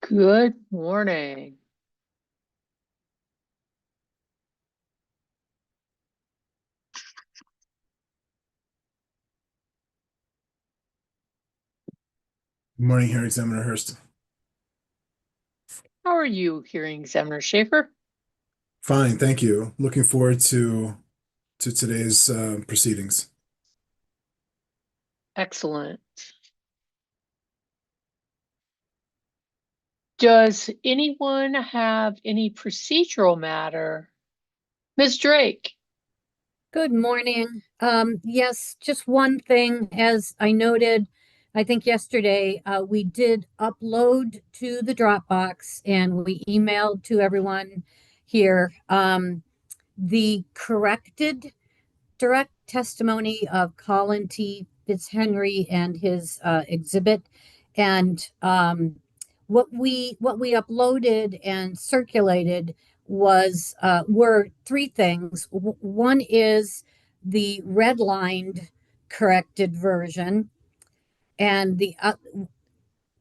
Good morning. Good morning, Hearing Examiner Hurst. How are you, Hearing Examiner Schaefer? Fine, thank you. Looking forward to today's proceedings. Excellent. Does anyone have any procedural matter? Ms. Drake? Good morning. Yes, just one thing, as I noted, I think yesterday, we did upload to the Dropbox and we emailed to everyone here, the corrected direct testimony of Colin T. Fitzhenry and his exhibit. And what we uploaded and circulated was were three things. One is the redlined corrected version, and the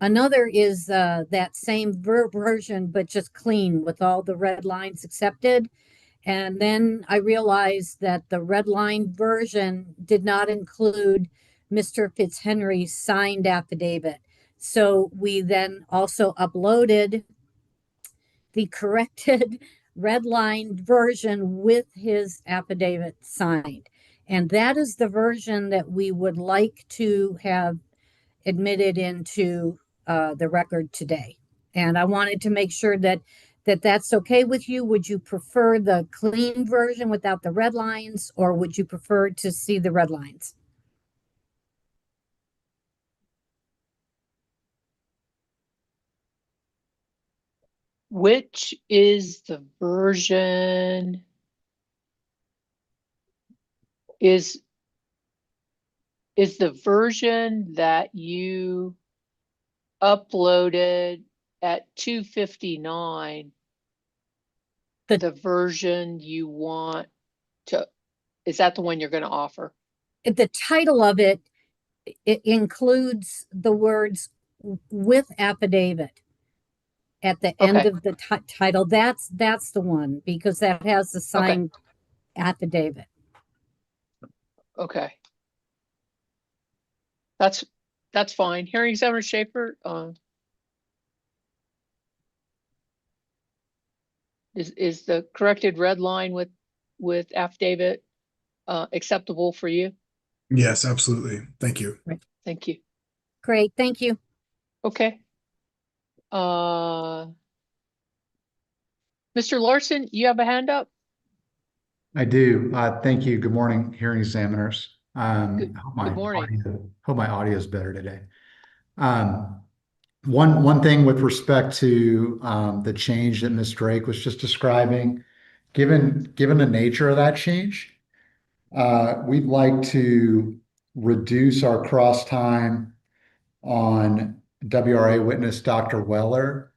another is that same version but just clean with all the red lines accepted. And then I realized that the red line version did not include Mr. Fitzhenry's signed affidavit. So we then also uploaded the corrected red line version with his affidavit signed. And that is the version that we would like to have admitted into the record today. And I wanted to make sure that that's okay with you. Would you prefer the clean version without the red lines, or would you prefer to see the red lines? Which is the version? Is the version that you uploaded at 2:59 the version you want to, is that the one you're going to offer? The title of it includes the words with affidavit at the end Okay. of the title. That's the one, because that has the signed affidavit. Okay. That's fine. Hearing Examiner Schaefer, is the corrected red line with affidavit acceptable for you? Yes, absolutely. Thank you. Right. Thank you. Great, thank you. Okay. Mr. Larson, you have a hand up? I do. Thank you. Good morning, hearing examiners. Good morning. Hope my audio is better today. One thing with respect to the change that Ms. Drake was just describing, given the nature of that change, we'd like to reduce our cross time on WRA witness Dr. Weller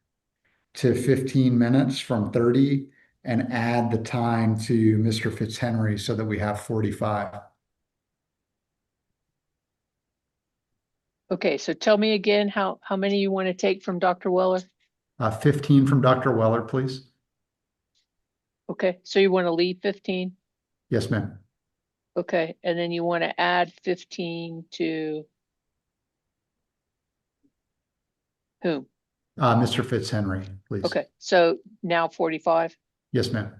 to 15 minutes from 30 and add the time to Mr. Fitzhenry so that we have 45. Okay, so tell me again how many you want to take from Dr. Weller? 15 from Dr. Weller, please. Okay, so you want to leave 15? Yes, ma'am. Okay, and then you want to add 15 to whom? Mr. Fitzhenry, please. Okay, so now 45? Yes, ma'am.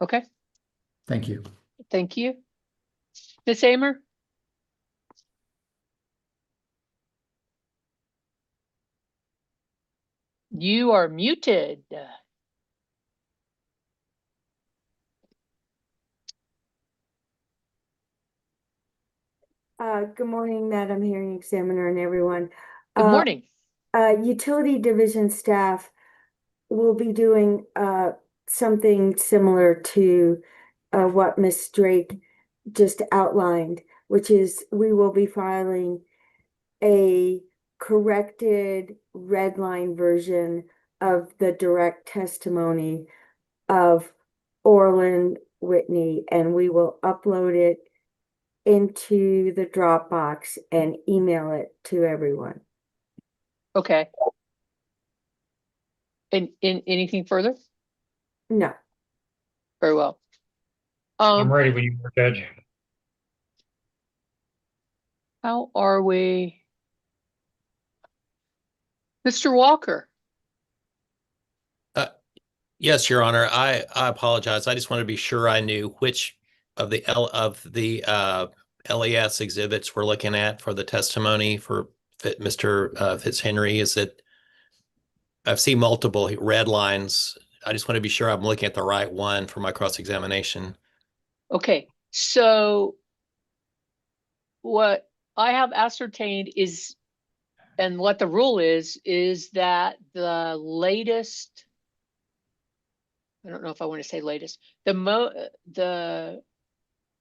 Okay, Thank you. thank you. Ms. Amer? You are muted. Good morning, Madam Hearing Examiner and everyone. Good morning. Utility Division staff will be doing something similar to what Ms. Drake just outlined, which is we will be filing a corrected red line version of the direct testimony of Orland Whitney, and we will upload it into the Dropbox and email it to everyone. Okay. And in anything further? No. Very well. I'm ready when you are, Judge. How are we? Mr. Walker? Yes, Your Honor. I apologize. I just wanted to be sure I knew which of the LES exhibits we're looking at for the testimony for Mr. Fitzhenry. Is it? I've seen multiple red lines. I just want to be sure I'm looking at the right one for my cross-examination. Okay, so what I have ascertained is, and what the rule is that the latest, I don't know if I want to say latest, the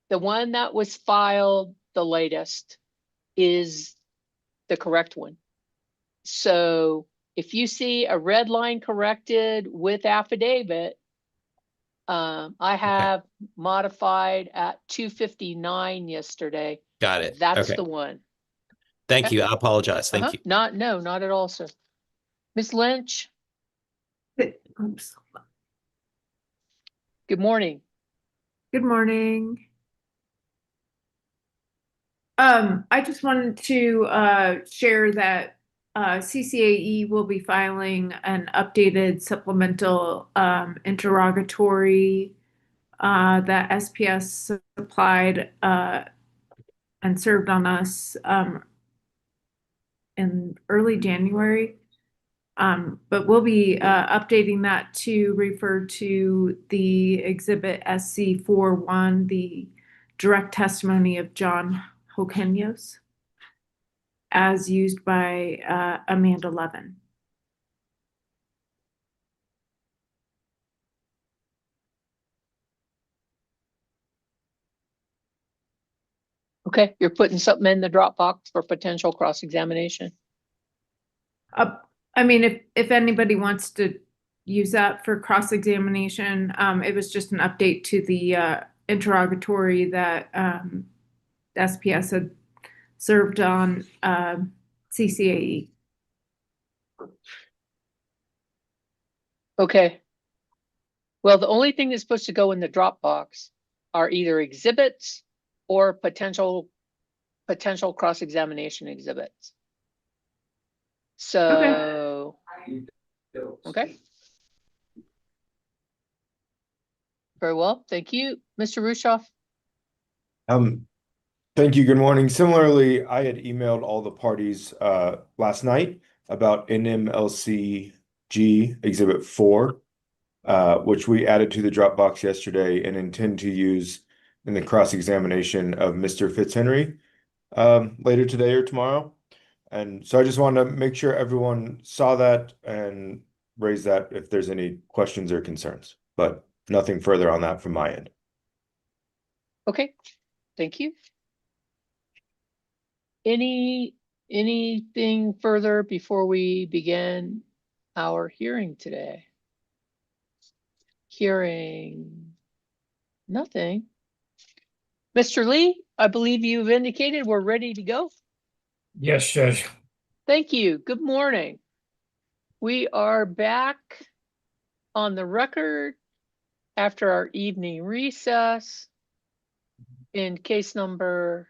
one that was filed the latest is the correct one. So if you see a red line corrected with affidavit, I have modified at 2:59 yesterday. Got it. That's Okay. the one. Thank you. I apologize. Thank you. No, not at all, sir. Ms. Lynch, Oops. good morning. Good morning. I just wanted to share that CCAE will be filing an updated supplemental interrogatory that SPS supplied and served on us in early January. But we'll be updating that to refer to the exhibit SC41, the direct testimony of John Hokenyos, as used by Amanda Levin. Okay, you're putting something in the Dropbox for potential cross-examination. I mean, if anybody wants to use that for cross-examination, it was just an update to the interrogatory that SPS had served on CCAE. Okay. Well, the only thing that's supposed to go in the Dropbox are either exhibits or potential cross-examination exhibits. So, okay. Very well, thank you. Mr. Rushoff? Thank you. Good morning. Similarly, I had emailed all the parties last night about NMLCG Exhibit 4, which we added to the Dropbox yesterday and intend to use in the cross-examination of Mr. Fitzhenry later today or tomorrow. And so I just wanted to make sure everyone saw that and raise that if there's any questions or concerns, but nothing further on that from my end. Okay, thank you. Anything further before we begin our hearing today? Hearing nothing. Mr. Lee, I believe you've indicated we're ready to go. Yes, Judge. Thank you. Good morning. We are back on the record after our evening recess in case number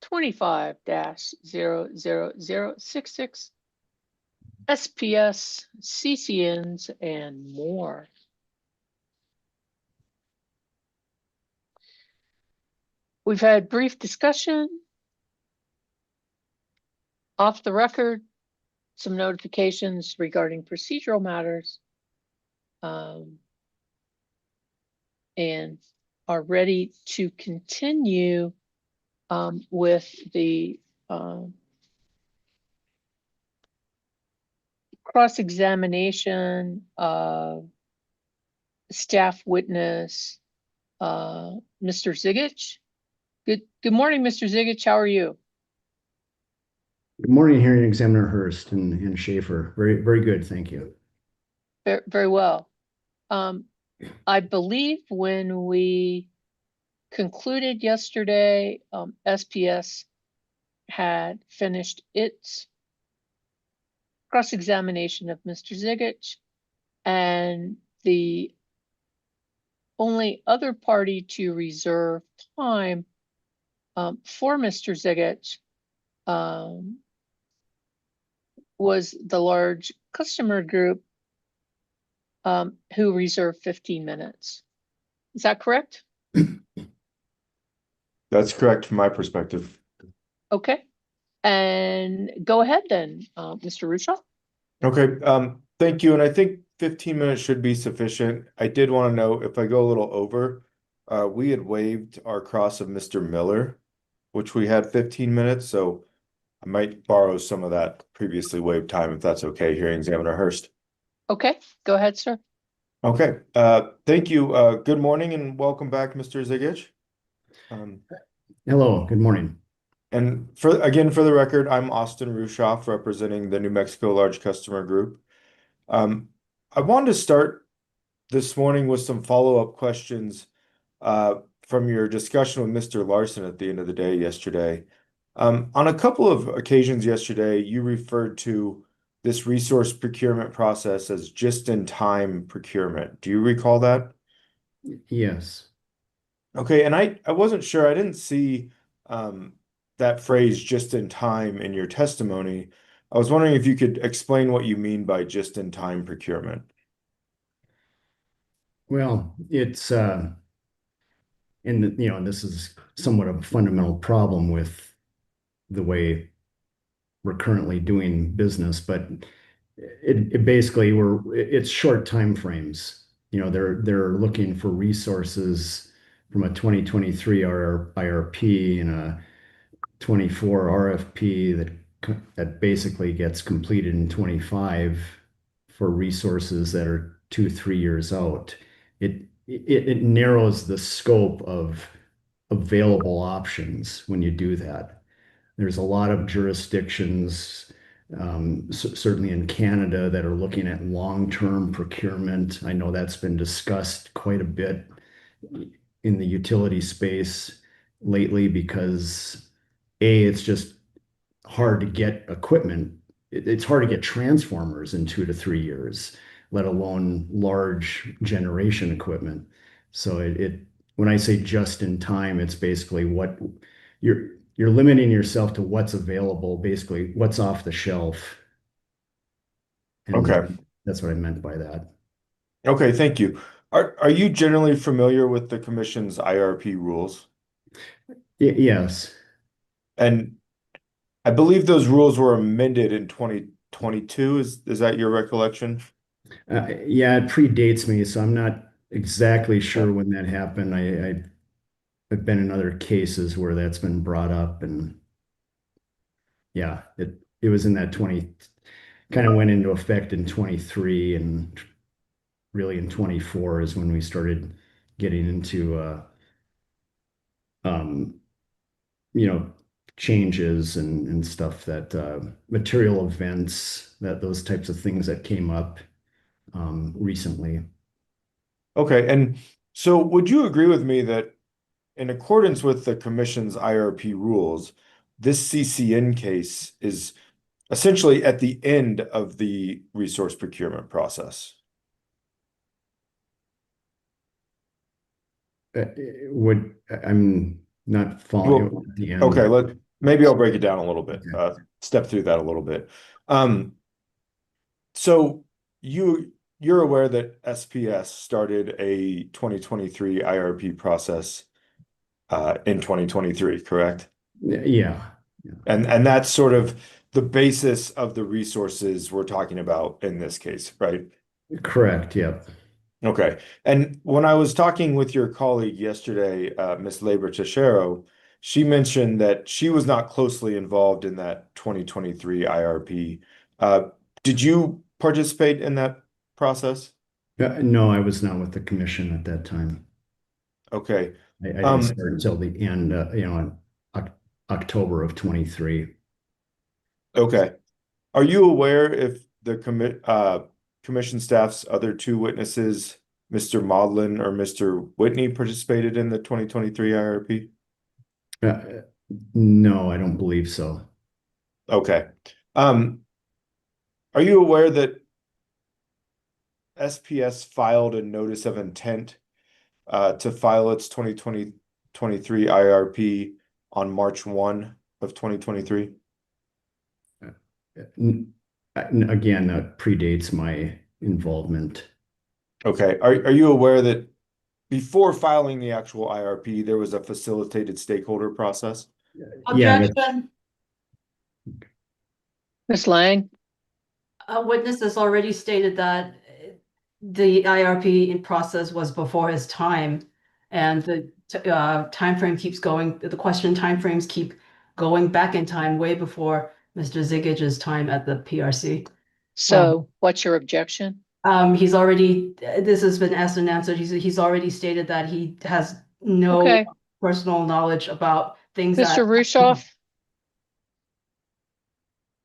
25-00066, SPS, CCNs, and more. We've had brief discussion off the record, some notifications regarding procedural matters, and are ready to continue with the cross-examination of staff witness, Mr. Zigich. Good morning, Mr. Zigich. How are you? Good morning, Hearing Examiner Hurst and Schaefer. Very, very good. Thank you. Very, very well. I believe when we concluded yesterday. SPS had finished its cross-examination of Mr. Zigich, and the only other party to reserve time for Mr. Zigich was the large customer group who reserved 15 minutes. Is that correct? That's correct from my perspective. Okay. And go ahead then, Mr. Rusha. Okay, thank you. And I think 15 minutes should be sufficient. I did want to know if I go a little over, we had waived our cross of Mr. Miller, which we had 15 minutes, so I might borrow some of that previously waived time if that's okay, hearing examiner Hurst. Okay, go ahead, sir. Okay, thank you. Good morning and welcome back, Mr. Zigich. Hello, good morning. And for the record, I'm Austin Rushoff representing the New Mexico Large Customer Group. I wanted to start this morning with some follow-up questions from your discussion with Mr. Larson at the end of the day yesterday. On a couple of occasions yesterday, you referred to this resource procurement process as just-in-time procurement. Do you recall that? Yes. Okay, and I wasn't sure. I didn't see that phrase just in time in your testimony. I was wondering if you could explain what you mean by just in time procurement. Well, it's this is somewhat of a fundamental problem with the way we're currently doing business, but it basically it's short time frames. They're looking for resources from a 2023 IRP and a 24 RFP that basically gets completed in 25 for resources that are 2-3 years out. It narrows the scope of available options when you do that. There's a lot of jurisdictions, certainly in Canada, that are looking at long-term procurement. I know that's been discussed quite a bit in the utility space lately because it's just hard to get equipment. It's hard to get transformers in 2 to 3 years, let alone large generation equipment. So when I say just in time, it's basically what you're limiting yourself to what's available, basically what's off the shelf. And Okay. That's what I meant by that. Okay, thank you. Are you generally familiar with the commission's IRP rules? Yes. And I believe those rules were amended in 2022. Is that your recollection? Yeah, it predates me, so I'm not exactly sure when that happened. I've been in other cases where that's been brought up, and yeah, it was in that kind of went into effect in 23, and really in 24 is when we started getting into changes and stuff, that material events, that those types of things that came up recently. Okay, and so would you agree with me that in accordance with the commission's IRP rules, this CCN case is essentially at the end of the resource procurement process? I'm not following at the end. Okay, maybe I'll break it down a little bit, Okay. step through that a little bit. So you're aware that SPS started a 2023 IRP process in 2023, correct? Yeah. And that's sort of the basis of the resources we're talking about in this case, right? Correct. Yep. Okay. And when I was talking with your colleague yesterday, Ms. Labor Teixeira, she mentioned that she was not closely involved in that 2023 IRP. Did you participate in that process? No, I was not with the commission at that time. Okay. I didn't start until the end, in October of 23. Okay. Are you aware if the commission staff's other two witnesses Mr. Maudlin or Mr. Whitney participated in the 2023 IRP? No, I don't believe so. Okay. Are you aware that SPS filed a notice of intent to file its 2023 IRP on March 1 of 2023? Again, that predates my involvement. Okay. Are you aware that before filing the actual IRP, there was a facilitated stakeholder process? Yeah, that's, Objection. Ms. Lang? A witness has already stated that the IRP in process was before his time, and the timeframe keeps going. The question timeframes keep going back in time, way before Mr. Ziggage's time at the PRC. So what's your objection? He's already, this has been asked and answered. He's already stated that he has no Okay. personal knowledge about things Mr. that. Rushoff?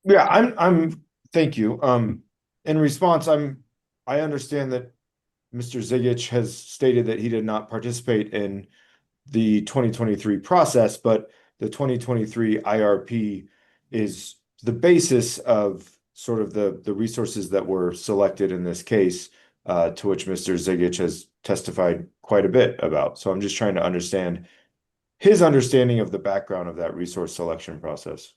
Yeah, thank you. In response, I understand that Mr. Zigich has stated that he did not participate in the 2023 process, but the 2023 IRP is the basis of sort of the resources that were selected in this case, to which Mr. Zigich has testified quite a bit about. So I'm just trying to understand his understanding of the background of that resource selection process.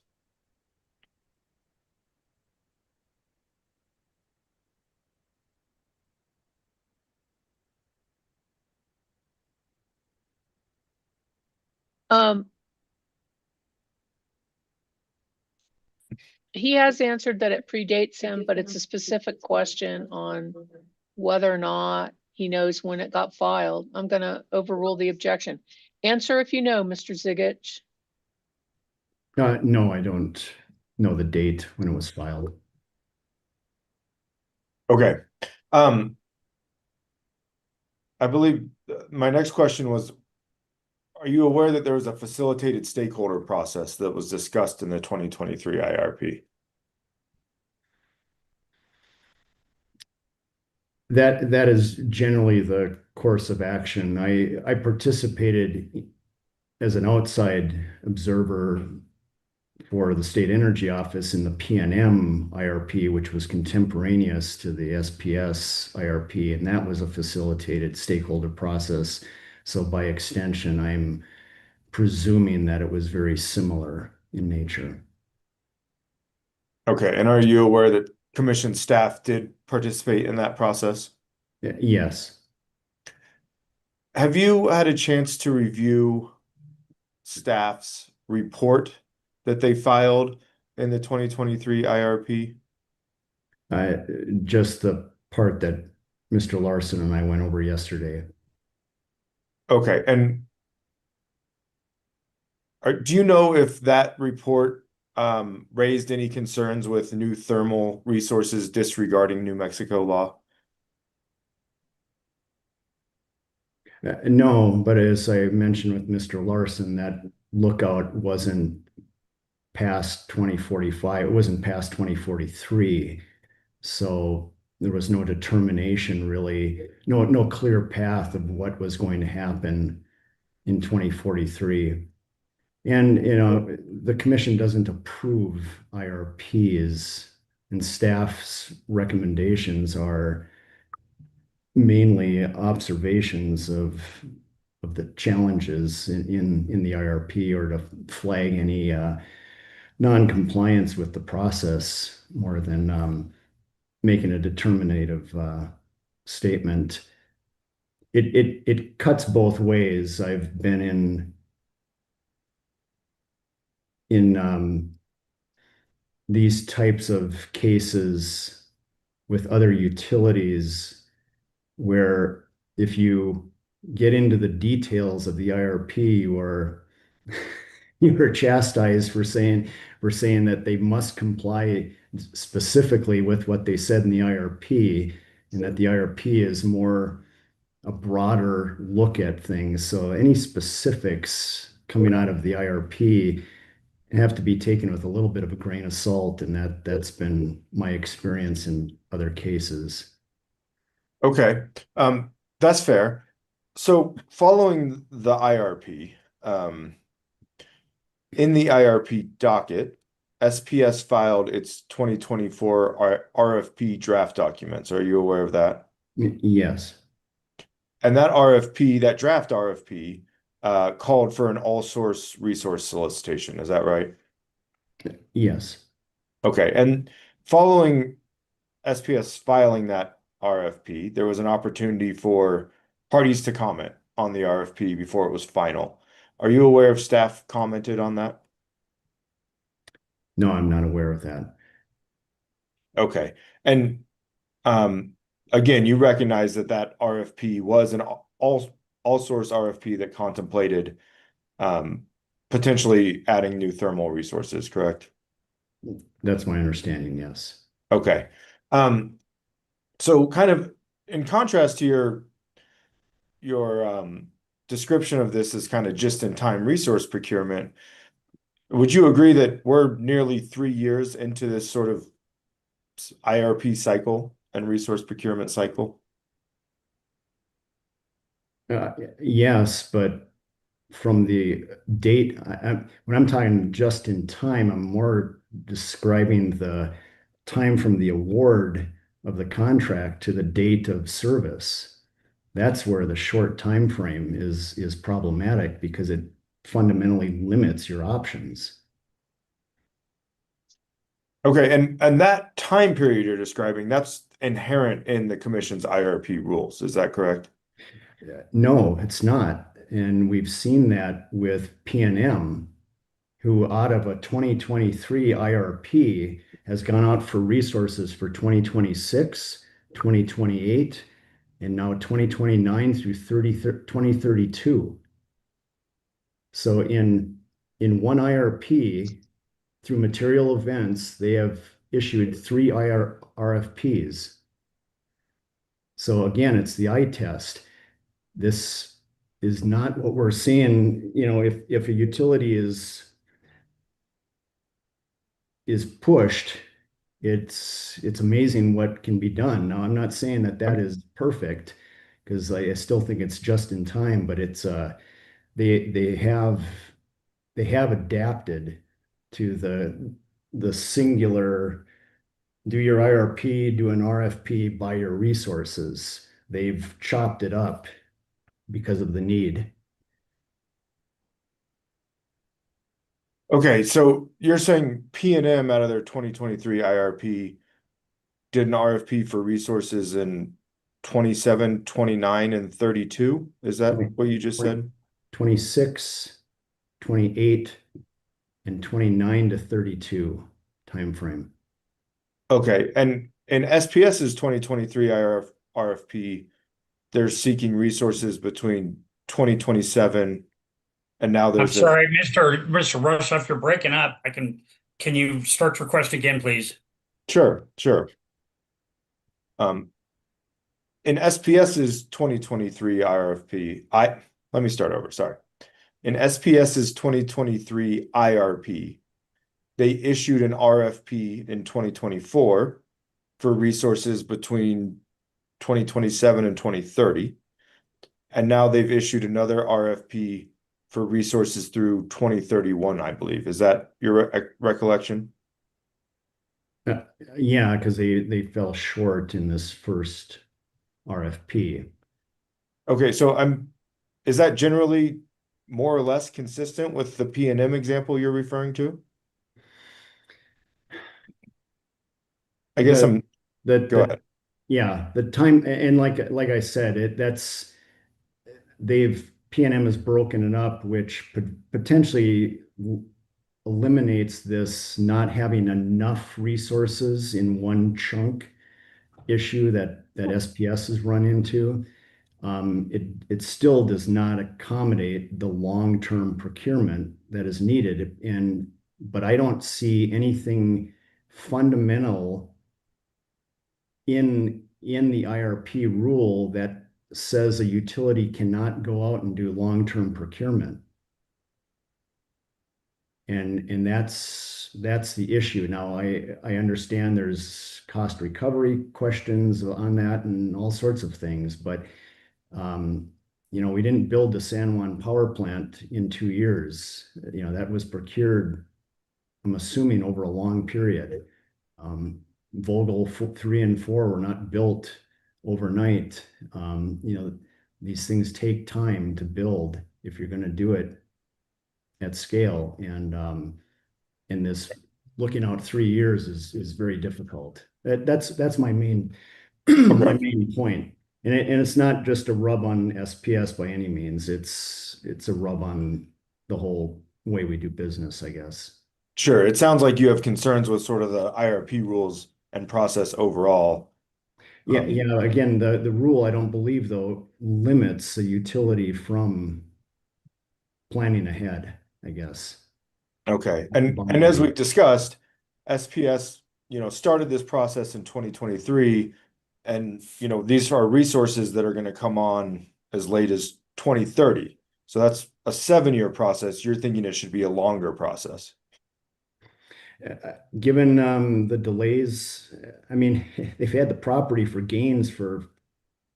He has answered that it predates him, but it's a specific question on whether or not he knows when it got filed. I'm gonna overrule the objection. Answer if you know, Mr. Zigich. no, I don't know the date when it was filed. Okay. I believe my next question was, are you aware that there was a facilitated stakeholder process that was discussed in the 2023 IRP? That is generally the course of action. I participated as an outside observer for the State Energy Office in the PNM IRP, which was contemporaneous to the SPS IRP, and that was a facilitated stakeholder process. So by extension, I'm presuming that it was very similar in nature. Okay, and are you aware that commission staff did participate in that process? Yes. Have you had a chance to review staff's report that they filed in the 2023 IRP? Just the part that Mr. Larson and I went over yesterday. Okay, and do you know if that report raised any concerns with new thermal resources disregarding New Mexico law? No, but as I mentioned with Mr. Larson, that lookout wasn't past 2045. It wasn't past 2043. So there was no determination really, no clear path of what was going to happen in 2043. And, the commission doesn't approve IRPs, and staff's recommendations are mainly observations of the challenges in the IRP, or to flag any non-compliance with the process, more than making a determinative statement. It cuts both ways. I've been in these types of cases with other utilities, where if you get into the details of the IRP, you are chastised for saying that they must comply specifically with what they said in the IRP, and that the IRP is more a broader look at things. So any specifics coming out of the IRP have to be taken with a little bit of a grain of salt, and that's been my experience in other cases. Okay. That's fair. So following the IRP, in the IRP docket, SPS filed its 2024 RFP draft documents. Are you aware of that? Yes, And that RFP, that draft RFP, called for an all-source resource solicitation. Is that right? yes, Okay. And following SPS filing that RFP, there was an opportunity for parties to comment on the RFP before it was final. Are you aware if staff commented on that? no, I'm not aware of that. Okay. And again, you recognize that that RFP was an all source RFP that contemplated potentially adding new thermal resources, correct? That's my understanding, yes. Okay. So kind of in contrast to your description of this as kind of just-in-time resource procurement, would you agree that we're nearly 3 years into this sort of IRP cycle and resource procurement cycle? Yes, but from the date, when I'm talking just in time, I'm more describing the time from the award of the contract to the date of service. That's where the short time frame is problematic because it fundamentally limits your options. Okay, and that time period you're describing, that's inherent in the commission's IRP rules, is that correct? No, it's not. And we've seen that with PNM, who out of a 2023 IRP has gone out for resources for 2026, 2028, and now 2029 through 2032. So in one IRP, through material events, they have issued three RFPs. So again, it's the eye test. This is not what we're seeing. You know, if a utility is pushed, it's amazing what can be done. Now, I'm not saying that that is perfect because I still think it's just in time, but it's they have adapted to the singular do your IRP, do an RFP, buy your resources. They've chopped it up because of the need. Okay, so you're saying PNM out of their 2023 IRP did an RFP for resources in 27, 29, and 32? Is that what you just said? 26, 28, and 29 to 32 timeframe. Okay, and in SPS's 2023 RFP, they're seeking resources between 2027 and now I'm there's a sorry, Mr. Russ, if you're breaking up, can you start your question again, please? Sure. In SPS's 2023 RFP, let me start over, sorry. In SPS's 2023 IRP, they issued an RFP in 2024 for resources between 2027 and 2030. And now they've issued another RFP for resources through 2031, I believe. Is that your recollection? Yeah, because they fell short in this first RFP. Okay, so is that generally more or less consistent with the PNM example you're referring to? I guess go ahead. Yeah, the time and like I said, PNM has broken it up, which potentially eliminates this not having enough resources in one chunk issue that SPS has run into. It still does not accommodate the long-term procurement that is needed. But I don't see anything fundamental in the IRP rule that says a utility cannot go out and do long-term procurement. And that's the issue. Now, I understand there's cost recovery questions on that and all sorts of things, but We didn't build the San Juan power plant in 2 years. That was procured, I'm assuming, over a long period. Vogel 3 and 4 were not built overnight. These things take time to build if you're going to do it at scale. And this looking out 3 years is very difficult. That's my main my main point. And it's not just a rub on SPS by any means. It's a rub on the whole way we do business, I guess. Sure. It sounds like you have concerns with sort of the IRP rules and process overall. Yeah, again, the rule, I don't believe, though, limits the utility from planning ahead, I guess. Okay. And as we've discussed, SPS, started this process in 2023. And, these are resources that are going to come on as late as 2030. So that's a 7-year process. You're thinking it should be a longer process. Given the delays, I mean, they've had the property for gains for,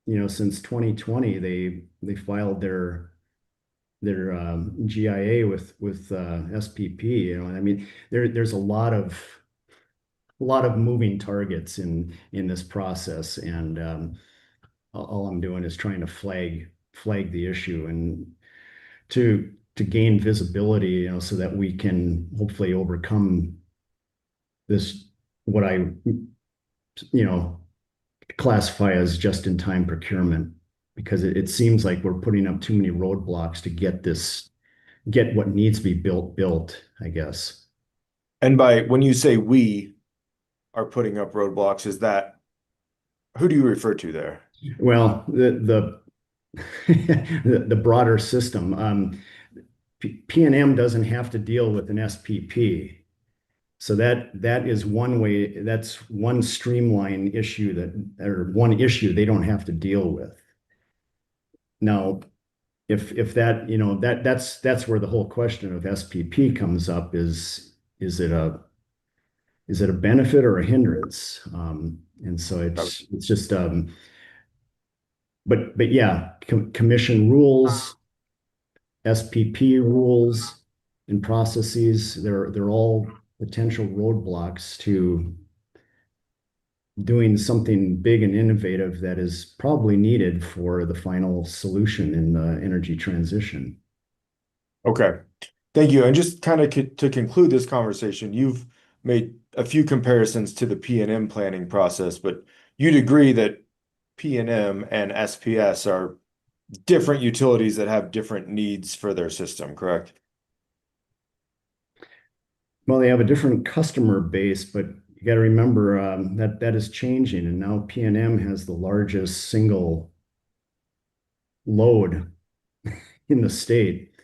since 2020. They filed their GIA with SPP. I mean, there's a lot of moving targets in this process, and all I'm doing is trying to flag the issue and to gain visibility, so that we can hopefully overcome this, what I classify as just-in-time procurement, because it seems like we're putting up too many roadblocks to get what needs to be built, I guess. And when you say we are putting up roadblocks, who do you refer to there? Well, the broader system. P&M doesn't have to deal with an SPP. So that is one way, that's one streamline issue or one issue they don't have to deal with. Now, if that, that's where the whole question of SPP comes up, is it a benefit or a hindrance? And so it's just but yeah, commission rules, SPP rules and processes, they're all potential roadblocks to doing something big and innovative that is probably needed for the final solution in the energy transition. Okay. Thank you. And just kind of to conclude this conversation, you've made a few comparisons to the P&M planning process, but you'd agree that P&M and SPS are different utilities that have different needs for their system, correct? Well, they have a different customer base, but you got to remember that is changing, and now P&M has the largest single load in the state,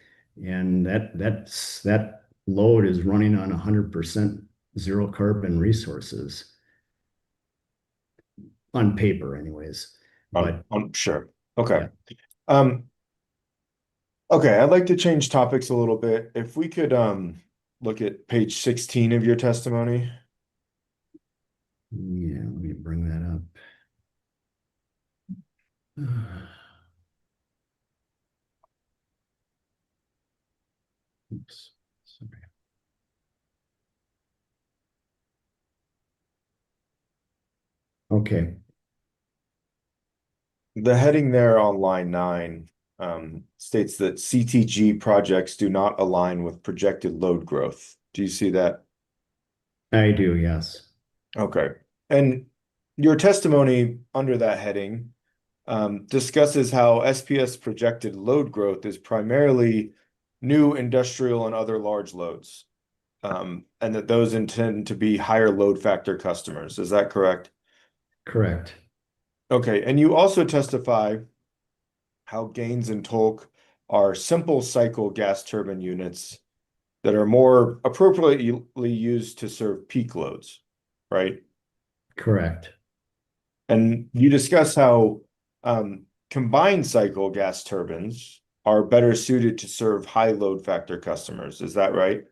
and that load is running on 100% zero carbon resources on paper, anyways. But Sure. Okay. Okay, I'd like to change topics a little bit. If we could look at page 16 of your testimony. Yeah, let me bring that up. Oops, sorry. Okay. The heading there on line 9 states that CTG projects do not align with projected load growth. Do you see that? I do, yes. Okay. And your testimony under that heading discusses how SPS projected load growth is primarily new industrial and other large loads, and that those intend to be higher load factor customers. Is that correct? Correct. Okay. And you also testify how Gaines and Tolk are simple cycle gas turbine units that are more appropriately used to serve peak loads, right? Correct. And you discuss how combined cycle gas turbines are better suited to serve high load factor customers. Is that right?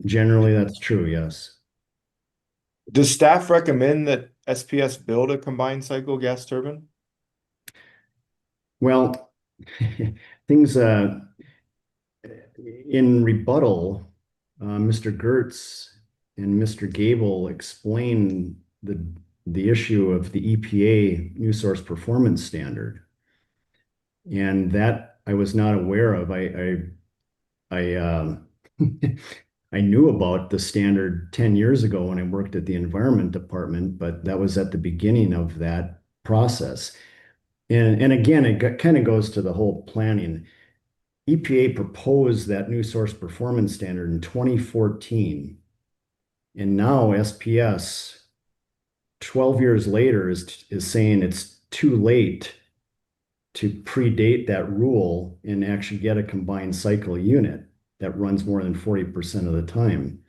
Generally, that's true, yes. Does staff recommend that SPS build a combined cycle gas turbine? Well, things in rebuttal, Mr. Gertz and Mr. Gable explained the issue of the EPA new source performance standard, and that I was not aware of. I I knew about the standard 10 years ago when I worked at the environment department, but that was at the beginning of that process. And again, it kind of goes to the whole planning. EPA proposed that new source performance standard in 2014. And now SPS, 12 years later, is saying it's too late to predate that rule and actually get a combined cycle unit that runs more than 40% of the time.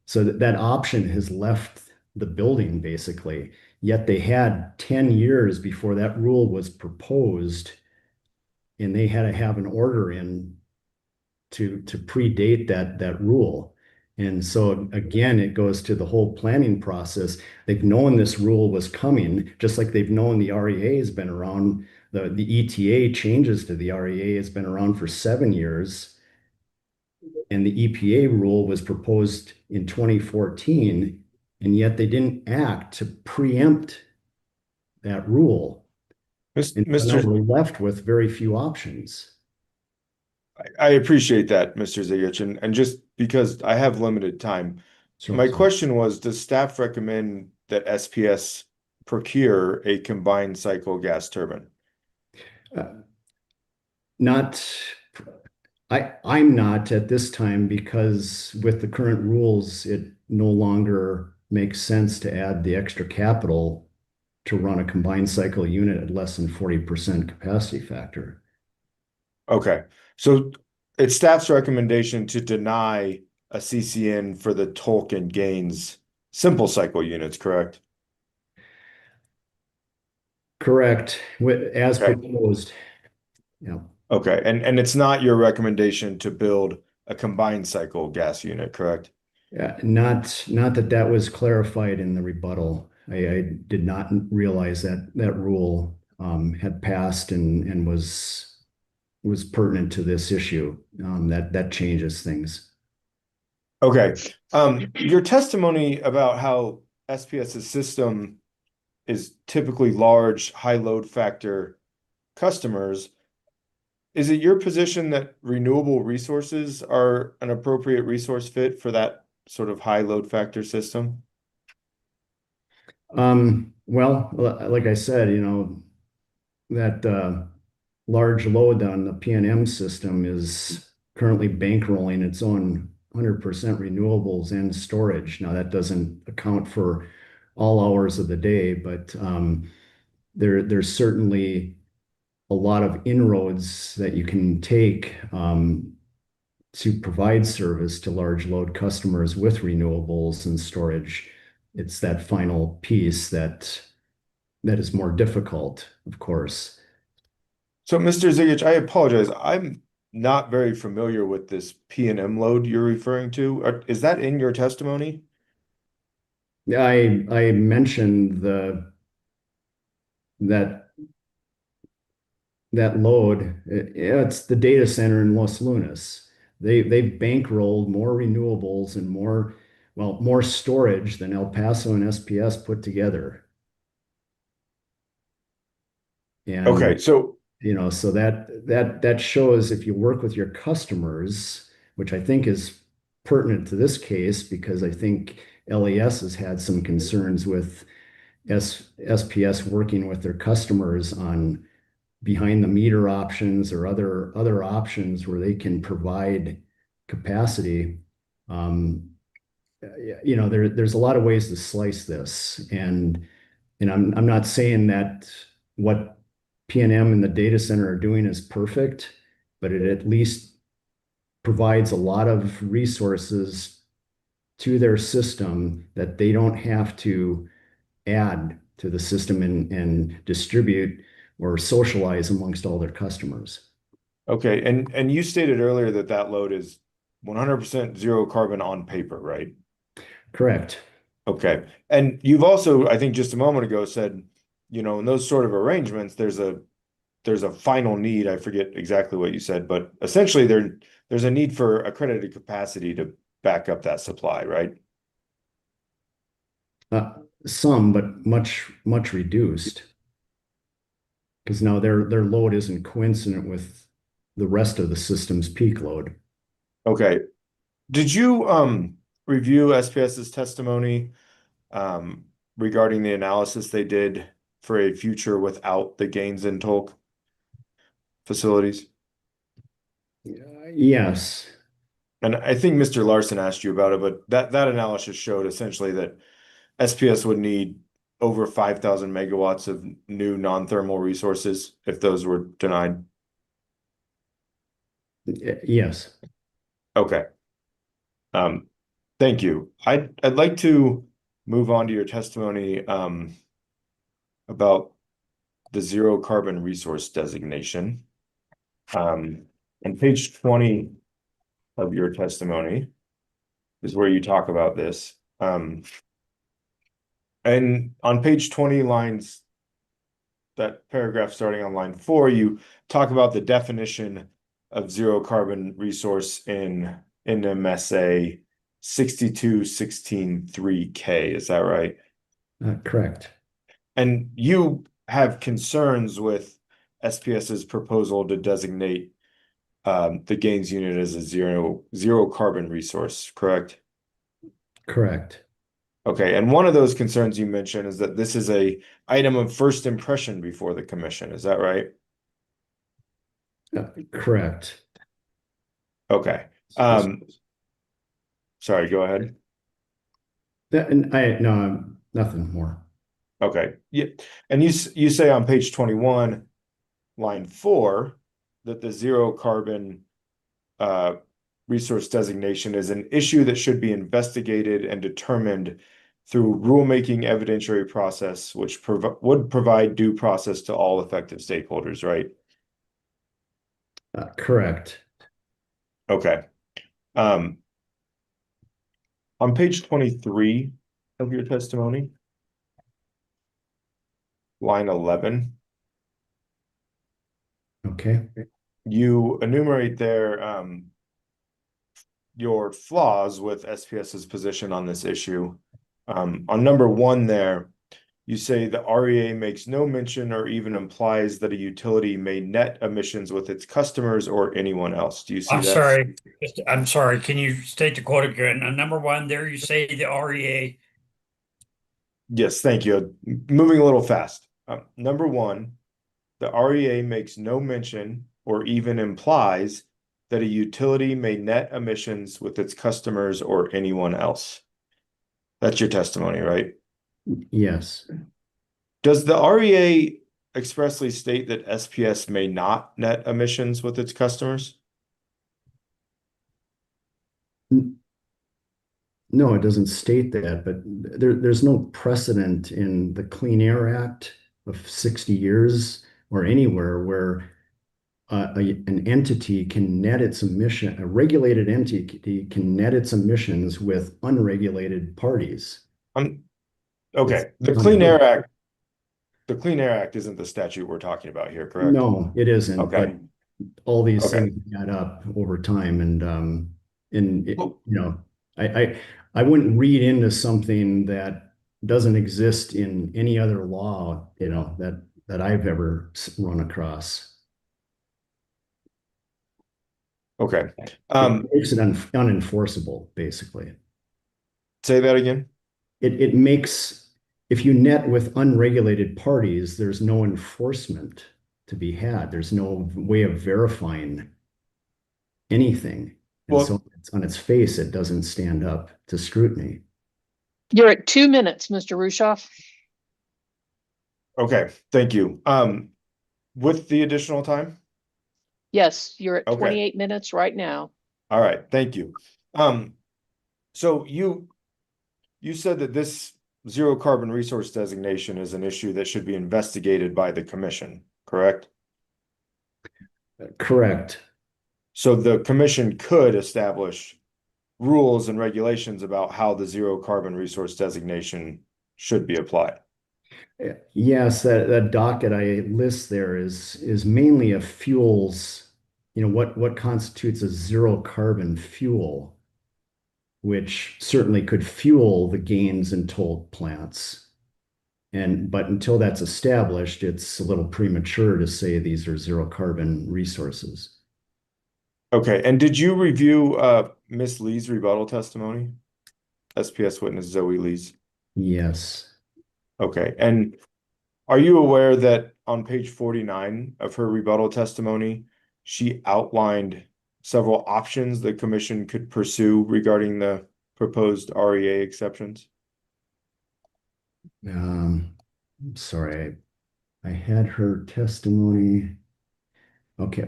So that option has left the building basically. Yet they had 10 years before that rule was proposed, and they had to have an order in to predate that rule. And so again, it goes to the whole planning process. They've known this rule was coming, just like they've known the REA has been around. The ETA changes to the REA has been around for 7 years. And the EPA rule was proposed in 2014, and yet they didn't act to preempt that rule. And so now Mr. we're left with very few options. I appreciate that, Mr. Zigich, and just because I have limited time, my question was, does staff recommend that SPS procure a combined cycle gas turbine? I'm not at this time, because with the current rules, it no longer makes sense to add the extra capital to run a combined cycle unit at less than 40% capacity factor. Okay, so it's staff's recommendation to deny a CCN for the Tolkien Gaines simple cycle units, correct? Correct, as Okay. proposed. Yeah. Okay, and it's not your recommendation to build a combined cycle gas unit, correct? Yeah, not that was clarified in the rebuttal. I did not realize that rule had passed and was pertinent to this issue. That changes things. Okay, your testimony about how SPS's system is typically large, high load factor customers. Is it your position that renewable resources are an appropriate resource fit for that sort of high load factor system? Well, like I said, that large load on the PNM system is currently bankrolling its own 100% renewables and storage. Now, that doesn't account for all hours of the day, but there's certainly a lot of inroads that you can take to provide service to large load customers with renewables and storage. It's that final piece that is more difficult, of course. So, Mr. Zigich, I apologize. I'm not very familiar with this P&M load you're referring to. Is that in your testimony? Yeah, I mentioned that load. It's the data center in Los Lunas. They've bankrolled more renewables and more storage than El Paso and SPS put together. And Okay, so so that shows, if you work with your customers, which I think is pertinent to this case, because I think LES has had some concerns with SPS working with their customers on behind the meter options or other options where they can provide capacity. There's a lot of ways to slice this, and I'm not saying that what PNM and the data center are doing is perfect, but it at least provides a lot of resources to their system that they don't have to add to the system and distribute or socialize amongst all their customers. okay, and you stated earlier that that load is 100% zero carbon on paper, right? Correct. Okay, and you've also, I think just a moment ago, said, in those sort of arrangements, there's a there's a final need. I forget exactly what you said, but essentially there's a need for accredited capacity to back up that supply, right? Some, but much reduced. Because now their load isn't coincident with the rest of the system's peak load. Okay. Did you review SPS's testimony regarding the analysis they did for a future without the Gaines and Tolk facilities? Yes. And I think Mr. Larson asked you about it, but that analysis showed essentially that SPS would need over 5,000 megawatts of new non-thermal resources if those were denied. Yes. Okay. Thank you. I'd like to move on to your testimony about the zero carbon resource designation. On page 20 of your testimony is where you talk about this. And on page 20 lines, that paragraph starting on line 4, you talk about the definition of zero carbon resource in NMSA 62163K. Is that right? Correct. And you have concerns with SPS's proposal to designate the Gaines unit as a zero carbon resource, correct? Correct. Okay, and one of those concerns you mentioned is that this is a item of first impression before the commission. Is that right? Correct. Okay. Sorry, go ahead. No, nothing more. Okay. Yeah. And you say on page 21, line 4, that the zero carbon resource designation is an issue that should be investigated and determined through rulemaking evidentiary process, which would provide due process to all affected stakeholders, right? Correct. Okay. On page 23 of your testimony, line 11, Okay. you enumerate there your flaws with SPS's position on this issue. On number 1 there, you say the REA makes no mention or even implies that a utility may net emissions with its customers or anyone else. Do you see that? I'm sorry. Can you state the quote again? Number 1, there you say the REA. Yes, thank you. Moving a little fast. Number 1, the REA makes no mention or even implies that a utility may net emissions with its customers or anyone else. That's your testimony, right? Yes. Does the REA expressly state that SPS may not net emissions with its customers? No, it doesn't state that, but there's no precedent in the Clean Air Act of 60 years or anywhere where an entity can net its emission, a regulated entity can net its emissions with unregulated parties. Okay. The Clean Air Act isn't the statute we're talking about here, correct? No, it isn't. Okay. But all these Okay. things add up over time, and I wouldn't read into something that doesn't exist in any other law, that I've ever run across. Okay. It makes it unenforceable, basically. Say that again. It makes, if you net with unregulated parties, there's no enforcement to be had. There's no way of verifying anything. And so on its face, it doesn't stand up to scrutiny. You're at 2 minutes, Mr. Rushoff. Okay, thank you. With the additional time? Yes, you're at Okay. 28 minutes right now. All right, thank you. So you said that this zero carbon resource designation is an issue that should be investigated by the commission, correct? Correct. So the commission could establish rules and regulations about how the zero carbon resource designation should be applied. Yes, that docket I list there is mainly a fuels, what constitutes a zero carbon fuel, which certainly could fuel the Gaines and Tolk plants. But until that's established, it's a little premature to say these are zero carbon resources. Okay, and did you review Miss Lee's rebuttal testimony? SPS witness Zoe Lee's. Yes. Okay, and are you aware that on page 49 of her rebuttal testimony, she outlined several options the commission could pursue regarding the proposed REA exceptions? I'm sorry, I had her testimony. Okay,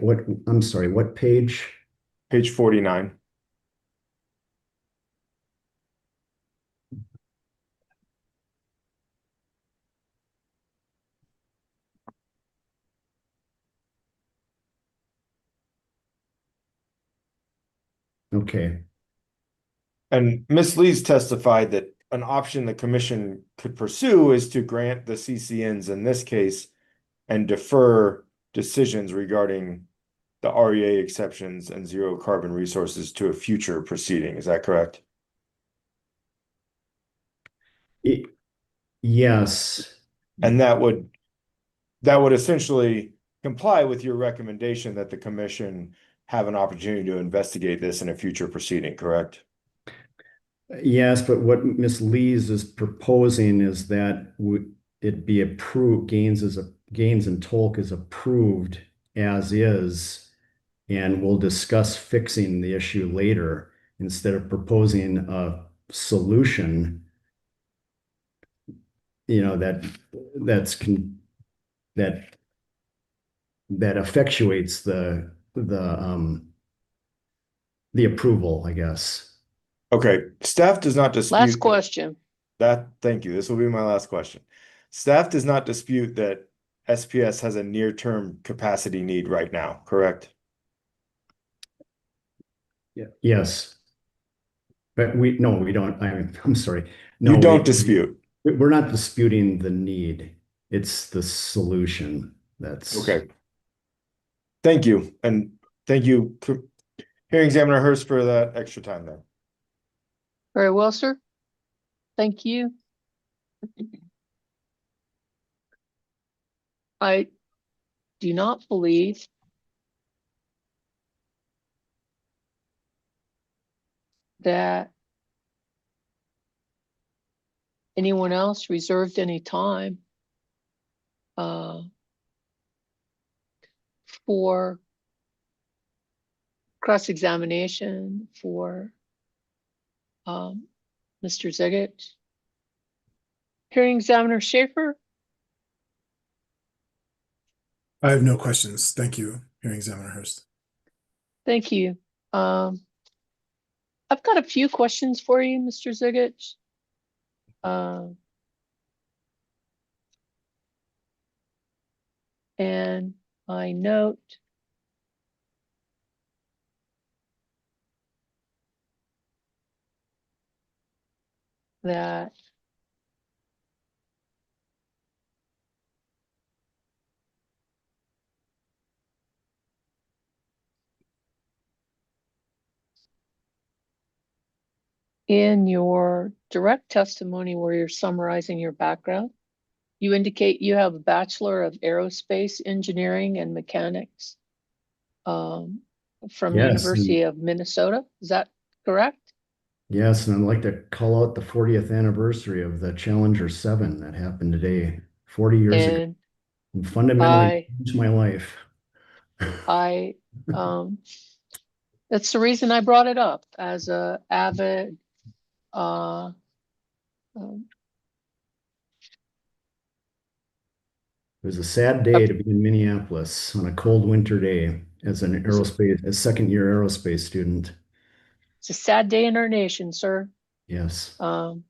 I'm sorry, what page? Page 49. Okay. And Ms. Lee's testified that an option the commission could pursue is to grant the CCNs in this case and defer decisions regarding the REA exceptions and zero carbon resources to a future proceeding. Is that correct? Yes. And that would essentially comply with your recommendation that the commission have an opportunity to investigate this in a future proceeding, correct? Yes, but what Ms. Lees is proposing is that it be approved, Gaines and Tolk is approved as is, and we'll discuss fixing the issue later instead of proposing a solution, that effectuates the approval, I guess. Okay, staff does not Last dispute question. thank you. This will be my last question. Staff does not dispute that SPS has a near-term capacity need right now, correct? Yes. But we don't. I'm sorry. No, You don't dispute. We're not disputing the need. It's the solution that's Okay. Thank you. And thank you, Hearing Examiner Hurst, for that extra time there. Very well, sir. Thank you. I do not believe that anyone else reserved any time for cross-examination for Mr. Ziggett. Hearing Examiner Schaefer? I have no questions. Thank you, Hearing Examiner Hurst. Thank you. I've got a few questions for you, Mr. Ziggett. And I note that in your direct testimony where you're summarizing your background, you indicate you have a Bachelor of Aerospace Engineering and Mechanics from Yes, University of Minnesota. Is that correct? yes, and I'd like to call out the 40th anniversary of the Challenger 7 that happened today, 40 years ago, And and fundamentally changed my life. that's the reason I brought it up as a avid It was a sad day to be in Minneapolis on a cold winter day as a second-year aerospace student. it's a sad day in our nation, sir. Yes. Well,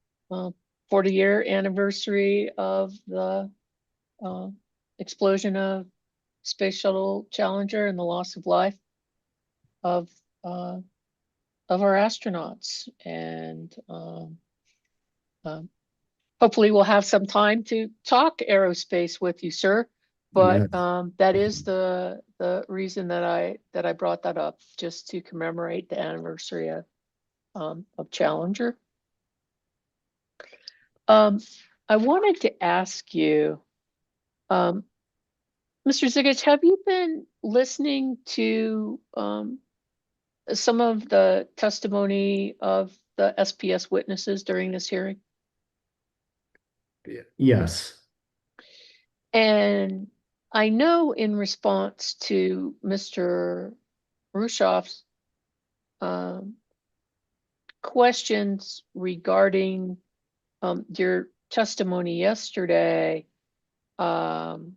40-year anniversary of the explosion of Space Shuttle Challenger and the loss of life of our astronauts. And hopefully we'll have some time to talk aerospace with you, sir. But Yeah. that is the reason that I brought that up, just to commemorate the anniversary of Challenger. I wanted to ask you, Mr. Ziggich, have you been listening to some of the testimony of the SPS witnesses during this hearing? Yes. And I know in response to Mr. Rushoff's questions regarding your testimony yesterday, and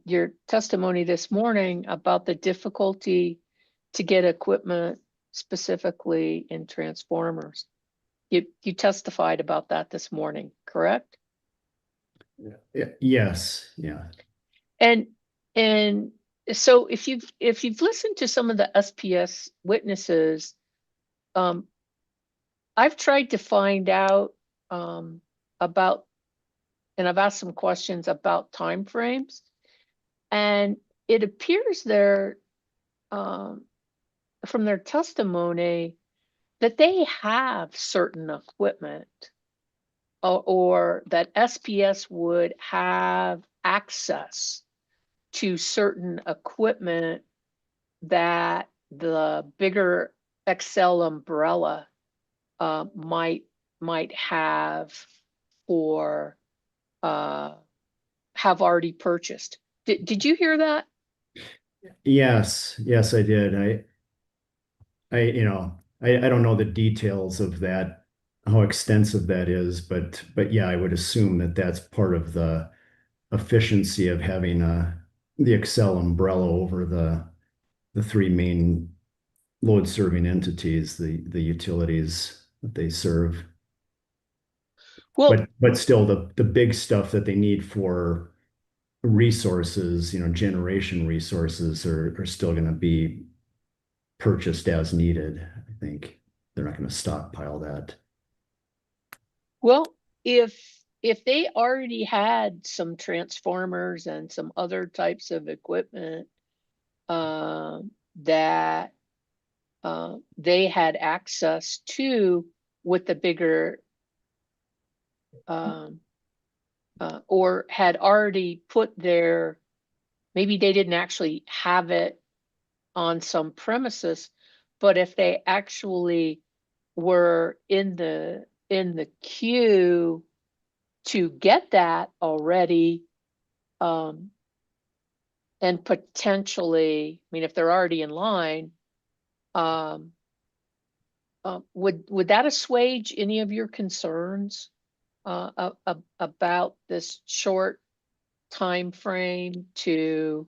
your testimony this morning about the difficulty to get equipment specifically in transformers. You testified about that this morning, correct? Yes. Yeah. And so if you've listened to some of the SPS witnesses, I've tried to find out about, and I've asked some questions about timeframes, and it appears from their testimony that they have certain equipment, or that SPS would have access to certain equipment that the bigger Excel umbrella might have, or have already purchased. Did you hear that? Yes. Yes, I did. I don't know the details of that, how extensive that is, but yeah, I would assume that that's part of the efficiency of having the Excel umbrella over the three main load serving entities, the utilities that they serve. Well, But still the big stuff that they need for resources, generation resources are still going to be purchased as needed. I think they're not going to stockpile that. well, if they already had some transformers and some other types of equipment that they had access to with the bigger, or had already put their, maybe they didn't actually have it on some premises, but if they actually were in the queue to get that already, and potentially, I mean, if they're already in line, would that assuage any of your concerns about this short time frame to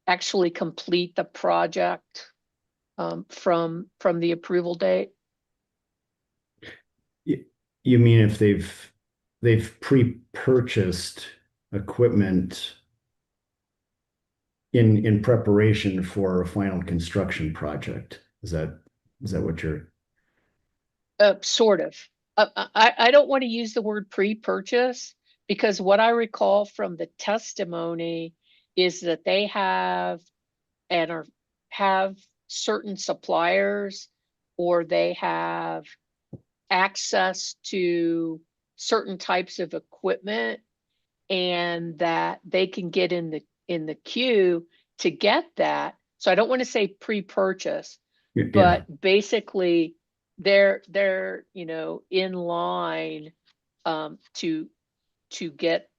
actually complete the project from the approval date? You mean if they've pre-purchased equipment in preparation for a final construction project? Is that what you're? Sort of. I don't want to use the word pre-purchase, because what I recall from the testimony is that they have certain suppliers, or they have access to certain types of equipment, and that they can get in the queue to get that. So I don't want to say pre-purchase, Yeah. but basically they're in line to get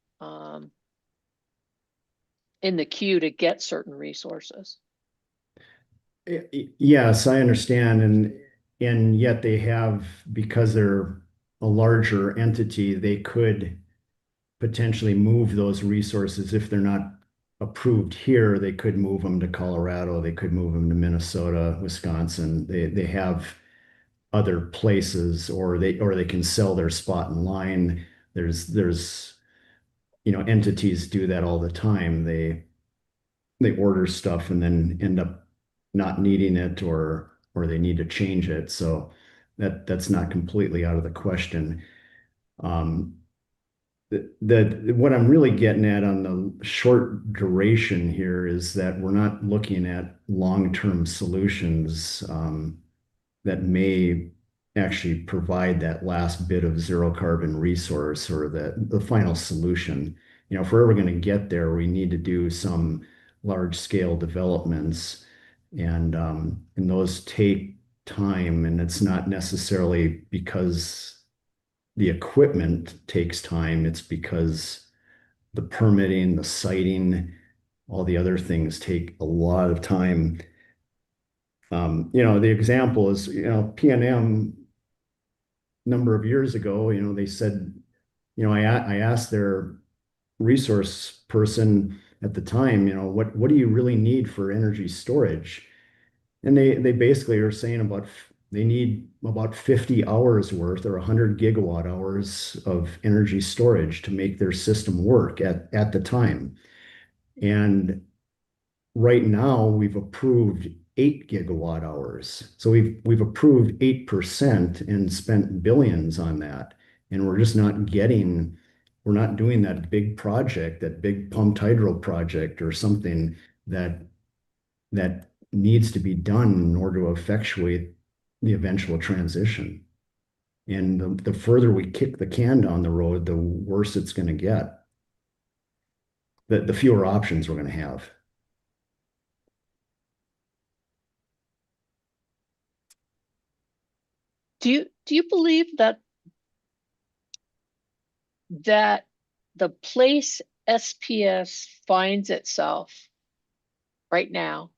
in the queue to get certain resources. Yes, I understand. And yet they have, because they're a larger entity, they could potentially move those resources. If they're not approved here, they could move them to Colorado, they could move them to Minnesota, Wisconsin. They have other places, or they can sell their spot in line. There's entities do that all the time. They order stuff and then end up not needing it, or they need to change it. So that's not completely out of the question. Um, what I'm really getting at on the short duration here is that we're not looking at long-term solutions that may actually provide that last bit of zero carbon resource or the final solution. You know, if we're ever going to get there, we need to do some large scale developments, and those take time, and it's not necessarily because the equipment takes time. It's because the permitting, the siting, all the other things take a lot of time. You know, the example is, you know, PNM number of years ago, you know, they said, you know, I asked their resource person at the time, you know, what do you really need for energy storage? And they basically are saying they need about 50 hours worth or 100 gigawatt hours of energy storage to make their system work at the time. And right now we've approved 8 gigawatt hours. So we've approved 8% and spent billions on that. And we're not doing that big project, that big pumped hydro project or something that that needs to be done in order to effectuate the eventual transition. And the further we kick the can down the road, the worse it's going to get. The fewer options we're going to have. Do you believe that the place SPS finds itself right now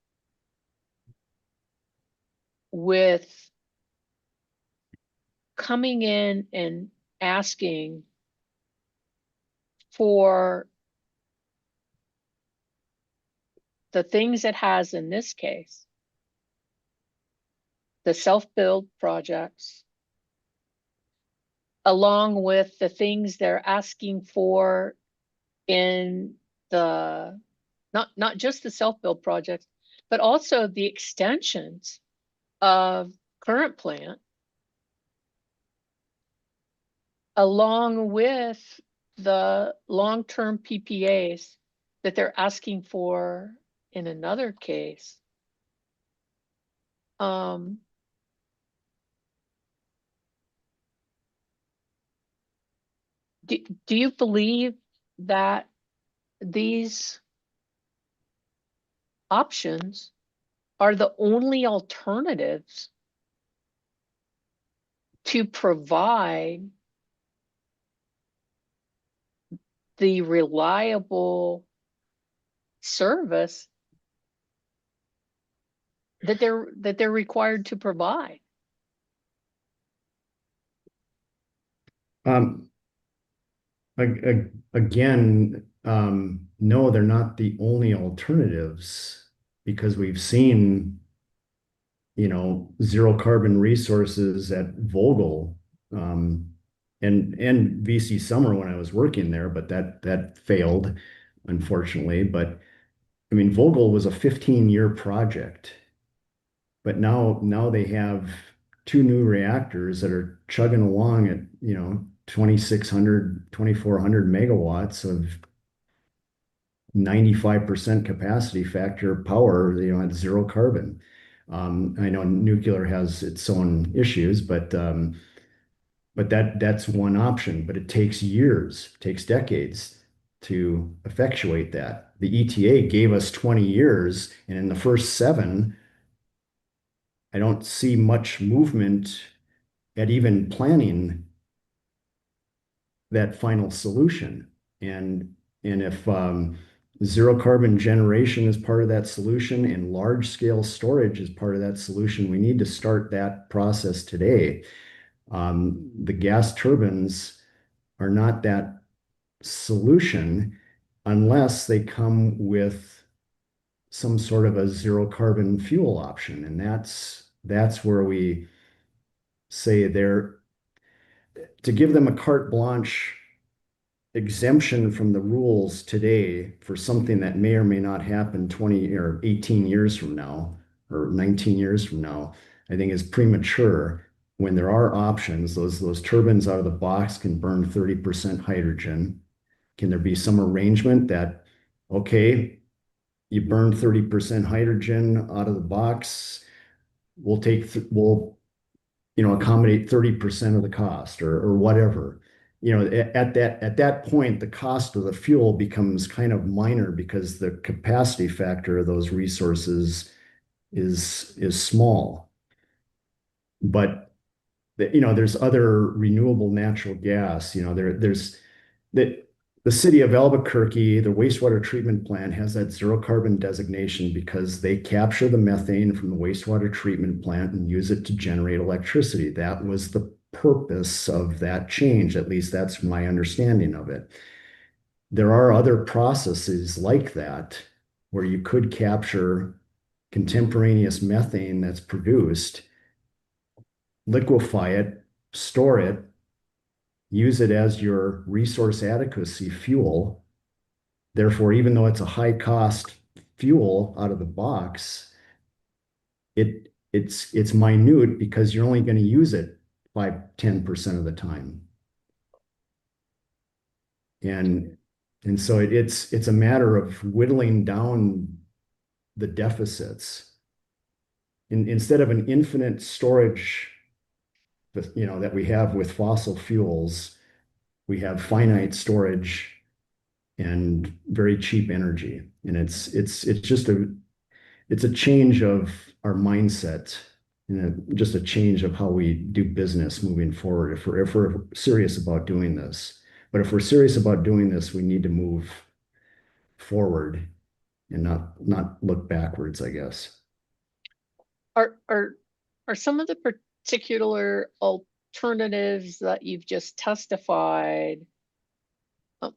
with coming in and asking for the things it has in this case, the self-build projects, along with the things they're asking for in the, not just the self-build projects, but also the extensions of current plant, along with the long-term PPAs that they're asking for in another case. Do you believe that these options are the only alternatives to provide the reliable service that they're required to provide? Again, no, they're not the only alternatives because we've seen, you know, zero carbon resources at Vogel, and VC Summer when I was working there, but that failed, unfortunately. But I mean, Vogel was a 15-year project, but now they have two new reactors that are chugging along at, you know, 2,600, 2,400 megawatts of 95% capacity factor power, you know, at zero carbon. I know nuclear has its own issues, but that's one option. But it takes years, takes decades to effectuate that. The ETA gave us 20 years, and in the first 7, I don't see much movement at even planning that final solution. And if zero carbon generation is part of that solution and large scale storage is part of that solution, we need to start that process today. The gas turbines are not that solution unless they come with some sort of a zero carbon fuel option. And that's where we say to give them a carte blanche exemption from the rules today for something that may or may not happen 20 or 18 years from now or 19 years from now, I think is premature. when there are options, those turbines out of the box can burn 30% hydrogen. Can there be some arrangement that, okay, you burn 30% hydrogen out of the box, we'll accommodate 30% of the cost or whatever. At that point, the cost of the fuel becomes kind of minor because the capacity factor of those resources is small. But there's other renewable natural gas. There's the city of Albuquerque, the wastewater treatment plant has that zero carbon designation because they capture the methane from the wastewater treatment plant and use it to generate electricity. That was the purpose of that change. At least that's my understanding of it. There are other processes like that where you could capture contemporaneous methane that's produced, liquefy it, store it, use it as your resource adequacy fuel. Therefore, even though it's a high cost fuel out of the box, it's minute because you're only going to use it 5-10% of the time. And so it's a matter of whittling down the deficits. Instead of an infinite storage that we have with fossil fuels, we have finite storage and very cheap energy. And it's just a change of our mindset, just a change of how we do business moving forward if we're serious about doing this. But if we're serious about doing this, we need to move forward and not look backwards, I guess. Are some of the particular alternatives that you've just testified,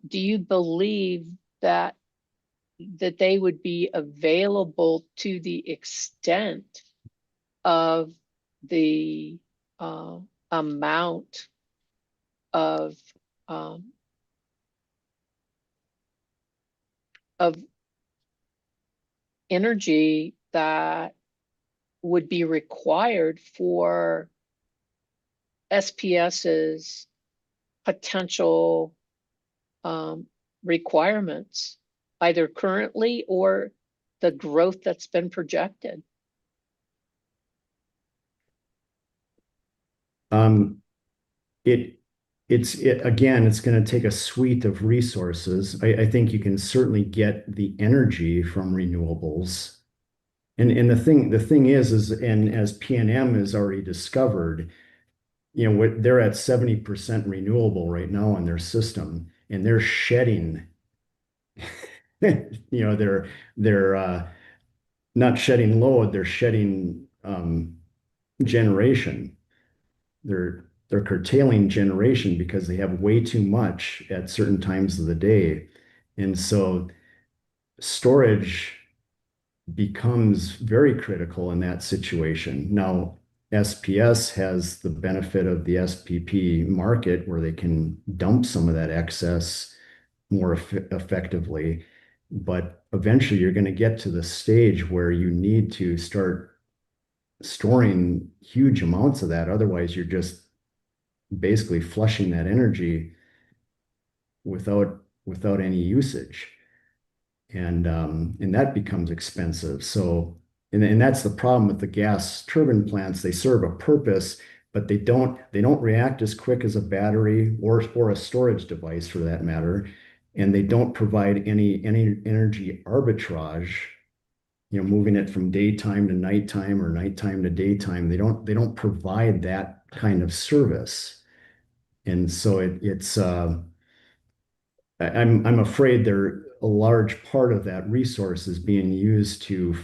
do you believe that they would be available to the extent of the amount of energy that would be required for SPS's potential requirements, either currently or the growth that's been projected? It's going to take a suite of resources. I think you can certainly get the energy from renewables. And the thing is, and as PNM has already discovered, they're at 70% renewable right now on their system, and they're shedding, they're not shedding load, they're shedding generation. They're curtailing generation because they have way too much at certain times of the day. And so storage becomes very critical in that situation. Now, SPS has the benefit of the SPP market where they can dump some of that excess more effectively. But eventually you're going to get to the stage where you need to start storing huge amounts of that. Otherwise, you're just basically flushing that energy without any usage. And that becomes expensive. So, and that's the problem with the gas turbine plants. They serve a purpose, but they don't react as quick as a battery or a storage device for that matter. And they don't provide any energy arbitrage, moving it from daytime to nighttime or nighttime to daytime. They don't provide that kind of service. And so I'm afraid a large part of that resource is being used to,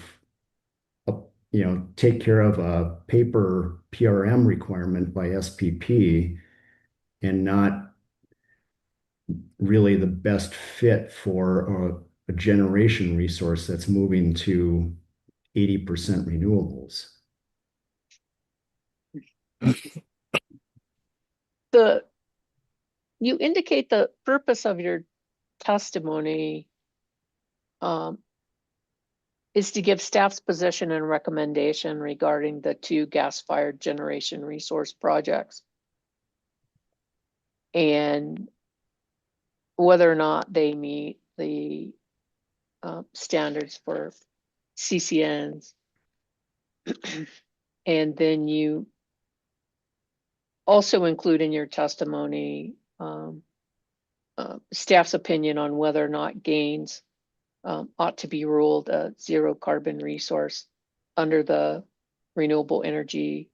take care of a paper PRM requirement by SPP and not really the best fit for a generation resource that's moving to 80% renewables. You indicate the purpose of your testimony is to give staff's position and recommendation regarding the 2 gas-fired generation resource projects. And whether or not they meet the standards for CCNs. And then you also include in your testimony staff's opinion on whether or not Gaines ought to be ruled a zero carbon resource under the Renewable Energy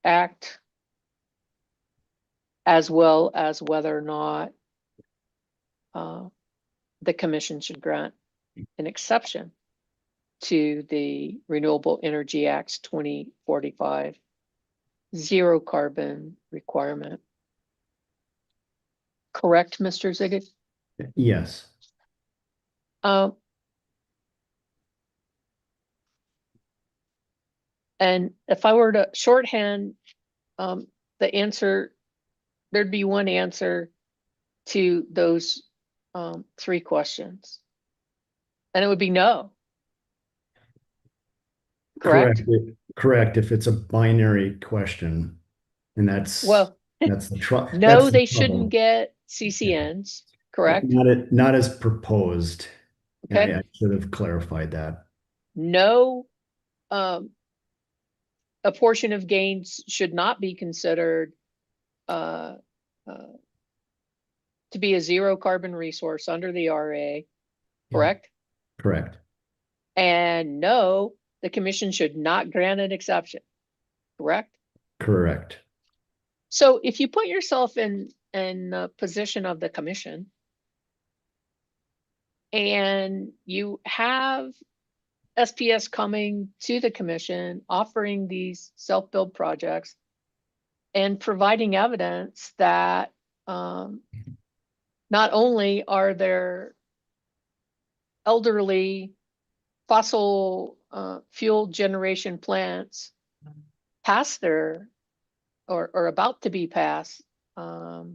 Act, as well as whether or not the commission should grant an exception to the Renewable Energy Act's 2045 zero carbon requirement. Correct, Mr. Ziggett? Yes. And if I were to shorthand the answer, there'd be one answer to those 3 questions. And it would be no. Correct? Correct. If it's a binary question, and that's Well, that's the trouble. no, they shouldn't get CCNs, correct? Not as proposed. Okay. I should have clarified that. No, a portion of gains should not be considered to be a zero carbon resource under the RA, correct? Correct. And no, the commission should not grant an exception, correct? Correct. So if you put yourself in the position of the commission and you have SPS coming to the commission offering these self-build projects and providing evidence that not only are there elderly fossil fuel generation plants past their or about to be past. No,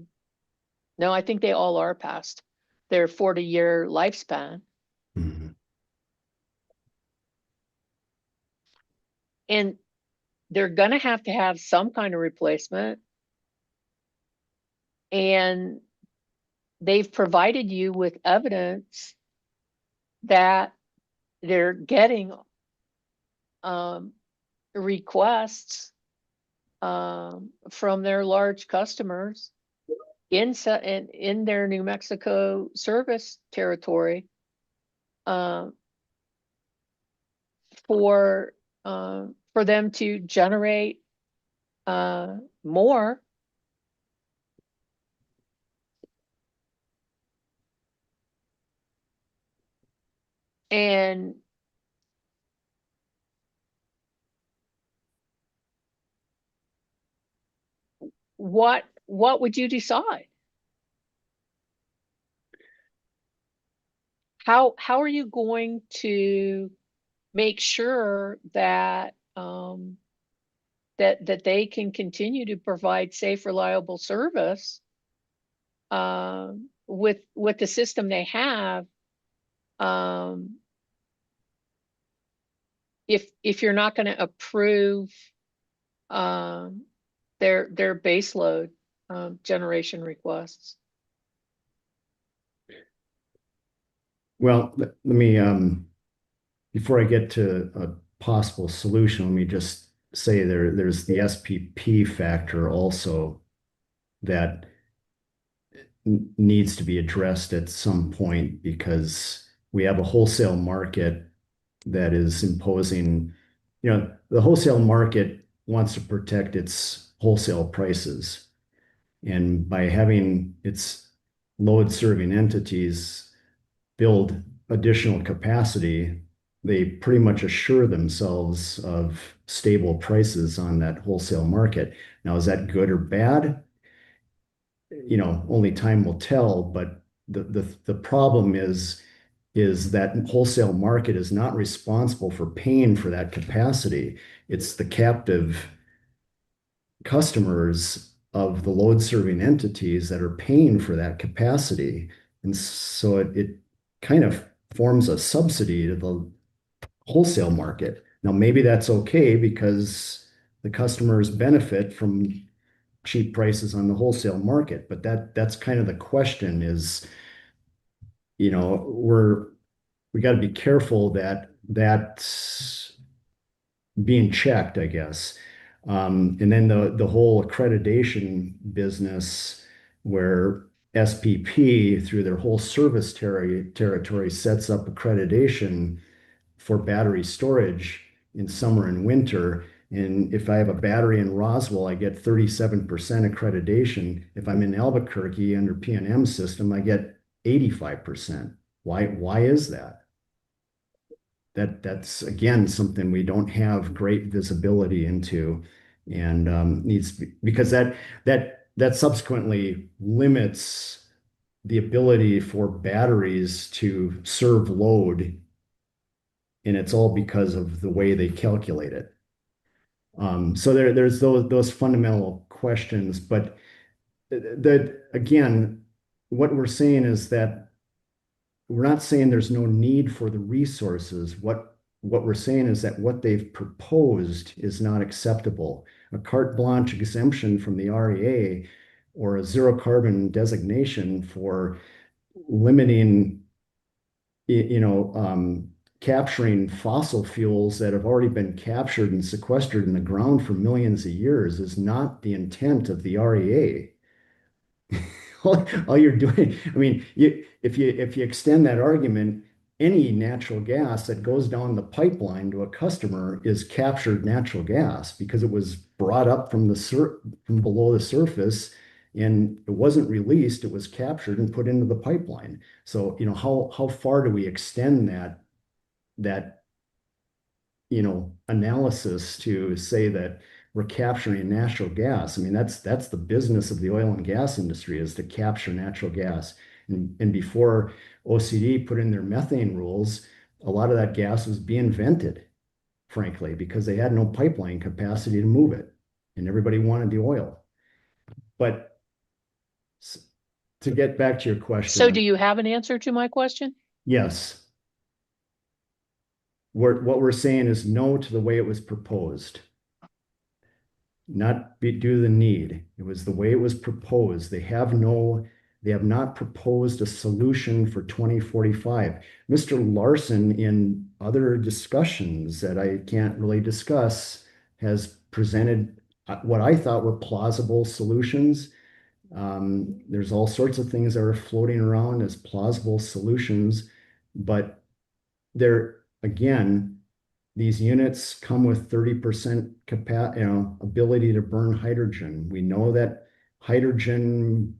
I think they all are past their 40-year lifespan. Mm-hmm. And they're going to have some kind of replacement. And they've provided you with evidence that they're getting requests from their large customers in their New Mexico service territory for them to generate more. And what would you decide? How are you going to make sure that that they can continue to provide safe, reliable service with the system they have? If you're not going to approve their baseload generation requests. Well, let me before I get to a possible solution, let me just say there's the SPP factor also that needs to be addressed at some point, because we have a wholesale market that is imposing, the wholesale market wants to protect its wholesale prices. And by having its load serving entities build additional capacity, they pretty much assure themselves of stable prices on that wholesale market. Now, is that good or bad? Only time will tell, but the problem is that wholesale market is not responsible for paying for that capacity. It's the captive customers of the load serving entities that are paying for that capacity. And so it kind of forms a subsidy to the wholesale market. Now, maybe that's okay because the customers benefit from cheap prices on the wholesale market, but that's kind of the question is, you know, we got to be careful that that's being checked, I guess. And then the whole accreditation business where SPP through their whole service territory sets up accreditation for battery storage in summer and winter. And if I have a battery in Roswell, I get 37% accreditation. If I'm in Albuquerque under P&M system, I get 85%. Why is that? That's again something we don't have great visibility into, and needs to be, because that subsequently limits the ability for batteries to serve load, and it's all because of the way they calculate it. So there's those fundamental questions, but that again, what we're saying is that we're not saying there's no need for the resources. What we're saying is that what they've proposed is not acceptable. A carte blanche exemption from the REA or a zero carbon designation for limiting, capturing fossil fuels that have already been captured and sequestered in the ground for millions of years is not the intent of the REA. All you're doing, I mean, if you extend that argument, any natural gas that goes down the pipeline to a customer is captured natural gas because it was brought up from below the surface and it wasn't released, it was captured and put into the pipeline. So, how far do we extend that analysis to say that we're capturing natural gas? I mean, that's the business of the oil and gas industry, is to capture natural gas. And before OCD put in their methane rules, a lot of that gas was being vented, frankly, because they had no pipeline capacity to move it, and everybody wanted the oil. But to get back to your question, So do you have an answer to my question? yes. What we're saying is no to the way it was proposed. Not due to the need. It was the way it was proposed. They have not proposed a solution for 2045. Mr. Larson, in other discussions that I can't really discuss, has presented what I thought were plausible solutions. There's all sorts of things that are floating around as plausible solutions, but again, these units come with 30% ability to burn hydrogen. We know that hydrogen,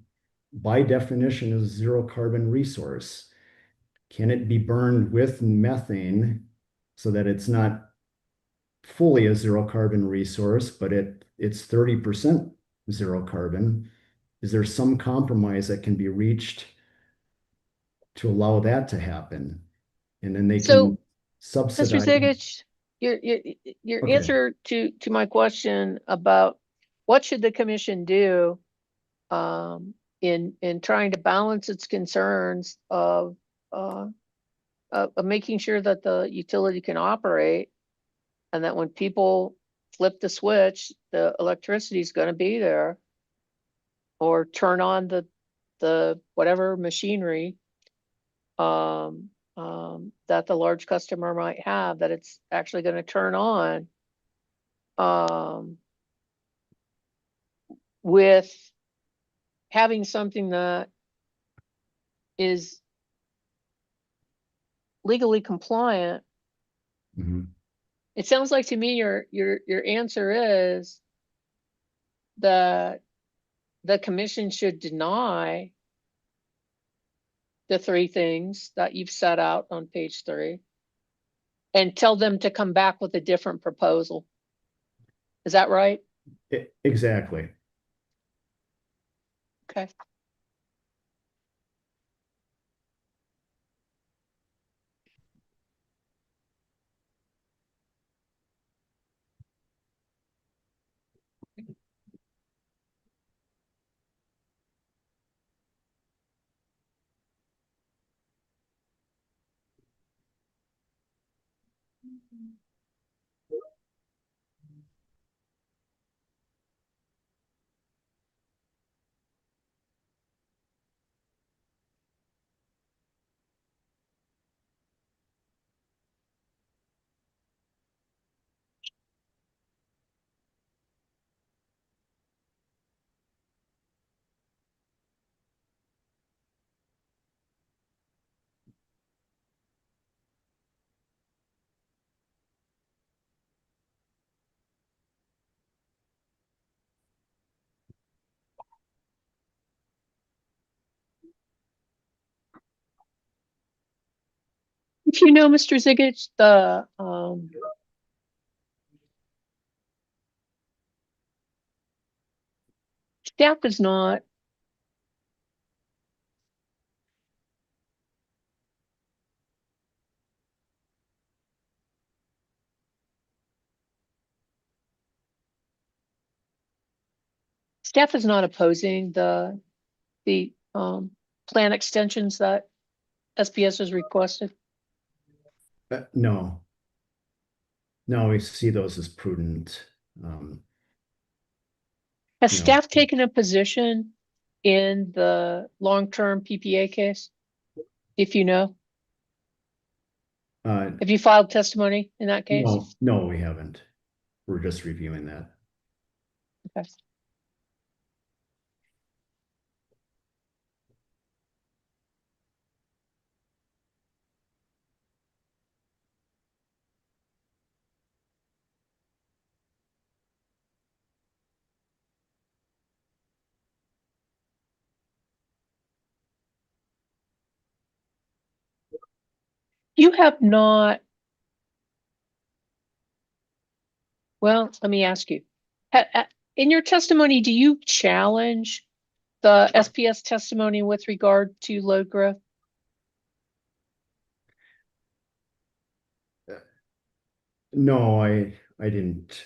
by definition, is a zero carbon resource. Can it be burned with methane so that it's not fully a zero carbon resource, but it's 30% zero carbon? Is there some compromise that can be reached to allow that to happen? And then they So, can subsidize. Mr. Zigich, your Okay. answer to my question about what should the commission do in trying to balance its concerns of making sure that the utility can operate, and that when people flip the switch, the electricity is going to be there, or turn on the whatever machinery that the large customer might have, that it's actually going to turn on with having something that is legally compliant. Mhm. It sounds like to me your answer is that the commission should deny the three things that you've set out on page 3 and tell them to come back with a different proposal. Is that right? Exactly. Okay. If you know, Mr. Ziggett, the staff is not opposing the plan extensions that SPS has requested. No. No, we see those as prudent. Has You know, staff taken a position in the long-term PPA case? If you know, Uh, have you filed testimony in that case? no, we haven't. We're just reviewing that. Okay. You have not. Well, let me ask you. In your testimony, do you challenge the SPS testimony with regard to load growth? No, I didn't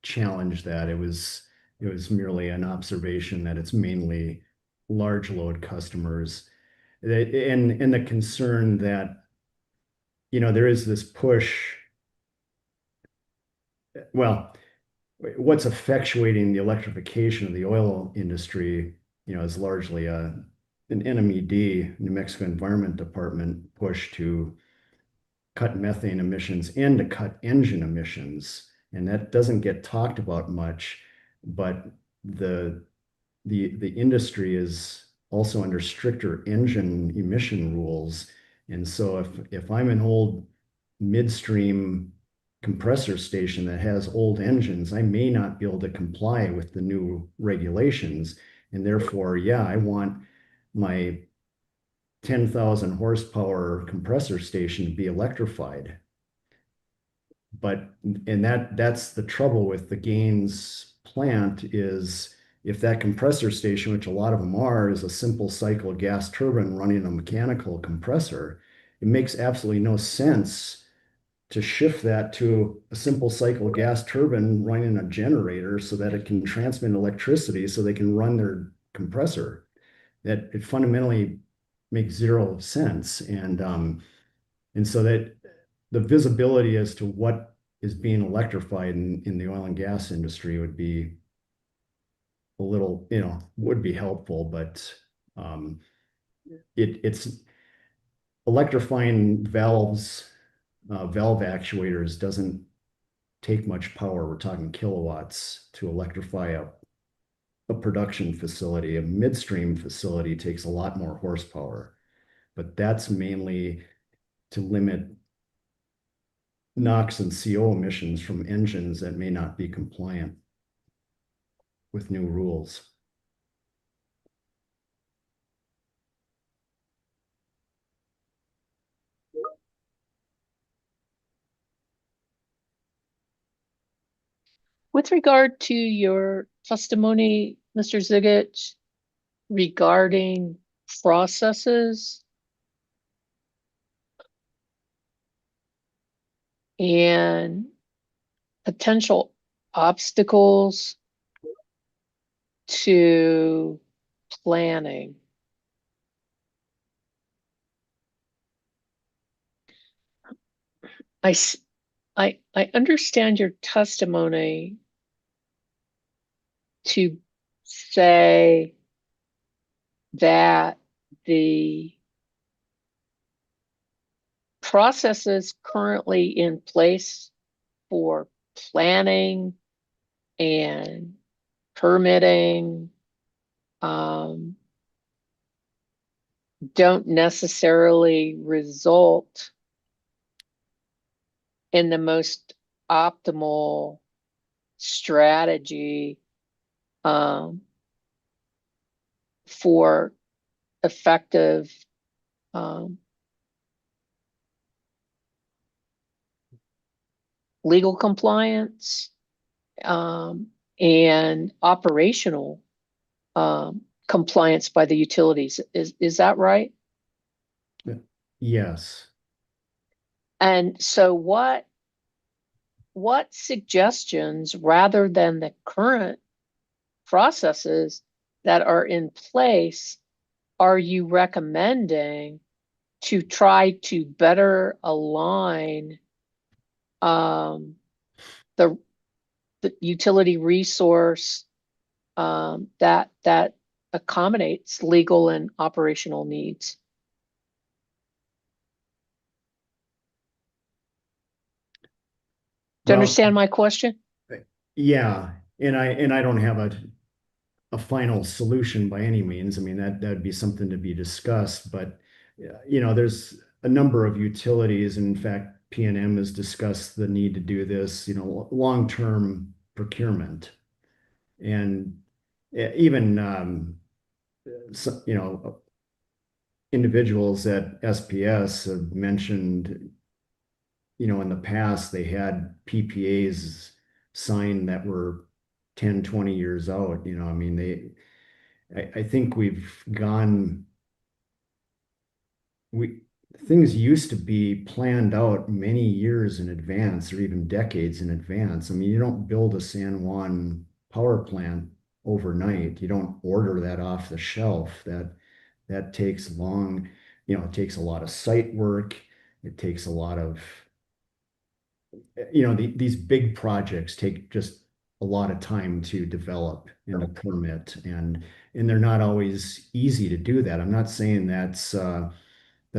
challenge that. It was merely an observation that it's mainly large load customers. And the concern that, there is this push. Well, what's effectuating the electrification of the oil industry, is largely an NMED, New Mexico Environment Department push to cut methane emissions and to cut engine emissions. And that doesn't get talked about much, but the industry is also under stricter engine emission rules. And so if I'm an old midstream compressor station that has old engines, I may not be able to comply with the new regulations. And therefore, yeah, I want my 10,000 horsepower compressor station to be electrified. And that's the trouble with the Gaines plant is if that compressor station, which a lot of them are, is a simple cycle gas turbine running a mechanical compressor, it makes absolutely no sense to shift that to a simple cycle gas turbine running a generator so that it can transmit electricity so they can run their compressor. That it fundamentally makes zero sense. And so that the visibility as to what is being electrified in the oil and gas industry would be a little, would be helpful, but it's electrifying valves, valve actuators doesn't take much power. We're talking kilowatts to electrify a production facility. A midstream facility takes a lot more horsepower, but that's mainly to limit NOx and CO emissions from engines that may not be compliant with new rules. With regard to your testimony, Mr. Ziggett, regarding processes and potential obstacles to planning. I understand your testimony to say that the processes currently in place for planning and permitting don't necessarily result in the most optimal strategy for effective legal compliance and operational compliance by the utilities. Is that right? Yes. And so what suggestions, rather than the current processes that are in place, are you recommending to try to better align the utility resource that accommodates legal and operational needs? Do you Well, understand my question? yeah, and I don't have a final solution by any means. I mean, that'd be something to be discussed, but there's a number of utilities, and in fact, PNM has discussed the need to do this, long-term procurement. And even individuals at SPS have mentioned, in the past they had PPAs signed that were 10, 20 years out. I mean, I think we things used to be planned out many years in advance or even decades in advance. I mean, you don't build a San Juan power plant overnight. You don't order that off the shelf. That takes long, it takes a lot of site work. It takes a lot of, these big projects take just a lot of time to develop and to permit, and they're not always easy to do that. I'm not saying that's a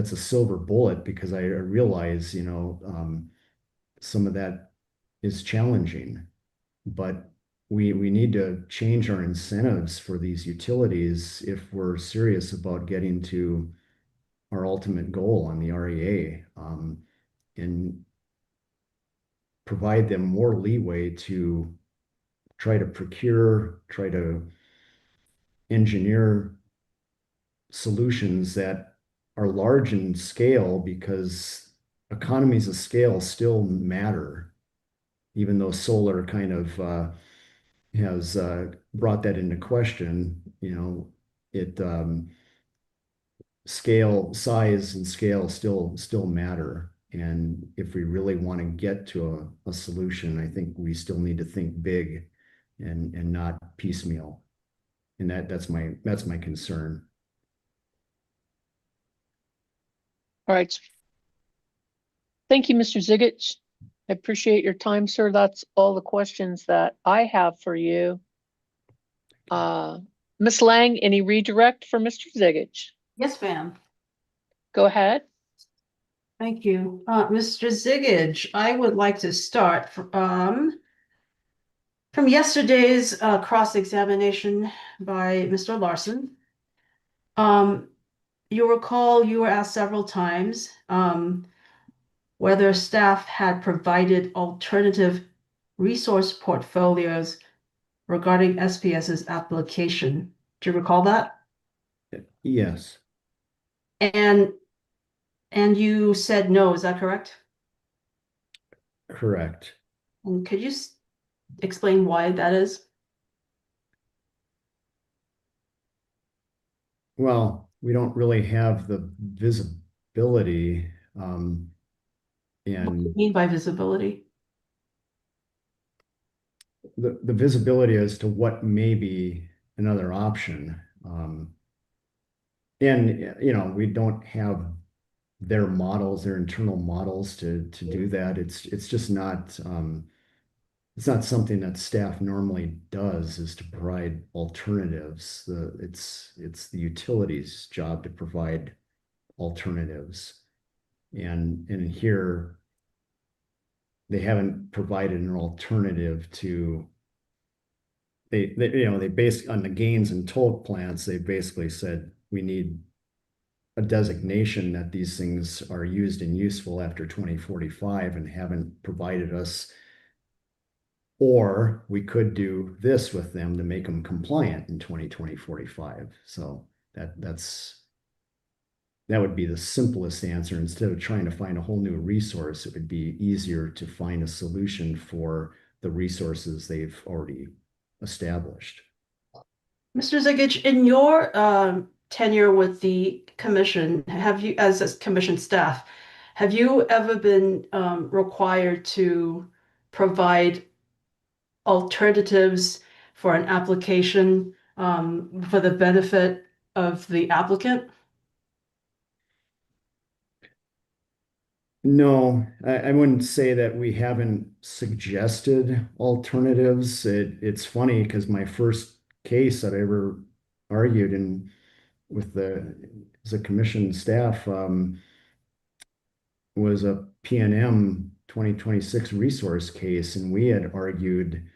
silver bullet, because I realize, some of that is challenging, but we need to change our incentives for these utilities if we're serious about getting to our ultimate goal on the REA, and provide them more leeway to try to procure, try to engineer solutions that are large in scale, because economies of scale still matter, even though solar kind of has brought that into question. It size and scale still matter. And if we really want to get to a solution, I think we still need to think big and not piecemeal. And that's my concern. All right. Thank you, Mr. Zigich. I appreciate your time, sir. That's all the questions that I have for you. Ms. Lang, any redirect for Mr. Zigich? Yes, ma'am. Go ahead. Thank you. Mr. Zigich, I would like to start from yesterday's cross-examination by Mr. Larson. You recall you were asked several times whether staff had provided alternative resource portfolios regarding SPS's application. Do you recall that? Yes. And you said no, is that correct? Correct. And could you explain why that is? Well, we don't really have the visibility, What do you and mean by visibility? the visibility as to what may be another option. And we don't have their models, their internal models to do that. It's just not it's not something that staff normally does, is to provide alternatives. It's the utilities job to provide alternatives. And here they haven't provided an alternative to they basically on the gains and toll plants, they basically said we need a designation that these things are used and useful after 2045 and haven't provided us, or we could do this with them to make them compliant in 2045. So that would be the simplest answer. Instead of trying to find a whole new resource, it would be easier to find a solution for the resources they've already established. Mr. Zigic, in your tenure with the commission, have you, as a commission staff, have you ever been required to provide alternatives for an application for the benefit of the applicant? No, I wouldn't say that we haven't suggested alternatives. It's funny because my first case that I ever argued in with the as a commission staff was a PNM 2026 resource case, and we had argued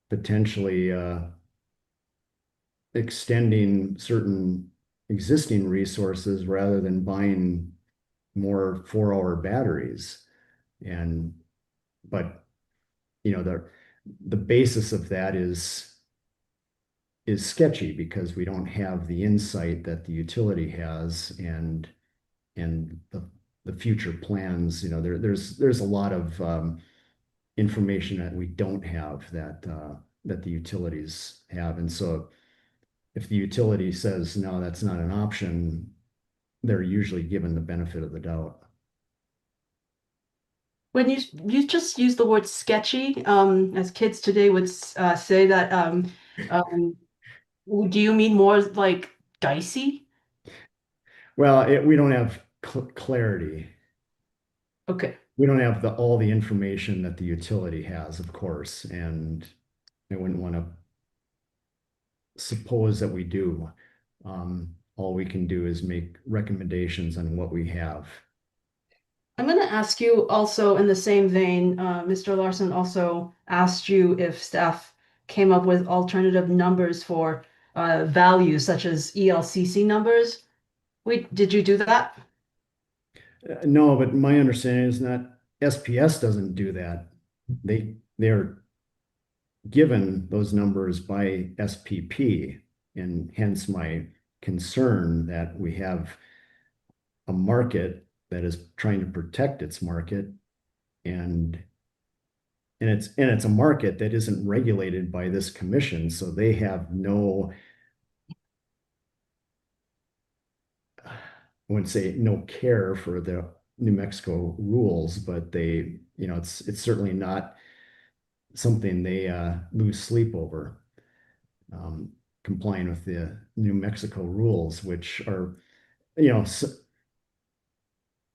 potentially extending certain existing resources rather than buying more 4-hour batteries. And but the basis of that is sketchy because we don't have the insight that the utility has, and the future plans. There's a lot of information that we don't have that the utilities have. And so if the utility says no, that's not an option, they're usually given the benefit of the doubt. When you just use the word sketchy, as kids today would say that, do you mean more like dicey? Well, we don't have clarity. Okay. We don't have all the information that the utility has, of course, and I wouldn't want to suppose that we do. All we can do is make recommendations on what we have. I'm going to ask you also in the same vein, Mr. Larson also asked you if staff came up with alternative numbers for values such as ELCC numbers. Did you do that? No, but my understanding is not SPS doesn't do that. They're given those numbers by SPP, and hence my concern that we have a market that is trying to protect its market, and it's a market that isn't regulated by this commission, so they have no, I wouldn't say no care for the New Mexico rules, but it's certainly not something they lose sleep over, complying with the New Mexico rules, which are,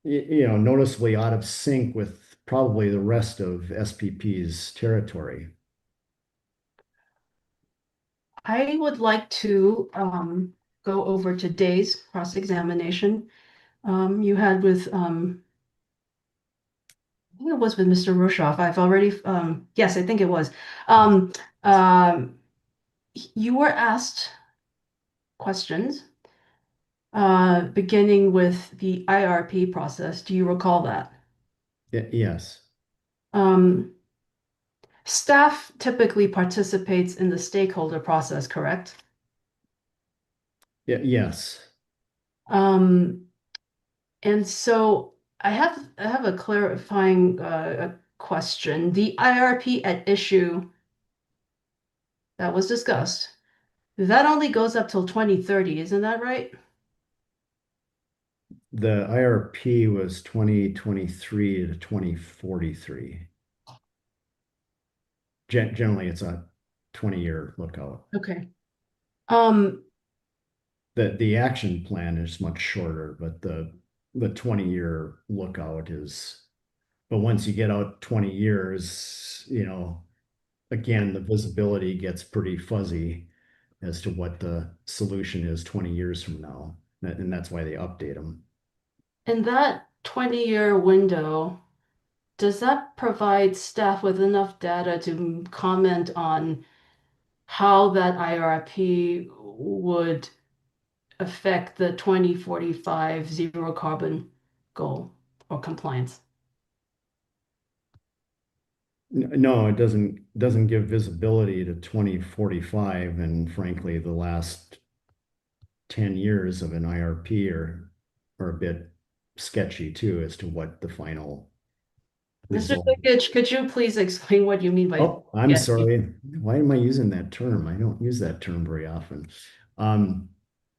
noticeably out of sync with probably the rest of SPP's territory. I would like to go over today's cross-examination you had with, I think it was with Mr. Rushoff. I've already, yes, I think it was. You were asked questions beginning with the IRP process. Do you recall that? Yes. Staff typically participates in the stakeholder process, correct? Yes. And so I have a clarifying question. The IRP at issue that was discussed, that only goes up till 2030, isn't that right? The IRP was 2023 to 2043. Generally, it's a 20-year lookout. Okay. The action plan is much shorter, but the the 20-year lookout is, but once you get out 20 years, again, the visibility gets pretty fuzzy as to what the solution is 20 years from now. And that's why they update them. In that 20-year window, does that provide staff with enough data to comment on how that IRP would affect the 2045 zero carbon goal or compliance? No, it doesn't give visibility to 2045, and frankly, the last 10 years of an IRP are a bit sketchy too as to what the final Mr. result. Sikich, could you please explain what you mean by Oh, I'm sketchy? sorry. Why am I using that term? I don't use that term very often.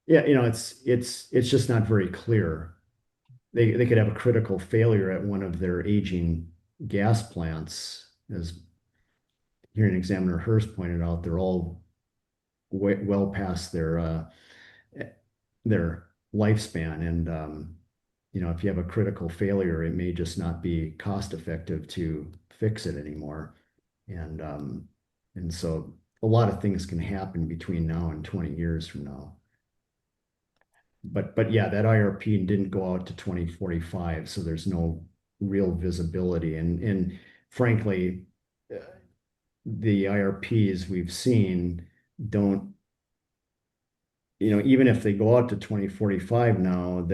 Yeah, it's just not very clear. They could have a critical failure at one of their aging gas plants, as hearing examiner Hurst pointed out. They're all well past their lifespan, and if you have a critical failure, it may just not be cost effective to fix it anymore. And so a lot of things can happen between now and 20 years from now. But yeah, that IRP didn't go out to 2045, so there's no real visibility. And frankly, the IRPs we've seen don't, even if they go out to 2045 now,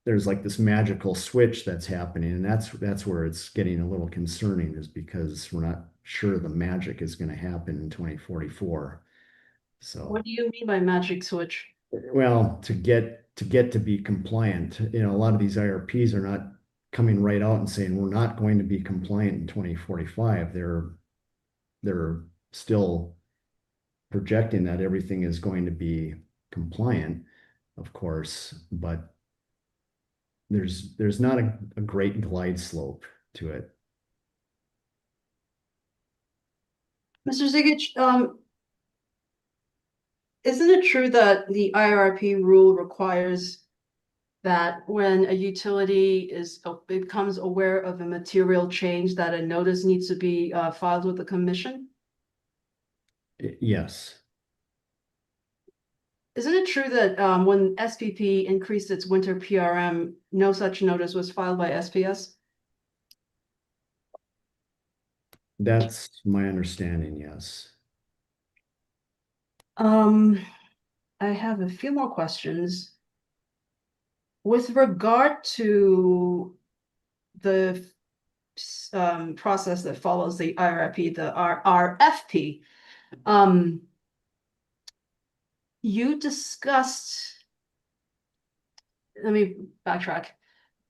there's like this magical switch that's happening, and that's where it's getting a little concerning, is because we're not sure the magic is going to happen in 2044. So What do you mean by magic switch? well, to get to be compliant, a lot of these IRPs are not coming right out and saying we're not going to be compliant in 2045. They're still projecting that everything is going to be compliant, of course, but there's not a great glide slope to it. Mr. Zigich, isn't it true that the IRP rule requires that when a utility becomes aware of a material change, that a notice needs to be filed with the commission? Yes, Isn't it true that when SPP increased its winter PRM, no such notice was filed by SPS? that's my understanding. Yes. I have a few more questions. With regard to the process that follows the IRP, the RFP, you discussed, let me backtrack.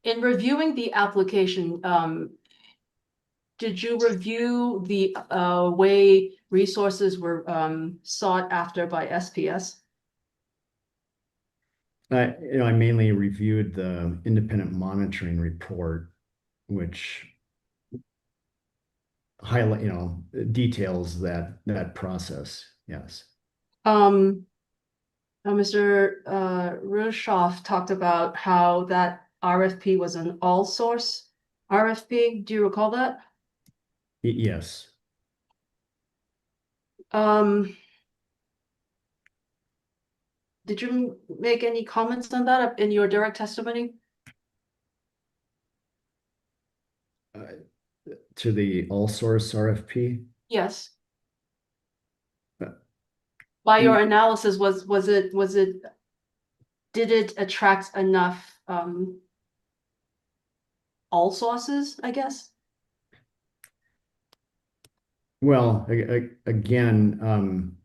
In reviewing the application, did you review the way resources were sought after by SPS? I mainly reviewed the independent monitoring report, which highlight, details that process. Yes. Mr. Rushoff talked about how that RFP was an all source RFP. Do you recall that? Yes. Did you make any comments on that in your direct testimony? To the all source RFP? Yes. Uh, By your analysis, did it attract enough all sources, I guess? Well, again,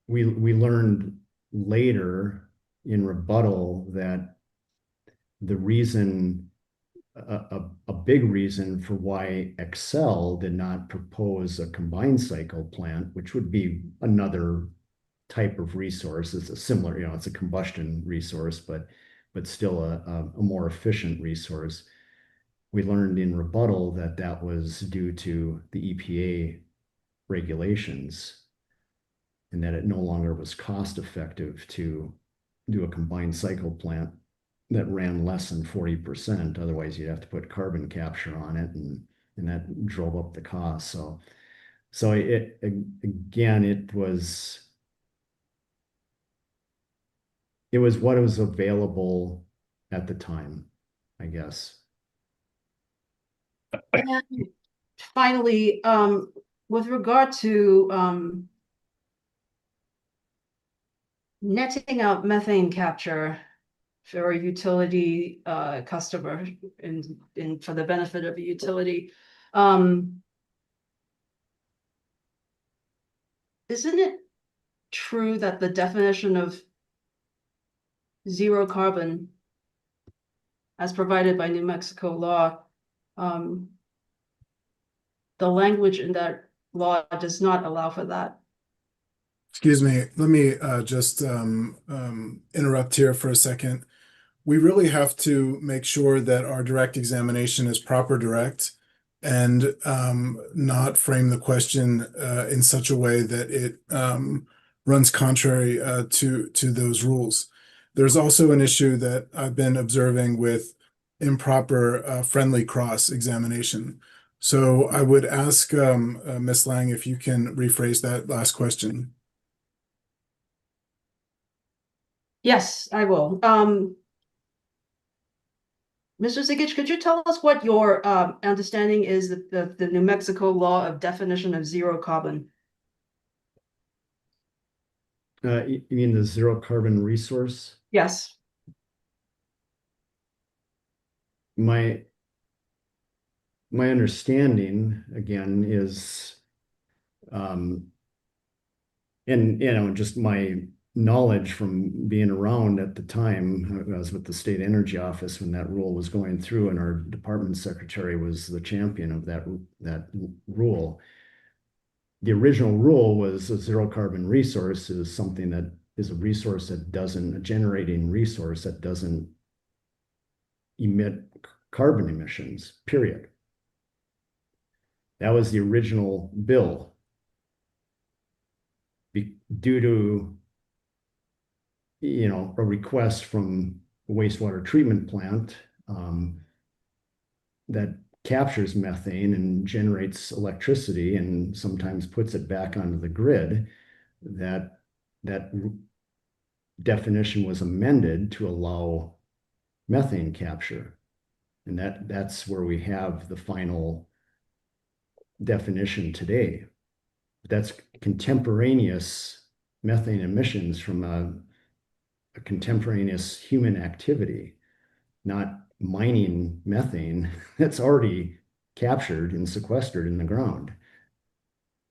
we learned later in rebuttal that the reason, a big reason for why Excel did not propose a combined cycle plant, which would be another type of resource. It's a similar, it's a combustion resource, but still a more efficient resource. We learned in rebuttal that that was due to the EPA regulations, and that it no longer was cost effective to do a combined cycle plant that ran less than 40%. Otherwise, you'd have to put carbon capture on it, and that drove up the cost. So again, it was what was available at the time, I guess. And finally, with regard to netting out methane capture for a utility customer and for the benefit of a utility, isn't it true that the definition of zero carbon as provided by New Mexico law, the language in that law does not allow for that? Excuse me, let me just interrupt here for a second. We really have to make sure that our direct examination is proper direct and not frame the question in such a way that it runs contrary to those rules. There's also an issue that I've been observing with improper friendly cross examination. So I would ask Ms. Lang if you can rephrase that last question. Yes, I will. Mr. Zigic, could you tell us what your understanding is of the New Mexico law of definition of zero carbon? You mean the zero carbon resource? Yes. My understanding again is, and just my knowledge from being around at the time, I was with the State Energy Office when that rule was going through, and our department secretary was the champion of that rule. The original rule was a zero carbon resource is something that is a resource that doesn't, a generating resource that doesn't emit carbon emissions, period. That was the original bill. Due to a request from a wastewater treatment plant that captures methane and generates electricity and sometimes puts it back onto the grid, that definition was amended to allow methane capture. And that's where we have the final definition today. That's contemporaneous methane emissions from a contemporaneous human activity, not mining methane that's already captured and sequestered in the ground.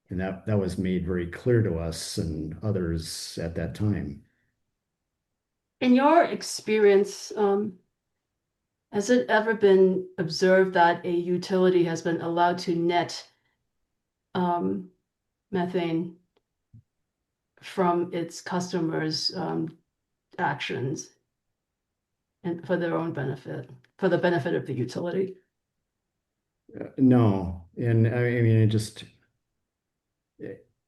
And that was made very clear to us and others at that time. In your experience, has it ever been observed that a utility has been allowed to net methane from its customers' actions and for their own benefit, for the benefit of the utility? No, and I mean,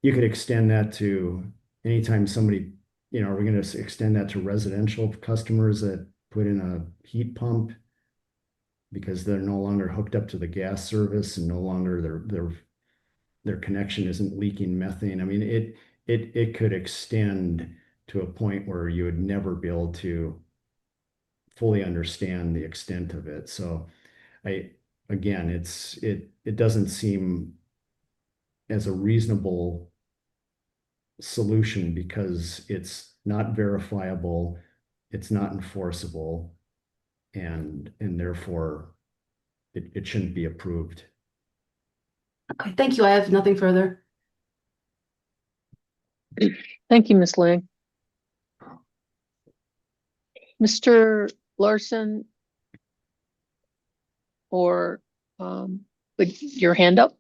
you could extend that to anytime somebody, are we going to extend that to residential customers that put in a heat pump because they're no longer hooked up to the gas service and no longer their connection isn't leaking methane? I mean, it could extend to a point where you would never be able to fully understand the extent of it. So again, it doesn't seem as a reasonable solution because it's not verifiable, it's not enforceable, and therefore it shouldn't be approved. Okay, thank you. I have nothing further. Thank you, Ms. Lang. Mr. Larson, or with your hand up?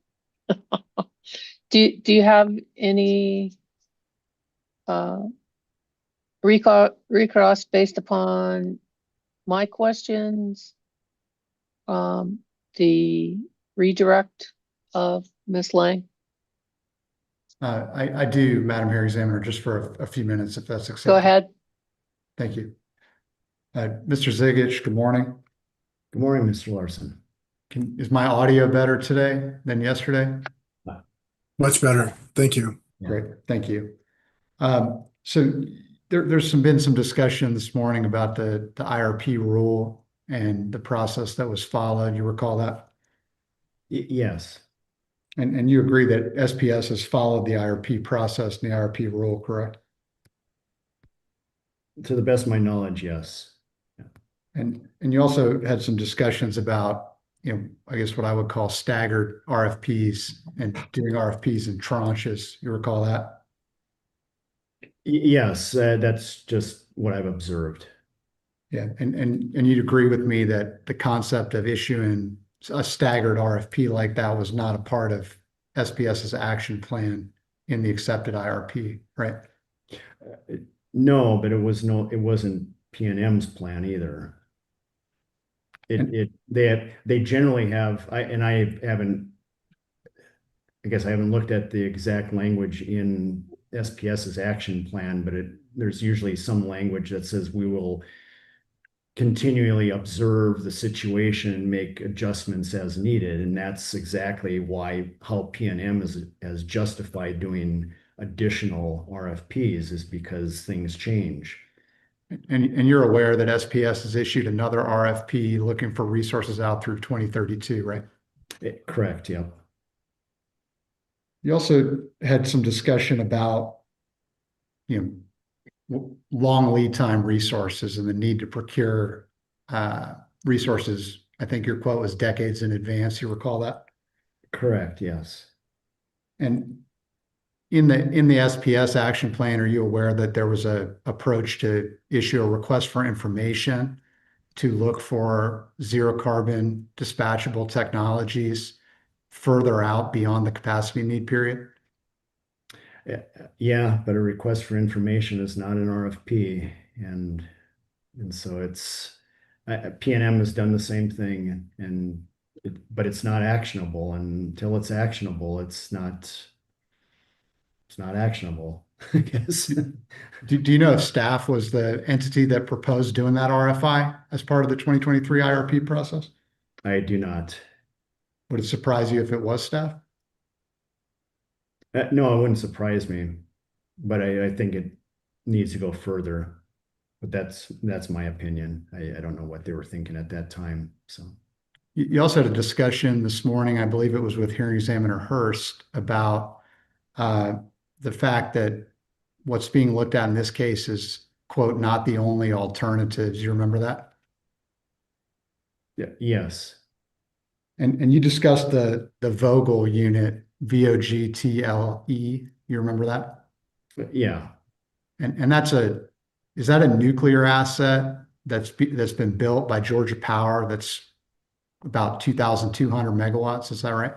Do you have any recross based upon my questions? The redirect of Ms. Lang? I do, Madam Hair Examiner, just for a few minutes, if that's acceptable. Go ahead. Thank you. Mr. Zigich, good morning. Good morning, Mr. Larson. Is my audio better today than yesterday? Much better. Thank you. Great, thank you. So there's been some discussion this morning about the IRP rule and the process that was followed. You recall that? Yes, And you agree that SPS has followed the IRP process and the IRP rule, correct? to the best of my knowledge, yes. And you also had some discussions about, I guess what I would call staggered RFPs and doing RFPs in tranches. You recall that? Yes, that's just what I've observed. Yeah, and you'd agree with me that the concept of issuing a staggered RFP like that was not a part of SPS's action plan in the accepted IRP, right? No, but it wasn't P&M's plan either. They generally have, I guess I haven't looked at the exact language in SPS's action plan, but there's usually some language that says we will continually observe the situation and make adjustments as needed. And that's exactly how P&M has justified doing additional RFPs, is because things change. And you're aware that SPS has issued another RFP looking for resources out through 2032, right? Correct, yep. You also had some discussion about, long lead time resources and the need to procure resources. I think your quote was decades in advance. You recall that? Correct, yes. And in the SPS action plan, are you aware that there was a approach to issue a request for information to look for zero carbon dispatchable technologies further out beyond the capacity need period? Yeah, but a request for information is not an RFP, and so P&M has done the same thing, but it's not actionable, and until it's actionable, it's not actionable, I guess. Do you know if staff was the entity that proposed doing that RFI as part of the 2023 IRP process? I do not. Would it surprise you if it was staff? No, it wouldn't surprise me, but I think it needs to go further. But that's my opinion. I don't know what they were thinking at that time. So You also had a discussion this morning, I believe it was with hearing examiner Hurst, about the fact that what's being looked at in this case is, quote, not the only alternatives. You remember that? yeah, yes. And you discussed the Vogtle unit, VOGTLE. You remember that? Yeah. And is that a nuclear asset that's been built by Georgia Power that's about 2,200 megawatts? Is that right?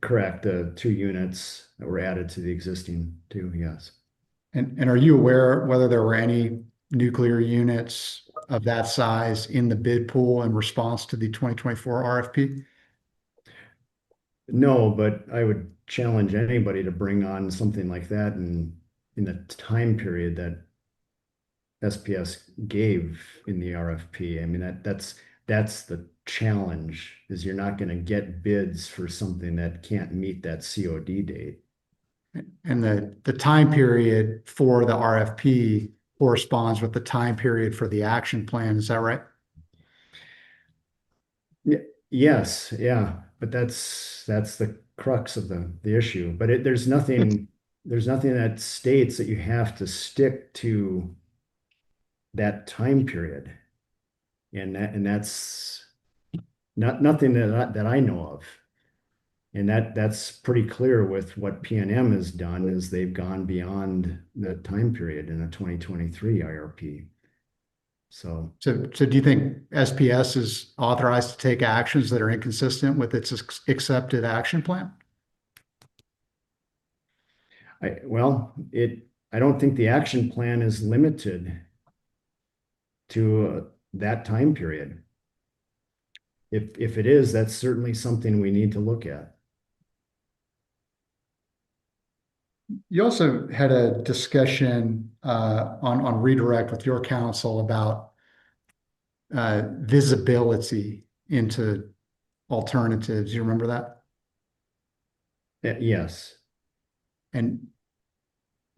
Correct. The 2 units that were added to the existing 2, yes. And are you aware whether there were any nuclear units of that size in the bid pool in response to the 2024 RFP? No, but I would challenge anybody to bring on something like that in the time period that SPS gave in the RFP. I mean, that's the challenge, is you're not going to get bids for something that can't meet that COD date. And the time period for the RFP corresponds with the time period for the action plan. Is that right? Yes, yeah, but that's the crux of the issue. But there's nothing that states that you have to stick to that time period, and that's nothing that I know of. And that's pretty clear with what P&M has done, is they've gone beyond that time period in a 2023 IRP. So do you think SPS is authorized to take actions that are inconsistent with its accepted action plan? I don't think the action plan is limited to that time period. If it is, that's certainly something we need to look at. You also had a discussion on redirect with your council about visibility into alternatives. You remember that? Yes, And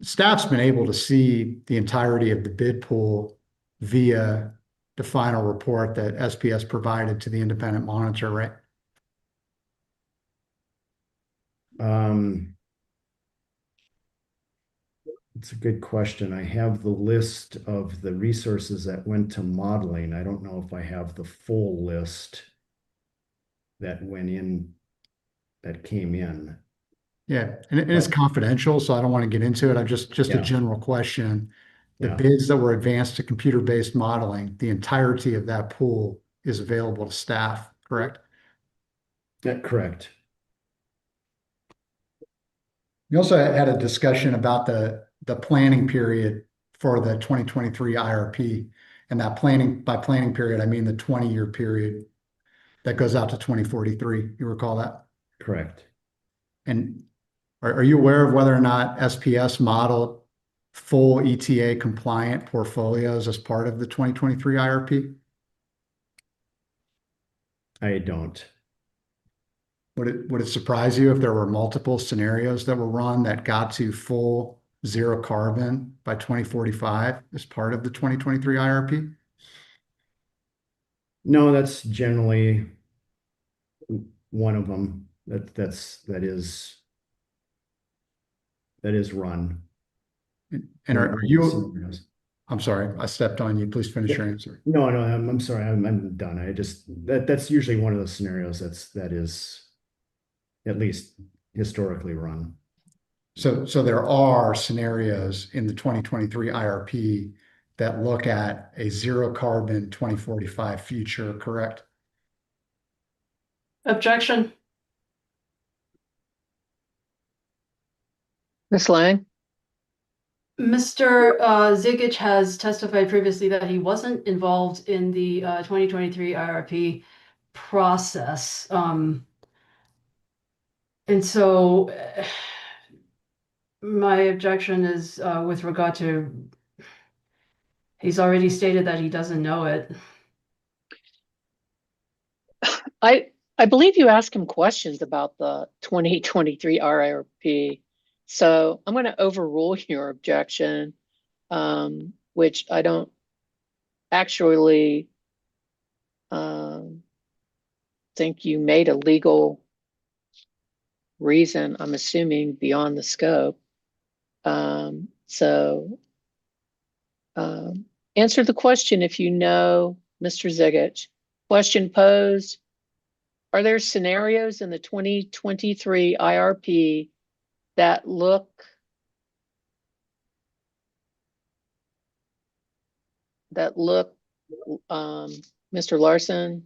staff's been able to see the entirety of the bid pool via the final report that SPS provided to the independent monitor, right? um, it's a good question. I have the list of the resources that went to modeling. I don't know if I have the full list that went in, that came in. Yeah, and it's confidential, so I don't want to get into it. I'm just a Yeah. general question. The Yeah. bids that were advanced to computer-based modeling, the entirety of that pool is available to staff, correct? Correct. We also had a discussion about the planning period for the 2023 IRP. And that by planning period, I mean the 20-year period that goes out to 2043. You recall that? Correct. And are you aware of whether or not SPS modeled full ETA compliant portfolios as part of the 2023 IRP? I don't. Would it surprise you if there were multiple scenarios that were run that got to full zero carbon by 2045 as part of the 2023 IRP? No, that's generally one of them. That is run. And are One of the you, scenarios. I'm sorry, I stepped on you. Please finish your answer. No, I'm sorry. I'm done. That's usually one of the scenarios that is at least historically run. So there are scenarios in the 2023 IRP that look at a zero carbon 2045 future, correct? Objection. Ms. Lang? Mr. Zigic has testified previously that he wasn't involved in the 2023 IRP process. And so my objection is with regard to, he's already stated that he doesn't know it. I believe you asked him questions about the 2023 RIRP. So I'm going to overrule your objection, which I don't actually think you made a legal reason, I'm assuming, beyond the scope. Answer the question if you know, Mr. Zigic. Question posed: are there scenarios in the 2023 IRP that look Mr. Larson,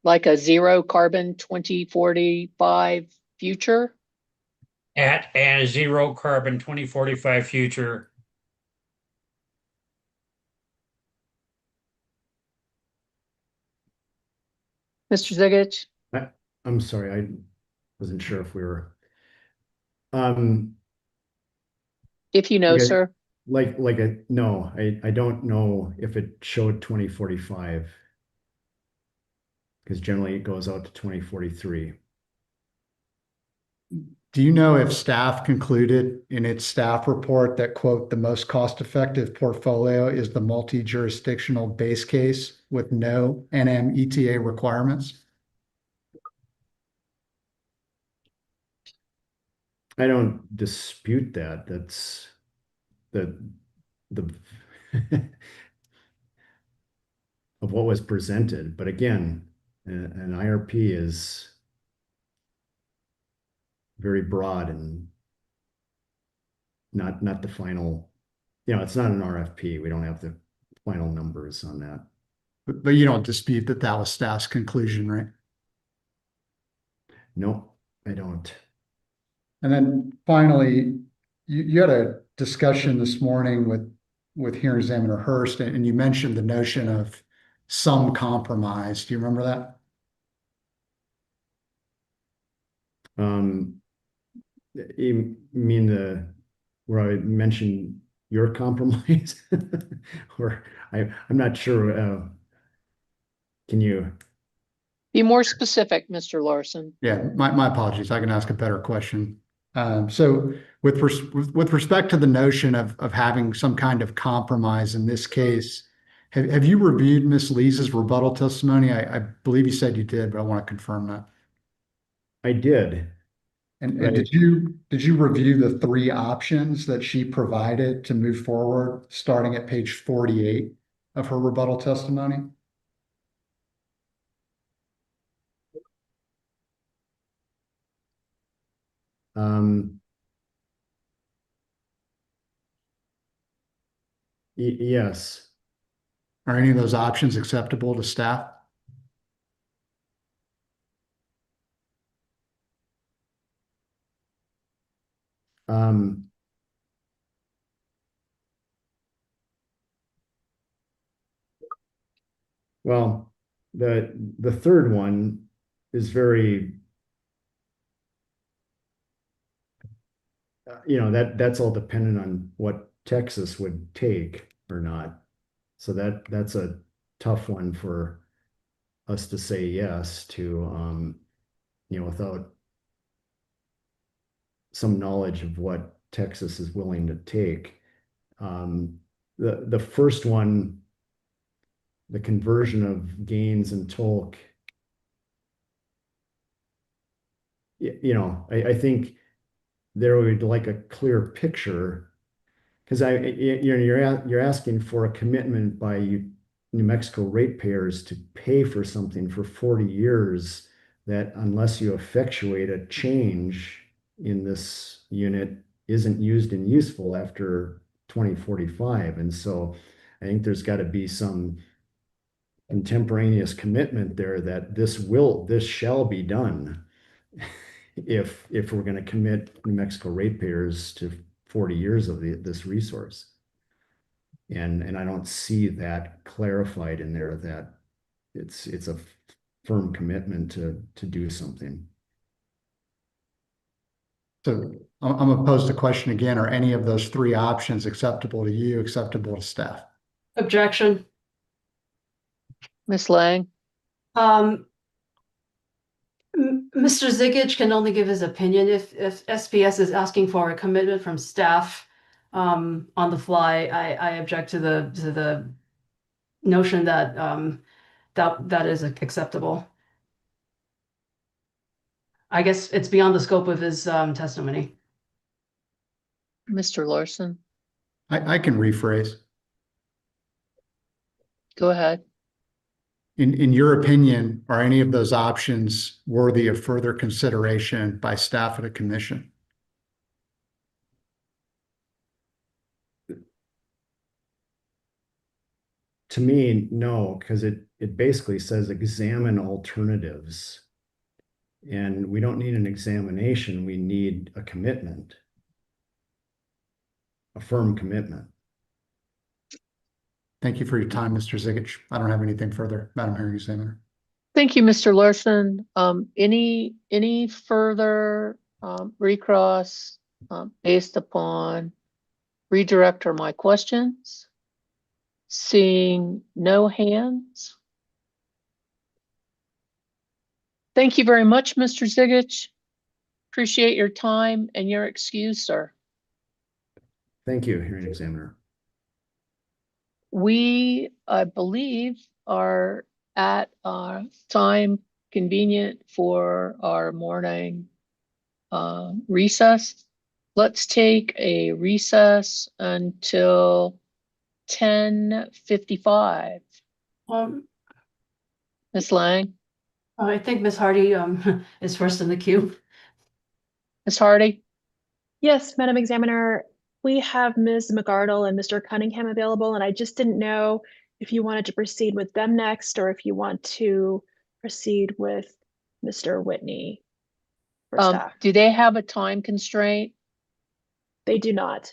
like a zero carbon 2045 future? At a zero carbon 2045 future. Mr. Zigic? I'm sorry. I wasn't sure if we were. If you know, Okay. sir. No, I don't know if it showed 2045 because generally it goes out to 2043. Do you know if staff concluded in its staff report that, quote, the most cost-effective portfolio is the multi-jurisdictional base case with no NMETA requirements? I don't dispute that. That's the of what was presented. But again, an IRP is very broad and not the final, it's not an RFP. We don't have the final numbers on that. But you don't dispute that that was staff's conclusion, right? No, I don't. And then finally, you had a discussion this morning with hearing examiner Hurst, and you mentioned the notion of some compromise. Do you remember that? You mean where I mentioned your compromise? Or I'm not sure, can you, Be more specific, Mr. Larson. Yeah, my apologies. I can ask a better question. So with respect to the notion of having some kind of compromise in this case, have you reviewed Ms. Lee's rebuttal testimony? I believe you said you did, but I want to confirm that. I did. And Right. did you review the three options that she provided to move forward, starting at page 48 of her rebuttal testimony? Yes. Are any of those options acceptable to staff? Um, well, the third one is very, that's all dependent on what Texas would take or not. So that's a tough one for us to say yes to, without some knowledge of what Texas is willing to take. The first one, the conversion of Gaines and Tolk, I think there would like a clear picture, because you're asking for a commitment by New Mexico ratepayers to pay for something for 40 years that, unless you effectuate a change in this unit, isn't used and useful after 2045. And so I think there's got to be some contemporaneous commitment there that this shall be done if we're going to commit New Mexico ratepayers to 40 years of this resource. And I don't see that clarified in there, that it's a firm commitment to do something. So I'm gonna pose the question again, are any of those three options acceptable to you, acceptable to staff? Objection. Ms. Lang? Mr. Zigic can only give his opinion if SPS is asking for a commitment from staff on the fly. I object to the notion that that is acceptable. I guess it's beyond the scope of his testimony. Mr. Larson, I can rephrase. go ahead. In your opinion, are any of those options worthy of further consideration by staff of the commission? To me, no, because it basically says examine alternatives. And we don't need an examination, we need a commitment, a firm commitment. Thank you for your time, Mr. Zigic. I don't have anything further, Madam Hearing Examiner. Thank you, Mr. Larson. Any further recross based upon redirect or my questions? Seeing no hands. Thank you very much, Mr. Zigic. Appreciate your time and your excuse, sir. Thank you, Hearing Examiner. We, I believe, are at our time convenient for our morning recess. Let's take a recess until 10:55. Ms. Lang? I think Ms. Hardy is first in the queue. Ms. Hardy? Yes, Madam Examiner, we have Ms. McArdle and Mr. Cunningham available, and I just didn't know if you wanted to proceed with them next or if you want to proceed with Mr. Whitney for staff. Do they have a time constraint? They do not.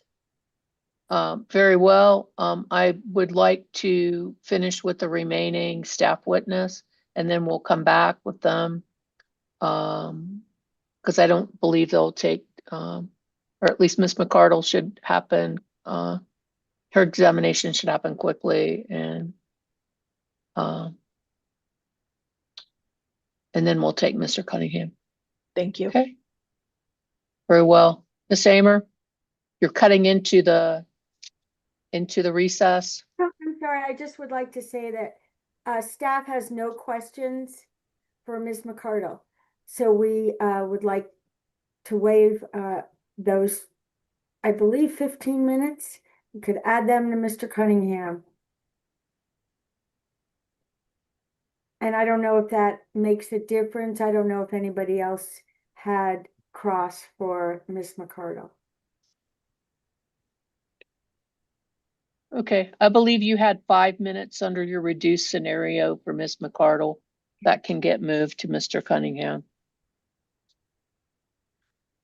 Very well. I would like to finish with the remaining staff witness, and then we'll come back with them. Because I don't believe they'll take or at least Miss McCardle should happen, her examination should happen quickly um, and then we'll take Mr. Cunningham. Thank you. Okay. Very well. Miss Amer, you're cutting into the recess. Oh, I'm sorry, I just would like to say that staff has no questions for Ms. McCardle. So we would like to waive those, I believe, 15 minutes. We could add them to Mr. Cunningham. And I don't know if that makes a difference. I don't know if anybody else had cross for Ms. McCardle. Okay, I believe you had 5 minutes under your reduced scenario for Miss McCardle. That can get moved to Mr. Cunningham.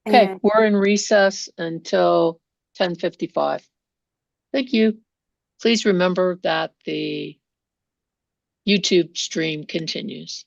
Okay, And we're in recess until 10:55. Thank you. Please remember that the YouTube stream continues.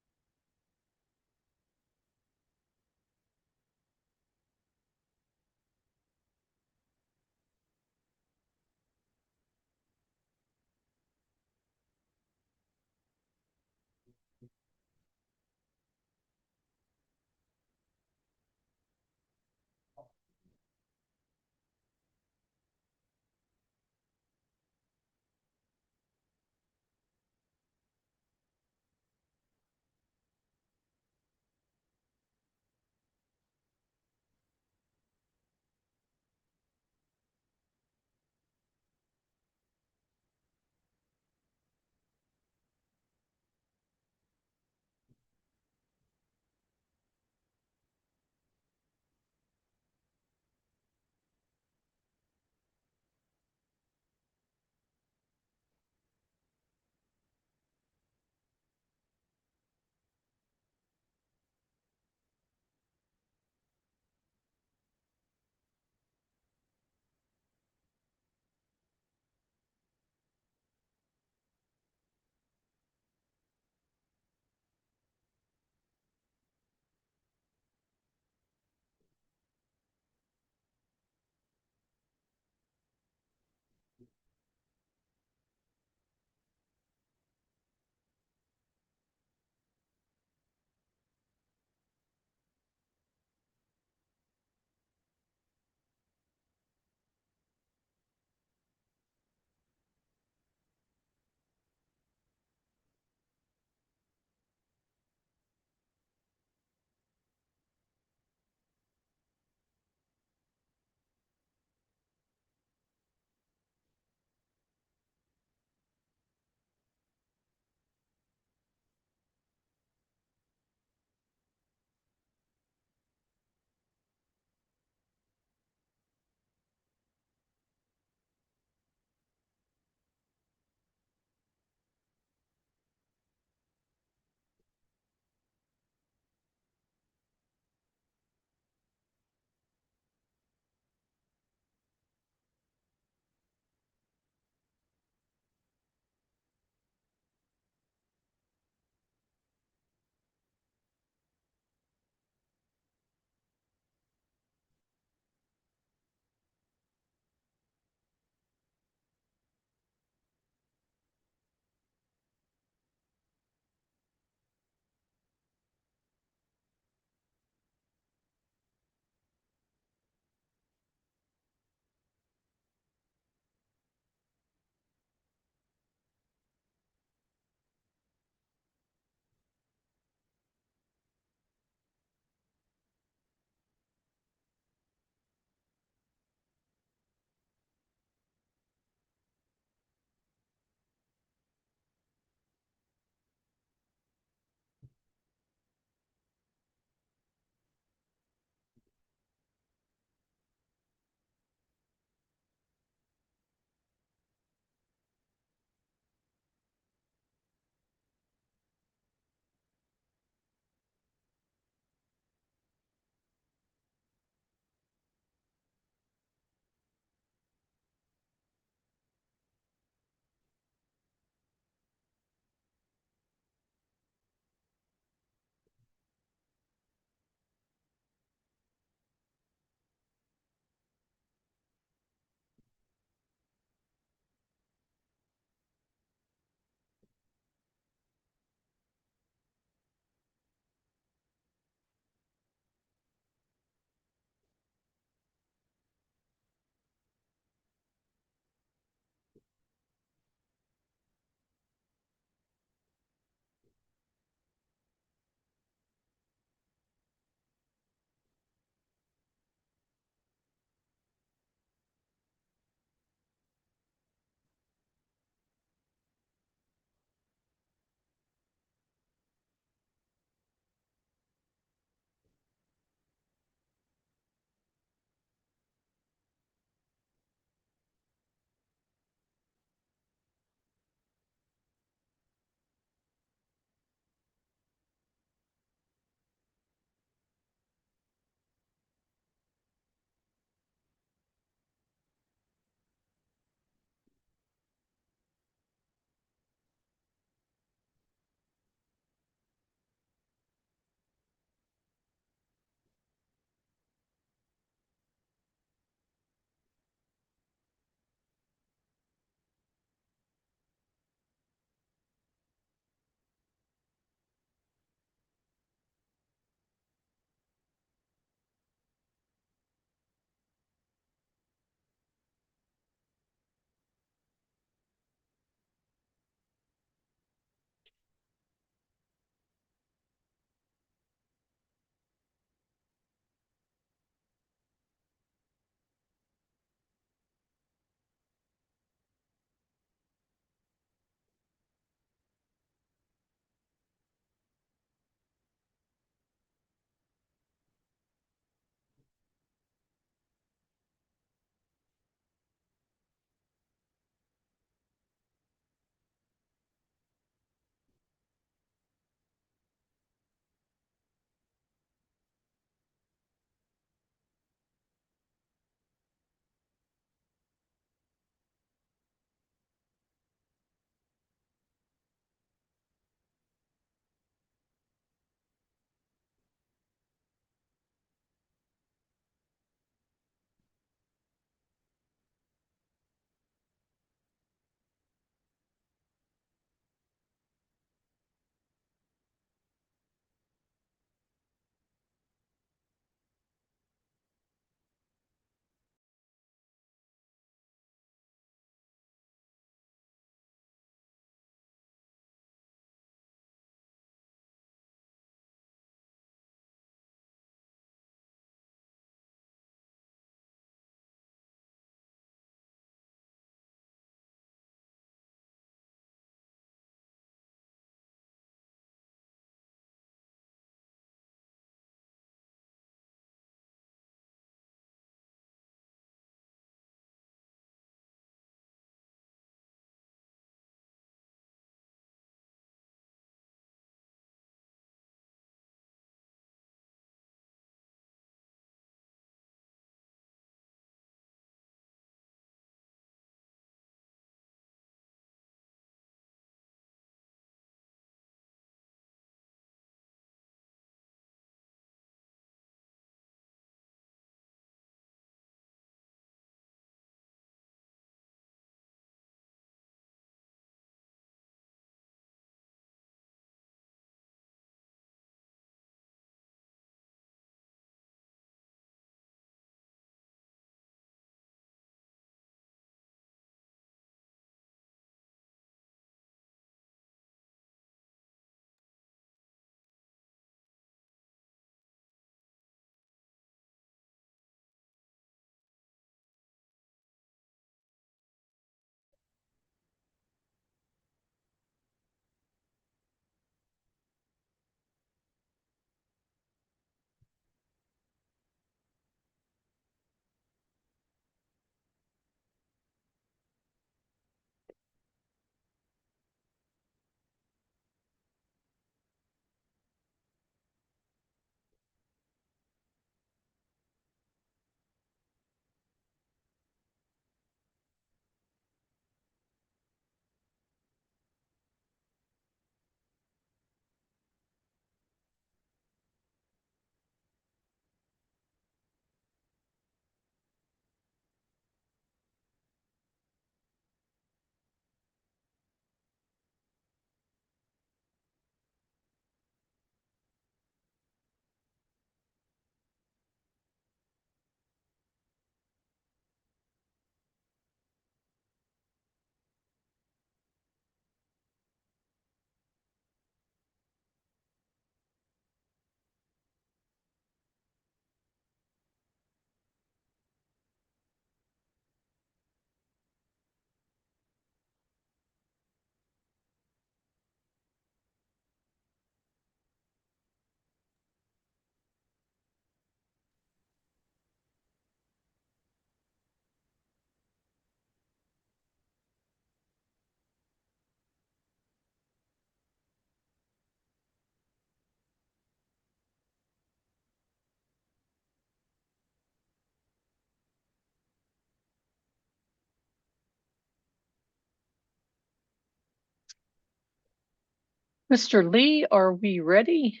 Mr. Lee, are we ready?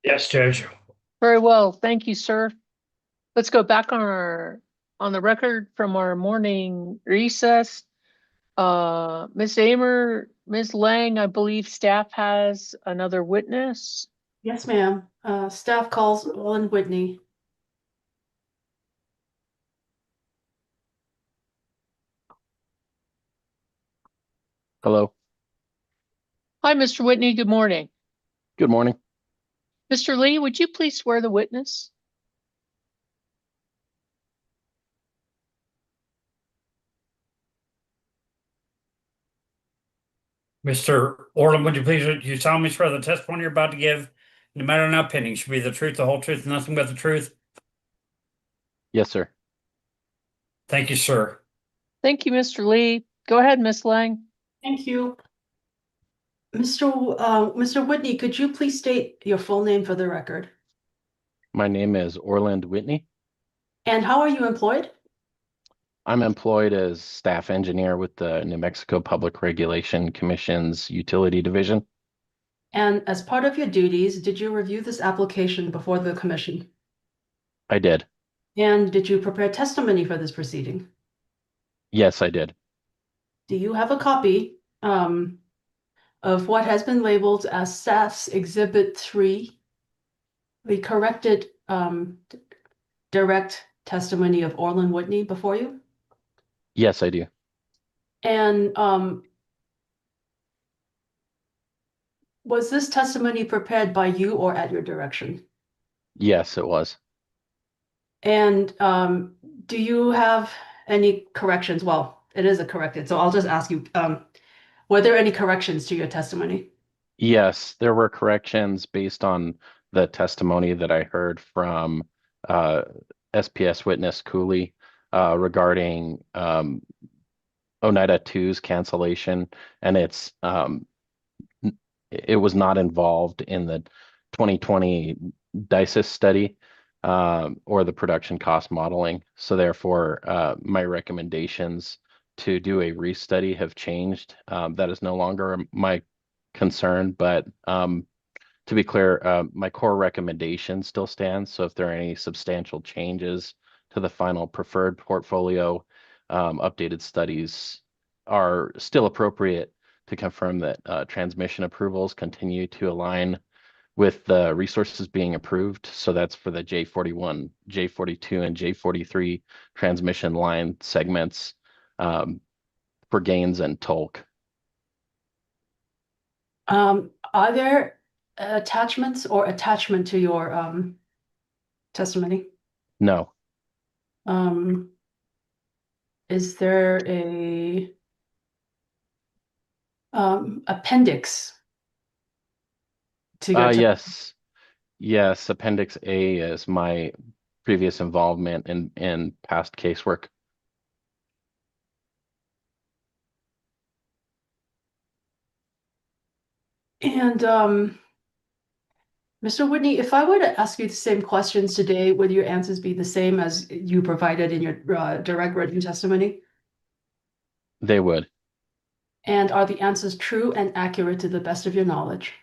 Yes, Judge. Very well, thank you, sir. Let's go back on the record from our morning recess. Ms. Amer, Ms. Lang, I believe staff has another witness. Yes, ma'am. Staff calls Olin Whitney. Hello. Hi, Mr. Whitney, good morning. Good morning. Mr. Lee, would you please swear the witness? Mr. Orland, would you please, you solemnly swear the testimony you're about to give, no matter now pending, should be the truth, the whole truth, and nothing but the truth? Yes, sir. Thank you, sir. Thank you, Mr. Lee. Go ahead, Ms. Lang. Thank you. Mr. Whitney, could you please state your full name for the record? My name is Orland Whitney. And how are you employed? I'm employed as staff engineer with the New Mexico Public Regulation Commission's Utility Division. And as part of your duties, did you review this application before the commission? I did. And did you prepare testimony for this proceeding? Yes, I did. Do you have a copy of what has been labeled as staff's Exhibit 3, the corrected direct testimony of Orland Whitney before you? Yes, I do. And was this testimony prepared by you or at your direction? Yes, it was. And do you have any corrections? Well, it is a corrected, so I'll just ask you, were there any corrections to your testimony? Yes, there were corrections based on the testimony that I heard from SPS witness Cooley regarding Oneida 2's cancellation, and it was not involved in the 2020 DICES study or the production cost modeling. So therefore, my recommendations to do a restudy have changed. That is no longer my concern, but to be clear, my core recommendation still stands. So if there are any substantial changes to the final preferred portfolio, updated studies are still appropriate to confirm that transmission approvals continue to align with the resources being approved. So that's for the J41, J42, and J43 transmission line segments for Gaines and Tolk. Are there attachments or attachment to your testimony? No. Is there a appendix to your Yes, Appendix A is my previous involvement in past casework. And Mr. Whitney, if I were to ask you the same questions today, would your answers be the same as you provided in your direct written testimony? They would. And are the answers true and accurate to the best of your knowledge?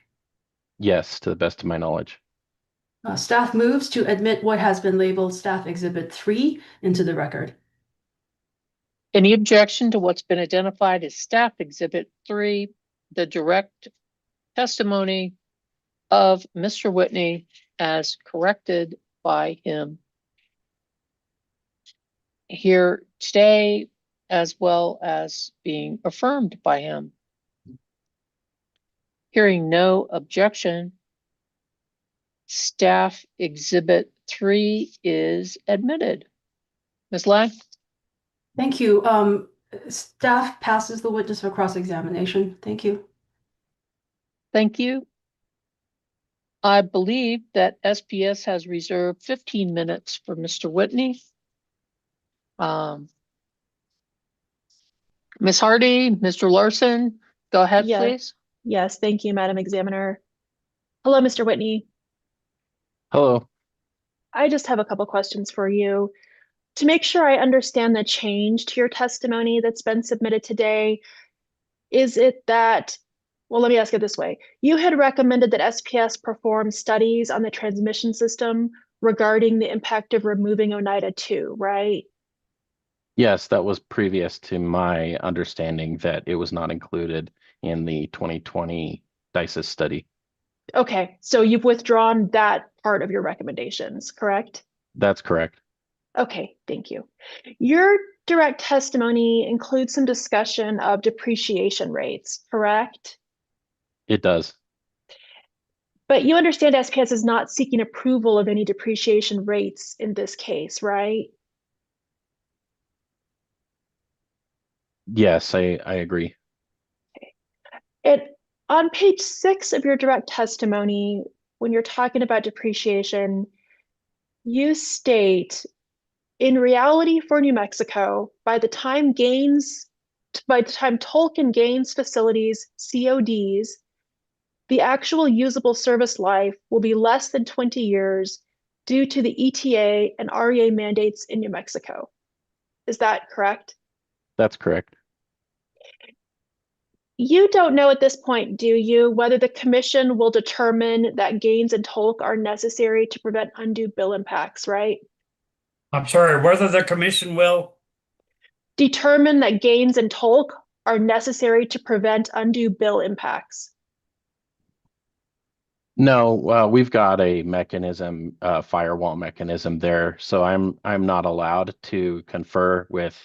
Yes, to the best of my knowledge. Staff moves to admit what has been labeled Staff Exhibit 3 into the record. Any objection to what's been identified as Staff Exhibit 3, the direct testimony of Mr. Whitney as corrected by him here today, as well as being affirmed by him? Hearing no objection, Staff Exhibit 3 is admitted. Ms. Lang? Thank you. Staff passes the witness for cross-examination. Thank you. Thank you. I believe that SPS has reserved 15 minutes for Mr. Whitney. Ms. Hardy, Mr. Larson, go ahead, Yeah. please. Yes, thank you, Madam Examiner. Hello, Mr. Whitney. Hello. I just have a couple questions for you. To make sure I understand the change to your testimony that's been submitted today, is it that well, let me ask it this way. You had recommended that SPS perform studies on the transmission system regarding the impact of removing Oneida 2, right? Yes, that was previous to my understanding that it was not included in the 2020 DICES study. Okay, so you've withdrawn that part of your recommendations, correct? That's correct. Okay, thank you. Your direct testimony includes some discussion of depreciation rates, correct? It does. But you understand SPS is not seeking approval of any depreciation rates in this case, right? Yes, I agree. On page 6 of your direct testimony, when you're talking about depreciation, you state, in reality for New Mexico, by the time Tolkien gains facilities, CODs, the actual usable service life will be less than 20 years due to the ETA and REA mandates in New Mexico. Is that correct? That's correct. You don't know at this point, do you, whether the commission will determine that gains in tolk are necessary to prevent undue bill impacts, right? I'm sorry, whether the commission will? Determine that gains in tolk are necessary to prevent undue bill impacts. No, we've got a mechanism, firewall mechanism there, so I'm not allowed to confer with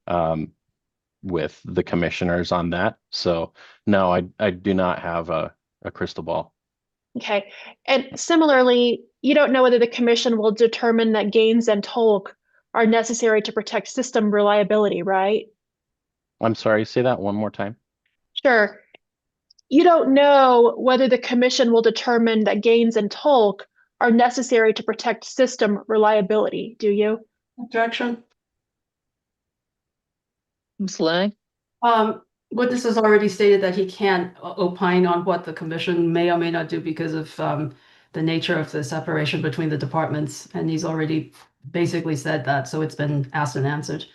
the commissioners on that. So no, I do not have a crystal ball. Okay. And similarly, you don't know whether the commission will determine that gains and tolk are necessary to protect system reliability, right? I'm sorry, say that one more time. Sure. You don't know whether the commission will determine that gains and tolk are necessary to protect system reliability, do you? Objection. Ms. Lang? Witness has already stated that he can't opine on what the commission may or may not do because of the nature of the separation between the departments, and he's already basically said that, so it's been asked and answered.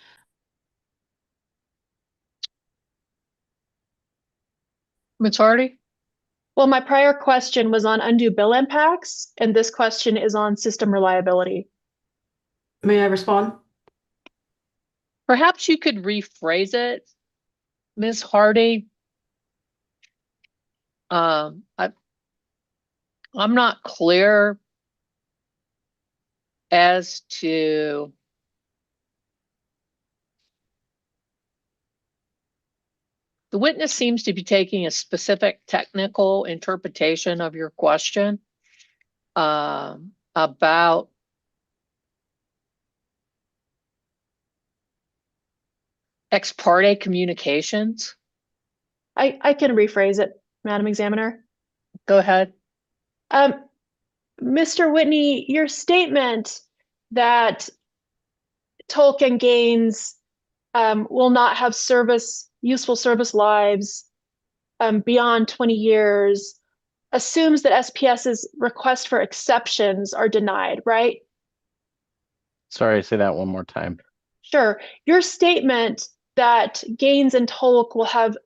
Ms. Hardy? Well, my prior question was on undue bill impacts, and this question is on system reliability. May I respond? Perhaps you could rephrase it, Ms. Hardy. I'm not clear as to the witness seems to be taking a specific technical interpretation of your question about ex parte communications. I can rephrase it, Madam Examiner. Go ahead. Mr. Whitney, your statement that Tolkien gains will not have useful service lives beyond 20 years assumes that SPS's request for exceptions are denied, right? Sorry, say that one more time. Sure. Your statement that gains in Tolk will have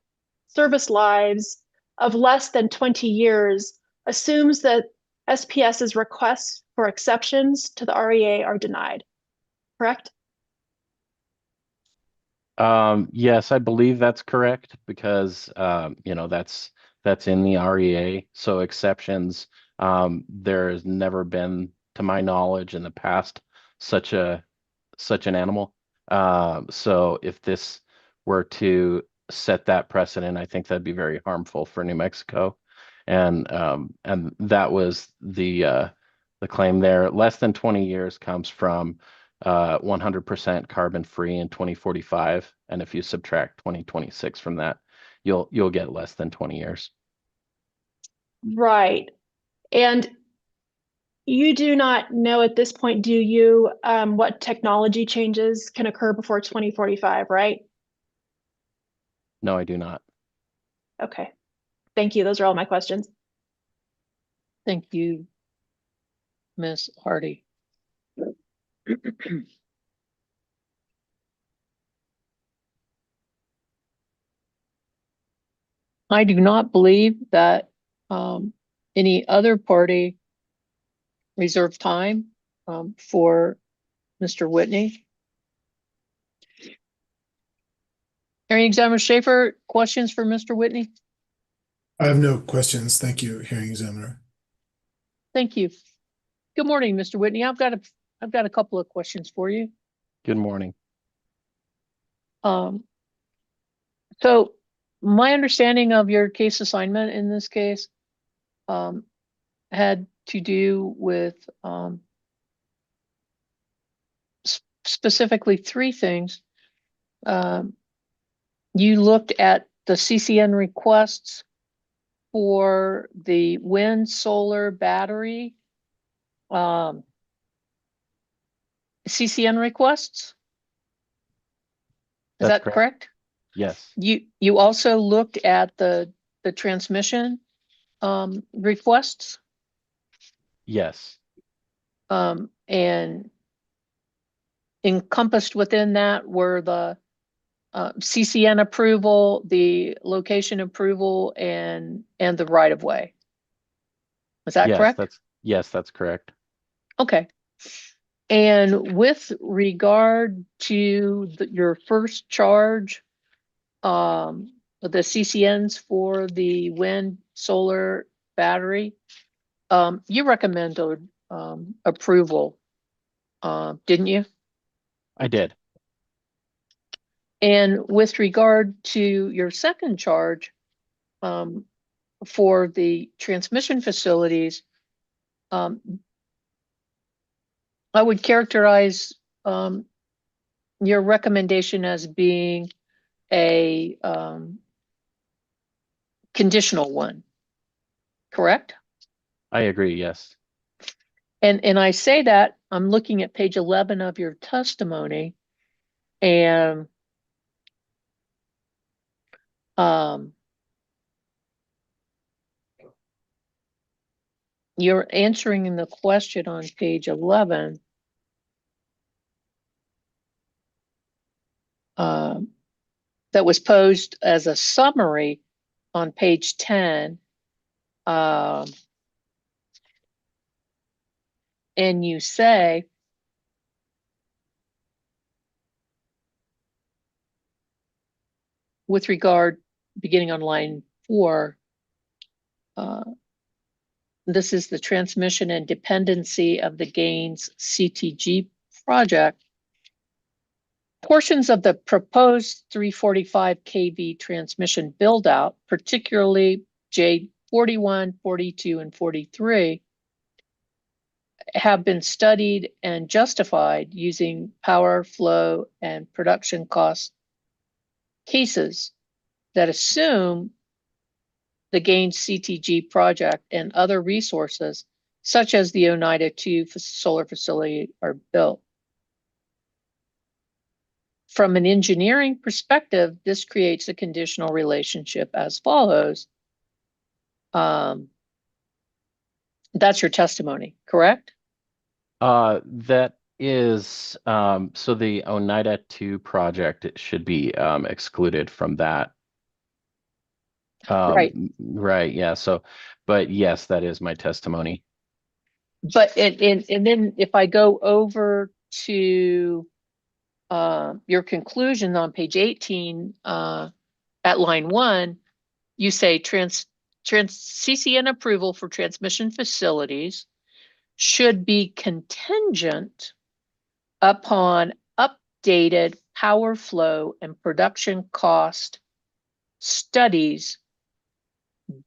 service lives of less than 20 years assumes that SPS's requests for exceptions to the REA are denied, correct? Yes, I believe that's correct because that's in the REA. So exceptions, there's never been, to my knowledge, in the past such an animal. So if this were to set that precedent, I think that'd be very harmful for New Mexico. And that was the claim there. Less than 20 years comes from 100% carbon free in 2045, and if you subtract 2026 from that, you'll get less than 20 years. Right. And you do not know at this point, do you, what technology changes can occur before 2045, right? No, I do not. Okay. Thank you. Those are all my questions. Thank you, Ms. Hardy. I do not believe that any other party reserved time for Mr. Whitney. Hearing Examiner Schaefer, questions for Mr. Whitney? I have no questions. Thank you, hearing examiner. Thank you. Good morning, Mr. Whitney. I've got a couple of questions for you. Good morning. So my understanding of your case assignment in this case had to do with specifically three things. You looked at the CCN requests for the wind solar battery CCN requests. Is That's that correct? Yes. You also looked at the transmission requests Yes. and encompassed within that were the CCN approval, the location approval, and the right of way. Is that Yes, correct? that's correct. Okay. And with regard to your first charge, the CCNs for the wind solar battery, you recommended approval, didn't you? I did. And with regard to your second charge, for the transmission facilities, I would characterize your recommendation as being a conditional one, correct? I agree. Yes. And I say that I'm looking at page 11 of your testimony, and you're answering the question on page 11 that was posed as a summary on page 10. And you say, with regard, beginning on line 4, this is the transmission and dependency of the Gaines CTG project. Portions of the proposed 345 kV transmission build out, particularly J41, 42, and 43, have been studied and justified using power flow and production cost cases that assume the Gaines CTG project and other resources, such as the Oneida 2 solar facility, are built. From an engineering perspective, this creates a conditional relationship as follows. That's your testimony, correct? That is, so the Oneida 2 project, it should be excluded from that. Right. Right. Yeah. So, but yes, that is my testimony. But and then if I go over to your conclusion on page 18 at line 1, you say CCN approval for transmission facilities should be contingent upon updated power flow and production cost studies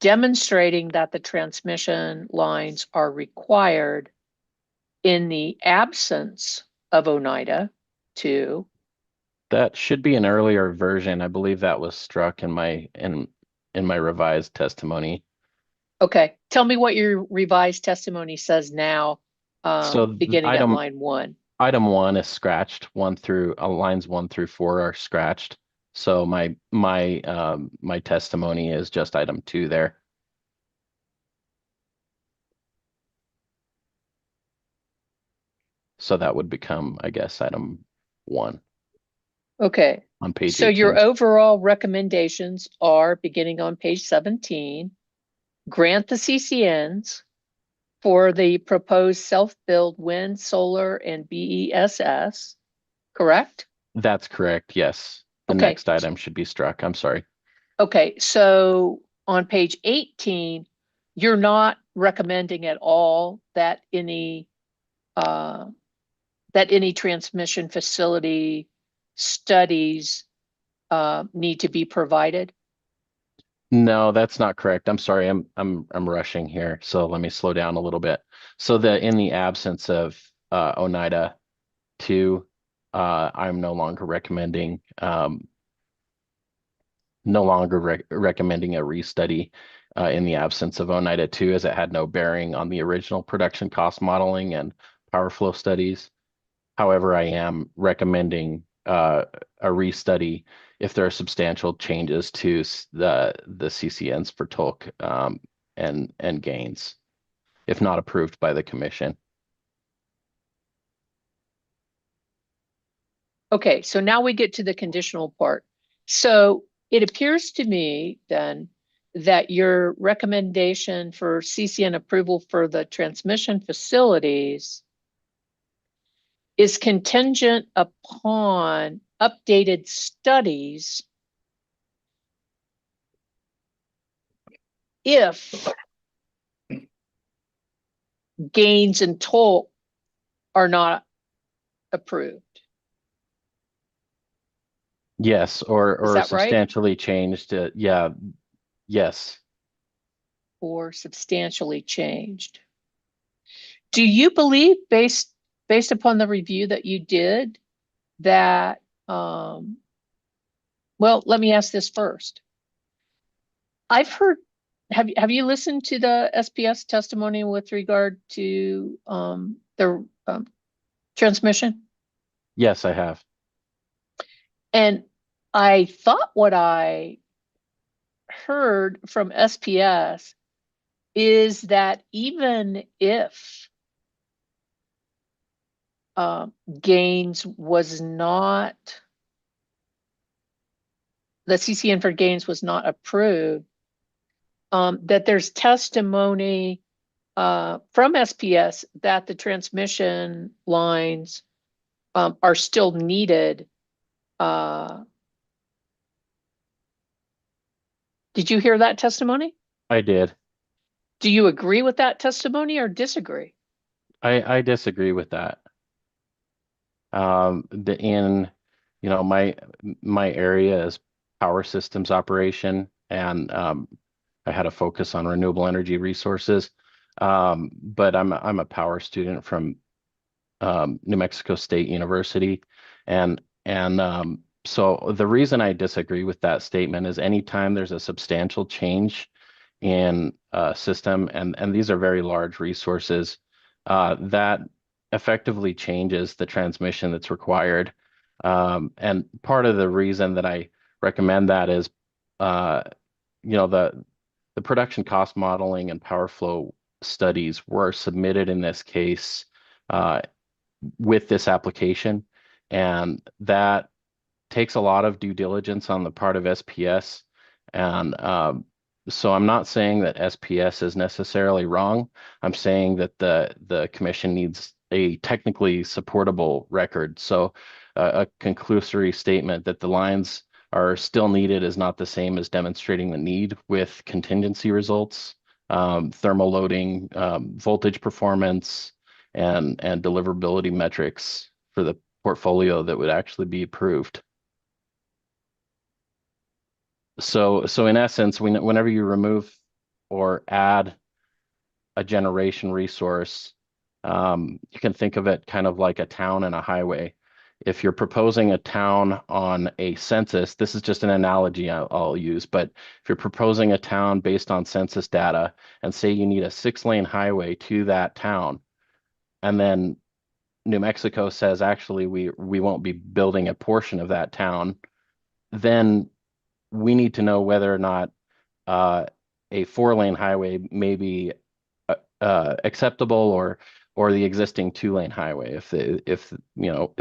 demonstrating that the transmission lines are required in the absence of Oneida 2. That should be an earlier version. I believe that was struck in my revised testimony. Okay, tell me what your revised testimony says now, So beginning at line 1. Item 1 is scratched. Lines 1 through 4 are scratched. So my testimony is just item 2 there. So that would become, I guess, item 1. Okay, on page so your 18. overall recommendations are, beginning on page 17, grant the CCNs for the proposed self-build wind, solar, and BESS, correct? That's correct. Yes. The Okay. next item should be struck. I'm sorry. Okay, so on page 18, you're not recommending at all that any transmission facility studies need to be provided? No, that's not correct. I'm sorry. I'm rushing here. So let me slow down a little bit. So that in the absence of Oneida 2, I'm no longer recommending recommending a restudy in the absence of Oneida 2, as it had no bearing on the original production cost modeling and power flow studies. However, I am recommending a restudy if there are substantial changes to the CCNs for Tolk and gains, if not approved by the commission. Okay, so now we get to the conditional part. So it appears to me then that your recommendation for CCN approval for the transmission facilities is contingent upon updated studies if gains and Tolk are not approved. Yes, Is or that right? substantially changed. Yeah, yes. Or substantially changed. Do you believe, based upon the review that you did, that well, let me ask this first. I've heard, have you listened to the SPS testimony with regard to the transmission? Yes, I have. And I thought what I heard from SPS is that even if gains was not, the CCN for gains was not approved, that there's testimony from SPS that the transmission lines are still needed. Did you hear that testimony? I did. Do you agree with that testimony or disagree? I disagree with that. My area is power systems operation, and I had a focus on renewable energy resources. But I'm a power student from New Mexico State University, and so the reason I disagree with that statement is anytime there's a substantial change in a system, and these are very large resources, that effectively changes the transmission that's required. And part of the reason that I recommend that is, the production cost modeling and power flow studies were submitted in this case with this application, and that takes a lot of due diligence on the part of SPS. And so I'm not saying that SPS is necessarily wrong. I'm saying that the commission needs a technically supportable record. So a conclusory statement that the lines are still needed is not the same as demonstrating the need with contingency results, thermal loading, voltage performance, and deliverability metrics for the portfolio that would actually be approved. So in essence, whenever you remove or add a generation resource, you can think of it kind of like a town and a highway. If you're proposing a town on a census, this is just an analogy I'll use, but if you're proposing a town based on census data and say you need a 6-lane highway to that town, and then New Mexico says, actually, we won't be building a portion of that town, then we need to know whether or not a 4-lane highway may be acceptable, or the existing 2-lane highway, if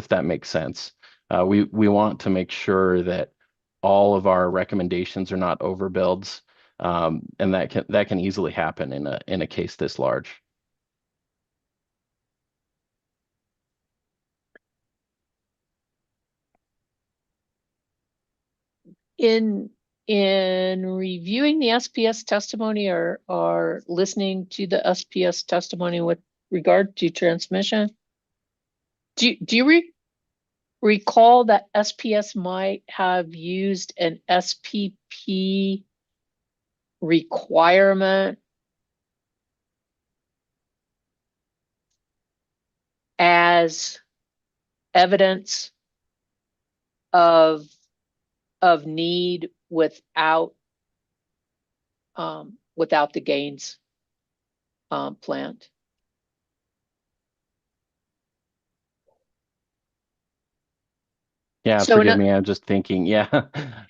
that makes sense. We want to make sure that all of our recommendations are not overbuilds, and that can easily happen in a case this large. In reviewing the SPS testimony or listening to the SPS testimony with regard to transmission, do you recall that SPS might have used an SPP requirement as evidence of need without the gains plant? Yeah, So forgive me. I'm just thinking. Yeah.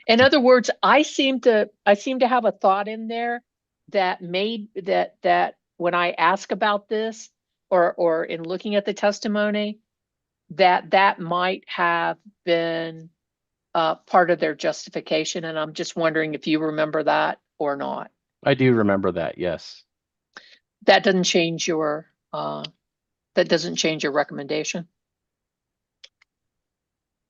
in other words, I seem to have a thought in there that made that when I ask about this or in looking at the testimony, that might have been part of their justification. And I'm just wondering if you remember that or not. I do remember that. Yes. That doesn't change your recommendation.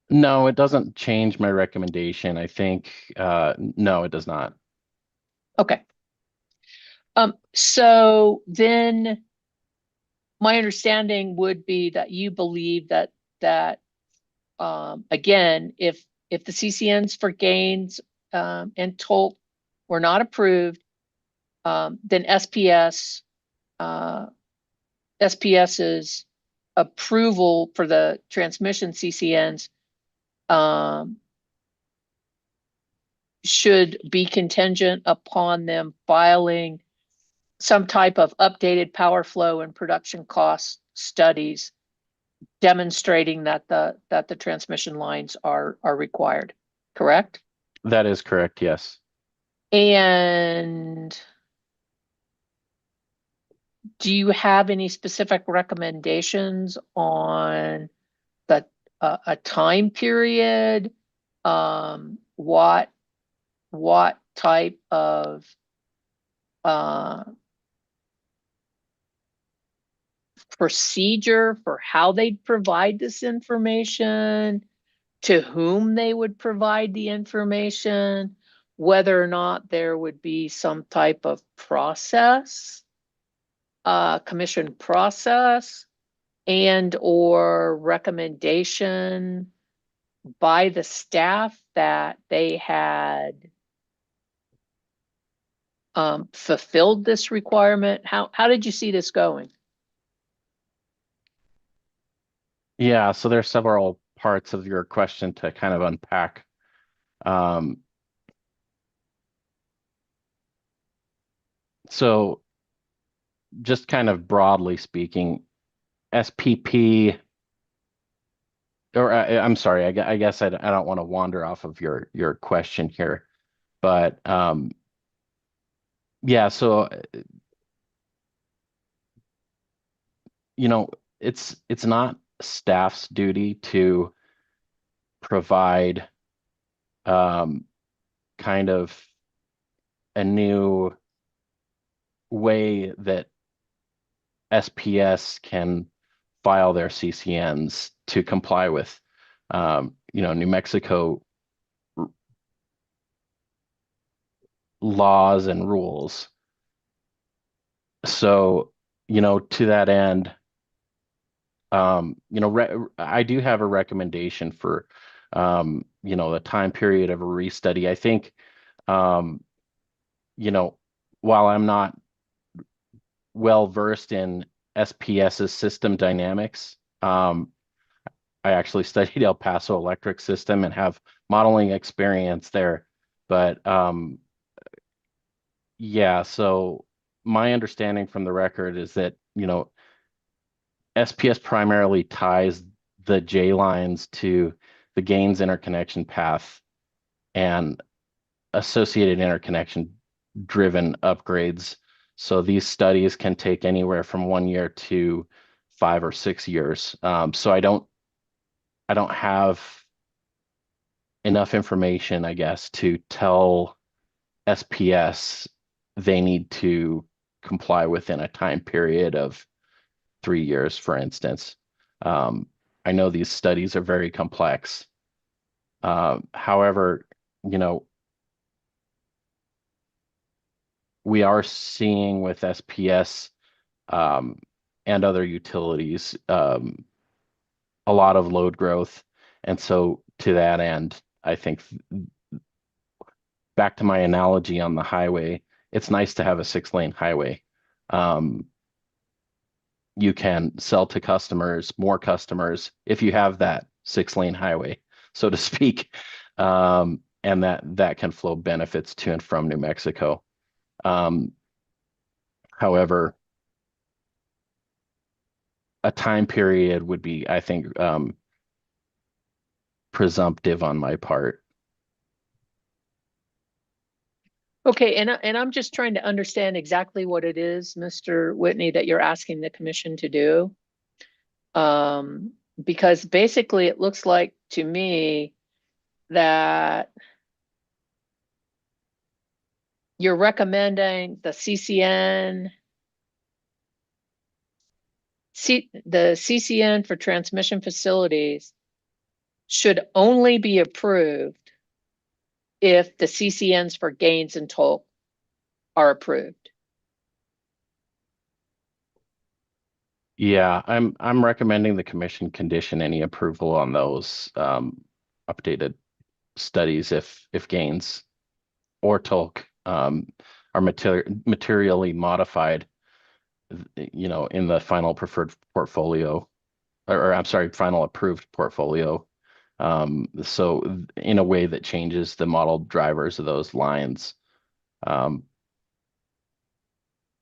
No, it doesn't change my recommendation. I think, no, it does not. Okay. So then my understanding would be that you believe that again, if the CCNs for gains and TOLC were not approved, then SPS's approval for the transmission CCNs should be contingent upon them filing some type of updated power flow and production cost studies demonstrating that the transmission lines are required, correct? That is correct. Yes. And do you have any specific recommendations on a time period? What type of procedure for how they'd provide this information, to whom they would provide the information, whether or not there would be some type of process, commission process, and or recommendation by the staff that they had fulfilled this requirement? How did you see this going? Yeah, so there's several parts of your question to kind of unpack. So just kind of broadly speaking, SPP, or I'm sorry, I guess I don't want to wander off of your question here, but yeah, so it's not staff's duty to provide kind of a new way that SPS can file their CCNs to comply with, New Mexico laws and rules. So, to that end, I do have a recommendation for, the time period of a restudy. I think, while I'm not well versed in SPS's system dynamics, I actually studied El Paso electric system and have modeling experience there. But yeah, so my understanding from the record is that, SPS primarily ties the J lines to the gains interconnection path and associated interconnection driven upgrades. So these studies can take anywhere from 1 year to 5 or 6 years. So I don't have enough information, I guess, to tell SPS they need to comply within a time period of 3 years, for instance. I know these studies are very complex. However, you know, we are seeing with SPS and other utilities a lot of load growth. And so to that end, I think back to my analogy on the highway, it's nice to have a 6-lane highway. You can sell to customers, more customers, if you have that 6-lane highway, so to speak. And that can flow benefits to and from New Mexico. However, a time period would be, I think, presumptive on my part. Okay, and I'm just trying to understand exactly what it is, Mr. Whitney, that you're asking the commission to do. Because basically it looks like to me that you're recommending the CCN for transmission facilities should only be approved if the CCNs for gains and toll are approved. Yeah, I'm recommending the commission condition any approval on those updated studies if gains or TOLC are materially modified, you know, in the final preferred portfolio, or I'm sorry, final approved portfolio. So in a way that changes the model drivers of those lines.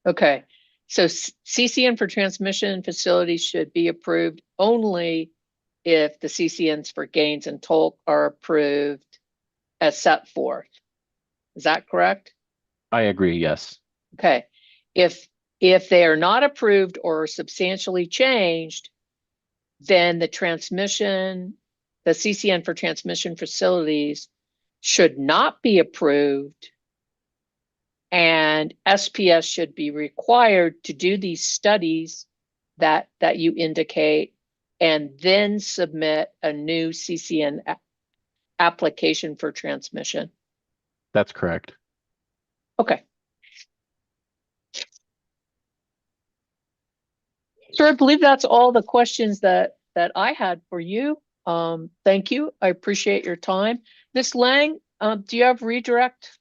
Okay, so CCN for transmission facilities should be approved only if the CCNs for gains and toll are approved as set forth. Is that correct? I agree, yes. Okay, if they are not approved or substantially changed, then the CCN for transmission facilities should not be approved, and SPS should be required to do these studies that you indicate, and then submit a new CCN application for transmission. That's correct. Okay. Sir, I believe that's all the questions that I had for you. Thank you. I appreciate your time. Ms. Lang, do you have redirect?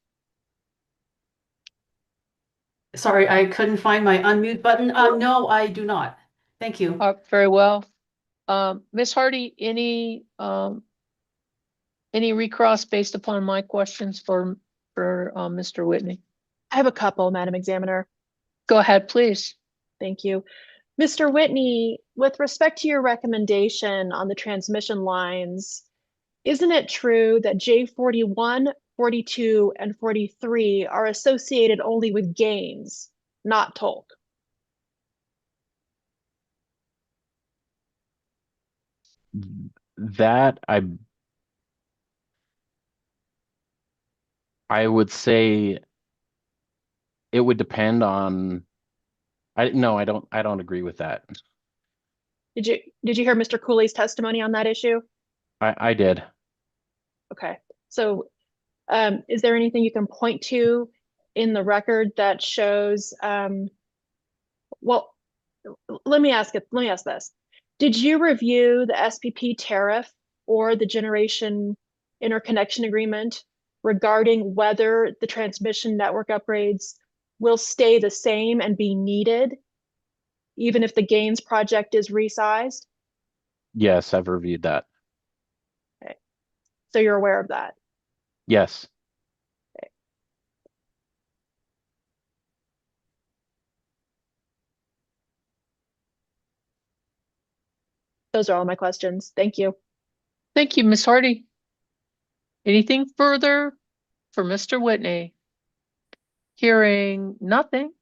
Sorry, I couldn't find my unmute button. No, I do not. Thank you. Very well. Ms. Hardy, any recross based upon my questions for Mr. Whitney? I have a couple, Madam Examiner. Go ahead, please. Thank you. Mr. Whitney, with respect to your recommendation on the transmission lines, isn't it true that J41, 42, and 43 are associated only with gains, not TOLC? That I would say it would depend on. No, I don't agree with that. Did you hear Mr. Cooley's testimony on that issue? I did. Okay. So is there anything you can point to in the record that shows, well, let me ask this. Did you review the SPP tariff or the generation interconnection agreement regarding whether the transmission network upgrades will stay the same and be needed, even if the gains project is resized? Yes, I've reviewed that. Okay. So you're aware of that? Yes. Okay. Those are all my questions. Thank you. Thank you, Ms. Hardy. Anything further for Mr. Whitney? Hearing nothing.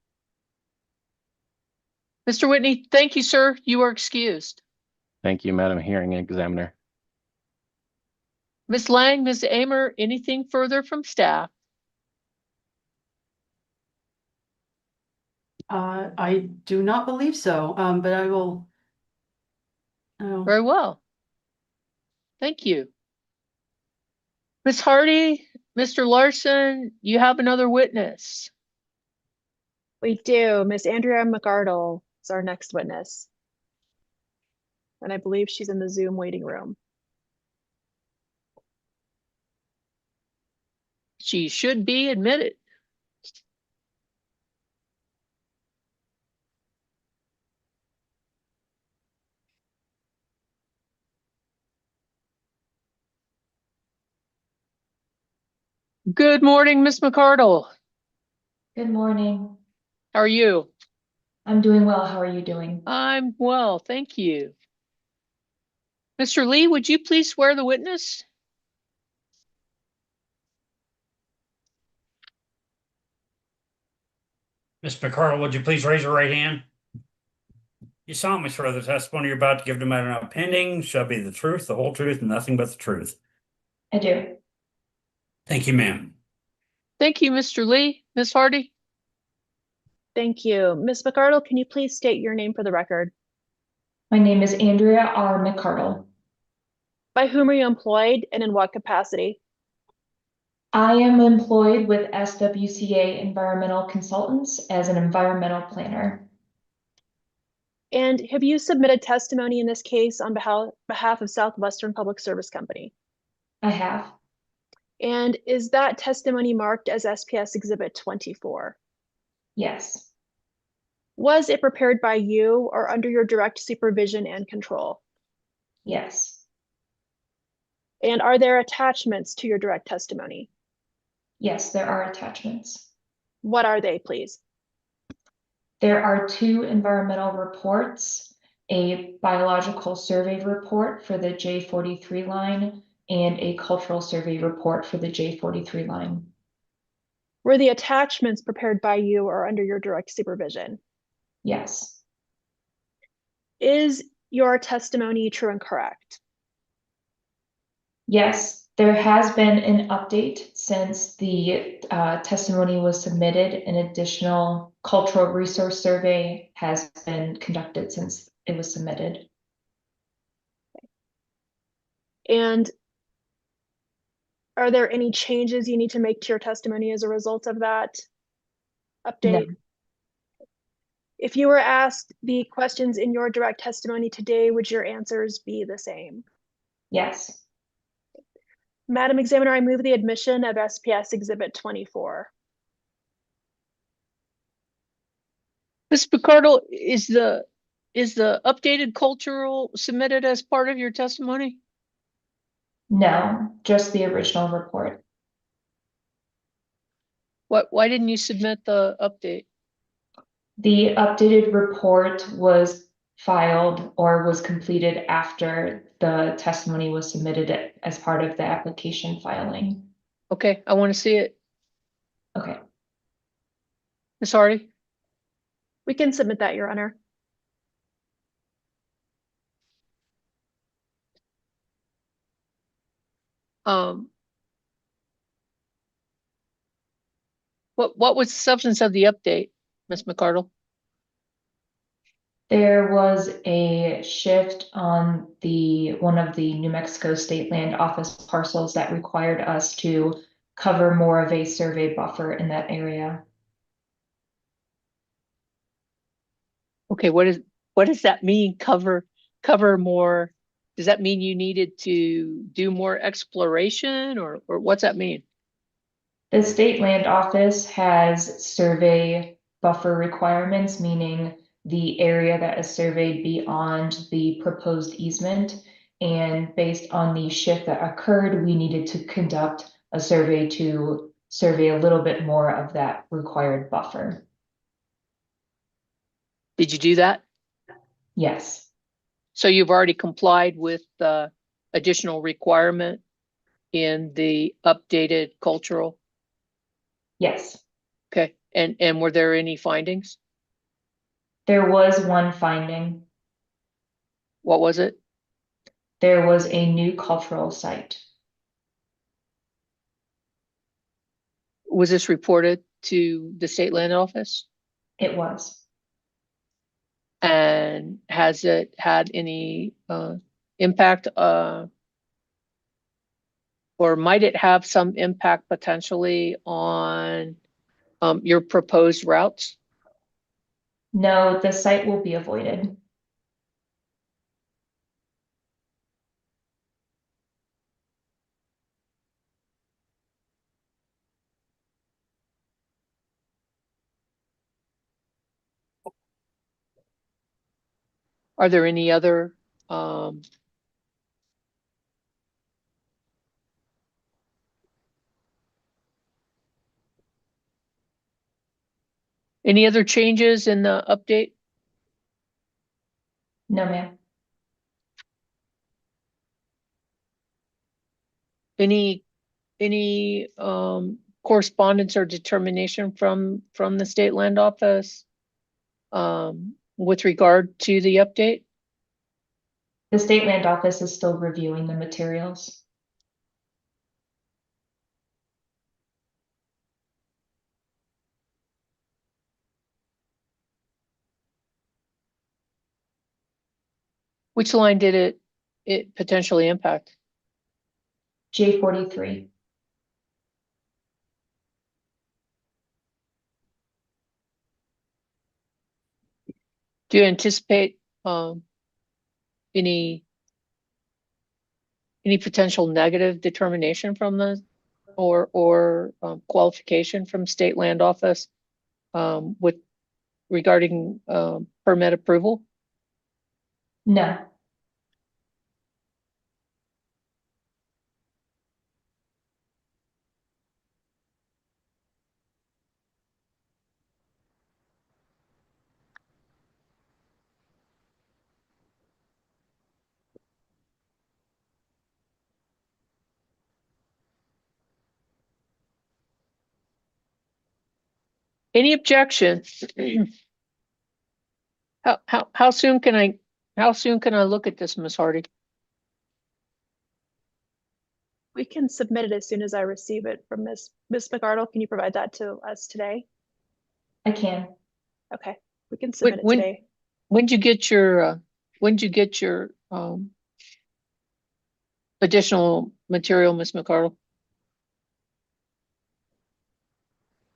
Mr. Whitney, thank you, sir. You are excused. Thank you, Madam Hearing Examiner. Ms. Lang, Ms. Amer, anything further from staff? I do not believe so, but I will. Oh, Very well. Thank you. Ms. Hardy, Mr. Larson, you have another witness. We do. Miss Andrea McArdle is our next witness. And I believe she's in the Zoom waiting room. She should be admitted. Good morning, Miss McArdle. Good morning. How are you? I'm doing well. How are you doing? I'm well, thank you. Mr. Lee, would you please swear the witness? Ms. McCardle, would you please raise your right hand? You solemnly swear the testimony you're about to give, no matter now pending, shall be the truth, the whole truth, and nothing but the truth. I do. Thank you, ma'am. Thank you, Mr. Lee. Ms. Hardy? Thank you. Miss McArdle, can you please state your name for the record? My name is Andrea R. McCardle. By whom are you employed and in what capacity? I am employed with SWCA Environmental Consultants as an environmental planner. And have you submitted testimony in this case on behalf of Southwestern Public Service Company? I have. And is that testimony marked as SPS Exhibit 24? Yes. Was it prepared by you or under your direct supervision and control? Yes. And are there attachments to your direct testimony? Yes, there are attachments. What are they, please? There are 2 environmental reports, a biological survey report for the J43 line and a cultural survey report for the J43 line. Were the attachments prepared by you or under your direct supervision? Yes. Is your testimony true and correct? Yes, there has been an update since the testimony was submitted. An additional cultural resource survey has been conducted since it was submitted. And are there any changes you need to make to your testimony as a result of that update? No. If you were asked the questions in your direct testimony today, would your answers be the same? Yes. Madam Examiner, I move the admission of SPS Exhibit 24. Ms. McArdle, is the updated cultural submitted as part of your testimony? No, just the original report. Why didn't you submit the update? The updated report was filed or was completed after the testimony was submitted as part of the application filing. Okay, I want to see it. Okay. Ms. Hardy? We can submit that, Your Honor. What was the substance of the update, Ms. McArdle? There was a shift on one of the New Mexico State Land Office parcels that required us to cover more of a survey buffer in that area. Okay, what does that mean? Cover more? Does that mean you needed to do more exploration, or what's that mean? The State Land Office has survey buffer requirements, meaning the area that is surveyed beyond the proposed easement. And based on the shift that occurred, we needed to conduct a survey to survey a little bit more of that required buffer. Did you do that? Yes. So you've already complied with the additional requirement in the updated cultural? Yes. Okay, and were there any findings? There was one finding. What was it? There was a new cultural site. was this reported to the state land office? It was. And has it had any impact or might it have some impact potentially on your proposed routes? No, the site will be avoided. Are there any other changes in the update? No, ma'am. Any correspondence or determination from the state land office with regard to the update? The state land office is still reviewing the materials. Which line did it potentially impact? J43. Do you anticipate any potential negative determination from the or qualification from state land office with regarding permit approval? No. Any objection? How soon can I look at this, Ms. Hardy? We can submit it as soon as I receive it from Ms. McArdle. Can you provide that to us today? I can. Okay, we can submit it today. When did you get your additional material, Ms. McArdle?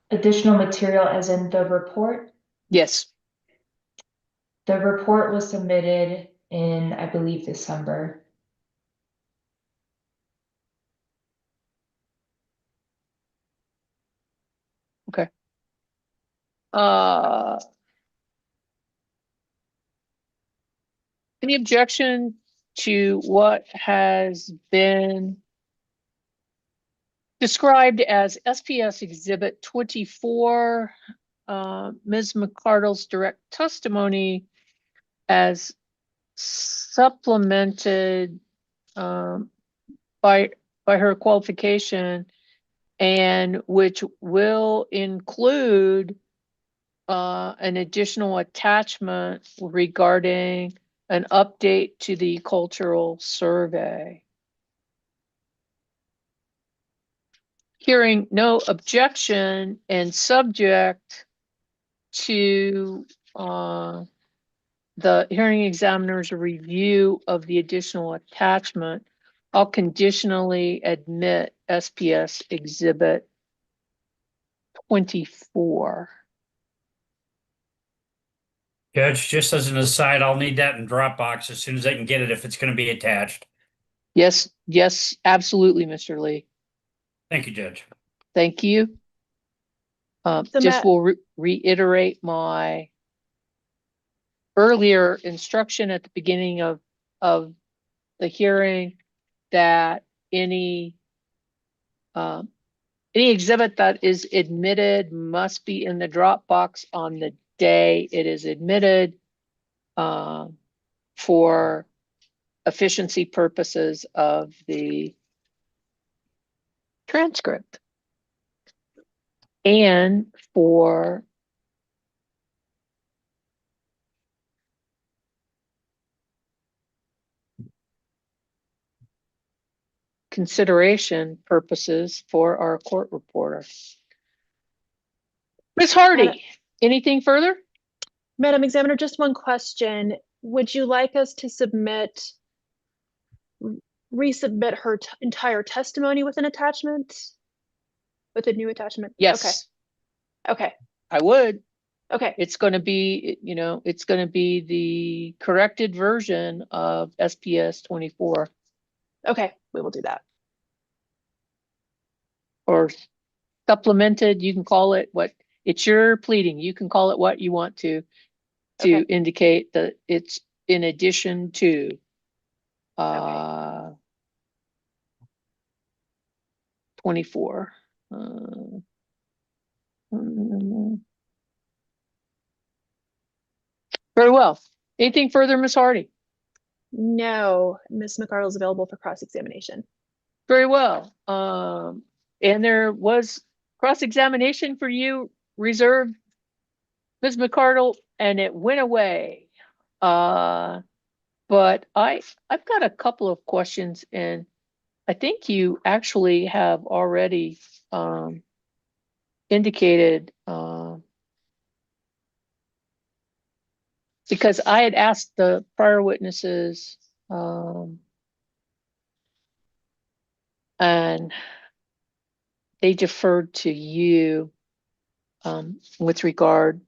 Additional material as in the report? Yes. The report was submitted in, I believe, December. Okay. Any objection to what has been described as SPS Exhibit 24, Ms. McArdle's direct testimony as supplemented by her qualification, and which will include an additional attachment regarding an update to the cultural survey. Hearing no objection and subject to the hearing examiner's review of the additional attachment, I'll conditionally admit SPS Exhibit 24. Judge, just as an aside, I'll need that in Dropbox as soon as I can get it if it's going to be attached. Yes, absolutely, Mr. Lee. Thank you, Judge. Thank you. So Just Matt, will reiterate my earlier instruction at the beginning of the hearing that any exhibit that is admitted must be in the Dropbox on the day it is admitted for efficiency purposes of the transcript and for consideration purposes for our court reporter. Ms. Hardy, anything further? Madam Examiner, just one question. Would you like us to resubmit her entire testimony with an attachment? With a new attachment? Yes, Okay. I would. Okay. It's going to be, it's going to be the corrected version of SPS 24 Okay. We will do that. or supplemented. You can call it what it's your pleading. You can call it what you want to Okay. indicate that it's in addition to Okay. 24. Very well. Anything further, Ms. Hardy? No, Ms. McArdle is available for cross-examination. Very well. And there was cross-examination for you reserved, Ms. McArdle, and it went away. But I've got a couple of questions, and I think you actually have already indicated because I had asked the prior witnesses and they deferred to you with regard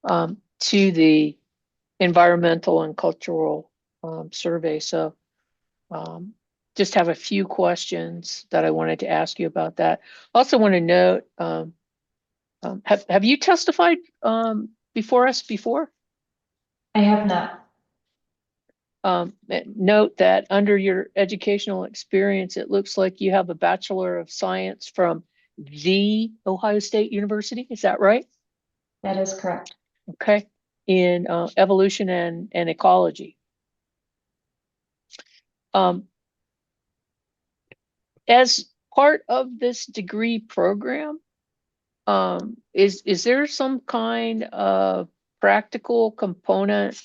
to the environmental and cultural survey. So just have a few questions that I wanted to ask you about that. Also want to note, have you testified before us before? I have not. Note that under your educational experience, it looks like you have a Bachelor of Science from the Ohio State University. Is that right? That is correct. Okay. In evolution and ecology. As part of this degree program, is there some kind of practical component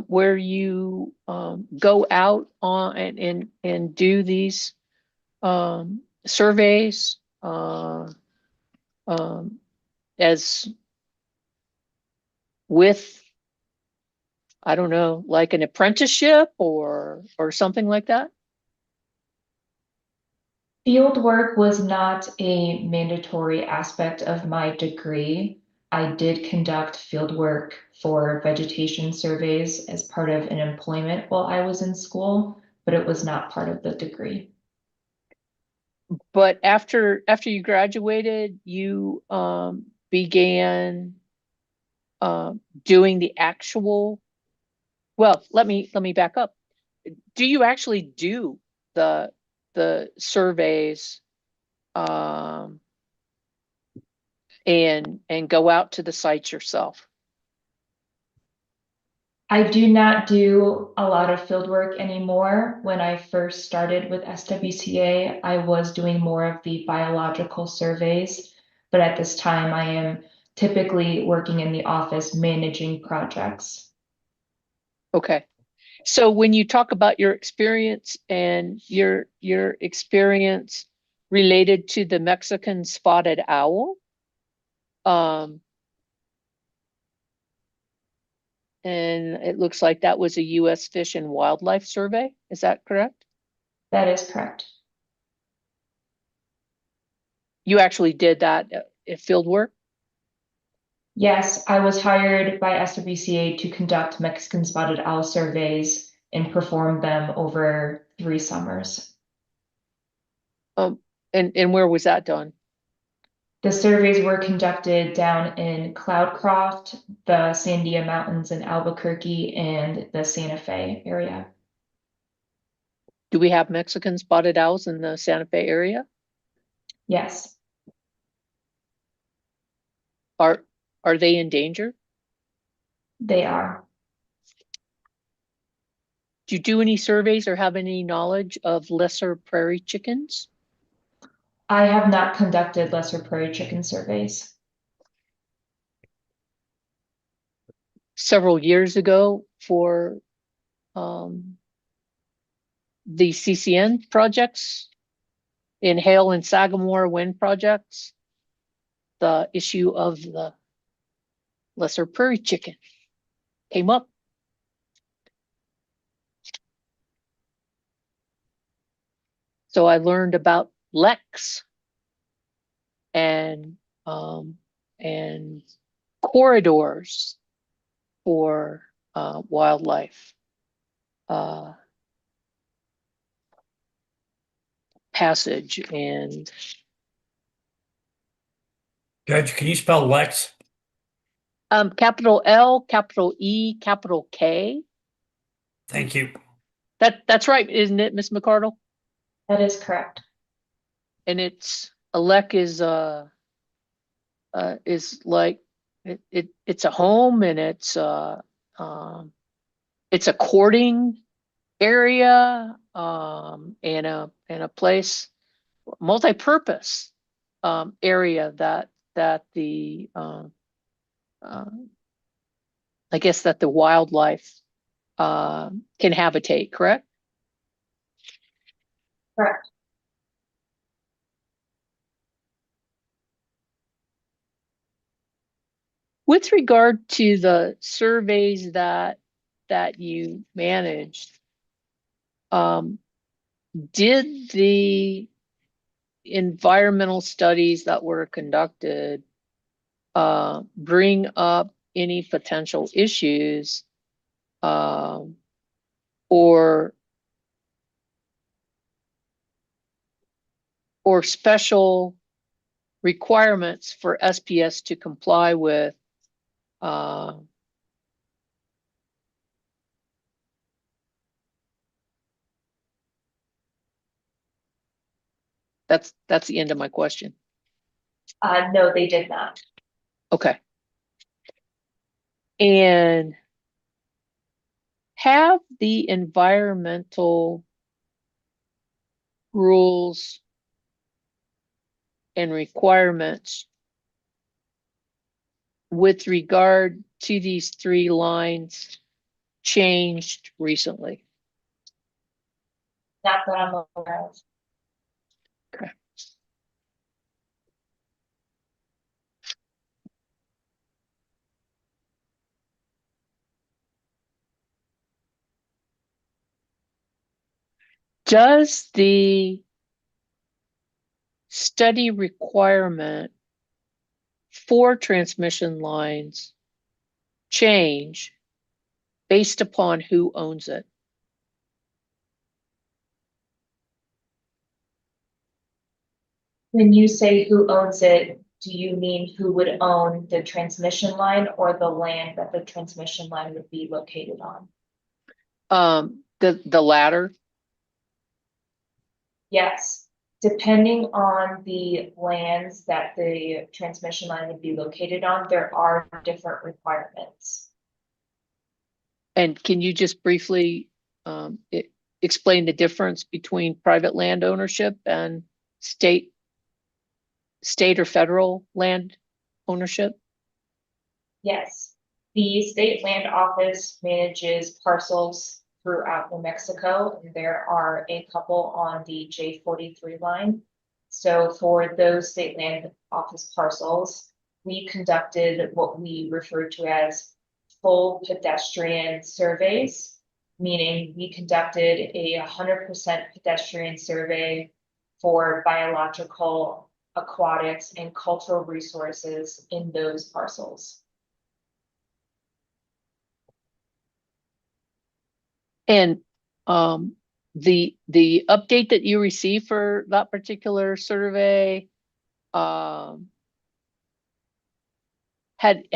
where you go out on and do these surveys as with, I don't know, like an apprenticeship or something like that? Field work was not a mandatory aspect of my degree. I did conduct field work for vegetation surveys as part of an employment while I was in school, but it was not part of the degree. But after you graduated, you began doing the actual, well, let me back up. Do you actually do the surveys and go out to the sites yourself? I do not do a lot of field work anymore. When I first started with SWCA, I was doing more of the biological surveys, but at this time I am typically working in the office managing projects. Okay. So when you talk about your experience and your experience related to the Mexican spotted owl, and it looks like that was a U.S. Fish and Wildlife Survey. Is that correct? That is correct. You actually did that field work? Yes, I was hired by SWCA to conduct Mexican spotted owl surveys and perform them over 3 summers. And where was that done? The surveys were conducted down in Cloudcroft, the Sandia Mountains in Albuquerque, and the Santa Fe area. Do we have Mexican spotted owls in the Santa Fe area? Yes, Are they in danger? they are. Do you do any surveys or have any knowledge of lesser prairie chickens? I have not conducted lesser prairie chicken surveys. Several years ago for the CCN projects in Hale and Sagamore wind projects, the issue of the lesser prairie chicken came up. So I learned about Lex and corridors for wildlife passage. And Judge, can you spell Lex? capital L, capital E, capital K. Thank you. That's right, isn't it, Miss McCardle? That is correct. And it's Alec is like it's a home, and it's a courting area, and a place, multi-purpose area that the I guess that the wildlife can habitate, correct? Correct. With regard to the surveys that you managed, did the environmental studies that were conducted bring up any potential issues or special requirements for SPS to comply with that's the end of my question. No, they did not. Okay. And have the environmental rules and requirements with regard to these 3 lines changed recently? Not that I'm aware of. Okay. Does the study requirement for transmission lines change based upon who owns it? When you say who owns it, do you mean who would own the transmission line or the land that the transmission line would be located on? The latter. Yes, depending on the lands that the transmission line would be located on, there are different requirements. And can you just briefly explain the difference between private land ownership and state or federal land ownership? Yes, the state land office manages parcels throughout New Mexico, and there are a couple on the J43 line. So for those state land office parcels, we conducted what we refer to as full pedestrian surveys, meaning we conducted a 100% pedestrian survey for biological, aquatics, and cultural resources in those parcels. And the update that you received for that particular survey, had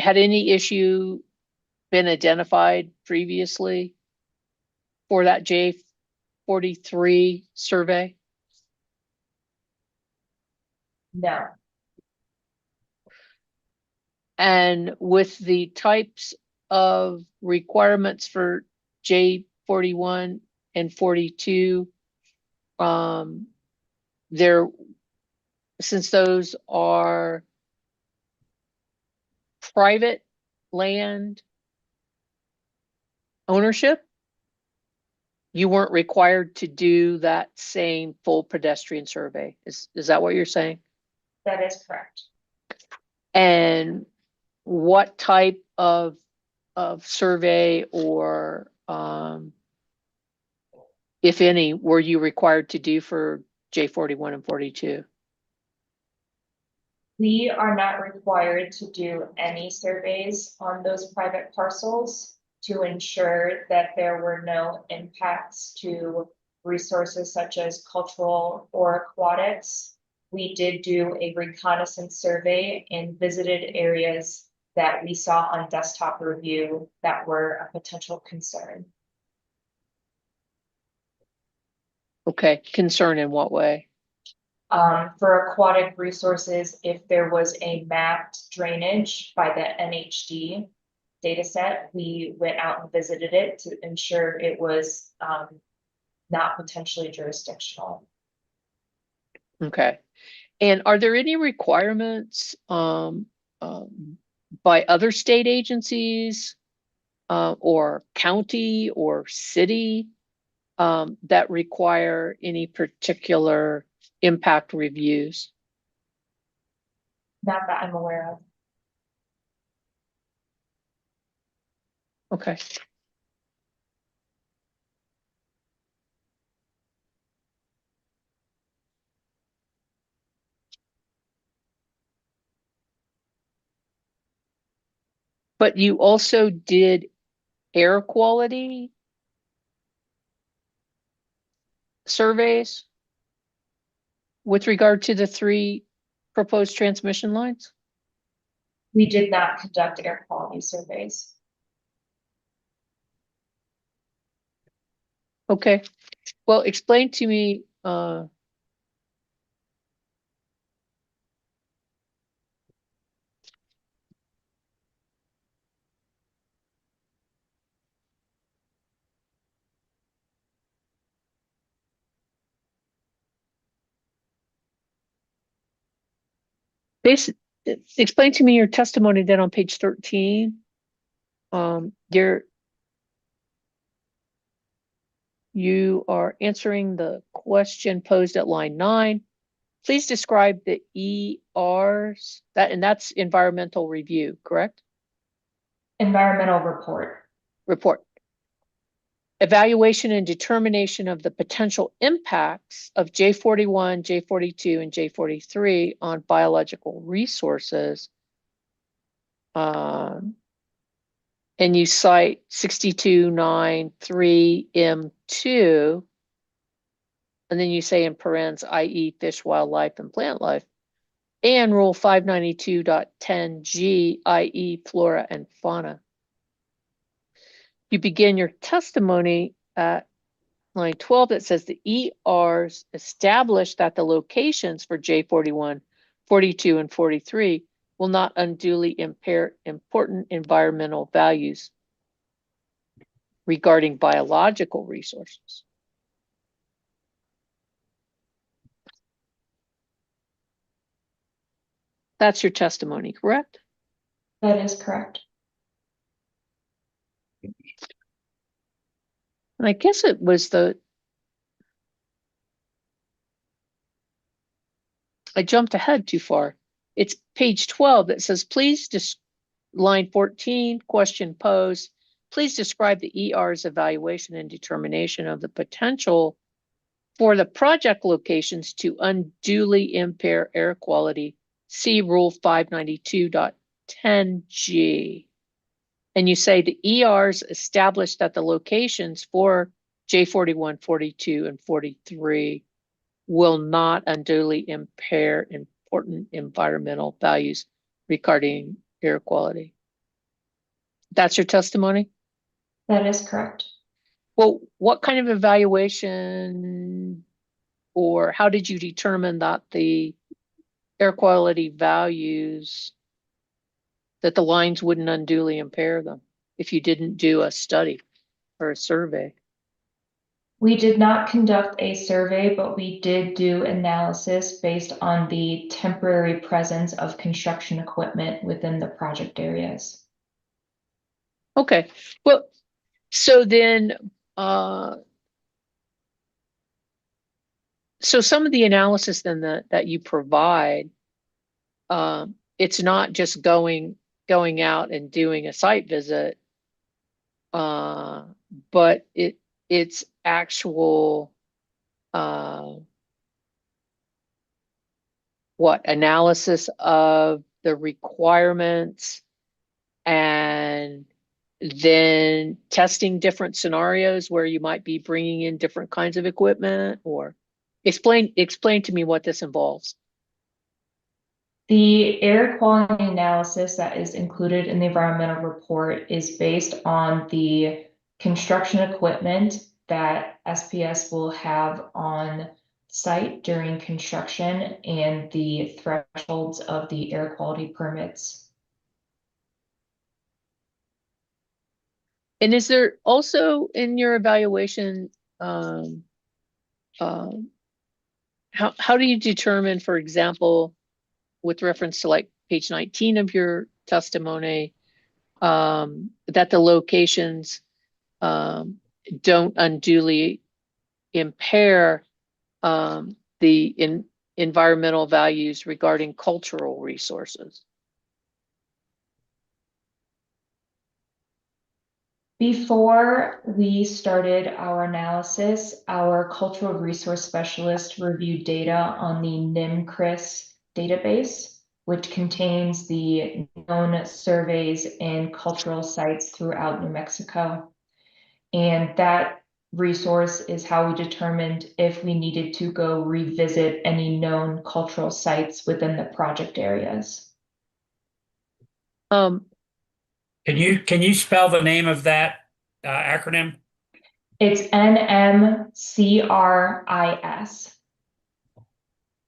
any issue been identified previously for that J43 survey? No. And with the types of requirements for J41 and 42, since those are private land ownership, you weren't required to do that same full pedestrian survey. Is that what you're saying? That is correct. And what type of survey or, if any, were you required to do for J41 and 42? We are not required to do any surveys on those private parcels to ensure that there were no impacts to resources such as cultural or aquatics. We did do a reconnaissance survey and visited areas that we saw on desktop review that were a potential concern. Okay, concern in what way? For aquatic resources, if there was a mapped drainage by the NHD data set, we went out and visited it to ensure it was not potentially jurisdictional. Okay. And are there any requirements by other state agencies or county or city that require any particular impact reviews? Not that I'm aware of. Okay. But you also did air quality surveys with regard to the 3 proposed transmission lines? We did not conduct air quality surveys. Okay. Well, explain to me explain to me your testimony then on page 13. You are answering the question posed at line 9. Please describe the ERs, that's environmental review, correct? Environmental report. Report. Evaluation and determination of the potential impacts of J41, J42, and J43 on biological resources. And you cite 6293M2, and then you say in parens, i.e. fish, wildlife, and plant life, and rule 592.10G, i.e. flora and fauna. You begin your testimony at line 12 that says the ERs establish that the locations for J41, 42, and 43 will not unduly impair important environmental values regarding biological resources. That's your testimony, correct? That is correct. And I guess it was I jumped ahead too far. It's page 12 that says, please line 14, question posed. Please describe the ER's evaluation and determination of the potential for the project locations to unduly impair air quality. See rule 592.10G. And you say the ERs established that the locations for J41, 42, and 43 will not unduly impair important environmental values regarding air quality. That's your testimony? That is correct. Well, what kind of evaluation or how did you determine that the air quality values, that the lines wouldn't unduly impair them if you didn't do a study or a survey? We did not conduct a survey, but we did do analysis based on the temporary presence of construction equipment within the project areas. Okay, well, so then, so some of the analysis then that you provide it's not just going out and doing a site visit, but it's actual analysis of the requirements and then testing different scenarios where you might be bringing in different kinds of equipment, or explain to me what this involves. The air quality analysis that is included in the environmental report is based on the construction equipment that SPS will have on site during construction and the thresholds of the air quality permits. And is there also in your evaluation, how do you determine, for example, with reference to like page 19 of your testimony, that the locations don't unduly impair the environmental values regarding cultural resources? Before we started our analysis, our cultural resource specialist reviewed data on the NIMCRIS database, which contains the known surveys and cultural sites throughout New Mexico. And that resource is how we determined if we needed to go revisit any known cultural sites within the project areas. Can you spell the name of that acronym? It's NMCRIS.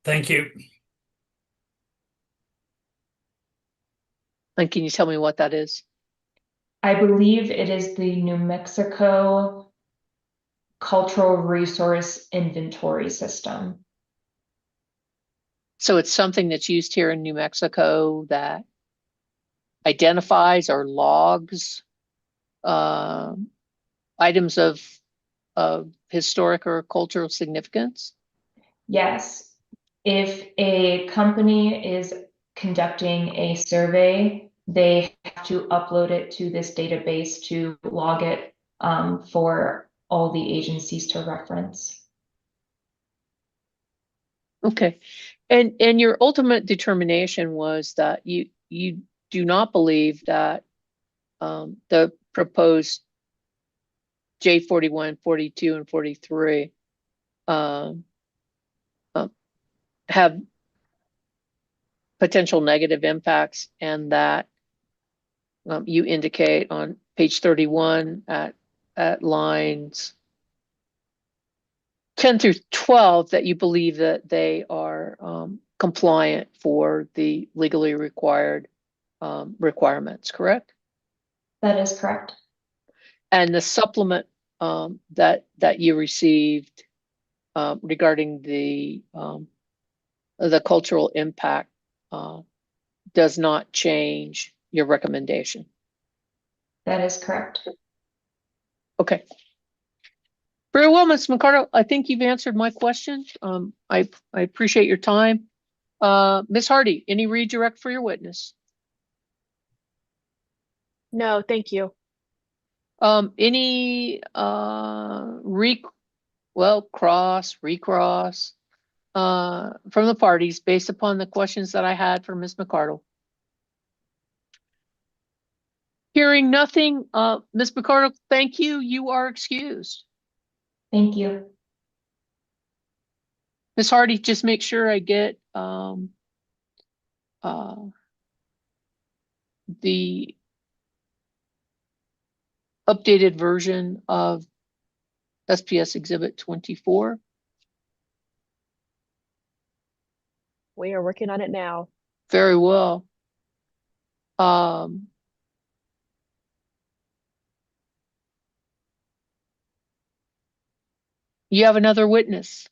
Thank you. And can you tell me what that is? I believe it is the New Mexico Cultural Resource Inventory System. So it's something that's used here in New Mexico that identifies or logs items of historic or cultural significance? Yes. If a company is conducting a survey, they have to upload it to this database to log it for all the agencies to reference. Okay. And your ultimate determination was that you do not believe that the proposed J41, 42, and 43 have potential negative impacts, and that you indicate on page 31 at lines 10 through 12 that you believe that they are compliant for the legally required requirements, correct? That is correct. And the supplement that you received regarding the cultural impact does not change your recommendation. That is correct. Okay. Very well, Ms. McCardle. I think you've answered my question. I appreciate your time. Ms. Hardy, any redirect for your witness? No, thank you. Any recross from the parties based upon the questions that I had for Ms. McCardle? Hearing nothing, Ms. McCardle, thank you. You are excused. Thank you. Ms. Hardy, just make sure I get the updated version of SPS Exhibit 24. We are working on it now. Very well. You have another witness.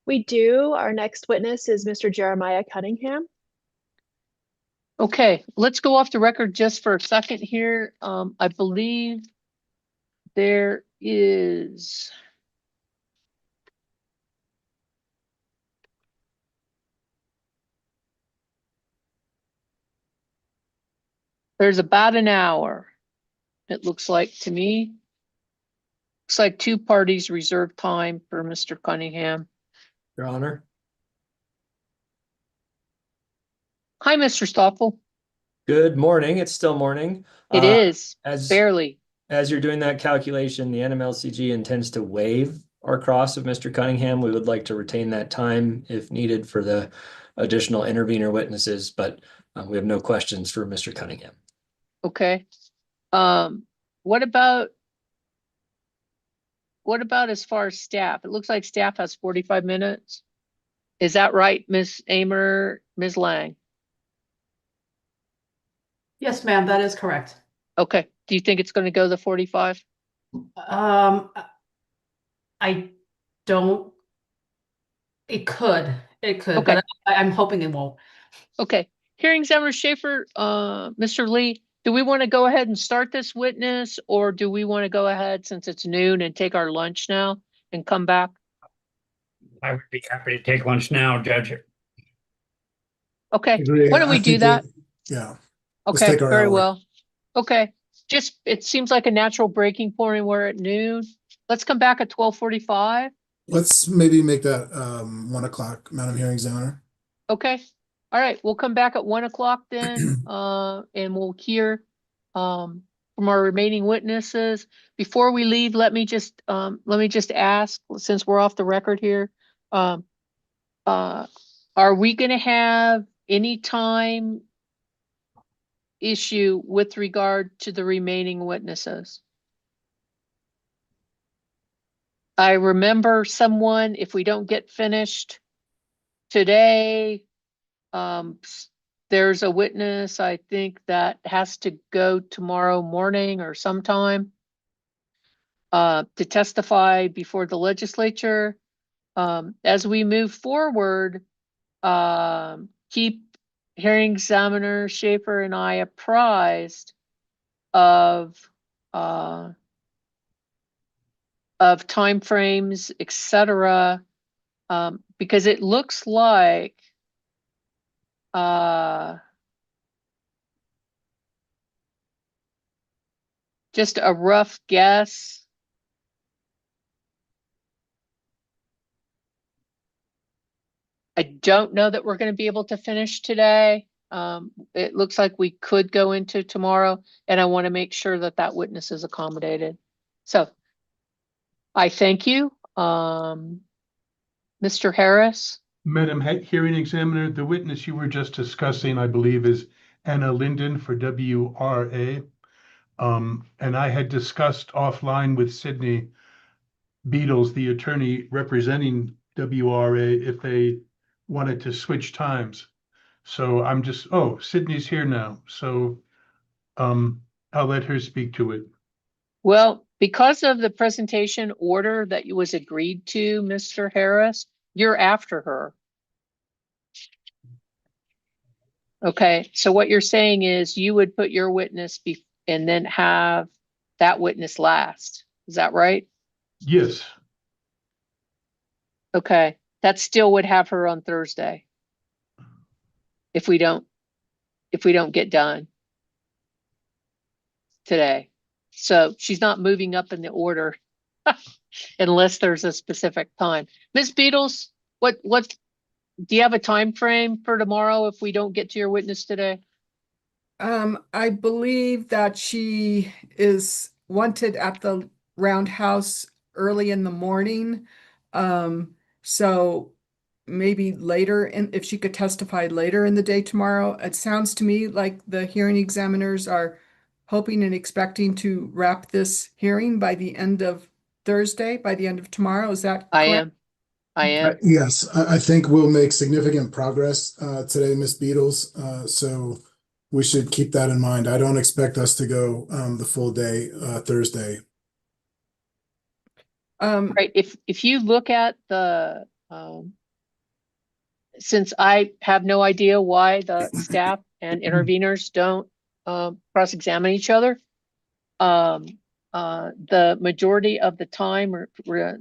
We do. Our next witness is Mr. Jeremiah Cunningham. Okay, let's go off the record just for a second here. I believe there is There's about an hour, it looks like to me. Looks like two parties reserved time for Mr. Cunningham. Your Honor. Hi, Mr. Stoffel. Good morning. It's still morning. It is, As barely. as you're doing that calculation, the NMLCG intends to waive our cross of Mr. Cunningham. We would like to retain that time if needed for the additional intervener witnesses, but we have no questions for Mr. Cunningham. Okay. What about as far as staff? It looks like staff has 45 minutes. Is that right, Ms. Amer, Ms. Lang? Yes, ma'am, that is correct. Okay. Do you think it's going to go the 45? I don't. It could, Okay. but I'm hoping it won't. Okay. Hearing examiner Schaefer, Mr. Lee, do we want to go ahead and start this witness, or do we want to go ahead since it's noon and take our lunch now and come back? I would be happy to take lunch now, Judge. Okay. Agree. Why don't we I do think that? Yeah. Let's Okay, take our very hour. well. Okay, just, it seems like a natural breaking point and we're at noon. Let's come back at 12:45. Let's maybe make that 1 o'clock, Madam Hearing Examiner. Okay, all right, we'll come back at 1 o'clock then, and we'll hear from our remaining witnesses. Before we leave, let me just ask, since we're off the record here, are we gonna have any time issue with regard to the remaining witnesses? I remember someone, if we don't get finished today, there's a witness, I think, that has to go tomorrow morning or sometime to testify before the legislature. As we move forward, keep hearing examiner Schaefer and I apprised of timeframes, etc., because it looks like just a rough guess. I don't know that we're going to be able to finish today. It looks like we could go into tomorrow, and I want to make sure that that witness is accommodated. So I thank you. Mr. Harris? Madam Hearing Examiner, the witness you were just discussing, I believe, is Anna Linden for WRA. And I had discussed offline with Sydney Beatles, the attorney representing WRA, if they wanted to switch times. So I'm just, oh, Sydney's here now. So I'll let her speak to it. Well, because of the presentation order that was agreed to, Mr. Harris, you're after her. Okay, so what you're saying is you would put your witness and then have that witness last. Is that right? Yes. Okay, that still would have her on Thursday. If we don't get done today. So she's not moving up in the order unless there's a specific time. Ms. Beatles, what do you have a time frame for tomorrow if we don't get to your witness today? I believe that she is wanted at the Roundhouse early in the morning. So maybe later, and if she could testify later in the day tomorrow. It sounds to me like the hearing examiners are hoping and expecting to wrap this hearing by the end of Thursday, by the end of tomorrow. Is that correct? I am. Yes, I think we'll make significant progress today, Ms. Beatles. So we should keep that in mind. I don't expect us to go the full day Thursday. Right. If you look at the since I have no idea why the staff and interveners don't cross-examine each other, the majority of the time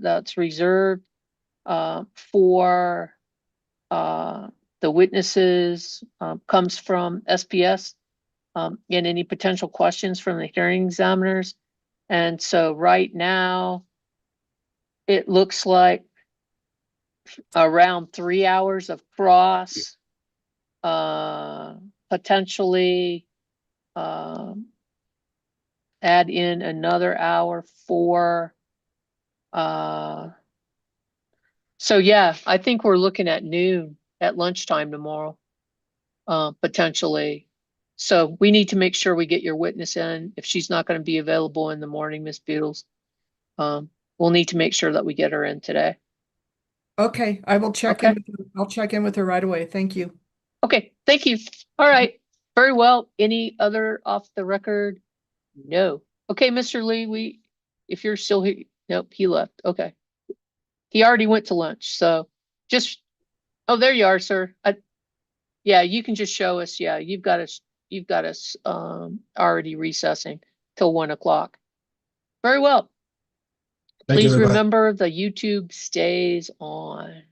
that's reserved for the witnesses comes from SPS. and any potential questions from the hearing examiners. And so right now, it looks like around 3 hours of cross, potentially add in another hour for so yeah, I think we're looking at noon at lunchtime tomorrow, potentially. So we need to make sure we get your witness in. If she's not going to be available in the morning, Miss Beatles, we'll need to make sure that we get her in today. Okay, I will check Okay. in. I'll check in with her right away. Thank you. Okay, thank you. All right, very well. Any other off the record? No. Okay, Mr. Lee, if you're still here, nope, he left. Okay. He already went to lunch, so just, oh, there you are, sir. Yeah, you can just show us. Yeah, you've got us already recessing till 1 o'clock. Very well. Thank you, Please everybody. remember the YouTube stays on.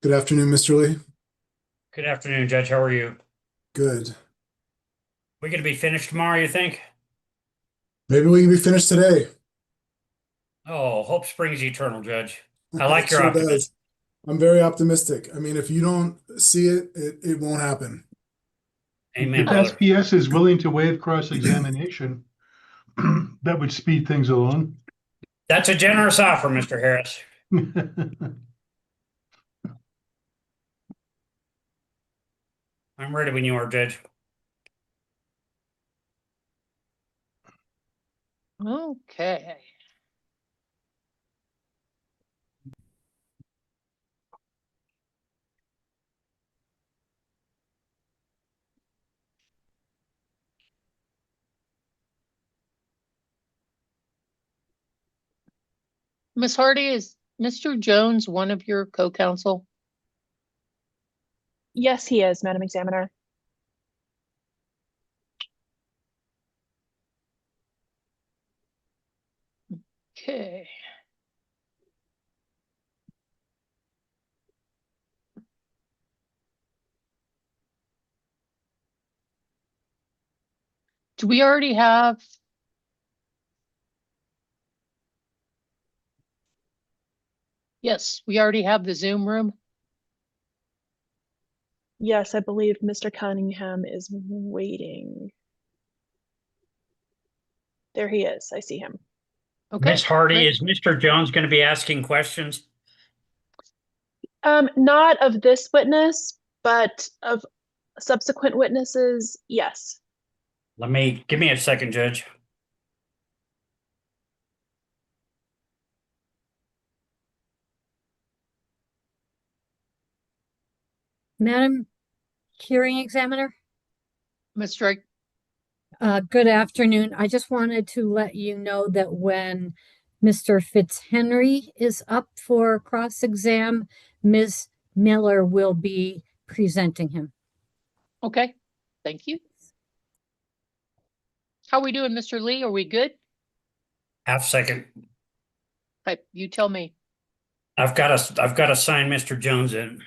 Good afternoon, Mr. Lee. Good afternoon, Judge. How are you? Good. We gonna be finished tomorrow, you think? Maybe we can be finished today. Oh, hope springs eternal, Judge. I It like your sure optimism. does. I'm very optimistic. I mean, if you don't see it, it won't happen. Amen, If brother. SPS is willing to waive cross-examination, that would speed things along. That's a generous offer, Mr. Harris. I'm ready when you are, Judge. Okay. Ms. Hardy, is Mr. Jones one of your co-counsel? Yes, he is, Madam Examiner. Okay. Do we already have? Yes, we already have the Zoom room. Yes, I believe Mr. Cunningham is waiting. There he is. I see him. Okay. Miss Hardy, great. is Mr. Jones going to be asking questions? Not of this witness, but of subsequent witnesses, yes. Give me a second, Judge. Madam Hearing Examiner, Ms. Drake, good afternoon. I just wanted to let you know that when Mr. Fitzhenry is up for cross-exam, Ms. Miller will be presenting him. okay, thank you. How are we doing, Mr. Lee? Are we good? Half second. Okay, you tell me. I've got to sign Mr. Jones in.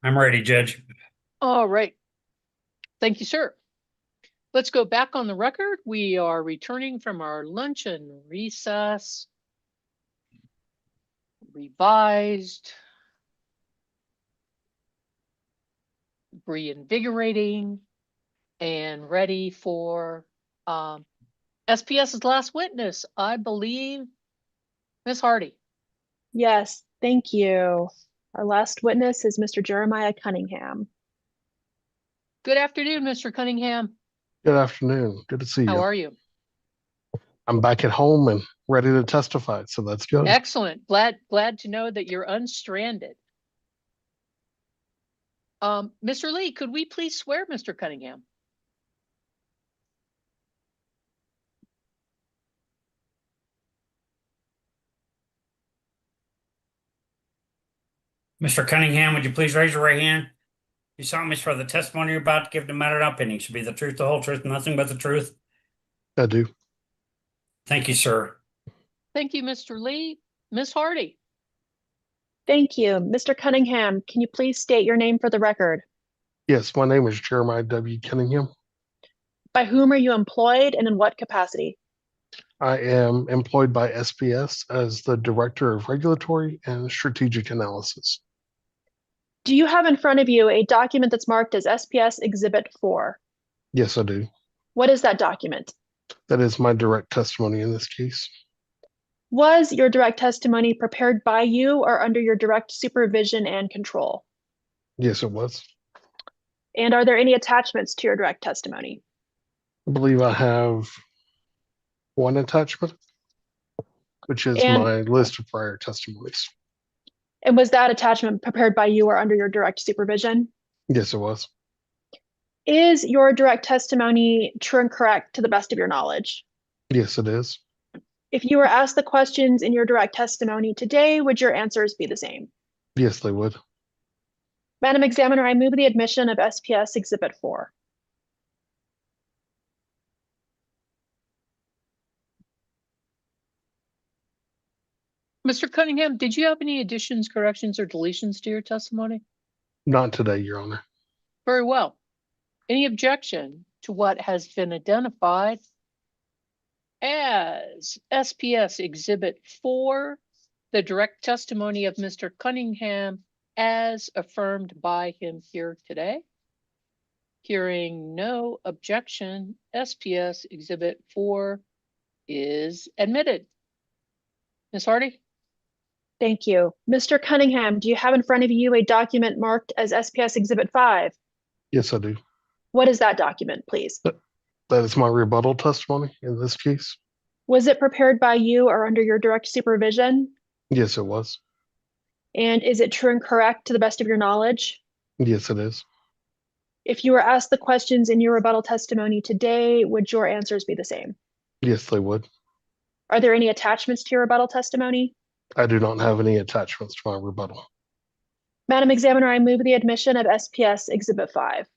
I'm ready, Judge. All right. Thank you, sir. Let's go back on the record. We are returning from our lunch and recess. Revised. Reinvigorating. And ready for SPS's last witness, I believe, Ms. Hardy. Yes, thank you. Our last witness is Mr. Jeremiah Cunningham. Good afternoon, Mr. Cunningham. Good afternoon. Good to see How you. are you? I'm back at home and ready to testify, so that's good. Excellent. Glad to know that you're unstranded. Mr. Lee, could we please swear Mr. Cunningham? Mr. Cunningham, would you please raise your right hand? You solemnly swear the testimony you're about to give the matter not pending should be the truth, the whole truth, and nothing but the truth. I do. Thank you, sir. Thank you, Mr. Lee. Ms. Hardy. Thank you. Mr. Cunningham, can you please state your name for the record? Yes, my name is Jeremiah W. Cunningham. By whom are you employed and in what capacity? I am employed by SPS as the Director of Regulatory and Strategic Analysis. Do you have in front of you a document that's marked as SPS Exhibit 4? Yes, I do. What is that document? That is my direct testimony in this case. Was your direct testimony prepared by you or under your direct supervision and control? Yes, it was. And are there any attachments to your direct testimony? I believe I have one attachment, which is And- my list of prior testimonies. And was that attachment prepared by you or under your direct supervision? Yes, it was. Is your direct testimony true and correct to the best of your knowledge? Yes, it is. If you were asked the questions in your direct testimony today, would your answers be the same? Yes, they would. Madam Examiner, I move the admission of SPS Exhibit 4. Mr. Cunningham, did you have any additions, corrections, or deletions to your testimony? Not today, Your Honor. Very well. Any objection to what has been identified as SPS Exhibit 4, the direct testimony of Mr. Cunningham as affirmed by him here today? Hearing no objection, SPS Exhibit 4 is admitted. Ms. Hardy? Thank you. Mr. Cunningham, do you have in front of you a document marked as SPS Exhibit 5? Yes, I do. What is that document, please? That is my rebuttal testimony in this case. Was it prepared by you or under your direct supervision? Yes, it was. And is it true and correct to the best of your knowledge? Yes, it is. If you were asked the questions in your rebuttal testimony today, would your answers be the same? Yes, they would. Are there any attachments to your rebuttal testimony? I do not have any attachments to my rebuttal. Madam Examiner, I move the admission of SPS Exhibit 5.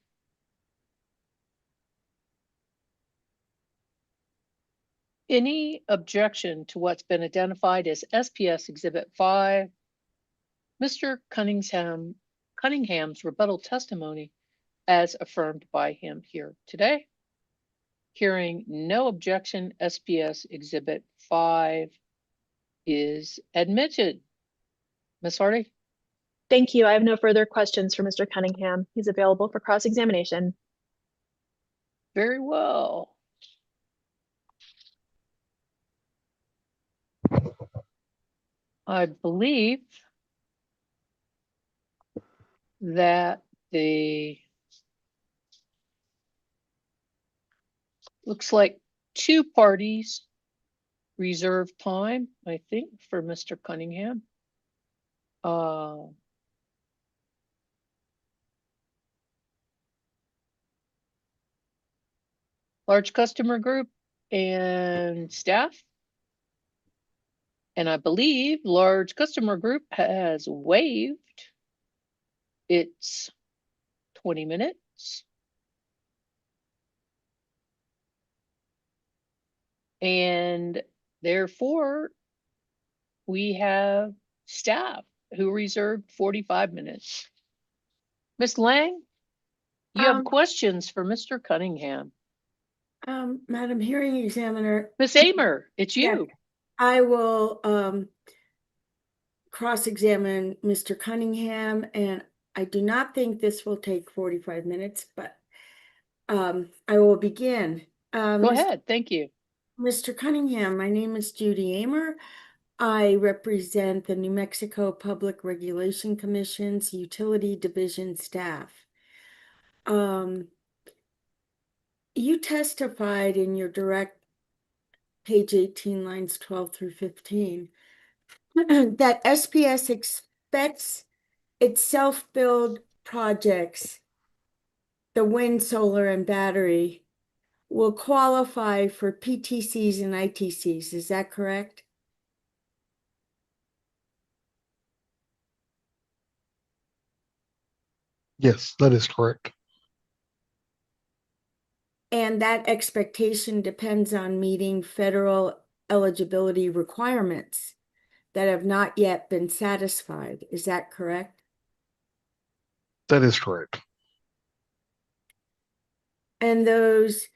Any objection to what's been identified as SPS Exhibit 5? Mr. Cunningham's rebuttal testimony as affirmed by him here today. Hearing no objection, SPS Exhibit 5 is admitted. Ms. Hardy? Thank you. I have no further questions for Mr. Cunningham. He's available for cross-examination. Very well. I believe that looks like two parties reserved time, I think, for Mr. Cunningham. Large customer group and staff. And I believe large customer group has waived its 20 minutes. And therefore, we have staff who reserved 45 minutes. Ms. Lang, you have questions for Mr. Cunningham. Madam Hearing Examiner. Ms. Amer, it's you. Yeah, I will cross-examine Mr. Cunningham, and I do not think this will take 45 minutes, but I will begin. Go ahead, thank you. Mr. Cunningham, my name is Judy Amer. I represent the New Mexico Public Regulation Commission's Utility Division staff. You testified in your direct page 18, lines 12 through 15, that SPS expects its self-build projects, the wind, solar, and battery, will qualify for PTCs and ITCs. Is that correct? Yes, that is correct. And that expectation depends on meeting federal eligibility requirements that have not yet been satisfied. Is that correct? That is correct. And those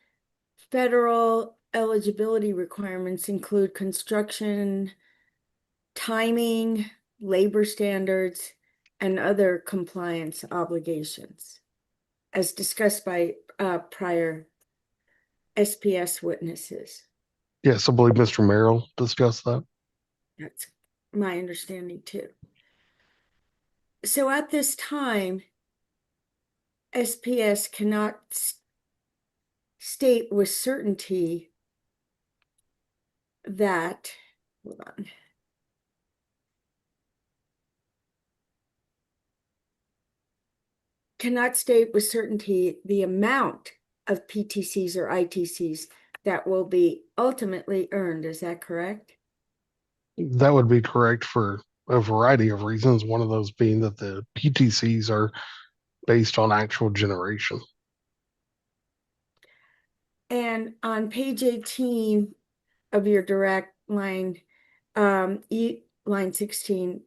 federal eligibility requirements include construction, timing, labor standards, and other compliance obligations, as discussed by prior SPS witnesses. Yes, I believe Mr. Merrill discussed that. That's my understanding too. So at this time, SPS cannot state with certainty that, hold on. Cannot state with certainty the amount of PTCs or ITCs that will be ultimately earned. Is that correct? That would be correct for a variety of reasons. One of those being that the PTCs are based on actual generation. And on page 18 of your direct line, line 16,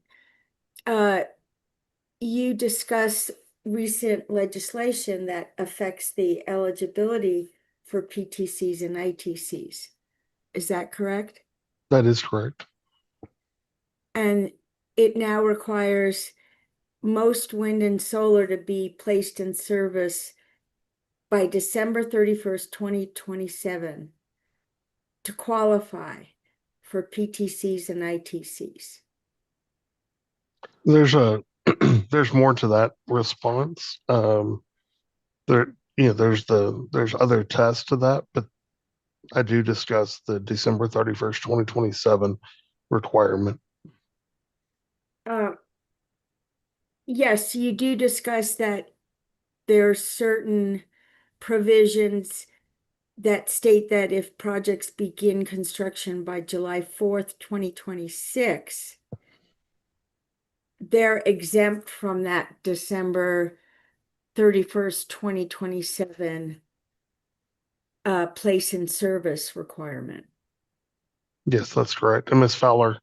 you discuss recent legislation that affects the eligibility for PTCs and ITCs. Is that correct? That is correct. And it now requires most wind and solar to be placed in service by December 31st, 2027 to qualify for PTCs and ITCs. There's more to that response. There's other tests to that, but I do discuss the December 31st, 2027 requirement. Yes, you do discuss that there are certain provisions that state that if projects begin construction by July 4th, 2026, they're exempt from that December 31st, 2027 place in service requirement. Yes, that's correct. And Ms. Fowler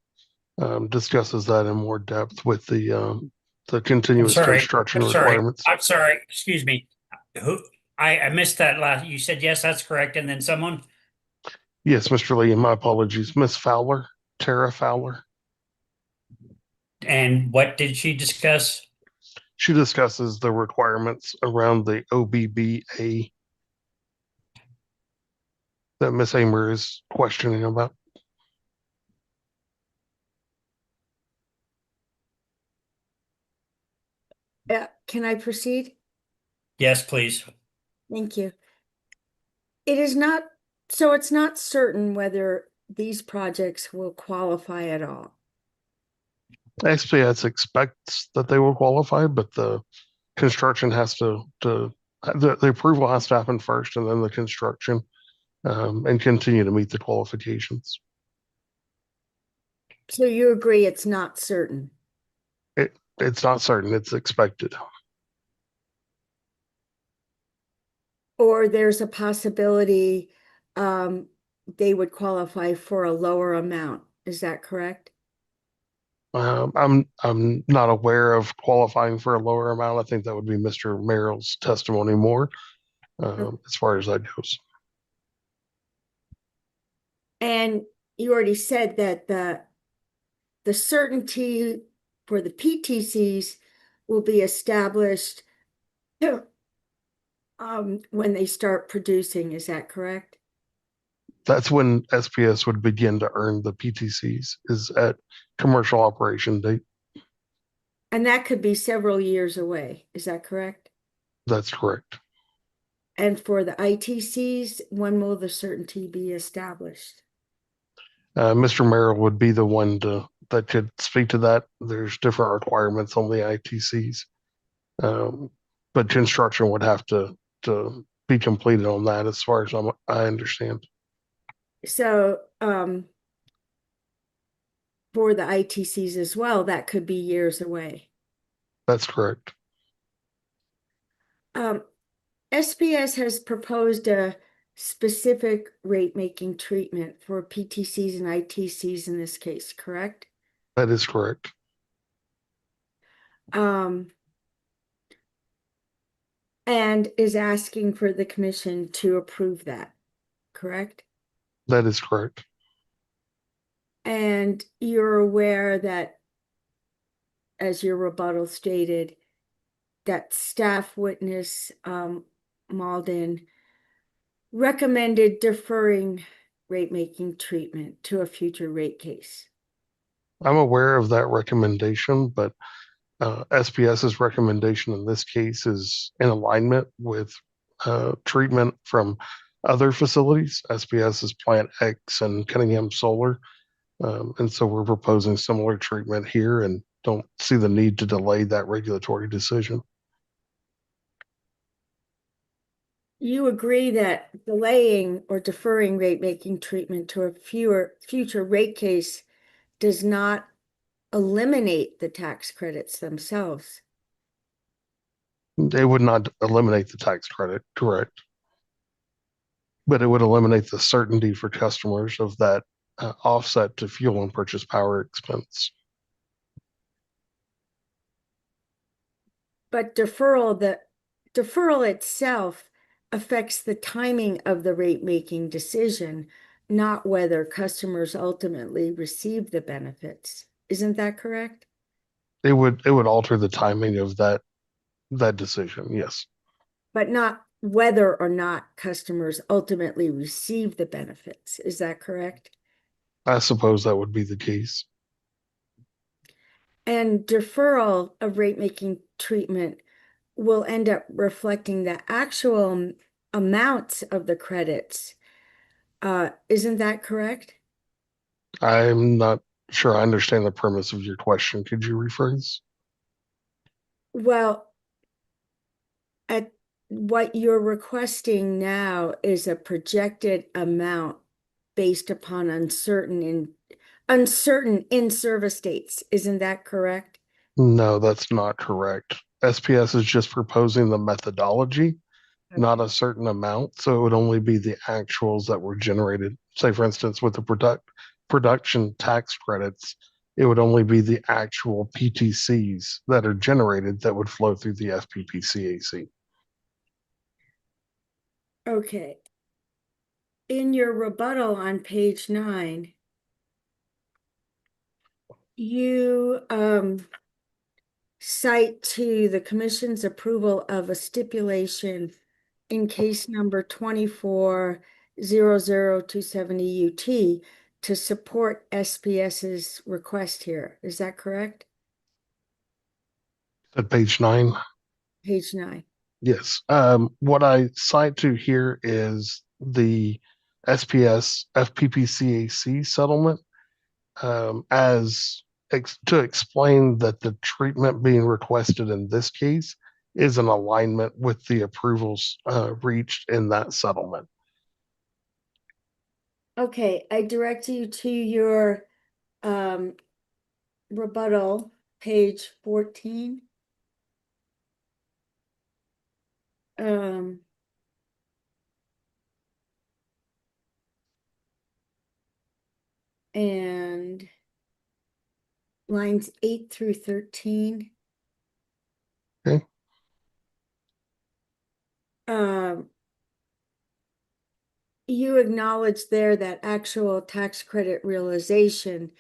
discusses that in more depth with the continuous construction requirements. I'm sorry. Excuse me. I missed that last. You said yes, that's correct, and then someone. Yes, Mr. Lee, my apologies. Ms. Fowler, Tara Fowler. And what did she discuss? She discusses the requirements around the OBBA that Ms. Amer is questioning about. Can I proceed? Yes, please. Thank you. It's not certain whether these projects will qualify at all. SPS expects that they will qualify, but the construction has the approval has to happen first, and then the construction, and continue to meet the qualifications. So you agree it's not certain? It's not certain, it's expected. Or there's a possibility they would qualify for a lower amount. Is that correct? I'm not aware of qualifying for a lower amount. I think that would be Mr. Merrill's testimony more, as far as that goes. And you already said that the certainty for the PTCs will be established when they start producing. Is that correct? That's when SPS would begin to earn the PTCs, is at commercial operation date. And that could be several years away. Is that correct? That's correct. And for the ITCs, when will the certainty be established? Mr. Merrill would be the one that could speak to that. There's different requirements on the ITCs, but construction would have to be completed on that, as far as I understand. So for the ITCs as well, that could be years away. That's correct. SPS has proposed a specific rate-making treatment for PTCs and ITCs in this case, correct? That is correct. And is asking for the commission to approve that, correct? That is correct. And you're aware that, as your rebuttal stated, that staff witness Malden recommended deferring rate-making treatment to a future rate case. I'm aware of that recommendation, but SPS's recommendation in this case is in alignment with treatment from other facilities. SPS is Plant X and Cunningham Solar. And so we're proposing similar treatment here and don't see the need to delay that regulatory decision. You agree that delaying or deferring rate-making treatment to a future rate case does not eliminate the tax credits themselves? It would not eliminate the tax credit, correct? But it would eliminate the certainty for customers of that offset to fuel and purchase power expense. But the deferral itself affects the timing of the rate-making decision, not whether customers ultimately receive the benefits. Isn't that correct? It would alter the timing of that decision. Yes, But not whether or not customers ultimately receive the benefits. Is that correct? I suppose that would be the case. And deferral of rate-making treatment will end up reflecting the actual amounts of the credits. Isn't that correct? I'm not sure I understand the premise of your question. Could you rephrase? Well, at what you're requesting now is a projected amount based upon uncertain in-service dates. Isn't that correct? No, that's not correct. SPS is just proposing the methodology, not a certain amount. So it would only be the actuals that were generated. Say, for instance, with the production tax credits, it would only be the actual PTCs that are generated that would flow through the FPPCAC. Okay. In your rebuttal on page 9, you cite to the commission's approval of a stipulation in case number 24-00270 UT to support SPS's request here. Is that correct? At page 9. Page 9. Yes. What I cite to here is the SPS FPPCAC settlement to explain that the treatment being requested in this case is in alignment with the approvals reached in that settlement. Okay, I direct you to your rebuttal, page 14. And lines 8 through 13. Okay. You acknowledge there that actual tax credit realization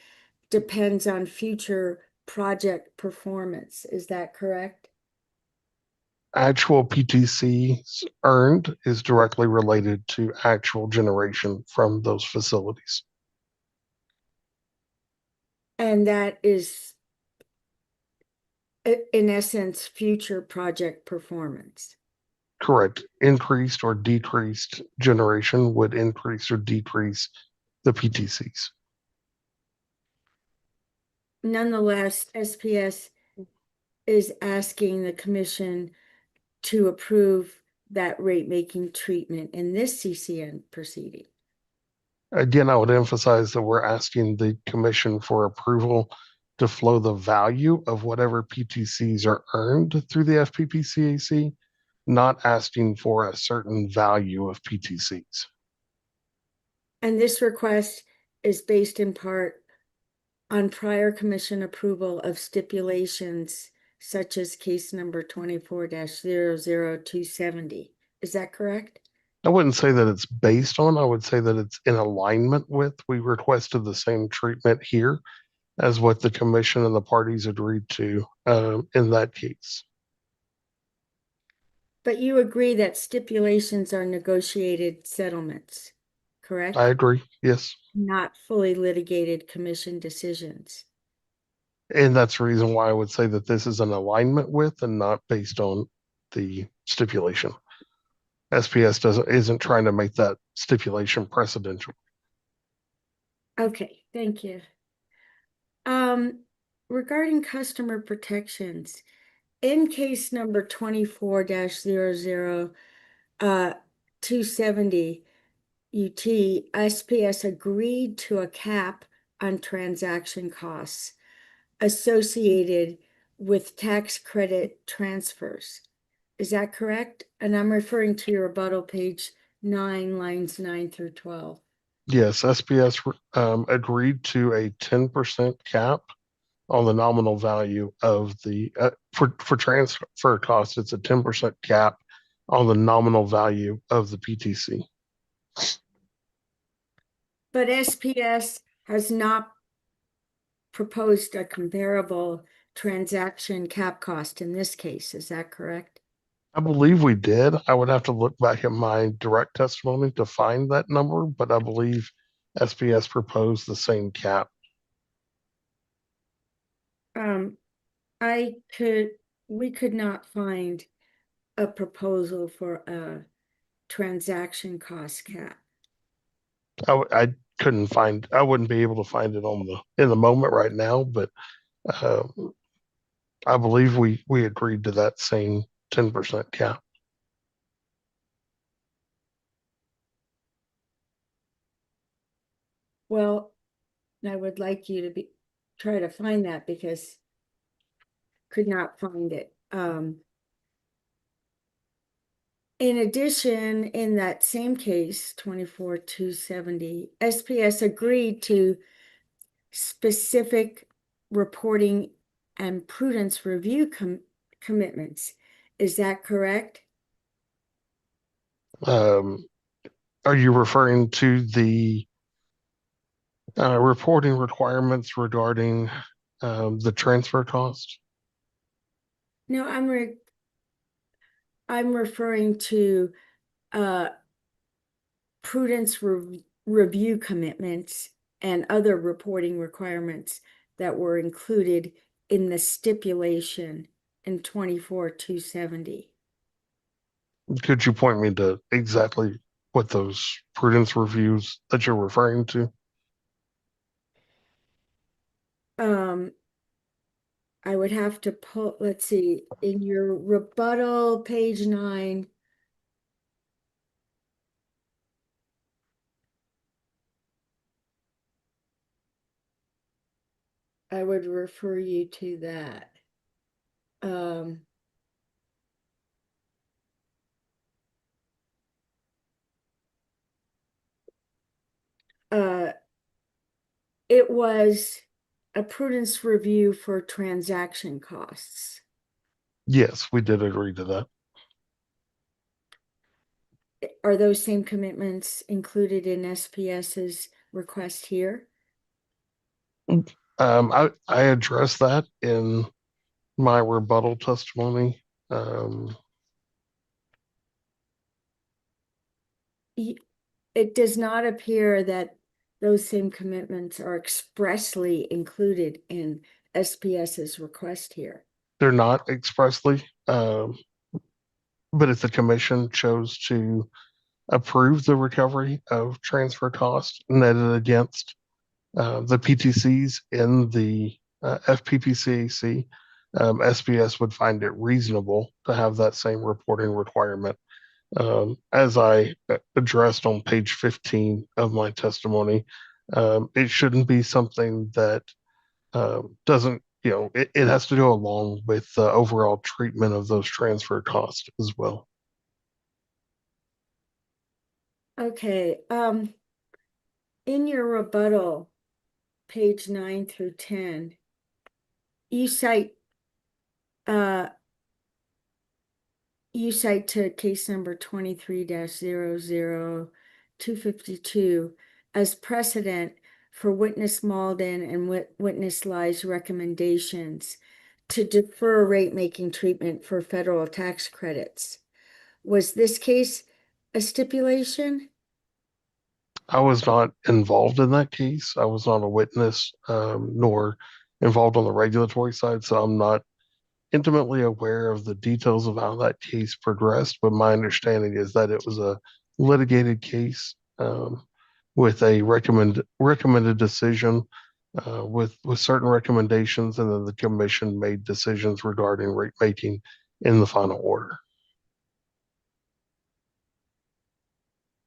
depends on future project performance. Is that correct? Actual PTCs earned is directly related to actual generation from those facilities. And that is, in essence, future project performance. Correct. Increased or decreased generation would increase or decrease the PTCs. Nonetheless, SPS is asking the commission to approve that rate-making treatment in this CCN proceeding. Again, I would emphasize that we're asking the commission for approval to flow the value of whatever PTCs are earned through the FPPCAC, not asking for a certain value of PTCs. And this request is based in part on prior commission approval of stipulations such as case number 24-00270. Is that correct? I wouldn't say that it's based on, I would say that it's in alignment with. We requested the same treatment here as what the commission and the parties agreed to in that case. But you agree that stipulations are negotiated settlements, correct? I agree, yes. Not fully litigated commission decisions. And that's the reason why I would say that this is an alignment with and not based on the stipulation. SPS isn't trying to make that stipulation precedential. Okay, thank you. Regarding customer protections, in case number 24-00270 UT, SPS agreed to a cap on transaction costs associated with tax credit transfers. Is that correct? And I'm referring to your rebuttal page 9, lines 9 through 12. Yes, SPS agreed to a 10% cap on the nominal value of the for transfer costs, it's a 10% cap on the nominal value of the PTC. But SPS has not proposed a comparable transaction cap cost in this case. Is that correct? I believe we did. I would have to look back at my direct testimony to find that number, but I believe SPS proposed the same cap. We could not find a proposal for a transaction cost cap. I couldn't find. I wouldn't be able to find it in the moment right now, but uh, I believe we agreed to that same 10% cap. Well, I would like you to try to find that because could not find it. In addition, in that same case, 24-270, SPS agreed to specific reporting and prudence review commitments. Is that correct? Are you referring to the reporting requirements regarding the transfer cost? No, I'm referring to prudence review commitments and other reporting requirements that were included in the stipulation in 24-270. Could you point me to exactly what those prudence reviews that you're referring to? I would have to pull, let's see, in your rebuttal, page 9. I would refer you to that. It was a prudence review for transaction costs. Yes, we did agree to that. Are those same commitments included in SPS's request here? I addressed that in my rebuttal testimony. It does not appear that those same commitments are expressly included in SPS's request here. They're not expressly, but if the commission chose to approve the recovery of transfer costs netted against the PTCs in the FPPCAC, SPS would find it reasonable to have that same reporting requirement. As I addressed on page 15 of my testimony, it shouldn't be something that doesn't, it has to go along with the overall treatment of those transfer costs as well. Okay, in your rebuttal, page 9-10, you cite to case number 23-00252 as precedent for witness Malden and witness Lye's recommendations to defer rate-making treatment for federal tax credits. Was this case a stipulation? I was not involved in that case. I was not a witness, nor involved on the regulatory side, so I'm not intimately aware of the details of how that case progressed. But my understanding is that it was a litigated case with a recommended decision with certain recommendations, and then the commission made decisions regarding rate making in the final order.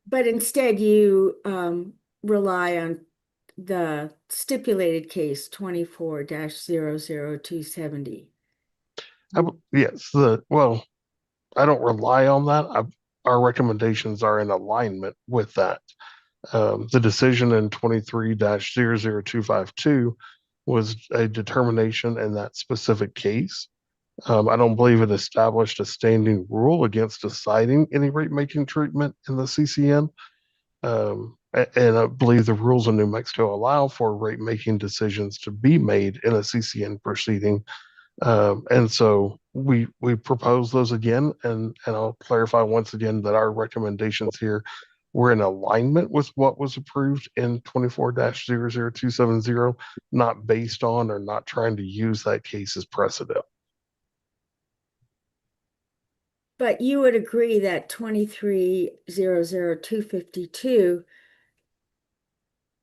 But instead, you rely on the stipulated case 24-00270. Yes, I don't rely on that. Our recommendations are in alignment with that. The decision in 23-00252 was a determination in that specific case. I don't believe it established a standing rule against deciding any rate making treatment in the CCN. And I believe the rules in New Mexico allow for rate making decisions to be made in a CCN proceeding. And so we propose those again, and I'll clarify once again that our recommendations here were in alignment with what was approved in 24-00270, not based on or not trying to use that case as precedent. But you would agree that 23-00252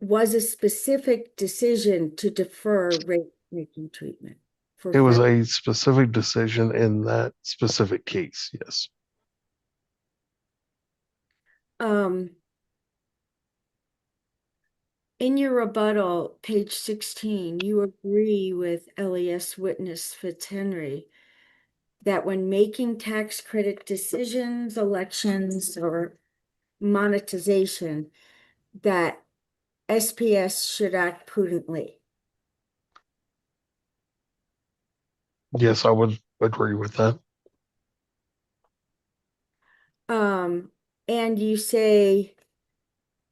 was a specific decision to defer rate making treatment for It was federal- a specific decision in that specific case, yes. In your rebuttal, page 16, you agree with LES witness Fitzhenry that when making tax credit decisions, elections, or monetization, that SPS should act prudently. Yes, I would agree with that. And you say,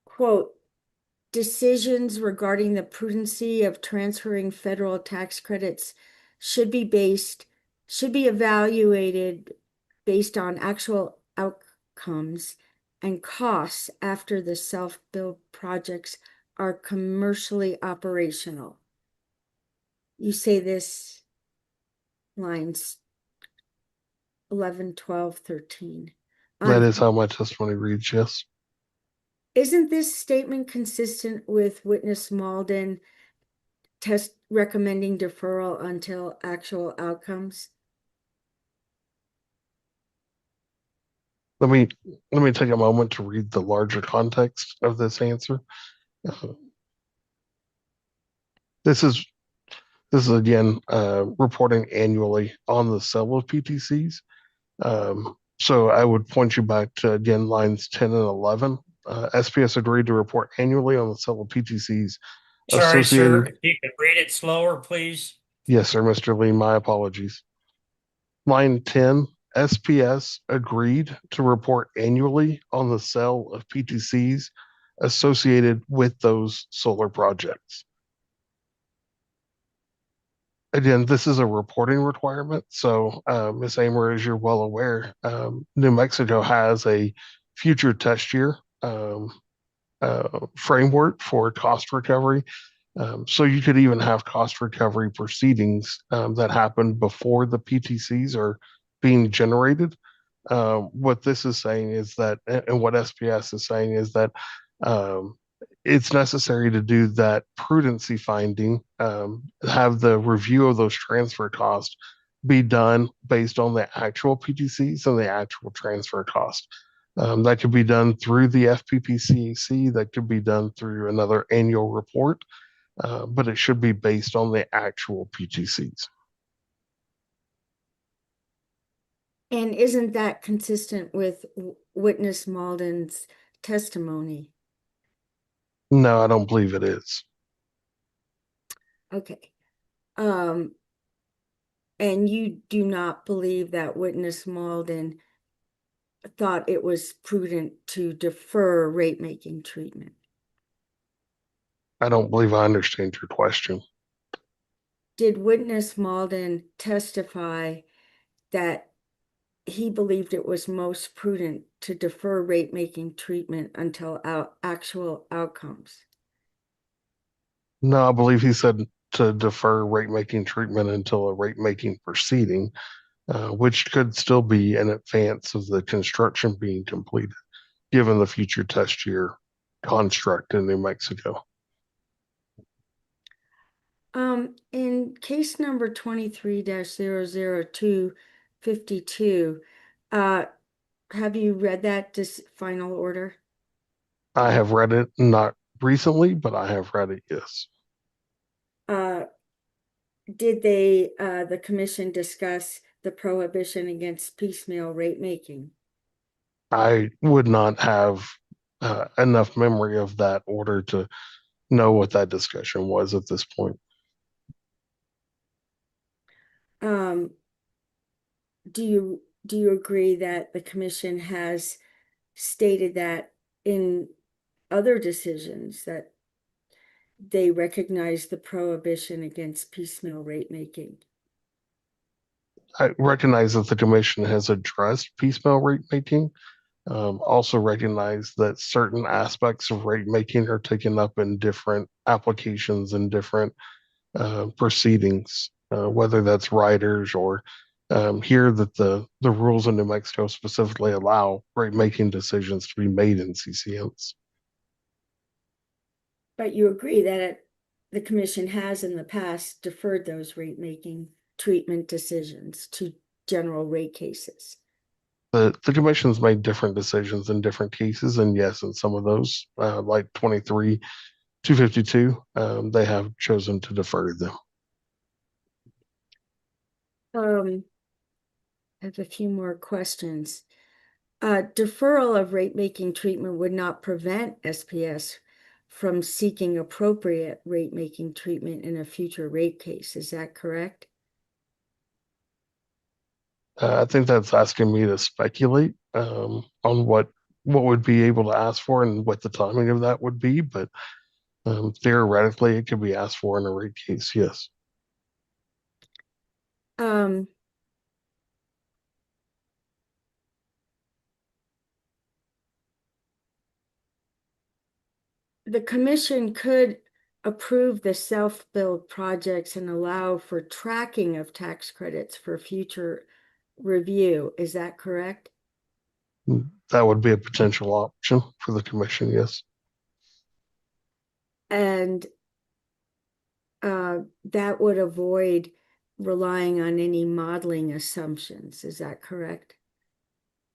quote, decisions regarding the prudency of transferring federal tax credits should be evaluated based on actual outcomes and costs after the self-build projects are commercially operational. You say this lines 11, 12, 13. That is how my testimony reads, yes. Isn't this statement consistent with witness Malden recommending deferral until actual outcomes? Let me take a moment to read the larger context of this answer. This is again reporting annually on the sale of PTCs. So I would point you back to again lines 10 and 11. SPS agreed to report annually on the sale of PTCs Sorry, sir, associated. if you could read it slower, please. Yes, sir, Mr. Lee, my apologies. Line 10, SPS agreed to report annually on the sale of PTCs associated with those solar projects. Again, this is a reporting requirement. So, Ms. Amer, as you're well aware, New Mexico has a future test year framework for cost recovery. So you could even have cost recovery proceedings that happen before the PTCs are being generated. What this is saying is that, and what SPS is saying is that it's necessary to do that prudency finding, have the review of those transfer costs be done based on the actual PTCs and the actual transfer cost. That could be done through the FPPCAC, that could be done through another annual report, but it should be based on the actual PTCs. And isn't that consistent with witness Malden's testimony? No, I don't believe it is. Okay. And you do not believe that witness Malden thought it was prudent to defer rate making treatment? I don't believe I understand your question. Did witness Malden testify that he believed it was most prudent to defer rate making treatment until actual outcomes? No, I believe he said to defer rate making treatment until a rate making proceeding, which could still be in advance of the construction being completed, given the future test year construct in New Mexico. In case number 23-00252, have you read that final order? I have read it, not recently, but I have read it, yes. Did the commission discuss the prohibition against piecemeal rate making? I would not have enough memory of that order to know what that discussion was at this point. do you agree that the commission has stated that in other decisions that they recognize the prohibition against piecemeal rate making? I recognize that the commission has addressed piecemeal rate making. Also recognize that certain aspects of rate making are taken up in different applications and different proceedings, whether that's riders or here that the rules in New Mexico specifically allow rate making decisions to be made in CCNs. But you agree that the commission has in the past deferred those rate making treatment decisions to general rate cases. The commission's made different decisions in different cases, and yes, in some of those, like 23-252, they have chosen to defer them. I have a few more questions. Deferral of rate making treatment would not prevent SPS from seeking appropriate rate making treatment in a future rate case. Is that correct? I think that's asking me to speculate on what would be able to ask for and what the timing of that would be, but theoretically, it could be asked for in a rate case. Yes. The commission could approve the self-build projects and allow for tracking of tax credits for future review. Is that correct? That would be a potential option for the commission. Yes. And that would avoid relying on any modeling assumptions. Is that correct?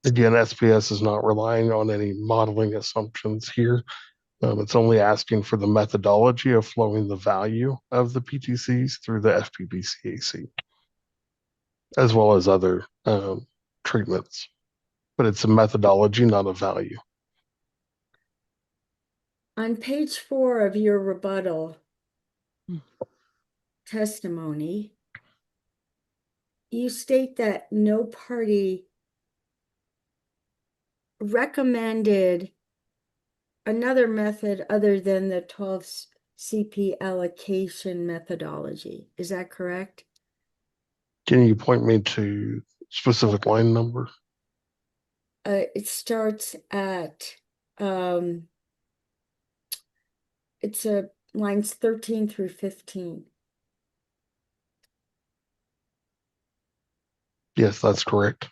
Again, SPS is not relying on any modeling assumptions here. It's only asking for the methodology of flowing the value of the PTCs through the FPPCAC, as well as other treatments. But it's a methodology, not a value. On page 4 of your rebuttal testimony, you state that no party recommended another method other than the 12 CP allocation methodology. Is that correct? Can you point me to specific line number? It starts at it's lines 13 through 15. Yes, that's correct.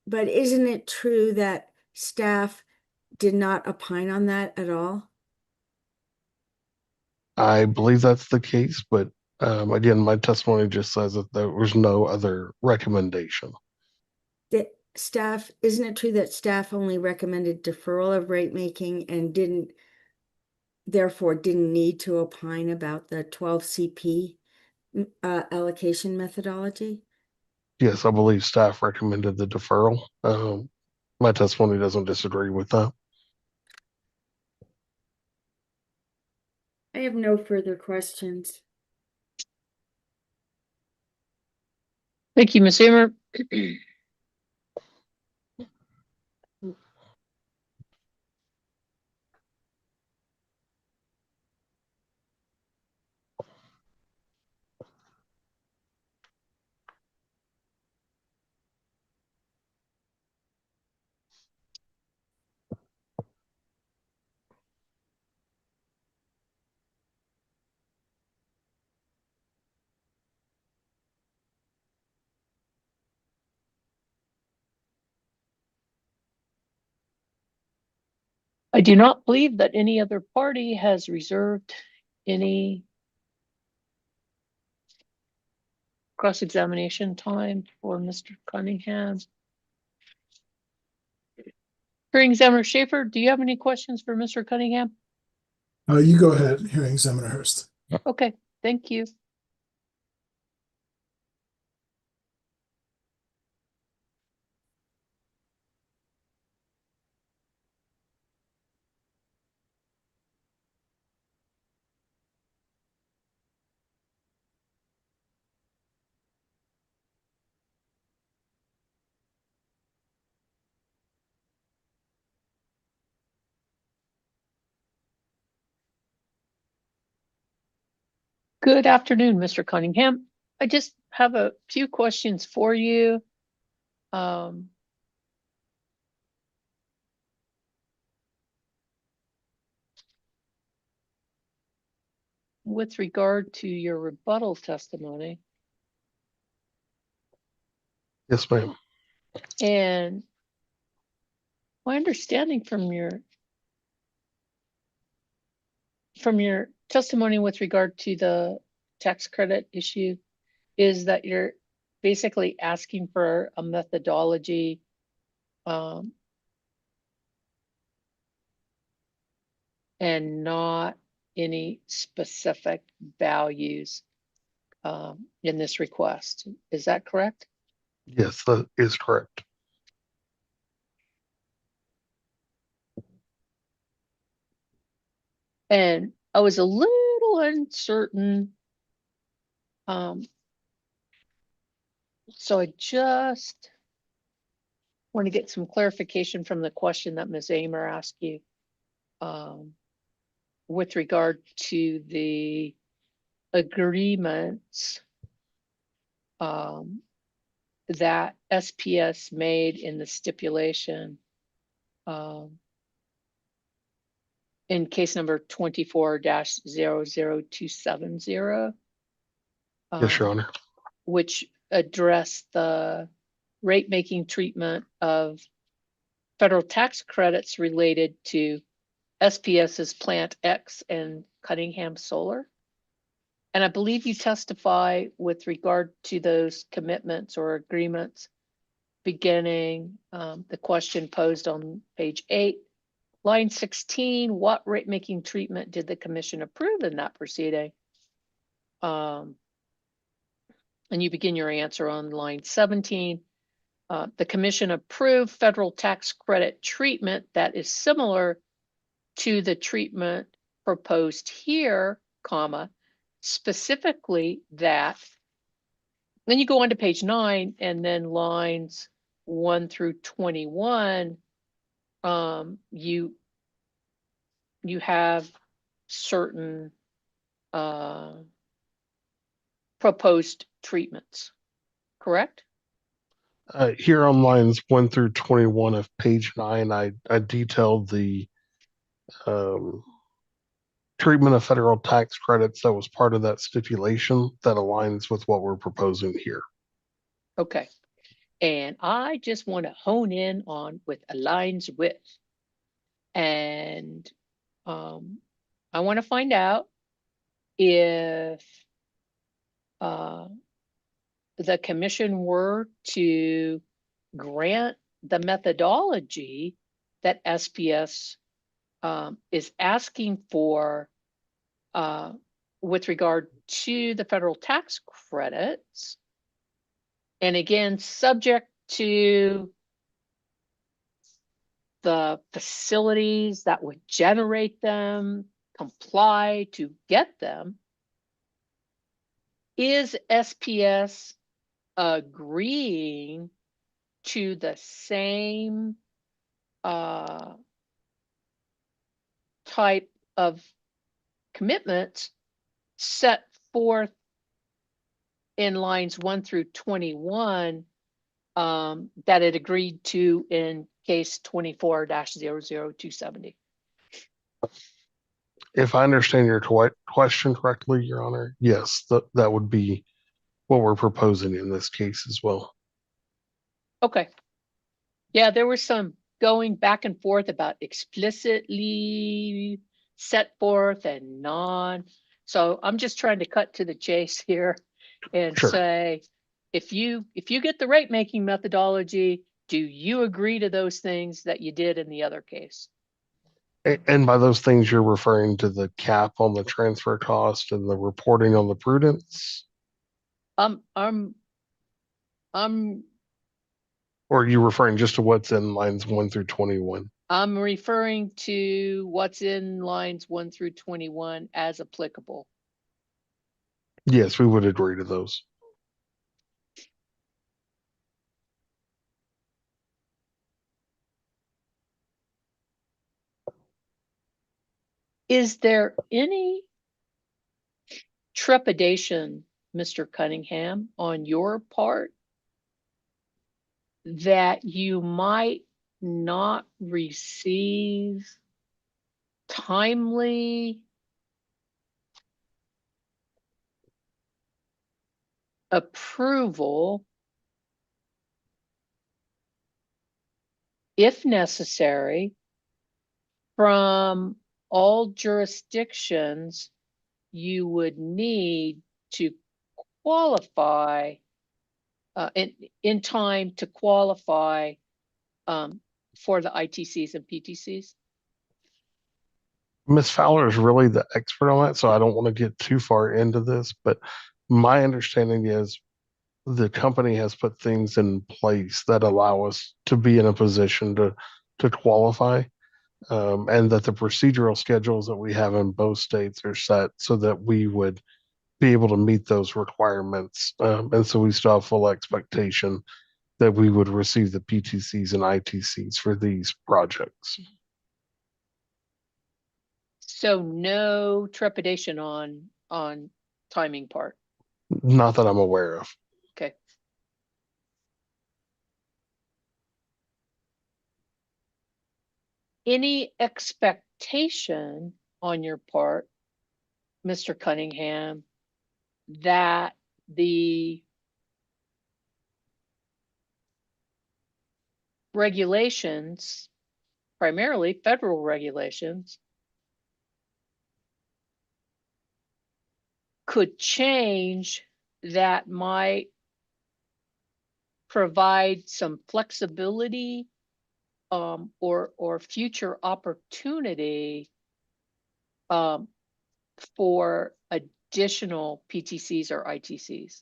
But isn't it true that staff did not opine on that at all? I believe that's the case, but again, my testimony just says that there was no other recommendation. Isn't it true that staff only recommended deferral of rate making and therefore didn't need to opine about the 12 CP allocation methodology? Yes, I believe staff recommended the deferral. My testimony doesn't disagree with that. I have no further questions. Thank you, Ms. Zimmer. I do not believe that any other party has reserved any cross-examination time for Mr. Cunningham. Hearing Examiner Schaefer, do you have any questions for Mr. Cunningham? You go ahead, hearing examiner Hurst. Okay, thank you. Good afternoon, Mr. Cunningham. I just have a few questions for you. With regard to your rebuttal testimony, Yes, ma'am. and my understanding from your testimony with regard to the tax credit issue is that you're basically asking for a methodology and not any specific values in this request. Is that correct? Yes, that is correct. And I was a little uncertain. So I just want to get some clarification from the question that Ms. Amer asked you with regard to the agreements that SPS made in the stipulation in case number 24-00270. Yes, Your Honor. Which address the rate making treatment of federal tax credits related to SPS's Plant X and Cunningham Solar. And I believe you testify with regard to those commitments or agreements beginning the question posed on page 8, line 16, what rate making treatment did the commission approve in that proceeding? And you begin your answer on line 17. The commission approved federal tax credit treatment that is similar to the treatment proposed here, comma, specifically that, then you go on to page 9 and then lines 1 through 21, you have certain proposed treatments, correct? Here on lines 1 through 21 of page 9, I detailed the treatment of federal tax credits that was part of that stipulation that aligns with what we're proposing here. Okay. And I just want to hone in on with aligns with. And I want to find out if the commission were to grant the methodology that SPS is asking for with regard to the federal tax credits. And again, subject to the facilities that would generate them, comply to get them, is SPS agreeing to the same type of commitments set forth in lines 1 through 21 that it agreed to in case 24-00270? If I understand your question correctly, Your Honor, yes, that would be what we're proposing in this case as well. Okay. Yeah, there was some going back and forth about explicitly set forth and non. So I'm just trying to cut to the chase here and say, if you get the rate making methodology, do you agree to those things that you did in the other case? And by those things, you're referring to the cap on the transfer cost and the reporting on the prudence? Or are you referring just to what's in lines 1 through 21? I'm referring to what's in lines 1 through 21 as applicable. Yes, we would agree to those. Is there any trepidation, Mr. Cunningham, on your part that you might not receive timely approval, if necessary, from all jurisdictions you would need to qualify in time to qualify for the ITCs and PTCs? Miss Fowler is really the expert on that, so I don't want to get too far into this, but my understanding is the company has put things in place that allow us to be in a position to qualify, and that the procedural schedules that we have in both states are set so that we would be able to meet those requirements. And so we still have full expectation that we would receive the PTCs and ITCs for these projects. So no trepidation on timing part. Not that I'm aware of. Okay. Any expectation on your part, Mr. Cunningham, that the regulations, primarily federal regulations, could change that might provide some flexibility or future opportunity for additional PTCs or ITCs?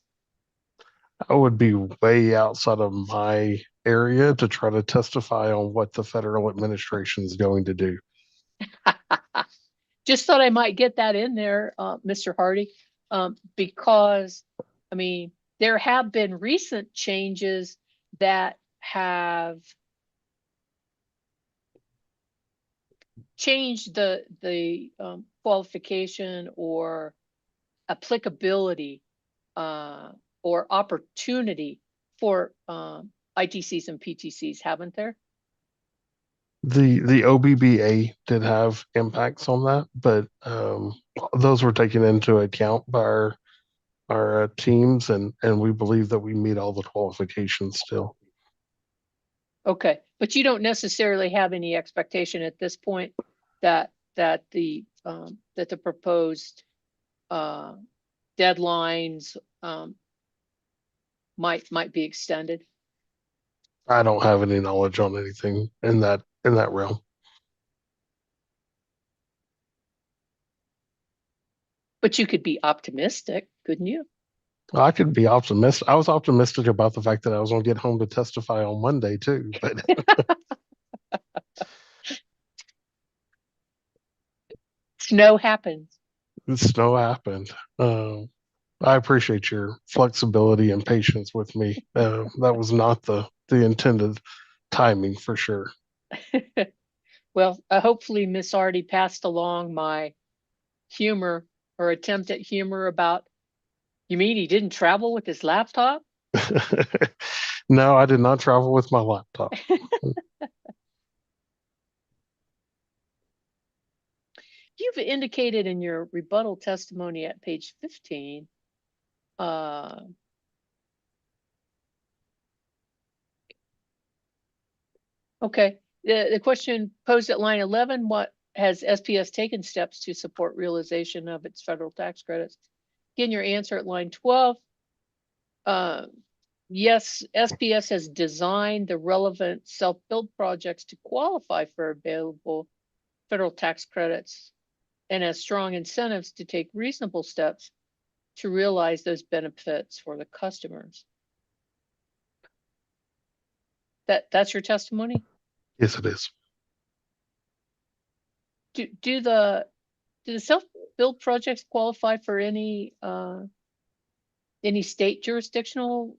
I would be way outside of my area to try to testify on what the federal administration is going to do. Just thought I might get that in there, Mr. Hardy, because, I mean, there have been recent changes that have changed the qualification or applicability or opportunity for ITCs and PTCs, haven't there? The OBBA did have impacts on that, but those were taken into account by our teams, and we believe that we meet all the qualifications still. Okay, but you don't necessarily have any expectation at this point that the proposed deadlines might be extended. I don't have any knowledge on anything in that realm. But you could be optimistic, couldn't you? I could be optimistic. I was optimistic about the fact that I was going to get home to testify on Monday too, but Snow happens. snow happened. I appreciate your flexibility and patience with me. That was not the intended timing for sure. Well, hopefully Miss already passed along my humor or attempt at humor about, you mean he didn't travel with his laptop? No, I did not travel with my laptop. You've indicated in your rebuttal testimony at page 15, okay, the question posed at line 11, what has SPS taken steps to support realization of its federal tax credits? Again, your answer at line 12, yes, SPS has designed the relevant self-build projects to qualify for available federal tax credits and has strong incentives to take reasonable steps to realize those benefits for the customers. That's your testimony? Yes, it is. Do the self-build projects qualify for any state jurisdictional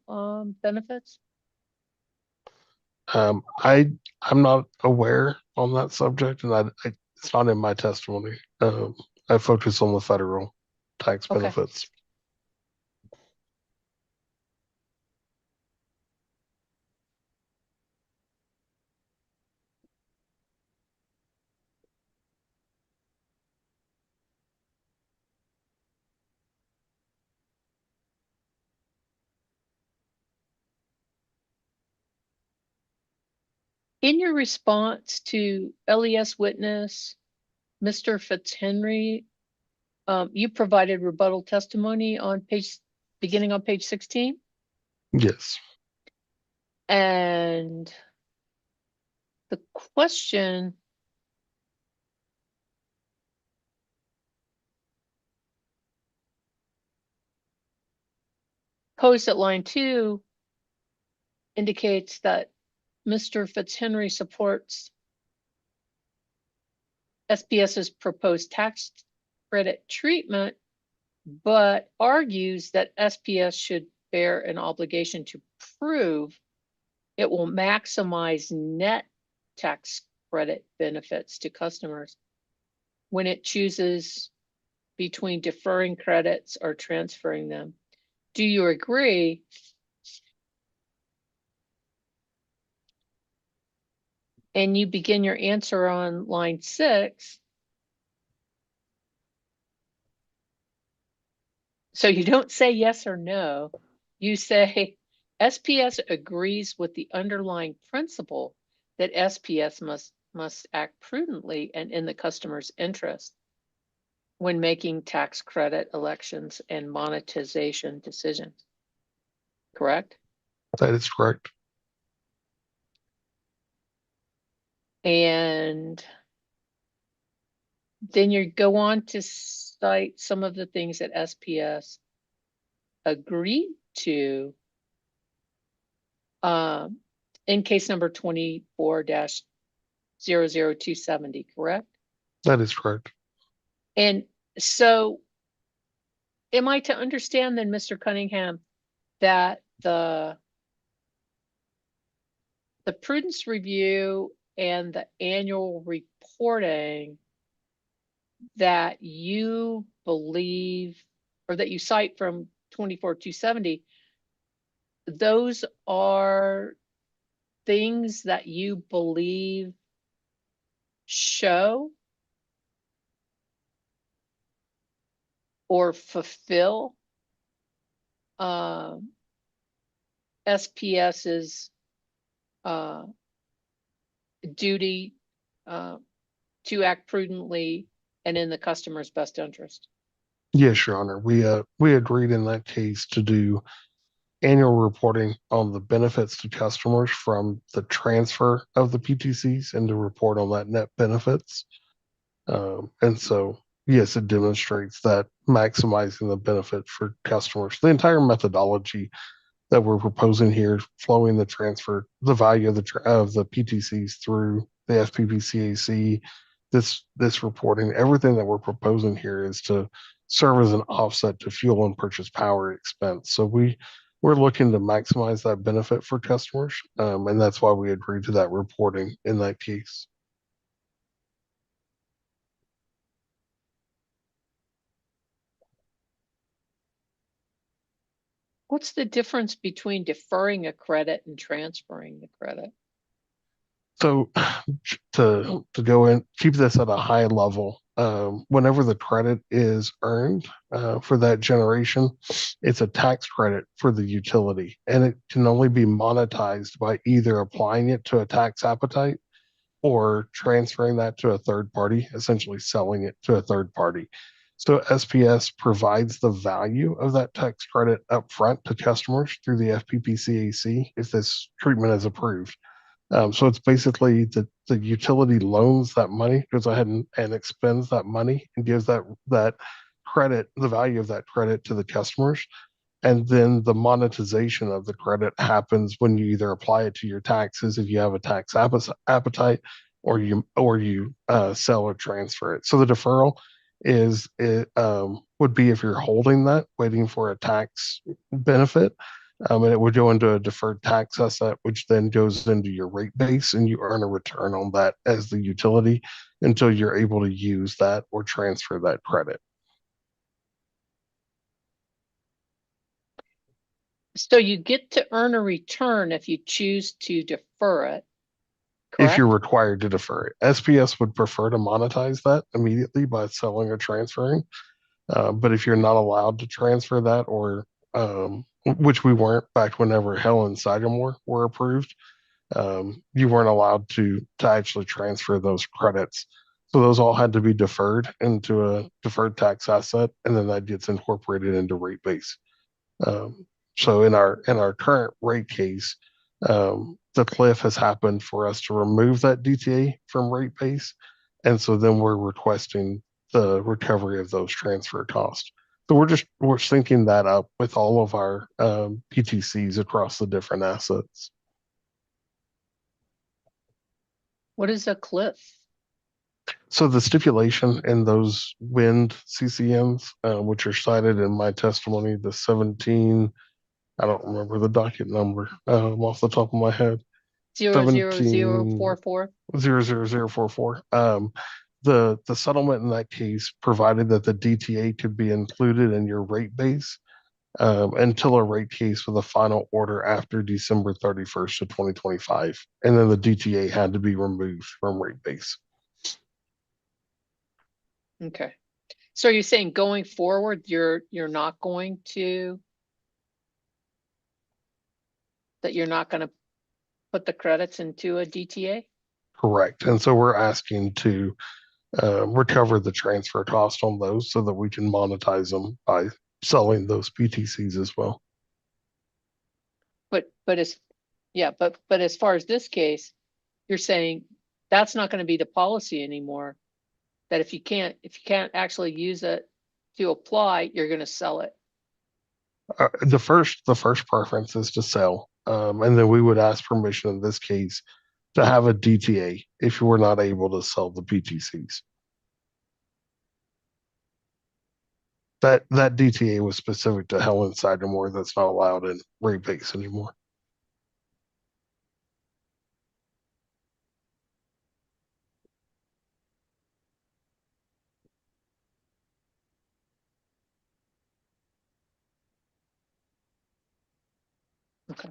benefits? I'm not aware on that subject, and it's not in my testimony. I focus on the federal tax Okay. benefits. In your response to LES witness, Mr. Fitzhenry, you provided rebuttal testimony on beginning on page 16. Yes. And the question posed at line 2 indicates that Mr. Fitzhenry supports SPS's proposed tax credit treatment, but argues that SPS should bear an obligation to prove it will maximize net tax credit benefits to customers when it chooses between deferring credits or transferring them. Do you agree? And you begin your answer on line 6. So you don't say yes or no. You say SPS agrees with the underlying principle that SPS must act prudently and in the customer's interest when making tax credit elections and monetization decisions. Correct? That is correct. And then you go on to cite some of the things that SPS agreed to in case number 24-00270, correct? That is correct. And so am I to understand then, Mr. Cunningham, that the prudence review and the annual reporting that you believe or that you cite from 24-270, those are things that you believe show or fulfill SPS's duty to act prudently and in the customer's best interest? Yes, Your Honor. We agreed in that case to do annual reporting on the benefits to customers from the transfer of the PTCs and to report on that net benefits. And so, yes, it demonstrates that maximizing the benefit for customers. The entire methodology that we're proposing here, flowing the transfer, the value of the PTCs through the FPPCAC, this reporting, everything that we're proposing here is to serve as an offset to fuel and purchase power expense. So we're looking to maximize that benefit for customers, and that's why we agreed to that reporting in that case. What's the difference between deferring a credit and transferring the credit? So to go in, keep this at a high level, whenever the credit is earned for that generation, it's a tax credit for the utility, and it can only be monetized by either applying it to a tax appetite or transferring that to a third party, essentially selling it to a third party. So SPS provides the value of that tax credit upfront to customers through the FPPCAC if this treatment is approved. So it's basically the utility loans that money, goes ahead and expends that money and gives that credit, the value of that credit to the customers. And then the monetization of the credit happens when you either apply it to your taxes if you have a tax appetite, or you sell or transfer it. So the deferral would be if you're holding that, waiting for a tax benefit. And it would go into a deferred tax asset, which then goes into your rate base, and you earn a return on that as the utility until you're able to use that or transfer that credit. So you get to earn a return if you choose to defer it, If you're correct? required to defer it. SPS would prefer to monetize that immediately by selling or transferring. But if you're not allowed to transfer that, or which we weren't back whenever Helen and Sagamore were approved, you weren't allowed to actually transfer those credits. So those all had to be deferred into a deferred tax asset, and then that gets incorporated into rate base. So in our current rate case, the cliff has happened for us to remove that DTA from rate base, and so then we're requesting the recovery of those transfer costs. So we're syncing that up with all of our PTCs across the different assets. What is a cliff? So the stipulation in those wind CCNs, which are cited in my testimony, the 17, I don't remember the docket number off the top of my head. 00044. 00044. The settlement in that case provided that the DTA could be included in your rate base until a rate case with a final order after December 31st of 2025. And then the DTA had to be removed from rate base. Okay. So you're saying going forward, you're not going to, that you're not going to put the credits into a DTA? Correct. And so we're asking to recover the transfer cost on those so that we can monetize them by selling those PTCs as well. But as far as this case, you're saying that's not going to be the policy anymore. That if you can't actually use it to apply, you're going to sell it. The first preference is to sell, and then we would ask permission in this case to have a DTA if you were not able to sell the PTCs. That DTA was specific to Helen Sagamore. That's not allowed in rate base anymore. Okay.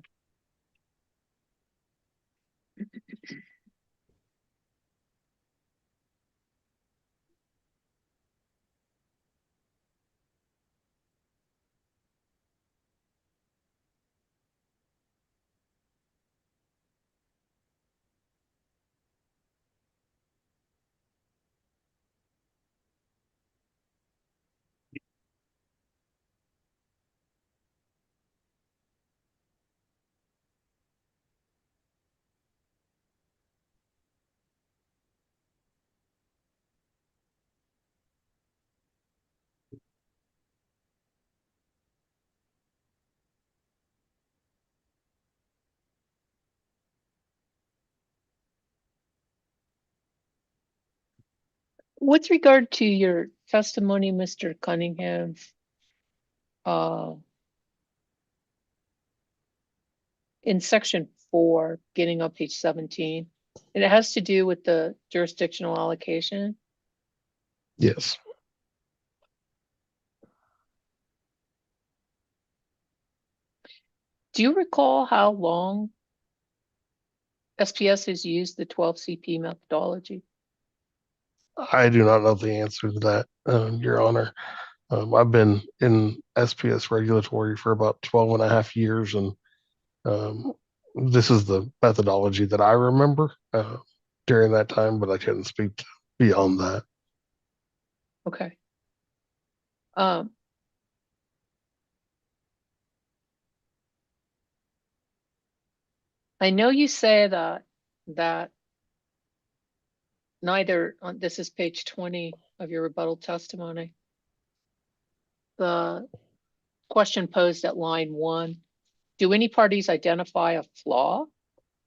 With regard to your testimony, Mr. Cunningham, in section 4, getting on page 17, and it has to do with the jurisdictional allocation. Yes. Do you recall how long SPS has used the 12 CP methodology? I do not know the answer to that, Your Honor. I've been in SPS regulatory for about 12 and a half years, and this is the methodology that I remember during that time, but I couldn't speak to beyond that. Okay. I know you say that neither, this is page 20 of your rebuttal testimony. The question posed at line 1, do any parties identify a flaw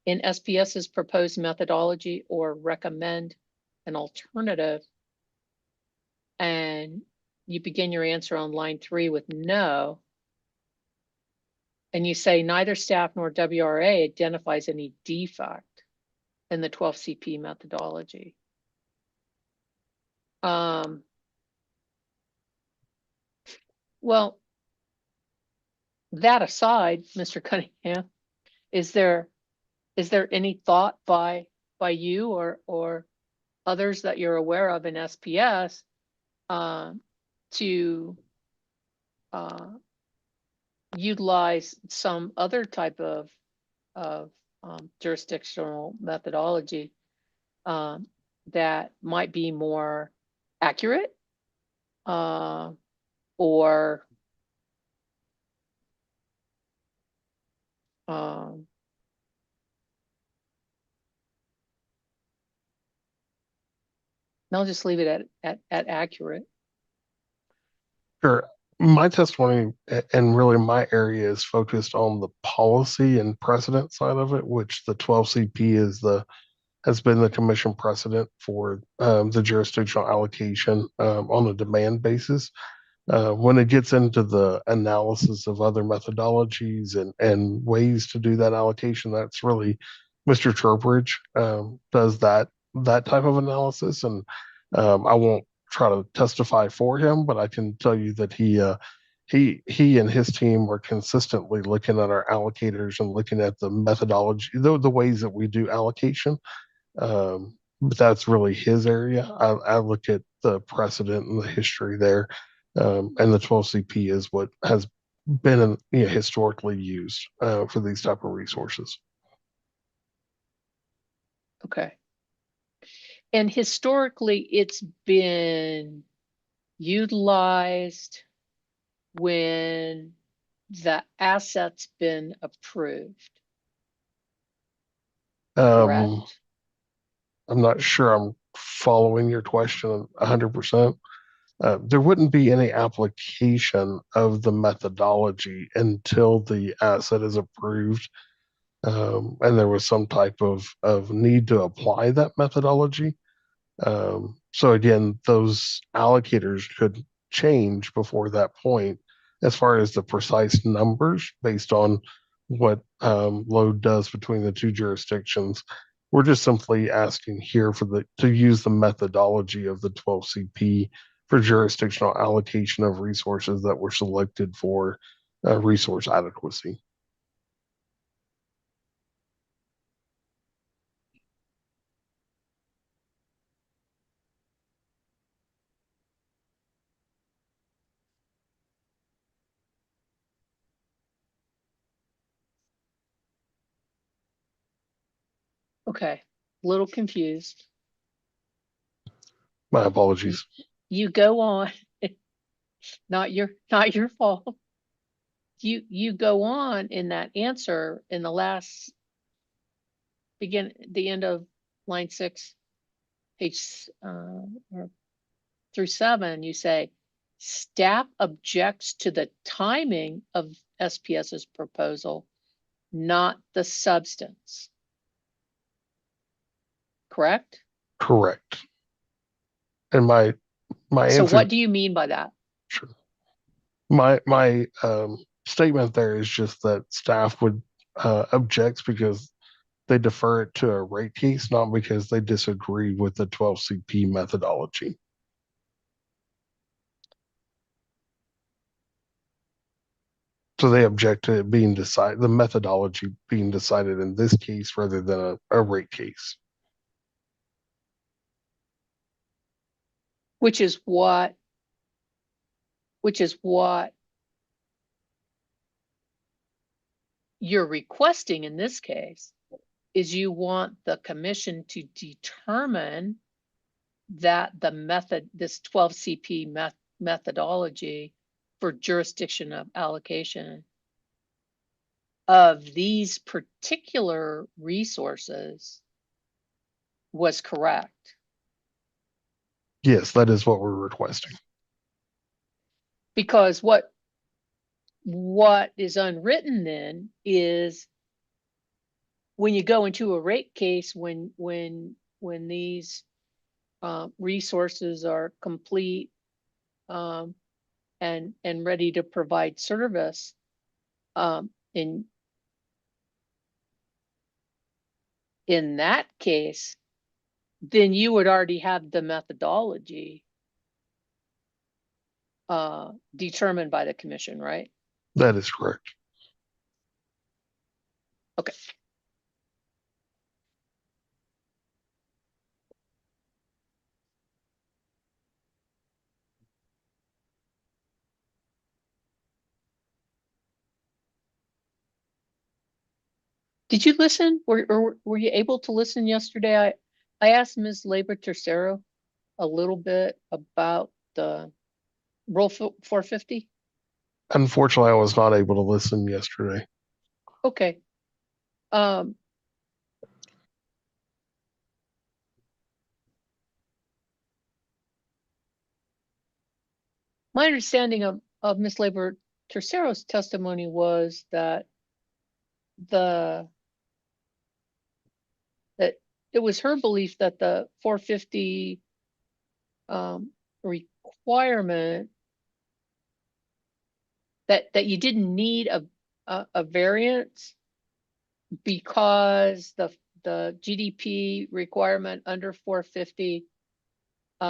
in SPS's proposed methodology or recommend an alternative? And you begin your answer on line 3 with no. And you say neither staff nor WRA identifies any defect in the 12 CP methodology. Well, that aside, Mr. Cunningham, is there any thought by you or others that you're aware of in SPS to utilize some other type of jurisdictional methodology that might be more accurate or I'll just leave it at accurate. Sure. My testimony and really my area is focused on the policy and precedent side of it, which the 12CP has been the commission precedent for the jurisdictional allocation on a demand basis. When it gets into the analysis of other methodologies and ways to do that allocation, that's really Mr. Trowbridge does that type of analysis, and I won't try to testify for him, but I can tell you that he and his team are consistently looking at our allocators and looking at the methodology, the ways that we do allocation. But that's really his area. I look at the precedent and the history there, and the 12CP is what has been historically used for these type of resources. Okay. And historically, it's been utilized when the asset's been approved. Correct? I'm not sure I'm following your question 100%. There wouldn't be any application of the methodology until the asset is approved, and there was some type of need to apply that methodology. So again, those allocators could change before that point as far as the precise numbers based on what load does between the two jurisdictions. We're just simply asking here to use the methodology of the 12CP for jurisdictional allocation of resources that were selected for resource adequacy. Okay. A little confused. My apologies. You go on. Not your fault. You go on in that answer in the the end of line 6, page through 7, you say staff objects to the timing of SPS's proposal, not the substance. Correct? Correct. And my So answer. what do you mean by that? Sure. My statement there is just that staff would objects because they defer it to a rate case, not because they disagree with the 12CP methodology. So they object to it being decided, the methodology being decided in this case rather than a rate case. Which is what you're requesting in this case, is you want the commission to determine that this 12CP methodology for jurisdiction of allocation of these particular resources was correct. Yes, that is what we're requesting. Because what is unwritten then is when you go into a rate case, when these resources are complete and ready to provide service, in that case, then you would already have the methodology determined by the commission, right? That is correct. Did you listen? Were you able to listen yesterday? I asked Ms. Labor Tercero a little bit about the Rule 450. Unfortunately, I was not able to listen yesterday. Okay. My understanding of Ms. Labor Tercero's testimony was that that it was her belief that the 450 requirement that you didn't need a variance because the GDP requirement under 450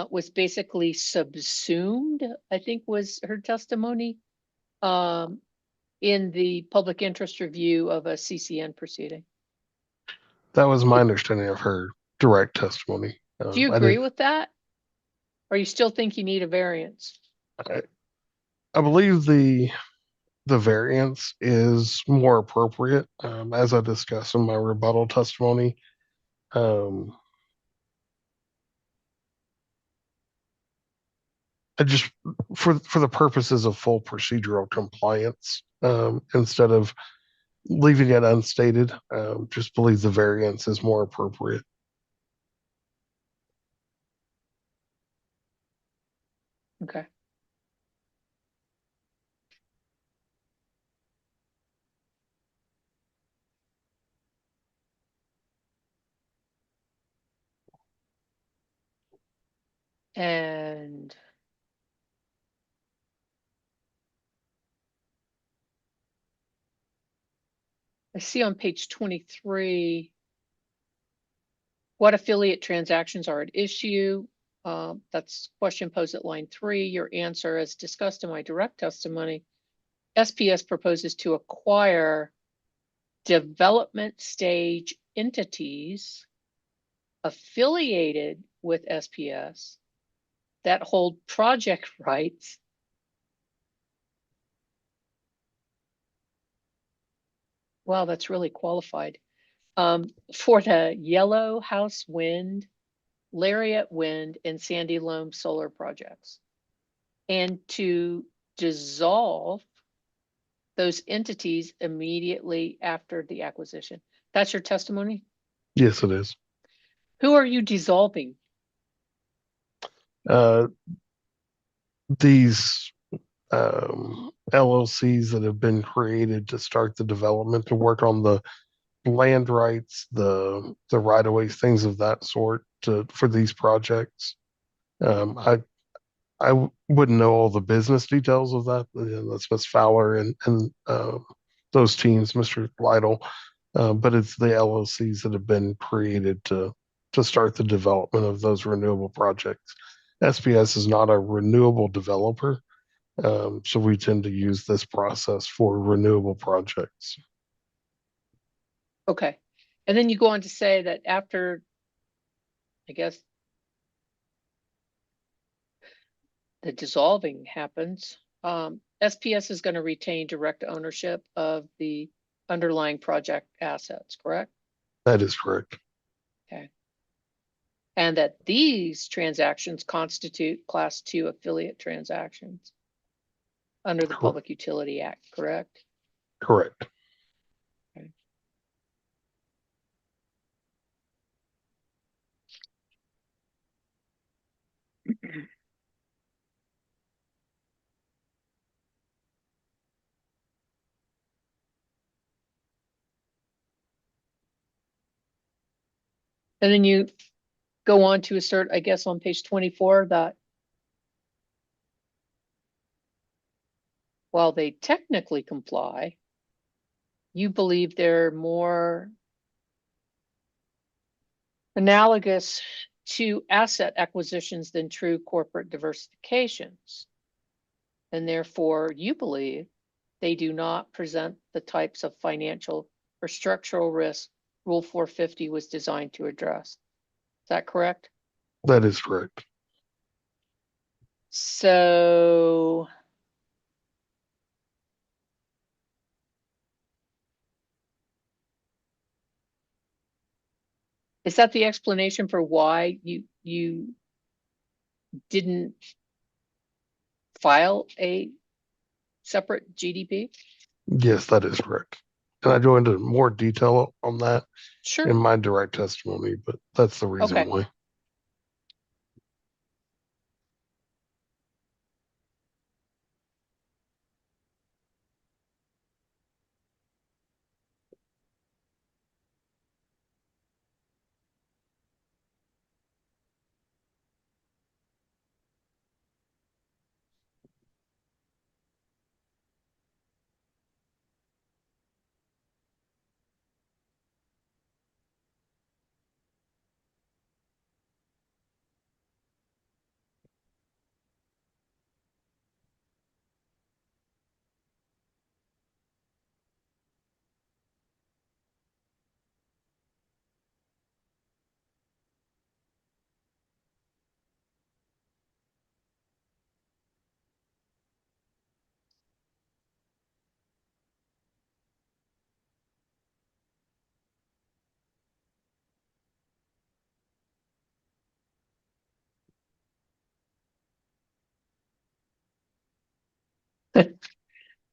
was basically subsumed, I think was her testimony, in the public interest review of a CCN proceeding. That was my understanding of her direct testimony. Do you agree with that? Or you still think you need a variance? I believe the variance is more appropriate, as I discussed in my rebuttal testimony. I just for the purposes of full procedural compliance, instead of leaving it unstated, just believe the variance is more appropriate. Okay. And I see on page 23, what affiliate transactions are at issue? That's question posed at line 3. Your answer, as discussed in my direct testimony, SPS proposes to acquire development stage entities affiliated with SPS that hold project rights wow, that's really qualified. For the Yellow House Wind, Lariat Wind, and Sandy Loam solar projects, and to dissolve those entities immediately after the acquisition. That's your testimony? Yes, it is. Who are you dissolving? These LLCs that have been created to start the development, to work on the land rights, the right of ways, things of that sort, for these projects. I wouldn't know all the business details of that. That's Ms. Fowler and those teams, Mr. Lytle, but it's the LLCs that have been created to start the development of those renewable projects. SPS is not a renewable developer, so we tend to use this process for renewable projects. Okay. And then you go on to say that after, I guess, the dissolving happens, SPS is going to retain direct ownership of the underlying project assets, correct? That is correct. Okay. And that these transactions constitute Class 2 affiliate transactions under the Public Utility Act, correct? Correct. Okay. And then you go on to assert, I guess, on page 24 that while they technically comply, you believe they're more analogous to asset acquisitions than true corporate diversifications. And therefore, you believe they do not present the types of financial or structural risk Rule 450 was designed to address. Is that correct? That is correct. So Is that the explanation for why you didn't file a separate GDP? Yes, that is correct. And I go into more detail on that Sure. in my direct testimony, but that's the reason Okay. why.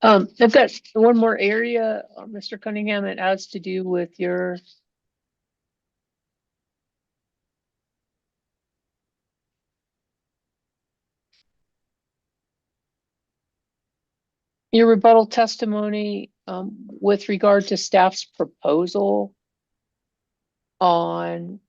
I've got one more area, Mr. Cunningham. It has to do with your rebuttal testimony with regard to staff's proposal on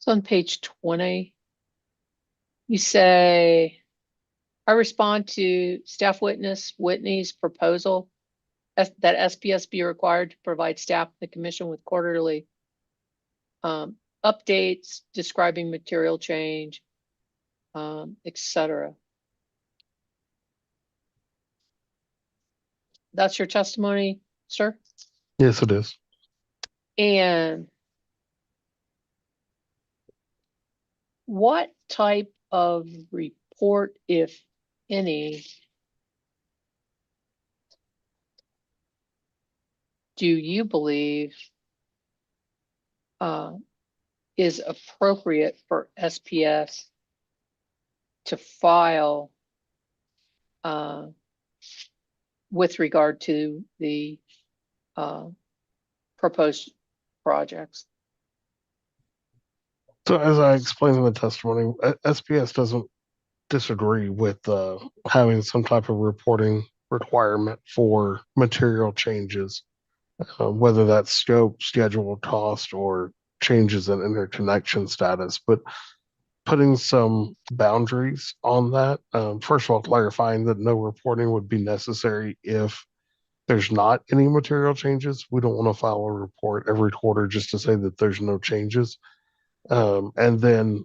it's on page 20. You say, I respond to staff witness Whitney's proposal that SPS be required to provide staff and the commission with quarterly updates describing material change, etc. That's your testimony, sir? Yes, it is. And what type of report, if any, do you believe is appropriate for SPS to file with regard to the proposed projects? So as I explained in the testimony, SPS doesn't disagree with having some type of reporting requirement for material changes, whether that's scope, schedule, cost, or changes in interconnection status. But putting some boundaries on that, first of all, clarifying that no reporting would be necessary if there's not any material changes. We don't want to file a report every quarter just to say that there's no changes. And then,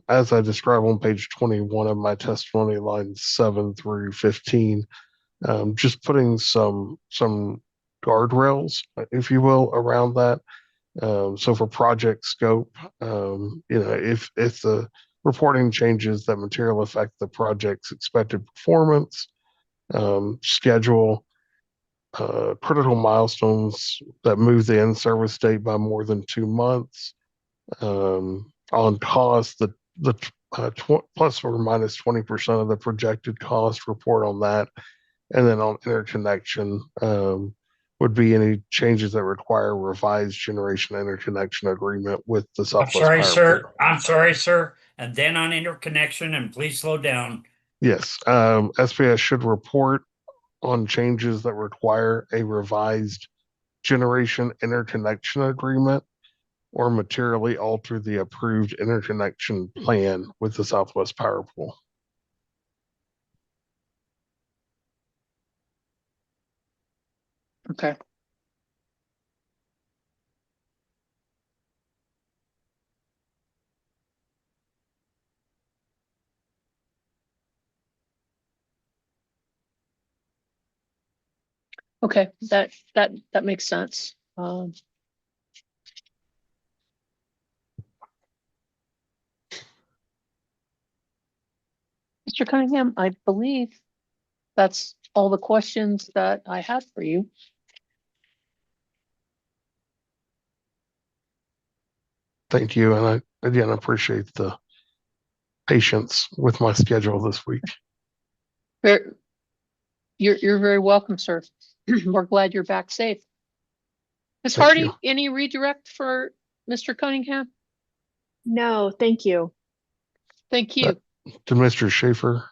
as I describe on page 21 of my testimony, lines 7 through 15, just putting some guardrails, if you will, around that. So for project scope, if the reporting changes that material affect the project's expected performance, schedule, critical milestones that move the in-service date by more than 2 months, on cost, the plus or minus 20% of the projected cost report on that, and then on interconnection would be any changes that require revised generation interconnection agreement with the I'm Southwest sorry, Power sir. Pool. I'm sorry, sir. And then on interconnection, and please slow down. Yes, SPS should report on changes that require a revised generation interconnection agreement or materially alter the approved interconnection plan with the Southwest Power Pool. Okay. Okay, that makes sense. Mr. Cunningham, I believe that's all the questions that I had for you. Thank you. And I again appreciate the patience with my schedule this week. You're very welcome, sir. We're glad you're back safe. Ms. Thank Hardy, you. any redirect for Mr. Cunningham? No, thank you. Thank you. To Mr. Schaefer,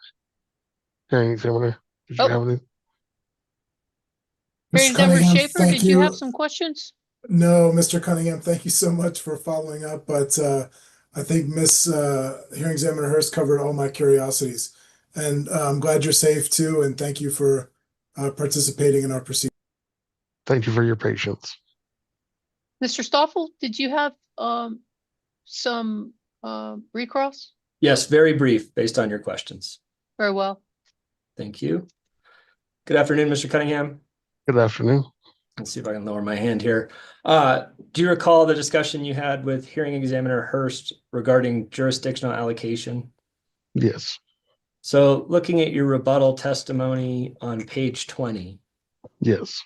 hearing examiner, did you Oh. have any? Hearing Mr. Examiner Cunningham, Schaefer, thank did you have you. some questions? No, Mr. Cunningham, thank you so much for following up, but I think Miss Hearing Examiner Hurst covered all my curiosities. And I'm glad you're safe too, and thank you for participating in our procedure. Thank you for your patience. Mr. Stoffel, did you have some recross? Yes, very brief based on your questions. Very well. Thank you. Good afternoon, Mr. Cunningham. Good afternoon. Let's see if I can lower my hand here. Do you recall the discussion you had with Hearing Examiner Hurst regarding jurisdictional allocation? Yes. So looking at your rebuttal testimony on page 20. Yes.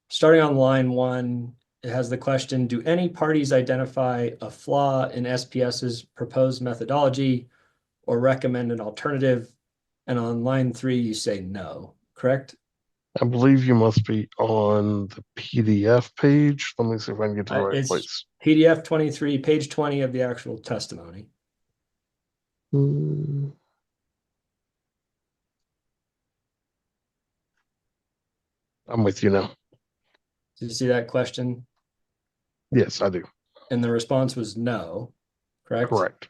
Starting on line 1, it has the question, do any parties identify a flaw in SPS's proposed methodology or recommend an alternative? And on line 3, you say no, correct? I believe you must be on the PDF page. Let me see if I can get to the right It's place. PDF 23, page 20 of the actual testimony. I'm with you now. Did you see that question? Yes, I do. And the response was no, correct? Correct.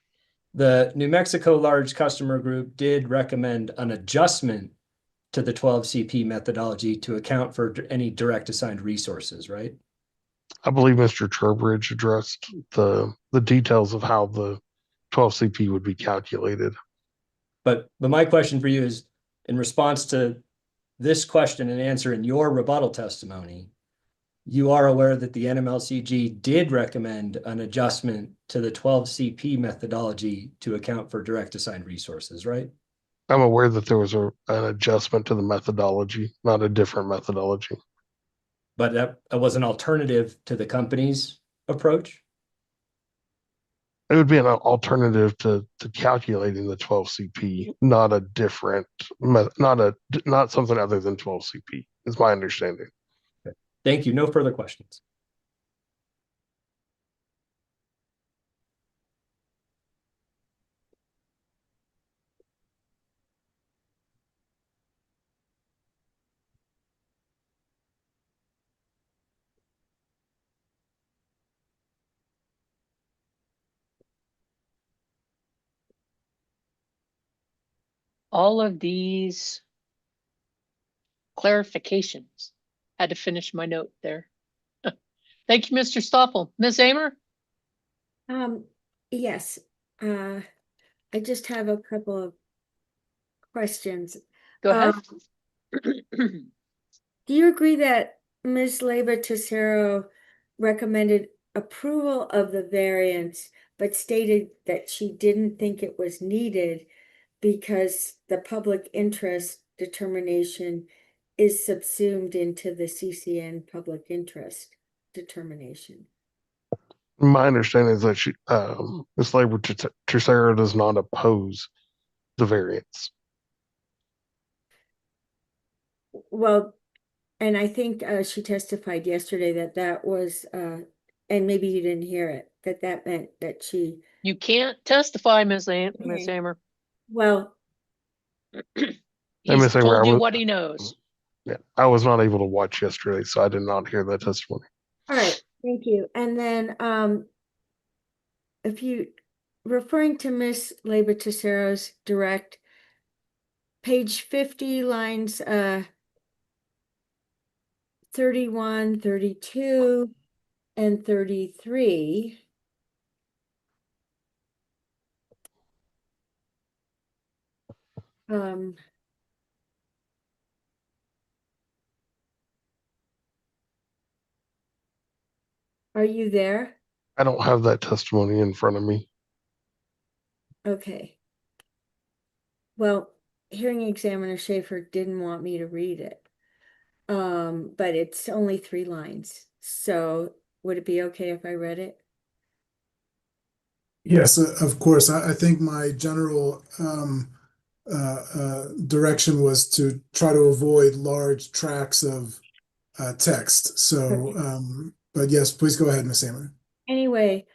The New Mexico large customer group did recommend an adjustment to the 12CP methodology to account for any direct assigned resources, right? I believe Mr. Trowbridge addressed the details of how the 12CP would be calculated. But my question for you is, in response to this question and answer in your rebuttal testimony, you are aware that the NMLCG did recommend an adjustment to the 12CP methodology to account for direct assigned resources, right? I'm aware that there was an adjustment to the methodology, not a different methodology. But that was an alternative to the company's approach? It would be an alternative to calculating the 12CP, not a different, not something other than 12CP, is my understanding. Okay. Thank you. No further questions. All of these clarifications. Had to finish my note there. Thank you, Mr. Stoffel. Ms. Amer? Yes, I just have a couple of questions. Go ahead. Do you agree that Ms. Leyva Tesoro recommended approval of the variance, but stated that she didn't think it was needed because the public interest determination is subsumed into the CCN public interest determination? My understanding is that Ms. Labor Tercero does not oppose the variance. Well, and I think she testified yesterday that that was, and maybe you didn't hear it, that meant that she. You can't testify, Ms. Okay. Amer. Well, he's told you what he knows. Yeah, I was not able to watch yesterday, so I did not hear that testimony. all right, thank you. And then if you referring to Miss Leyva Tesero's direct, page 50, lines 31, 32, and 33. Are you there? I don't have that testimony in front of me. Okay. Well, hearing examiner Schaefer didn't want me to read it. But it's only 3 lines. So would it be okay if I read it? Yes, of course. I think my general direction was to try to avoid large tracts of text. So, but yes, please go ahead, Ms. Amber. Anyway,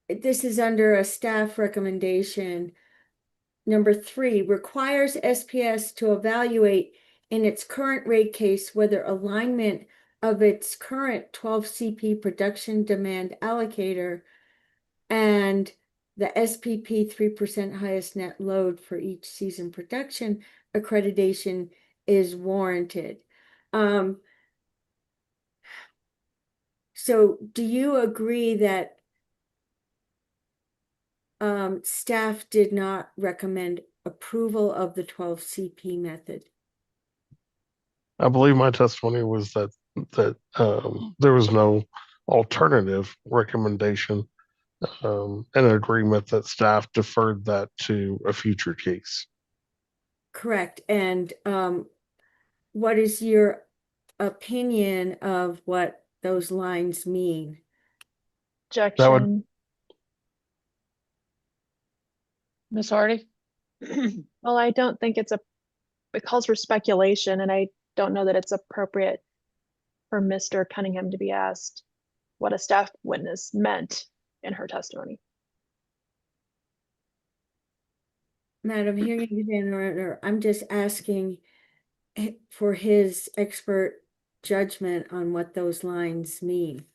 this is under a staff recommendation. Number 3, requires SPS to evaluate in its current rate case whether alignment of its current 12 CP production demand allocator and the SPP 3% highest net load for each season production accreditation is warranted. So do you agree that staff did not recommend approval of the 12 CP method? I believe my testimony was that there was no alternative recommendation, and an agreement that staff deferred that to a future case. Correct. And what is your opinion of what those lines mean? Objection. Ms. Hardy? Well, I don't think it calls for speculation, and I don't know that it's appropriate for Mr. Cunningham to be asked what a staff witness meant in her testimony. Madam Hearing Examiner, I'm just asking for his expert judgment on what those lines mean.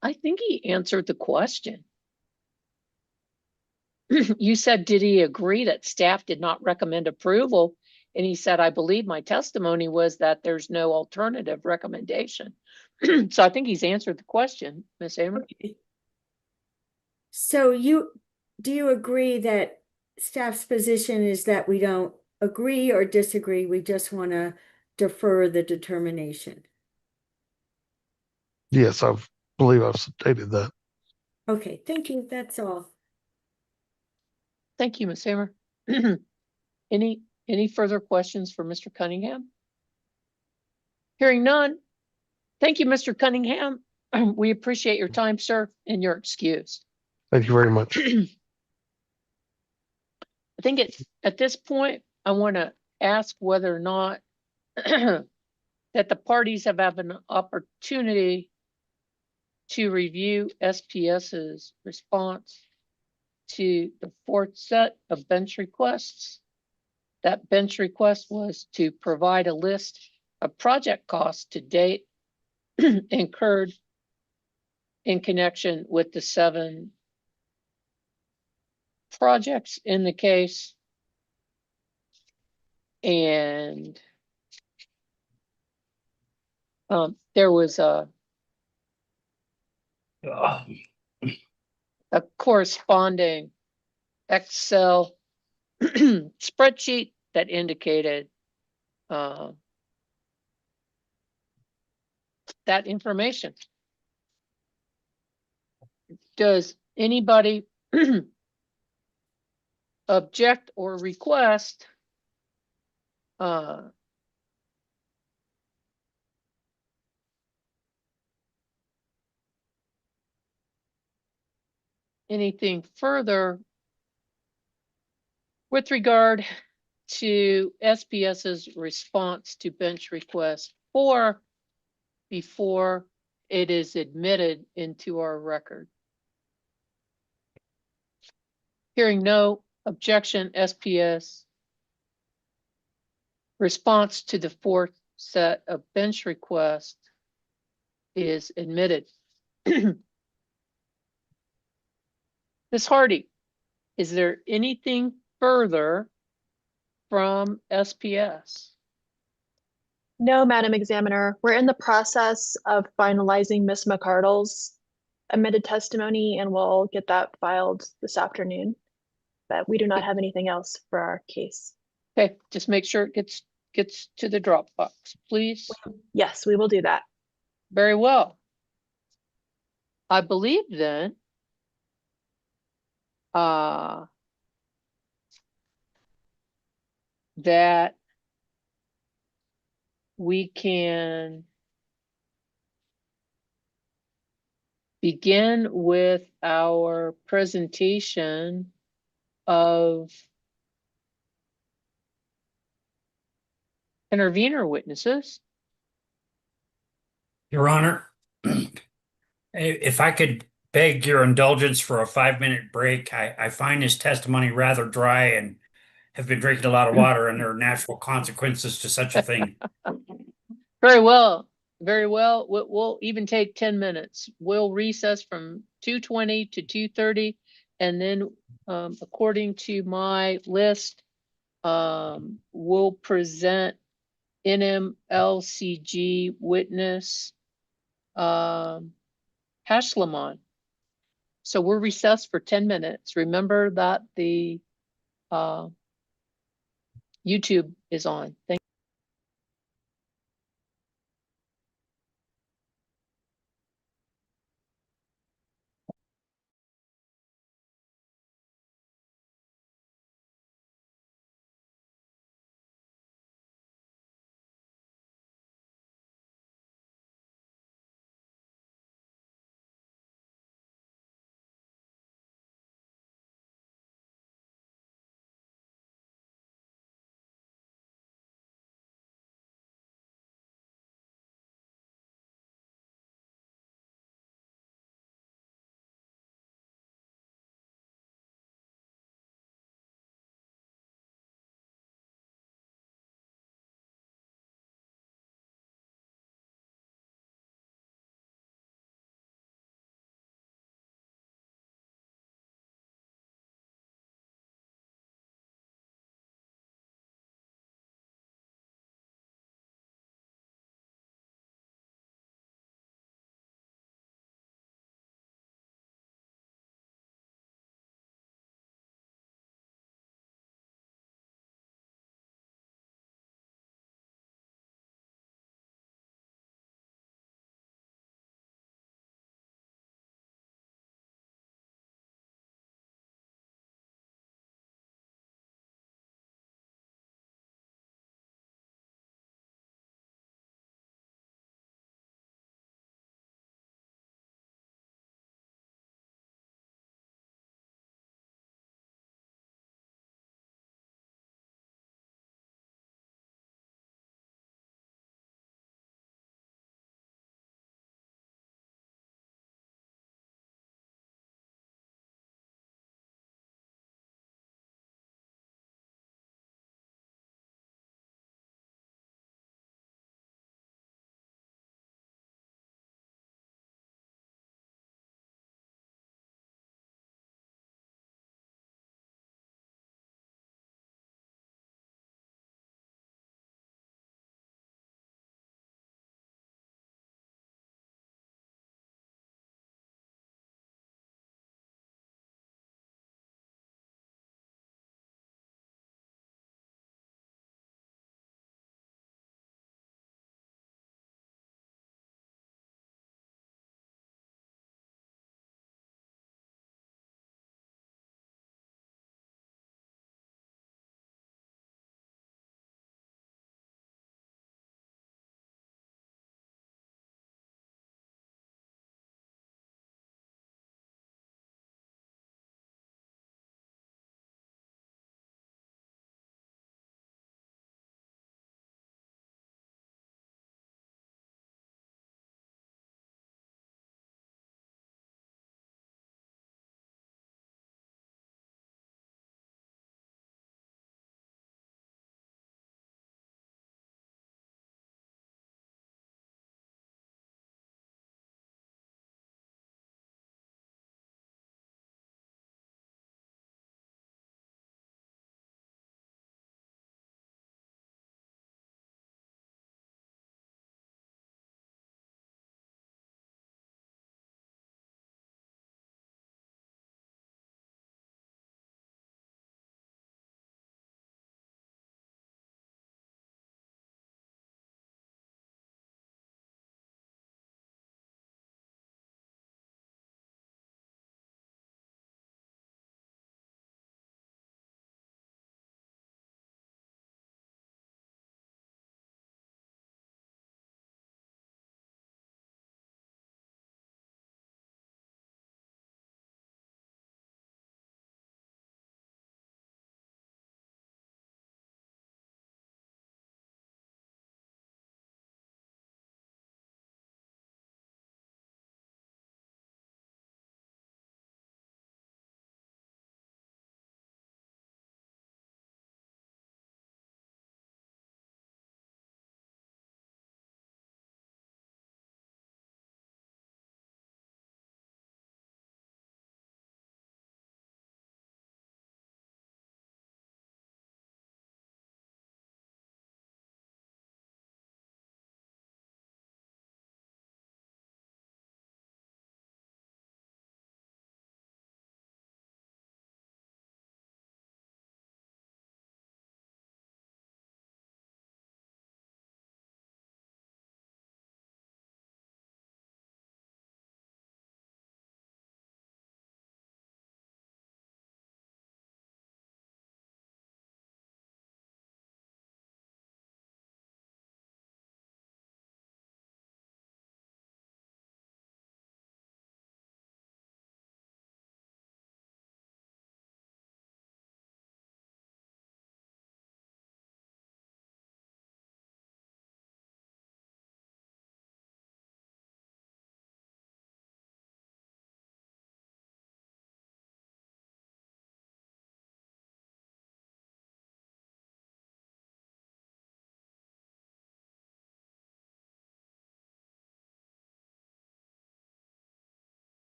I think he answered the question. You said, did he agree that staff did not recommend approval? And he said, I believe my testimony was that there's no alternative recommendation. So I think he's answered the question, Ms. Amber. Okay. So do you agree that staff's position is that we don't agree or disagree? We just want to defer the determination. Yes, I believe I've stated that. Okay, thank you. That's all. Thank you, Ms. Hammer. Any further questions for Mr. Cunningham? Hearing none. Thank you, Mr. Cunningham. We appreciate your time, sir, and your excuse. Thank you very much. I think it's at this point, I want to ask whether or not that the parties have an opportunity to review SPS's response to the 4th set of bench requests. That bench request was to provide a list of project costs to date incurred in connection with the 7 projects in the case. And there was a corresponding Excel spreadsheet that indicated that information. Does anybody object or request anything further with regard to SPS's response to bench request 4 before it is admitted into our record? Hearing no objection, SPS response to the 4th set of bench request is admitted. Ms. Hardy, is there anything further from SPS? No, Madam Examiner, we're in the process of finalizing Ms. McCardle's amended testimony, and we'll get that filed this afternoon. But we do not have anything else for our case. Okay, just make sure it gets to the Dropbox, please. Yes, we will do that. Very well. I believe then that we can begin with our presentation of intervener witnesses. Your Honor, if I could beg your indulgence for a 5-minute break, I find this testimony rather dry and have been drinking a lot of water, and there are natural consequences to such a thing. Very well. Very well. We'll even take 10 minutes. We'll recess from 2:20 to 2:30. And then according to my list, we'll present NMLCG witness Hashlamon. So we're recessed for 10 minutes. Remember that the YouTube is on. Thank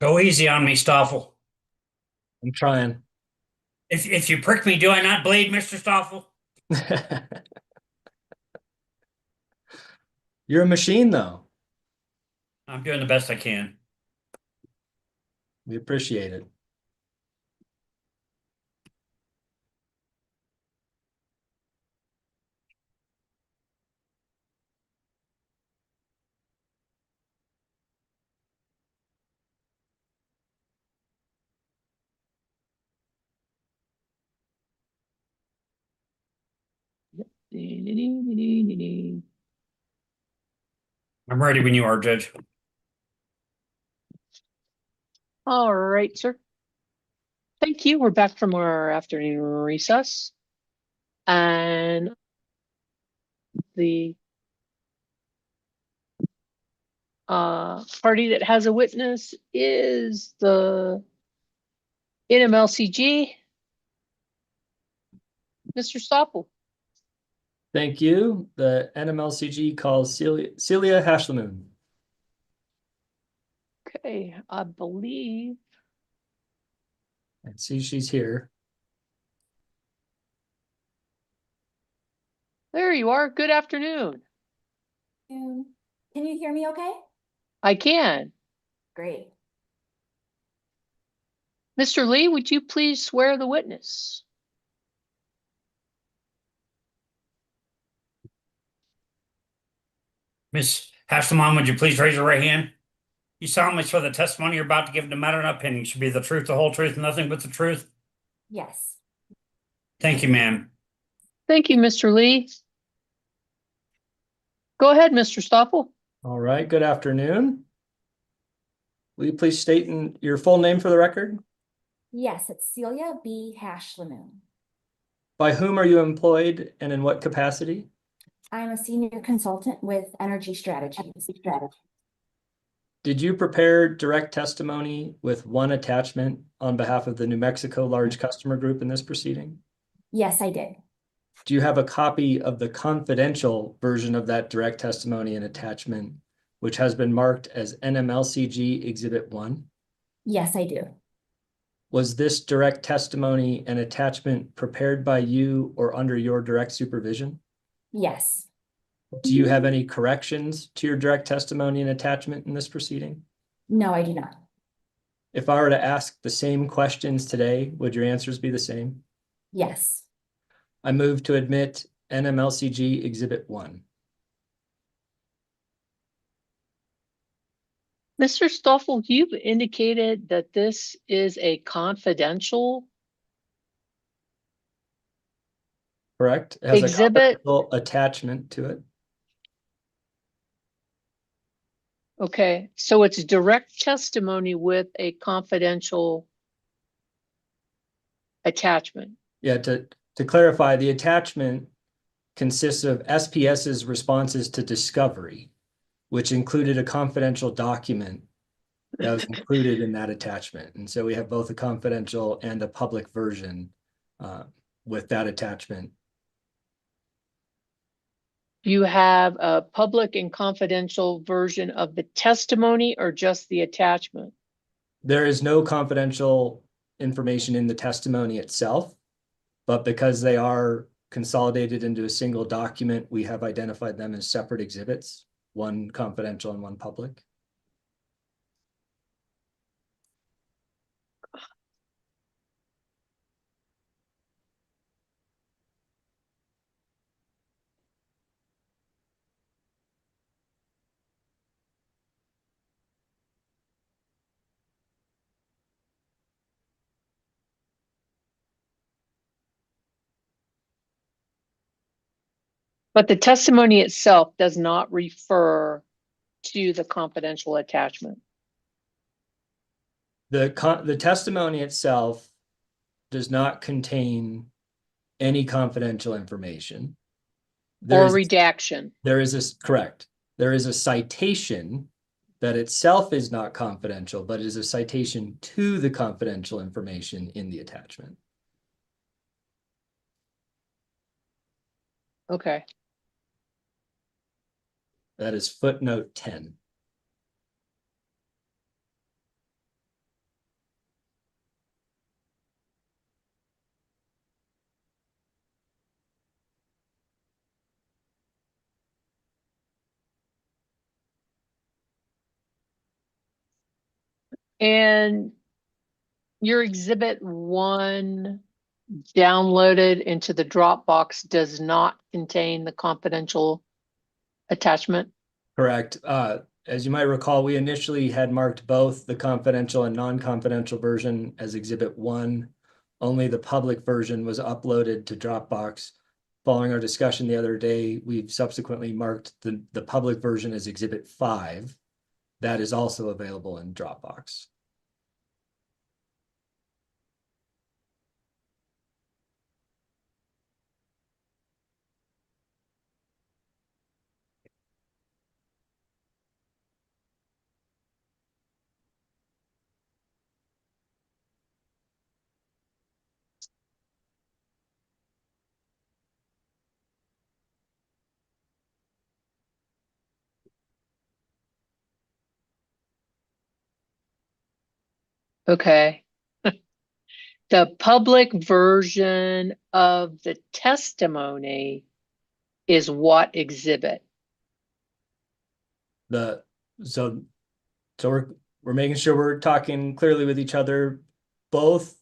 Go easy on me, Stoffel. I'm trying. If you prick me, do I not bleed, Mr. Stoffel? You're a machine, though. I'm doing the best I can. We appreciate it. I'm ready when you are, Judge. All right, sir. Thank you. We're back from our afternoon recess. And the party that has a witness is the NMLCG, Mr. Stoppel. Thank you. The NMLCG calls Celia Hashlamoon. Okay, I believe. I see she's here. There you are. Good afternoon. Can you hear me okay? I can. Great. Mr. Lee, would you please swear the witness? Miss Hasselman, would you please raise your right hand? You solemnly swear the testimony you're about to give in the matter of opinion should be the truth, the whole truth, and nothing but the truth? Yes. Thank you, ma'am. Thank you, Mr. Lee. Go ahead, Mr. Stoppel. All right. Good afternoon. Will you please state your full name for the record? Yes, it's Celia B. Hashlamoon. By whom are you employed and in what capacity? I'm a senior consultant with Energy Strategies. Did you prepare direct testimony with one attachment on behalf of the New Mexico Large Customer Group in this proceeding? Yes, I did. Do you have a copy of the confidential version of that direct testimony and attachment, which has been marked as NMLCG Exhibit 1? Yes, I do. Was this direct testimony and attachment prepared by you or under your direct supervision? Yes. Do you have any corrections to your direct testimony and attachment in this proceeding? No, I do not. If I were to ask the same questions today, would your answers be the same? Yes. I move to admit NMLCG Exhibit 1. Mr. Stoffel, you've indicated that this is a confidential Correct? It has exhibit. a confidential attachment to it. Okay, so it's direct testimony with a confidential attachment. Yeah, to clarify, the attachment consists of SPS's responses to discovery, which included a confidential document that was included in that attachment. And so we have both a confidential and a public version with that attachment. You have a public and confidential version of the testimony or just the attachment? There is no confidential information in the testimony itself, but because they are consolidated into a single document, we have identified them as separate exhibits, one confidential and one public. But the testimony itself does not refer to the confidential attachment. The testimony itself does not contain any confidential information. Or redaction. Correct. There is a citation that itself is not confidential, but is a citation to the confidential information in the attachment. Okay. That is footnote 10. And your exhibit 1 downloaded into the Dropbox does not contain the confidential attachment? Correct. As you might recall, we initially had marked both the confidential and non-confidential version as Exhibit 1. Only the public version was uploaded to Dropbox. Following our discussion the other day, we've subsequently marked the public version as Exhibit 5. That is also available in Dropbox. Okay. The public version of the testimony is what exhibit? So we're making sure we're talking clearly with each other. Both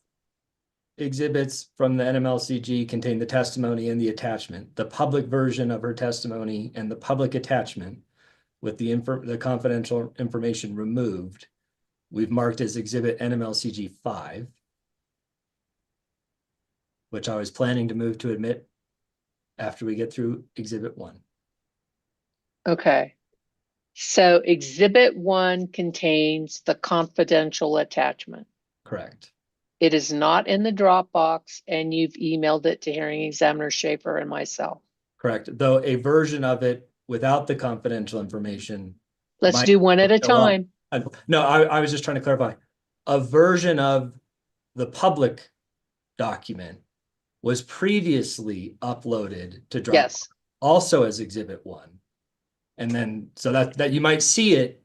exhibits from the NMLCG contain the testimony and the attachment. The public version of her testimony and the public attachment with the confidential information removed, we've marked as exhibit NMLCG 5, which I was planning to move to admit after we get through exhibit 1. Okay. So exhibit 1 contains the confidential attachment. Correct. It is not in the Dropbox, and you've emailed it to hearing examiner Schaefer and myself. Correct. Though a version of it without the confidential information. Let's might do one at a show up. time. No, I was just trying to clarify. A version of the public document was previously uploaded to Dropbox, Yes. also as exhibit 1. And then, so that you might see it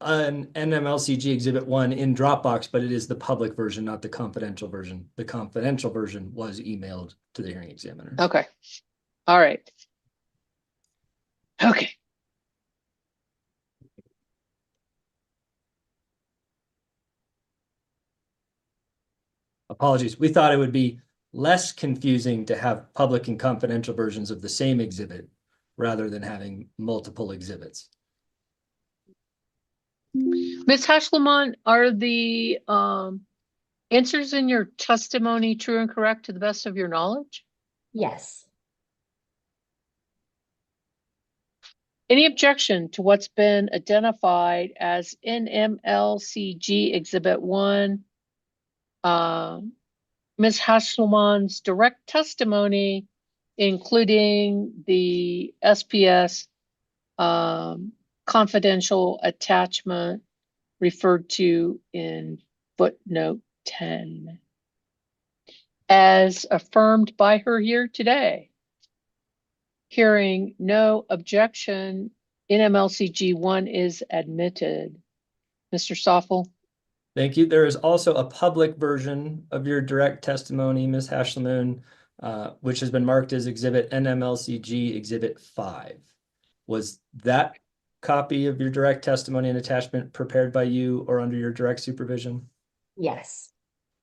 on NMLCG exhibit 1 in Dropbox, but it is the public version, not the confidential version. The confidential version was emailed to the hearing examiner. Okay. All right. Okay. Apologies. We thought it would be less confusing to have public and confidential versions of the same exhibit rather than having multiple exhibits. Ms. Hashlamon, are the answers in your testimony true and correct to the best of your knowledge? Yes. Any objection to what's been identified as NMLCG Exhibit 1? Ms. Hasselman's direct testimony, including the SPS confidential attachment referred to in footnote 10, as affirmed by her here today. Hearing no objection, NMLCG 1 is admitted. Mr. Stoffel? Thank you. There is also a public version of your direct testimony, Ms. Hashlamoon, which has been marked as exhibit NMLCG exhibit 5. Was that copy of your direct testimony and attachment prepared by you or under your direct supervision? Yes.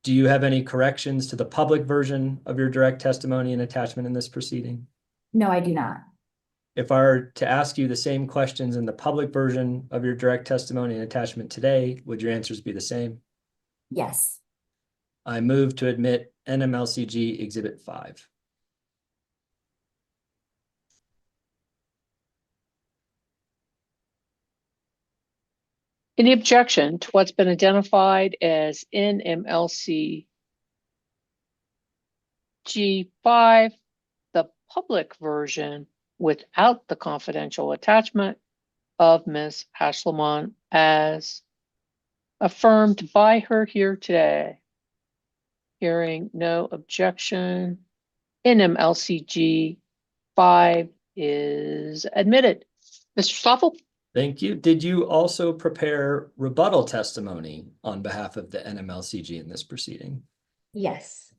Do you have any corrections to the public version of your direct testimony and attachment in this proceeding? No, I do not. If I were to ask you the same questions in the public version of your direct testimony and attachment today, would your answers be the same? Yes. I move to admit NMLCG Exhibit 5. Any objection to what's been identified as NMLC G5, the public version without the confidential attachment of Ms. Hasselman as affirmed by her here today? Hearing no objection, NMLCG 5 is admitted. Mr. Stoffel? Thank you. Did you also prepare rebuttal testimony on behalf of the NMLCG in this proceeding? Yes.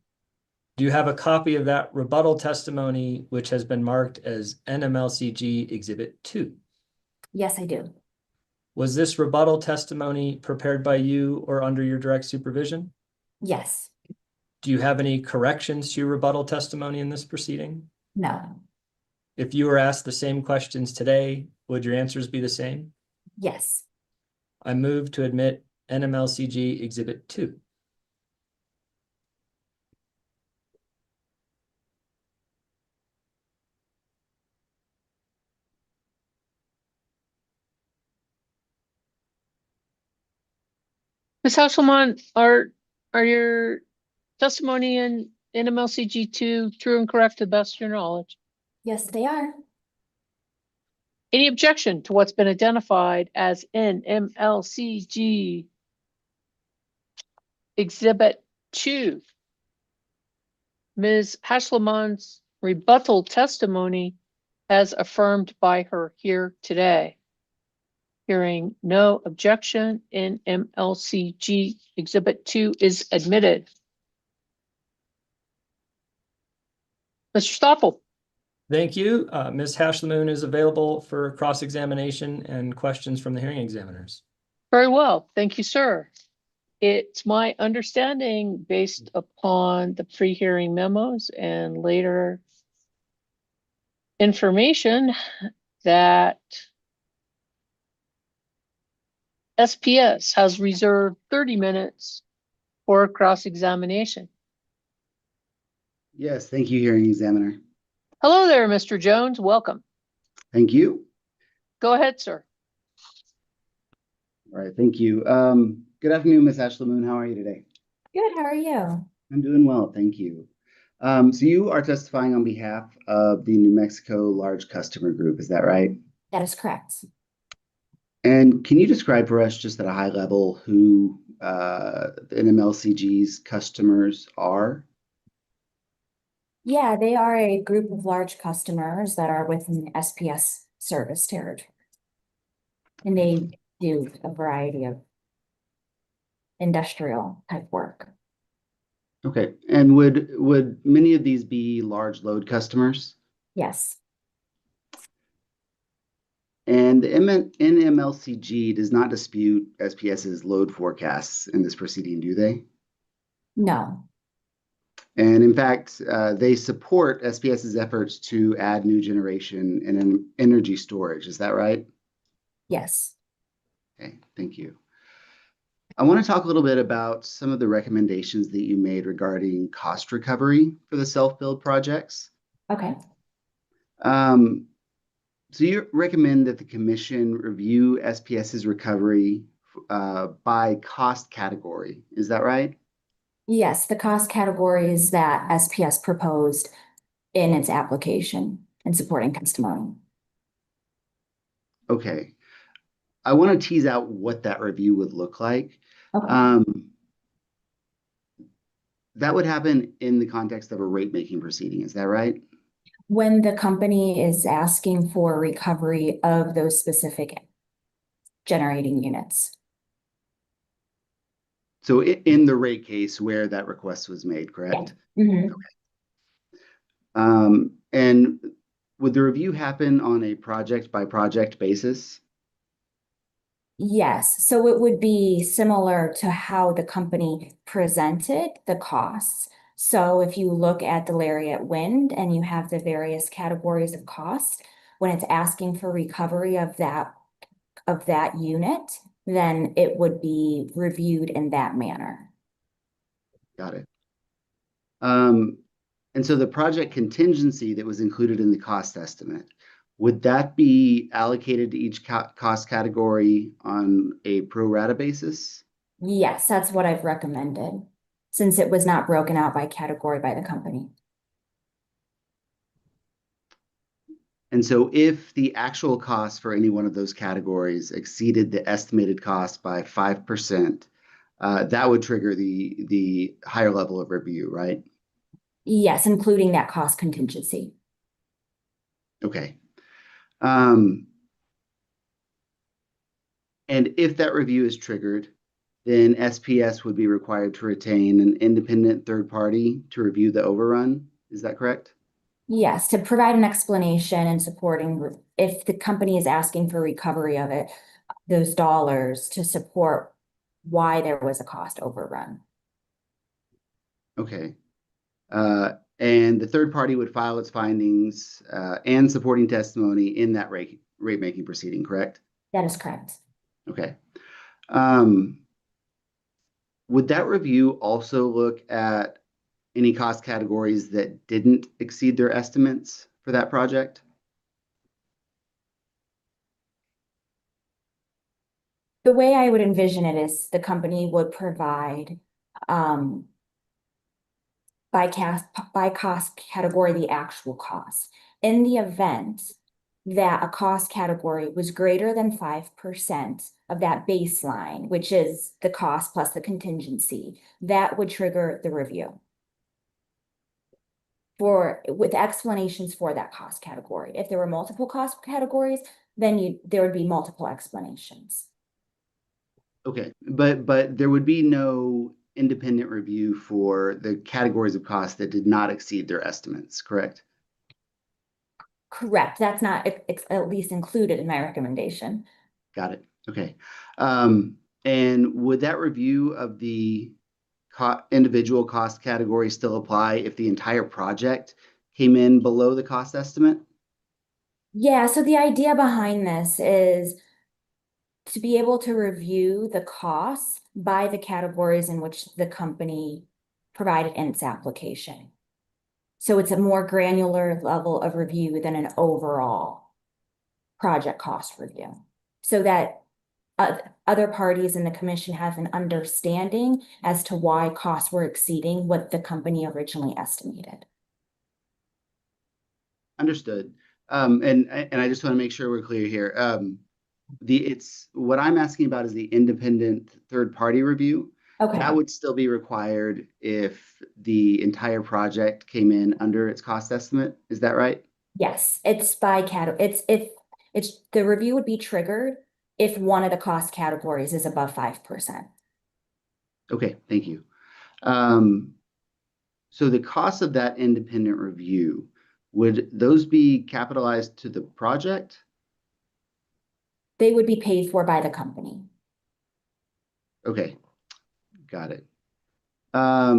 Do you have a copy of that rebuttal testimony, which has been marked as NMLCG Exhibit 2? Yes, I do. Was this rebuttal testimony prepared by you or under your direct supervision? Yes. Do you have any corrections to your rebuttal testimony in this proceeding? No. If you were asked the same questions today, would your answers be the same? Yes. I move to admit NMLCG Exhibit 2. Ms. Hasselman, are your testimony in NMLCG2 true and correct to the best of your knowledge? Yes, they are. Any objection to what's been identified as NMLCG Exhibit 2? Ms. Hasselman's rebuttal testimony as affirmed by her here today. Hearing no objection, NMLCG Exhibit 2 is admitted. Mr. Stoffel? Thank you. Ms. Hashlemoon is available for cross-examination and questions from the hearing examiners. Very well, thank you, sir. It's my understanding, based upon the pre-hearing memos and later information, that SPS has reserved 30 minutes for cross-examination. Yes, thank you, hearing examiner. Hello there, Mr. Jones, welcome. Thank you. Go ahead, sir. All right, thank you. Good afternoon, Ms. Ashlemoon. How are you today? Good. How are you? I'm doing well, thank you. So you are testifying on behalf of the New Mexico Large Customer Group, is that right? That is correct. And can you describe for us, just at a high level, who the NMLCG's customers are? Yeah, they are a group of large customers that are within the SPS service territory. And they do a variety of industrial type work. Okay, and would many of these be large load customers? Yes. And the NMLCG does not dispute SPS's load forecasts in this proceeding, do they? No. And in fact, they support SPS's efforts to add new generation and energy storage. Is that right? Yes. Okay, thank you. I want to talk a little bit about some of the recommendations that you made regarding cost recovery for the self-build projects. Okay. So you recommend that the commission review SPS's recovery by cost category. Is that right? Yes, the cost categories that SPS proposed in its application and supporting testimony. Okay. I want to tease out what that review would look like. Okay. That would happen in the context of a rate-making proceeding. Is that right? When the company is asking for recovery of those specific generating units. So in the rate case where that request was made, correct? Mm-hmm. Okay. And would the review happen on a project-by-project basis? Yes, so it would be similar to how the company presented the costs. So if you look at the Lariat Wind and you have the various categories of cost, when it's asking for recovery of that unit, then it would be reviewed in that manner. Got it. And so the project contingency that was included in the cost estimate, would that be allocated to each cost category on a pro rata basis? Yes, that's what I've recommended, since it was not broken out by category by the company. And so if the actual cost for any one of those categories exceeded the estimated cost by 5%, that would trigger the higher level of review, right? Yes, including that cost contingency. Okay. And if that review is triggered, then SPS would be required to retain an independent third party to review the overrun. Is that correct? Yes, to provide an explanation and supporting if the company is asking for recovery of it, those dollars to support why there was a cost overrun. Okay. And the third party would file its findings and supporting testimony in that rate-making proceeding, correct? That is correct. Okay. Would that review also look at any cost categories that didn't exceed their estimates for that project? The way I would envision it is the company would provide by cost category the actual cost. In the event that a cost category was greater than 5% of that baseline, which is the cost plus the contingency, that would trigger the review with explanations for that cost category. If there were multiple cost categories, then there would be multiple explanations. Okay, but there would be no independent review for the categories of costs that did not exceed their estimates, correct? Correct. That's not at least included in my recommendation. Got it. Okay. And would that review of the individual cost category still apply if the entire project came in below the cost estimate? Yeah, so the idea behind this is to be able to review the costs by the categories in which the company provided in its application. So it's a more granular level of review than an overall project cost review. So that other parties in the commission have an understanding as to why costs were exceeding what the company originally estimated. Understood. And I just want to make sure we're clear here. What I'm asking about is the independent third party review. Okay. That would still be required if the entire project came in under its cost estimate. Is that right? Yes, it's by category. The review would be triggered if one of the cost categories is above 5%. Okay, thank you. So the cost of that independent review, would those be capitalized to the project? They would be paid for by the company. Okay, got it. Are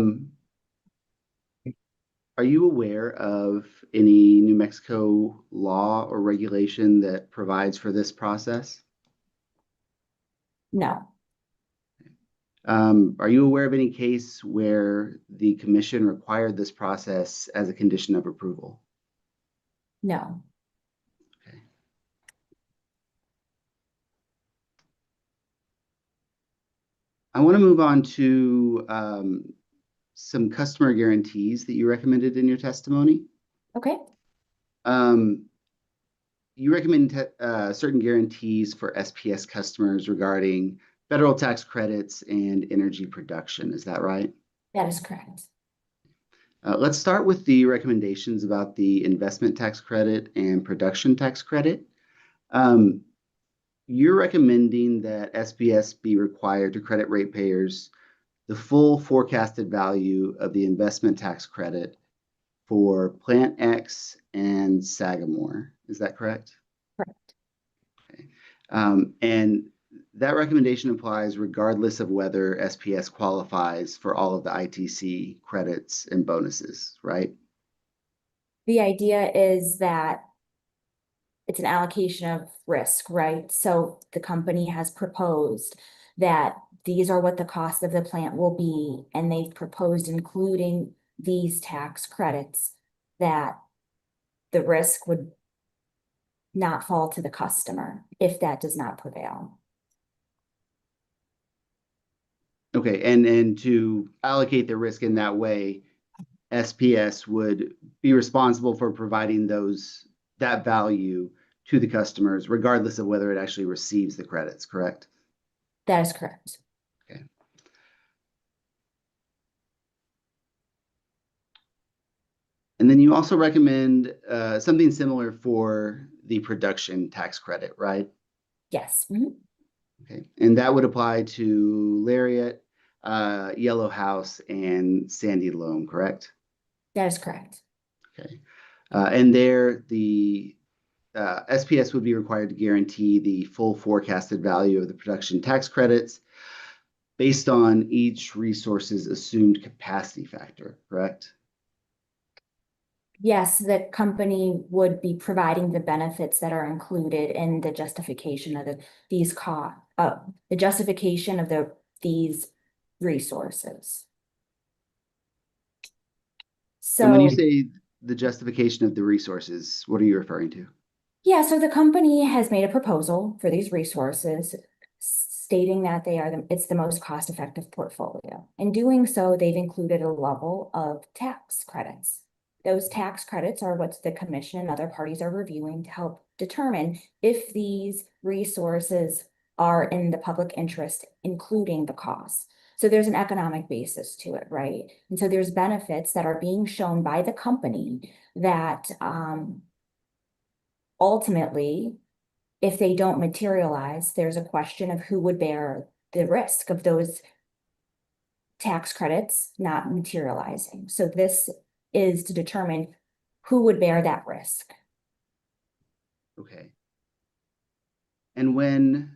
you aware of any New Mexico law or regulation that provides for this process? No. Are you aware of any case where the commission required this process as a condition of approval? No. Okay. I want to move on to some customer guarantees that you recommended in your testimony. Okay. You recommend certain guarantees for SPS customers regarding federal tax credits and energy production. Is that right? That is correct. Let's start with the recommendations about the investment tax credit and production tax credit. You're recommending that SPS be required to credit ratepayers the full forecasted value of the investment tax credit for Plant X and Sagamore. Is that correct? Correct. Okay. And that recommendation applies regardless of whether SPS qualifies for all of the ITC credits and bonuses, right? The idea is that it's an allocation of risk, right? So the company has proposed that these are what the cost of the plant will be, and they've proposed including these tax credits, that the risk would not fall to the customer if that does not prevail. Okay, and to allocate the risk in that way, SPS would be responsible for providing that value to the customers, regardless of whether it actually receives the credits, correct? That is correct. Okay. And then you also recommend something similar for the production tax credit, right? Yes. Okay, and that would apply to Lariat, Yellow House, and Sandy Loam, correct? That is correct. Okay, and there the SPS would be required to guarantee the full forecasted value of the production tax credits based on each resource's assumed capacity factor, correct? Yes, the company would be providing the benefits that are included in the justification of the justification of these resources. And when you So, say the justification of the resources, what are you referring to? yeah, so the company has made a proposal for these resources stating that it's the most cost-effective portfolio. In doing so, they've included a level of tax credits. Those tax credits are what the commission and other parties are reviewing to help determine if these resources are in the public interest, including the costs. So there's an economic basis to it, right? And so there's benefits that are being shown by the company that ultimately, if they don't materialize, there's a question of who would bear the risk of those tax credits not materializing. So this is to determine who would bear that risk. Okay. And when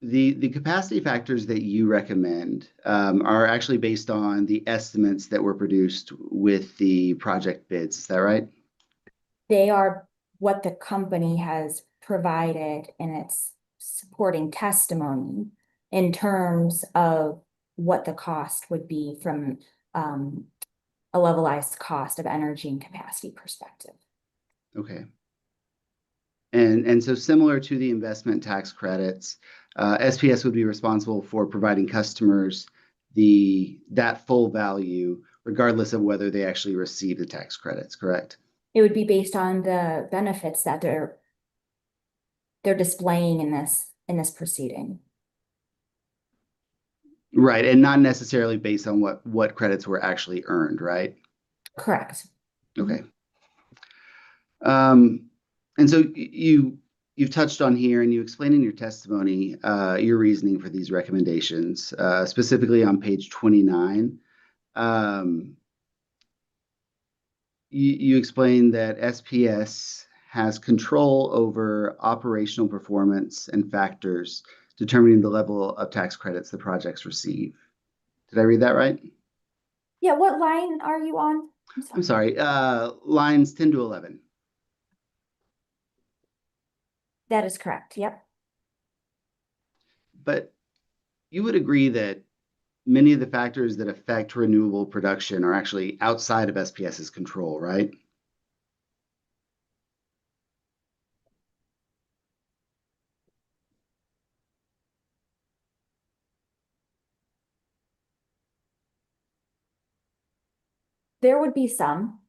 the capacity factors that you recommend are actually based on the estimates that were produced with the project bids, is that right? They are what the company has provided in its supporting testimony in terms of what the cost would be from a levelized cost of energy and capacity perspective. Okay. And so similar to the investment tax credits, SPS would be responsible for providing customers that full value, regardless of whether they actually receive the tax credits, correct? It would be based on the benefits that they're displaying in this proceeding. Right, and not necessarily based on what credits were actually earned, right? Correct. Okay. And so you've touched on here and you explained in your testimony your reasoning for these recommendations, specifically on page 29. You explained that SPS has control over operational performance and factors determining the level of tax credits the projects receive. Did I read that right? Yeah, what line are you on? I'm sorry, lines 10 to 11. That is correct. Yep. But you would agree that many of the factors that affect renewable production are actually outside of SPS's control, right? There would be some.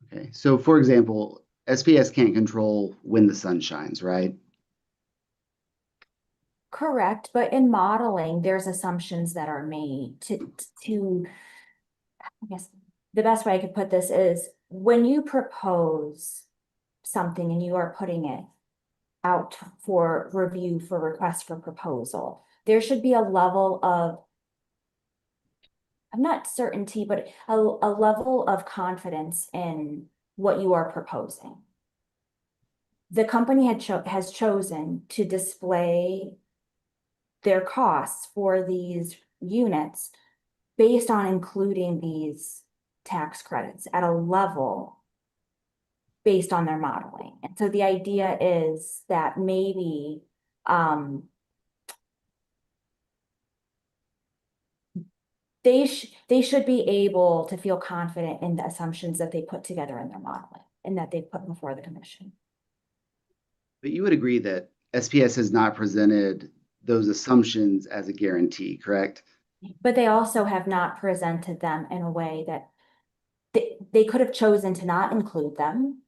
Okay, so for example, SPS can't control when the sun shines, right? Correct, but in modeling, there's assumptions that are made I guess the best way I could put this is when you propose something and you are putting it out for review for request for proposal, there should be a level of, I'm not certainty, but a level of confidence in what you are proposing. The company has chosen to display their costs for these units based on including these tax credits at a level based on their modeling. And so the idea is that maybe they should be able to feel confident in the assumptions that they put together in their modeling and that they put before the commission. But you would agree that SPS has not presented those assumptions as a guarantee, correct? But they also have not presented them in a way that they could have chosen to not include them.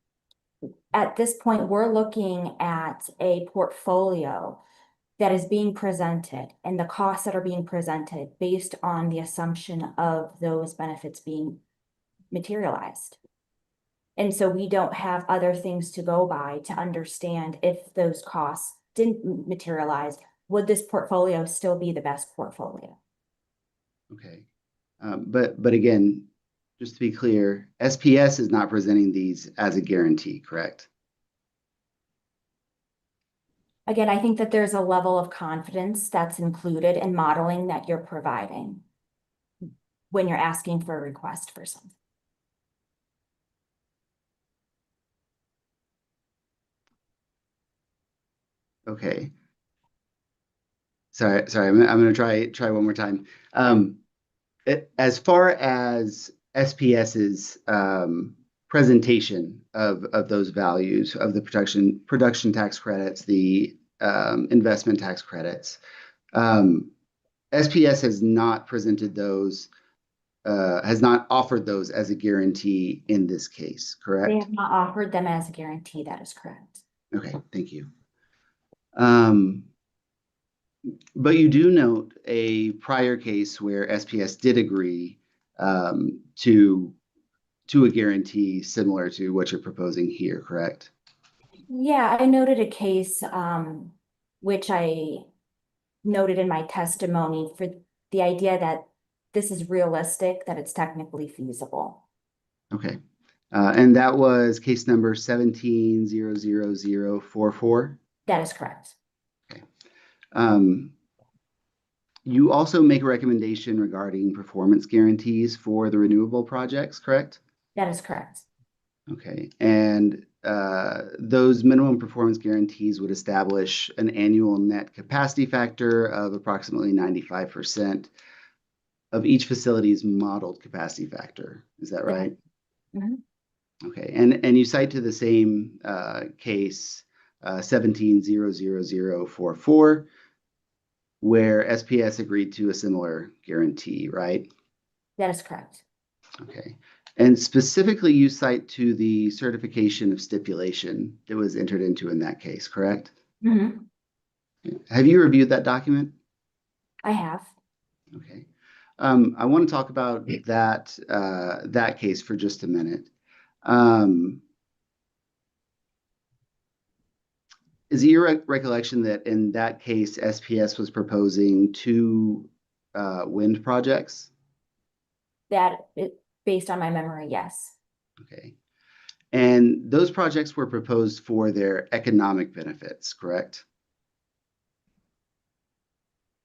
At this point, we're looking at a portfolio that is being presented and the costs that are being presented based on the assumption of those benefits being materialized. And so we don't have other things to go by to understand if those costs didn't materialize, would this portfolio still be the best portfolio? Okay. But again, just to be clear, SPS is not presenting these as a guarantee, correct? Again, I think that there's a level of confidence that's included in modeling that you're providing when you're asking for a request for something. Okay. Sorry, I'm going to try one more time. As far as SPS's presentation of those values of the production tax credits, the investment tax credits, SPS has not presented those, has not offered those as a guarantee in this case, correct? They have not offered them as a guarantee. That is correct. Okay, thank you. But you do note a prior case where SPS did agree to a guarantee similar to what you're proposing here, correct? Yeah, I noted a case which I noted in my testimony for the idea that this is realistic, that it's technically feasible. Okay. And that was case number 17-00044? That is correct. Okay. You also make a recommendation regarding performance guarantees for the renewable projects, correct? That is correct. Okay. And those minimum performance guarantees would establish an annual net capacity factor of approximately 95% of each facility's modeled capacity factor. Is that right? Mm-hmm. Okay. And you cite to the same case 17-00044, where SPS agreed to a similar guarantee, right? That is correct. Okay. And specifically, you cite to the certification of stipulation that was entered into in that case, correct? Mm-hmm. Have you reviewed that document? I have. Okay. I want to talk about that case for just a minute. Is it your recollection that in that case, SPS was proposing two wind projects? Based on my memory, yes. Okay. And those projects were proposed for their economic benefits, correct?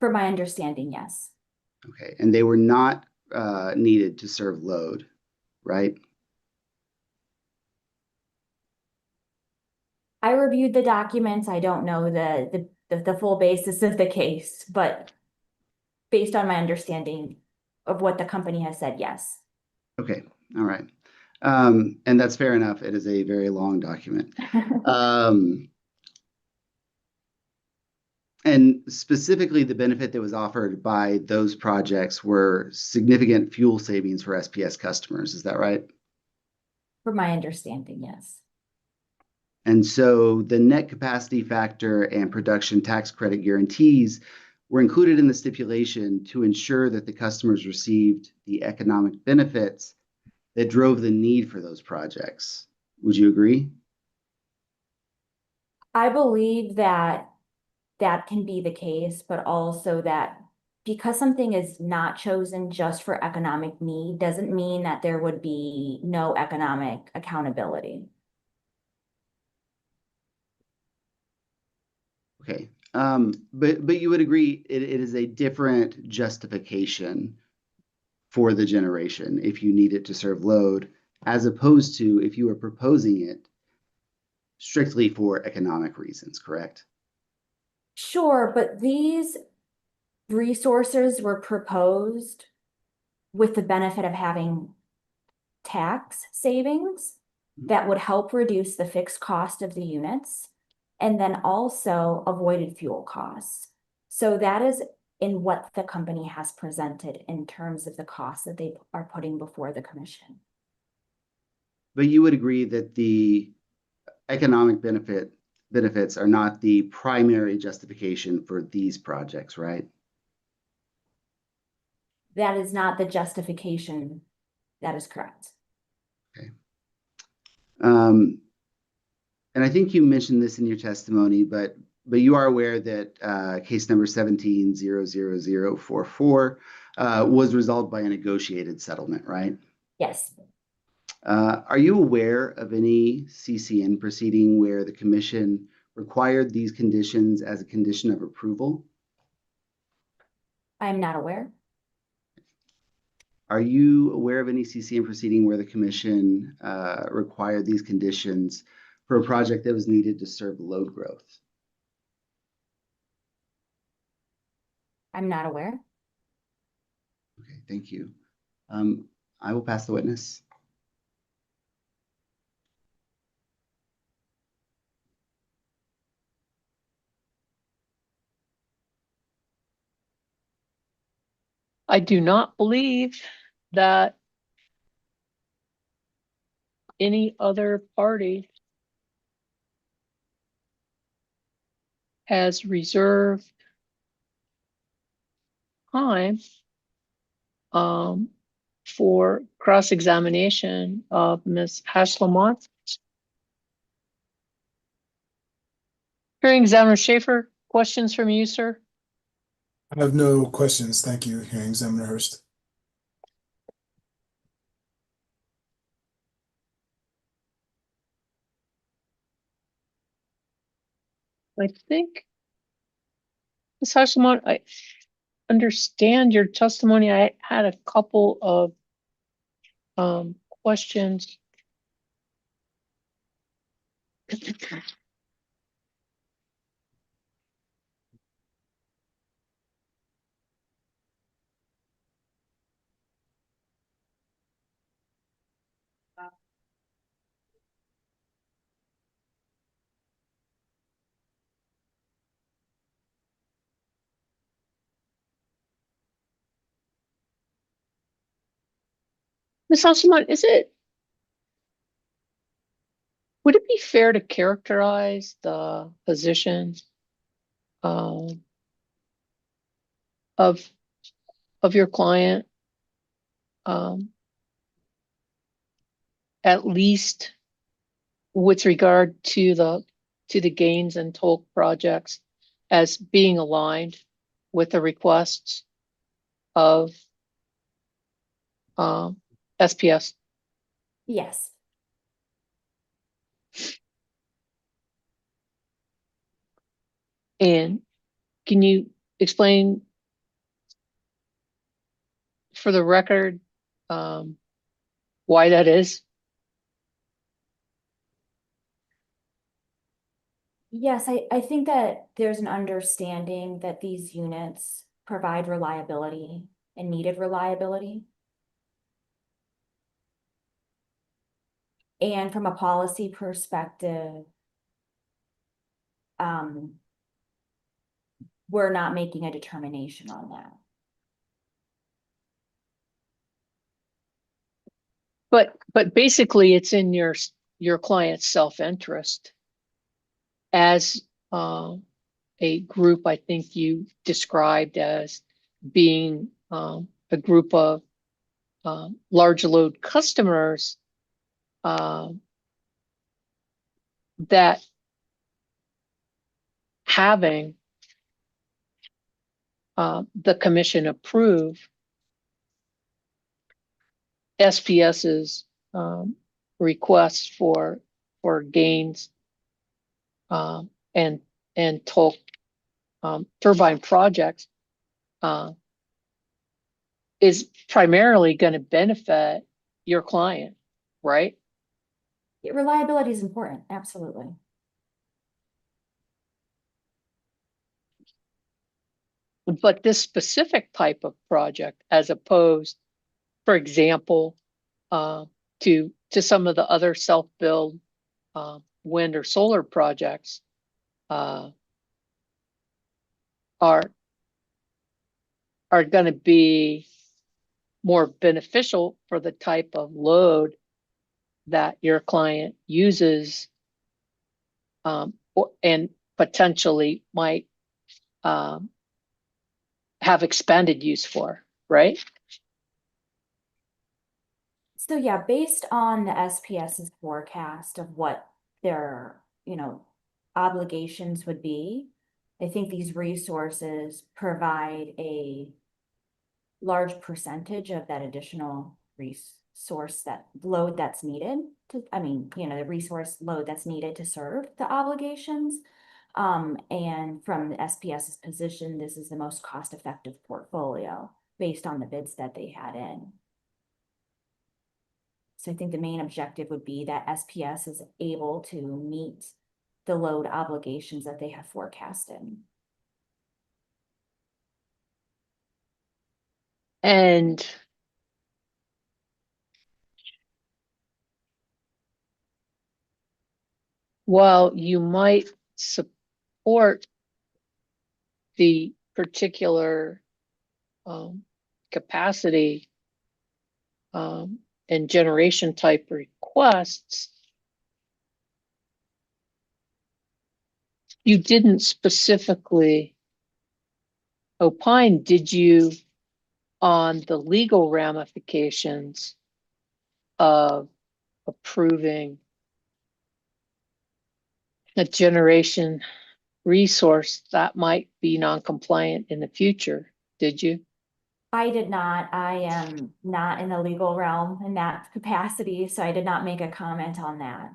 For my understanding, yes. Okay. And they were not needed to serve load, right? I reviewed the documents. I don't know the full basis of the case, but based on my understanding of what the company has said, yes. Okay. All right. And that's fair enough. It is a very long document. And specifically, the benefit that was offered by those projects were significant fuel savings for SPS customers. Is that right? For my understanding, yes. And so the net capacity factor and production tax credit guarantees were included in the stipulation to ensure that the customers received the economic benefits that drove the need for those projects. Would you agree? I believe that that can be the case, but also that because something is not chosen just for economic need doesn't mean that there would be no economic accountability. Okay. But you would agree it is a different justification for the generation if you need it to serve load, as opposed to if you were proposing it strictly for economic reasons, correct? Sure, but these resources were proposed with the benefit of having tax savings that would help reduce the fixed cost of the units and then also avoided fuel costs. So that is in what the company has presented in terms of the costs that they are putting before the commission. But you would agree that the economic benefit benefits are not the primary justification for these projects, right? That is not the justification. That is correct. Okay. And I think you mentioned this in your testimony, but you are aware that case number 17-00044 was resolved by a negotiated settlement, right? Yes. Are you aware of any CCN proceeding where the commission required these conditions as a condition of approval? I'm not aware. Are you aware of any CCN proceeding where the commission required these conditions for a project that was needed to serve load growth? I'm not aware. Okay, thank you. I will pass the witness. I do not believe that any other party has reserved time for cross-examination of Ms. Haslamont. Hearing Examiner Schaefer, questions from you, sir? I have no questions. Thank you, Hearing Examiner Hurst. I think, Ms. Haslamont, I understand your testimony. I had a couple of questions. Ms. Hasselman, would it be fair to characterize the position of your client, at least with regard to the gains and toll projects, as being aligned with the requests of SPS? Yes. And can you explain for the record why that is? Yes, I think that there's an understanding that these units provide reliability and needed reliability. And from a policy perspective, we're not making a determination on that. But basically it's in your client's self-interest as a group. I think you described as being a group of large load customers that having the commission approve SPS's requests for gains and toll turbine projects is primarily going to benefit your client, right? Reliability is important, absolutely. But this specific type of project, as opposed, for example, to some of the other self-build wind or solar projects, are going to be more beneficial for the type of load that your client uses and potentially might have expanded use for, right? So yeah, based on the SPS's forecast of what their, obligations would be, I think these resources provide a large percentage of that additional resource, that load that's needed to, the resource load that's needed to serve the obligations. And from the SPS's position, this is the most cost-effective portfolio based on the bids that they had in. So I think the main objective would be that SPS is able to meet the load obligations that they have forecasted. And while you might support the particular capacity and generation type requests, you didn't specifically opine, did you, on the legal ramifications of approving a generation resource that might be non-compliant in the future, did you? I did not. I am not in the legal realm in that capacity, so I did not make a comment on that.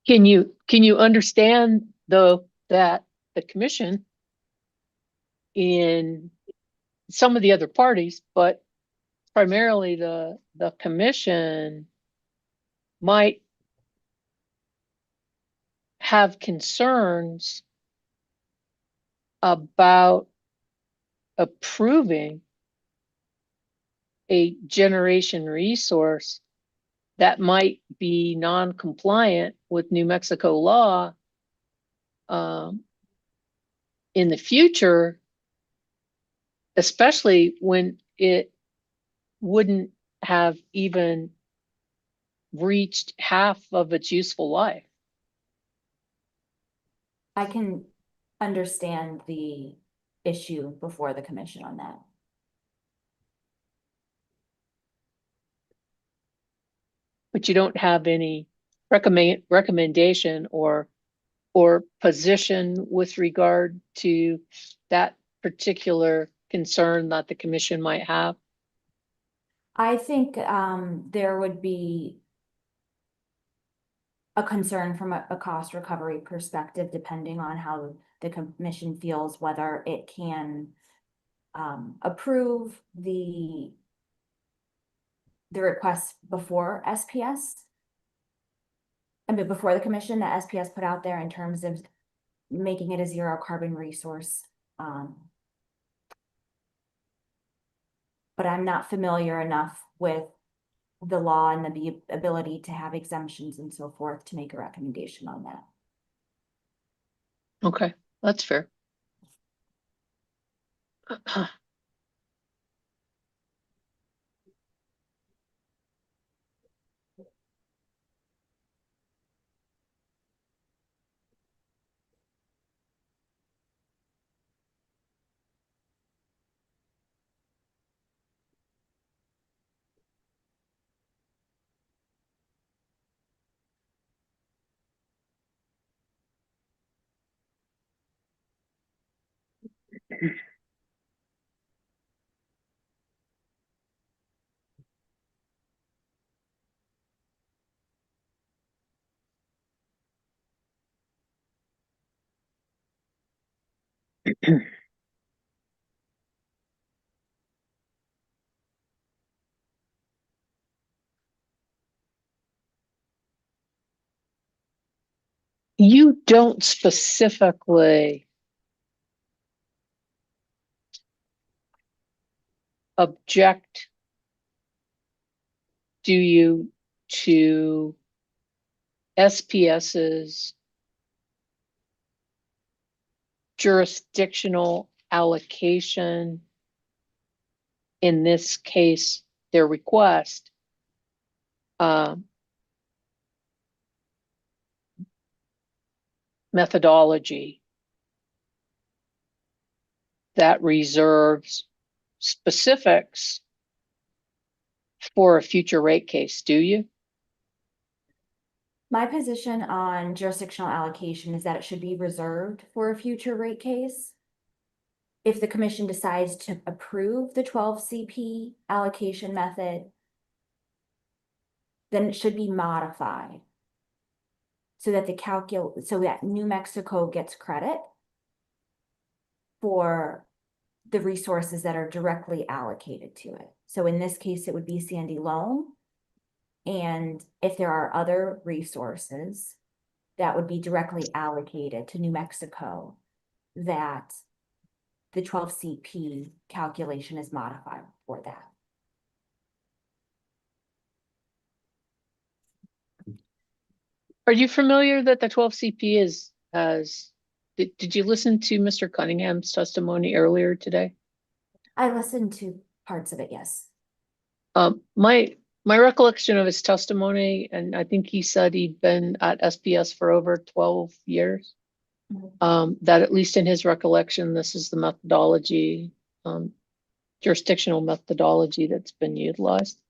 Can you understand though that the commission in some of the other parties, but primarily the commission might have concerns about approving a generation resource that might be non-compliant with New Mexico law in the future, especially when it wouldn't have even reached half of its useful life. I can understand the issue before the commission on that. But you don't have any recommendation or position with regard to that particular concern that the commission might have? I think there would be a concern from a cost recovery perspective, depending on how the commission feels whether it can approve the request before SPS. I mean, before the commission that SPS put out there in terms of making it a zero carbon resource. But I'm not familiar enough with the law and the ability to have exemptions and so forth to make a recommendation on that. Okay, that's fair. You don't specifically object, do you, to SPS's jurisdictional allocation, in this case, their request, methodology that reserves specifics for a future rate case, do you? My position on jurisdictional allocation is that it should be reserved for a future rate case. If the commission decides to approve the 12 CP allocation method, then it should be modified so that so that New Mexico gets credit for the resources that are directly allocated to it. So in this case, it would be Sandy Loam. And if there are other resources that would be directly allocated to New Mexico, that the 12 CP calculation is modified for that. Are you familiar that the 12 CP did you listen to Mr. Cunningham's testimony earlier today? I listened to parts of it, yes. My recollection of his testimony, and I think he said he'd been at SPS for over 12 years. That at least in his recollection, this is the methodology, jurisdictional methodology that's been utilized.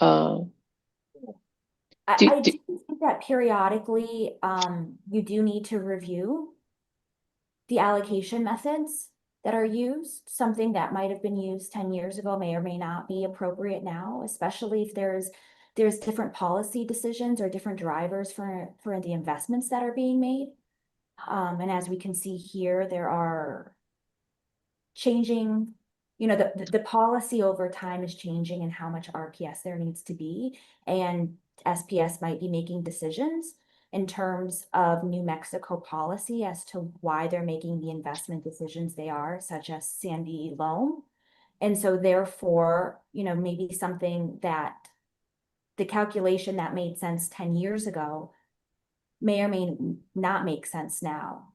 I do think that periodically, you do need to review the allocation methods that are used. Something that might have been used 10 years ago may or may not be appropriate now, especially if there's different policy decisions or different drivers for the investments that are being made. And as we can see here, there are changing, the policy over time is changing and how much RPS there needs to be. And SPS might be making decisions in terms of New Mexico policy as to why they're making the investment decisions they are, such as Sandy Loam. And so therefore, maybe something that the calculation that made sense 10 years ago may or may not make sense now.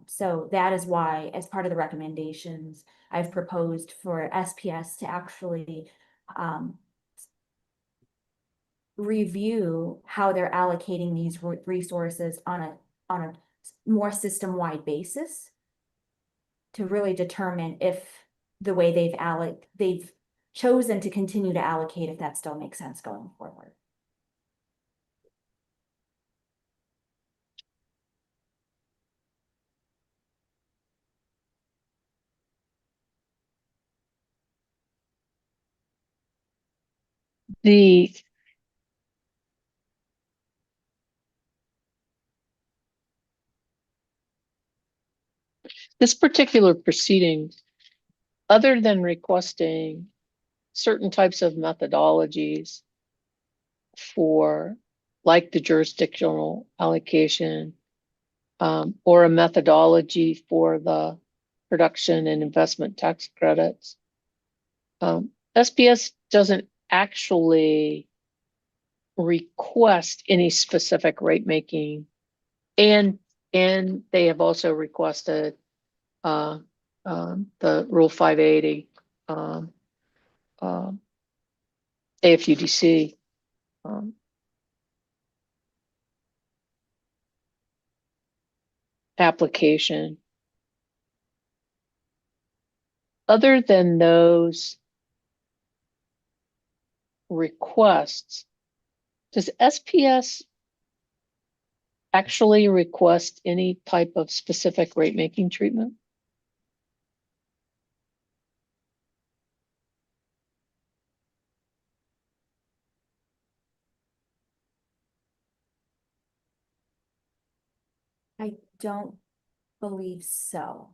So that is why, as part of the recommendations, I've proposed for SPS to actually review how they're allocating these resources on a more system-wide basis to really determine if the way they've chosen to continue to allocate, if that still makes sense going forward. This particular proceeding, other than requesting certain types of methodologies for, like the jurisdictional allocation, or a methodology for the production and investment tax credits, SPS doesn't actually request any specific rate making, and they have also requested the Rule 580 AFUDC application. Other than those requests, does SPS actually request any type of specific rate making treatment? I don't believe so.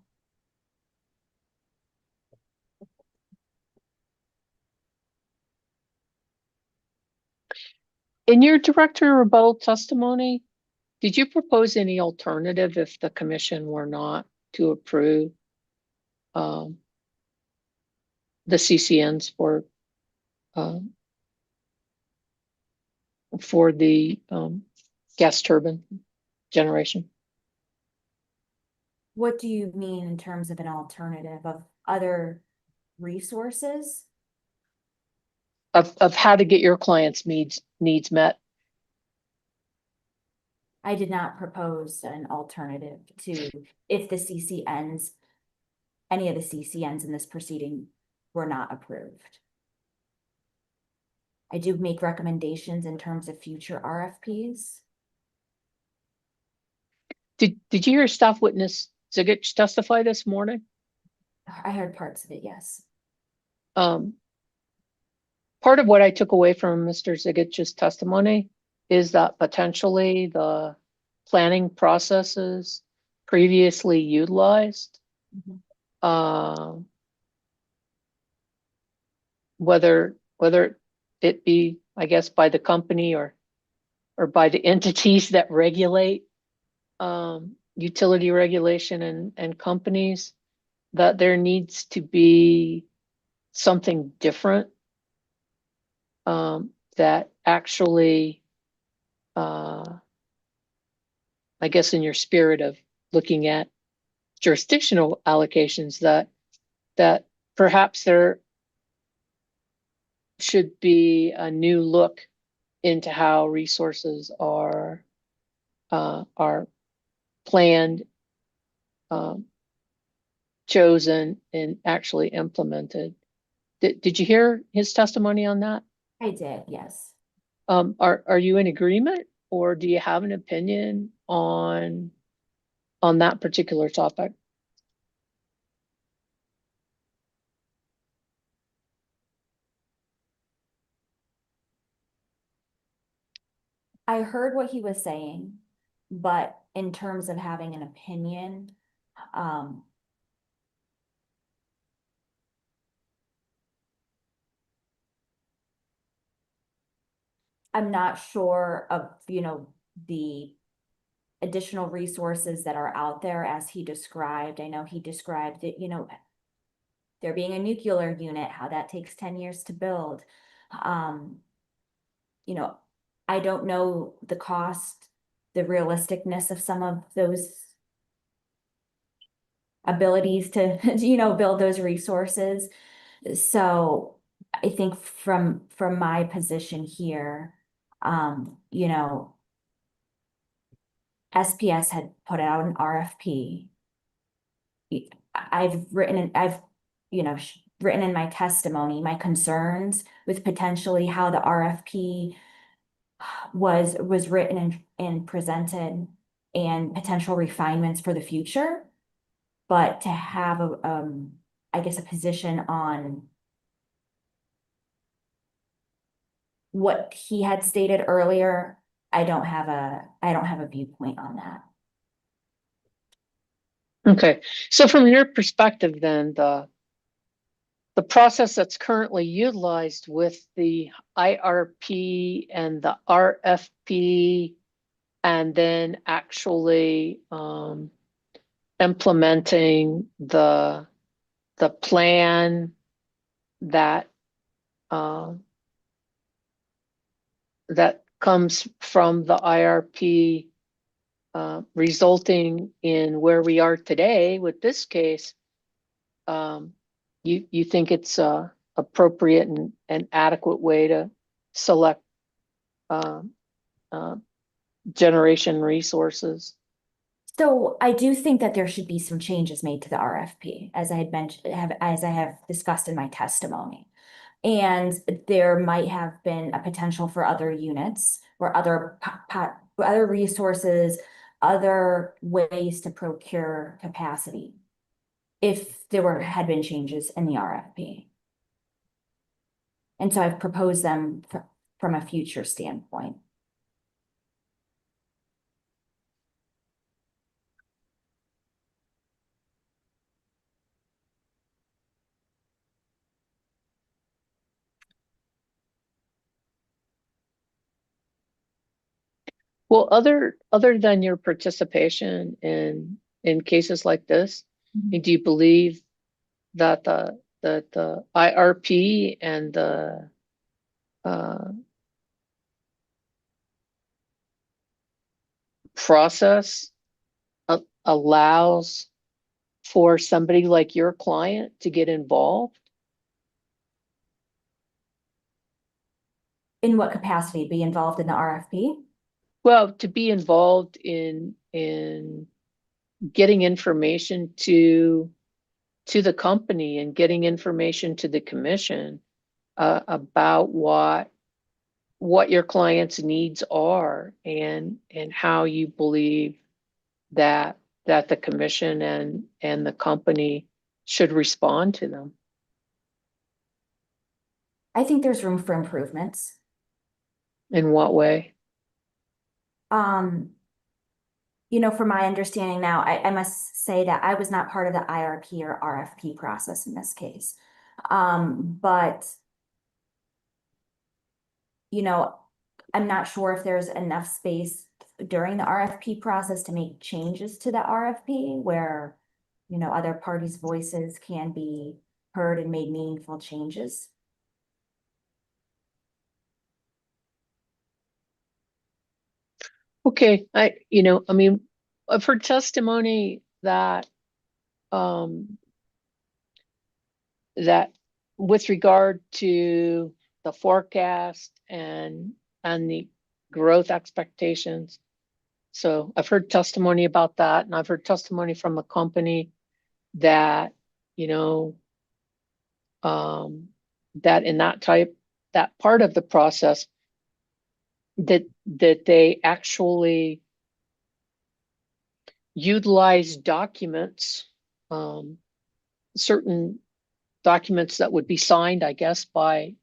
In your director rebuttal testimony, did you propose any alternative if the commission were not to approve the CCNs for the gas turbine generation? What do you mean in terms of an alternative of other resources? Of how to get your clients' needs met? I did not propose an alternative to if the CCNs, any of the CCNs in this proceeding were not approved. I do make recommendations in terms of future RFPs. Did you hear staff witness Zigich testify this morning? I heard parts of it, yes. Part of what I took away from Mr. Zigich's testimony is that potentially the planning processes previously utilized, whether it be, I guess, by the company or by the entities that regulate utility regulation and companies, that there needs to be something different that actually, I guess in your spirit of looking at jurisdictional allocations, that perhaps there should be a new look into how resources are planned, chosen, and actually implemented. Did you hear his testimony on that? I did, yes. Are you in agreement, or do you have an opinion on that particular topic? I heard what he was saying, but in terms of having an opinion, I'm not sure of, the additional resources that are out there as he described. I know he described that, there being a nuclear unit, how that takes 10 years to build. I don't know the cost, the realisticness of some of those abilities to, build those resources. So I think from my position here, SPS had put out an RFP. I've written in my testimony, my concerns with potentially how the RFP was written and presented, and potential refinements for the future. But to have I guess a position on what he had stated earlier, I don't have a viewpoint on that. Okay, so from your perspective, then the process that's currently utilized with the IRP and the RFP, and then actually implementing the plan that that comes from the IRP, resulting in where we are today with this case, you think it's a appropriate and adequate way to select generation resources? So I do think that there should be some changes made to the RFP, as I had mentioned, as I have discussed in my testimony. And there might have been a potential for other units or other resources, other ways to procure capacity if there had been changes in the RFP. And so I've proposed them from a future standpoint. Well, other than your participation in cases like this, do you believe that the IRP and the process allows for somebody like your client to get involved? In what capacity? Be involved in the RFP? Well, to be involved in getting information to the company and getting information to the commission about what your client's needs are and how you believe that the commission and the company should respond to them. I think there's room for improvements. In what way? You know, from my understanding now, I must say that I was not part of the IRP or RFP process in this case. But, you know, I'm not sure if there's enough space during the RFP process to make changes to the RFP where, you know, other parties' voices can be heard and made meaningful changes. Okay, I mean, I've heard testimony that that with regard to the forecast and the growth expectations. So I've heard testimony about that, and I've heard testimony from the company that, you know, that in that part of the process that they actually utilize documents, certain documents that would be signed, I guess, by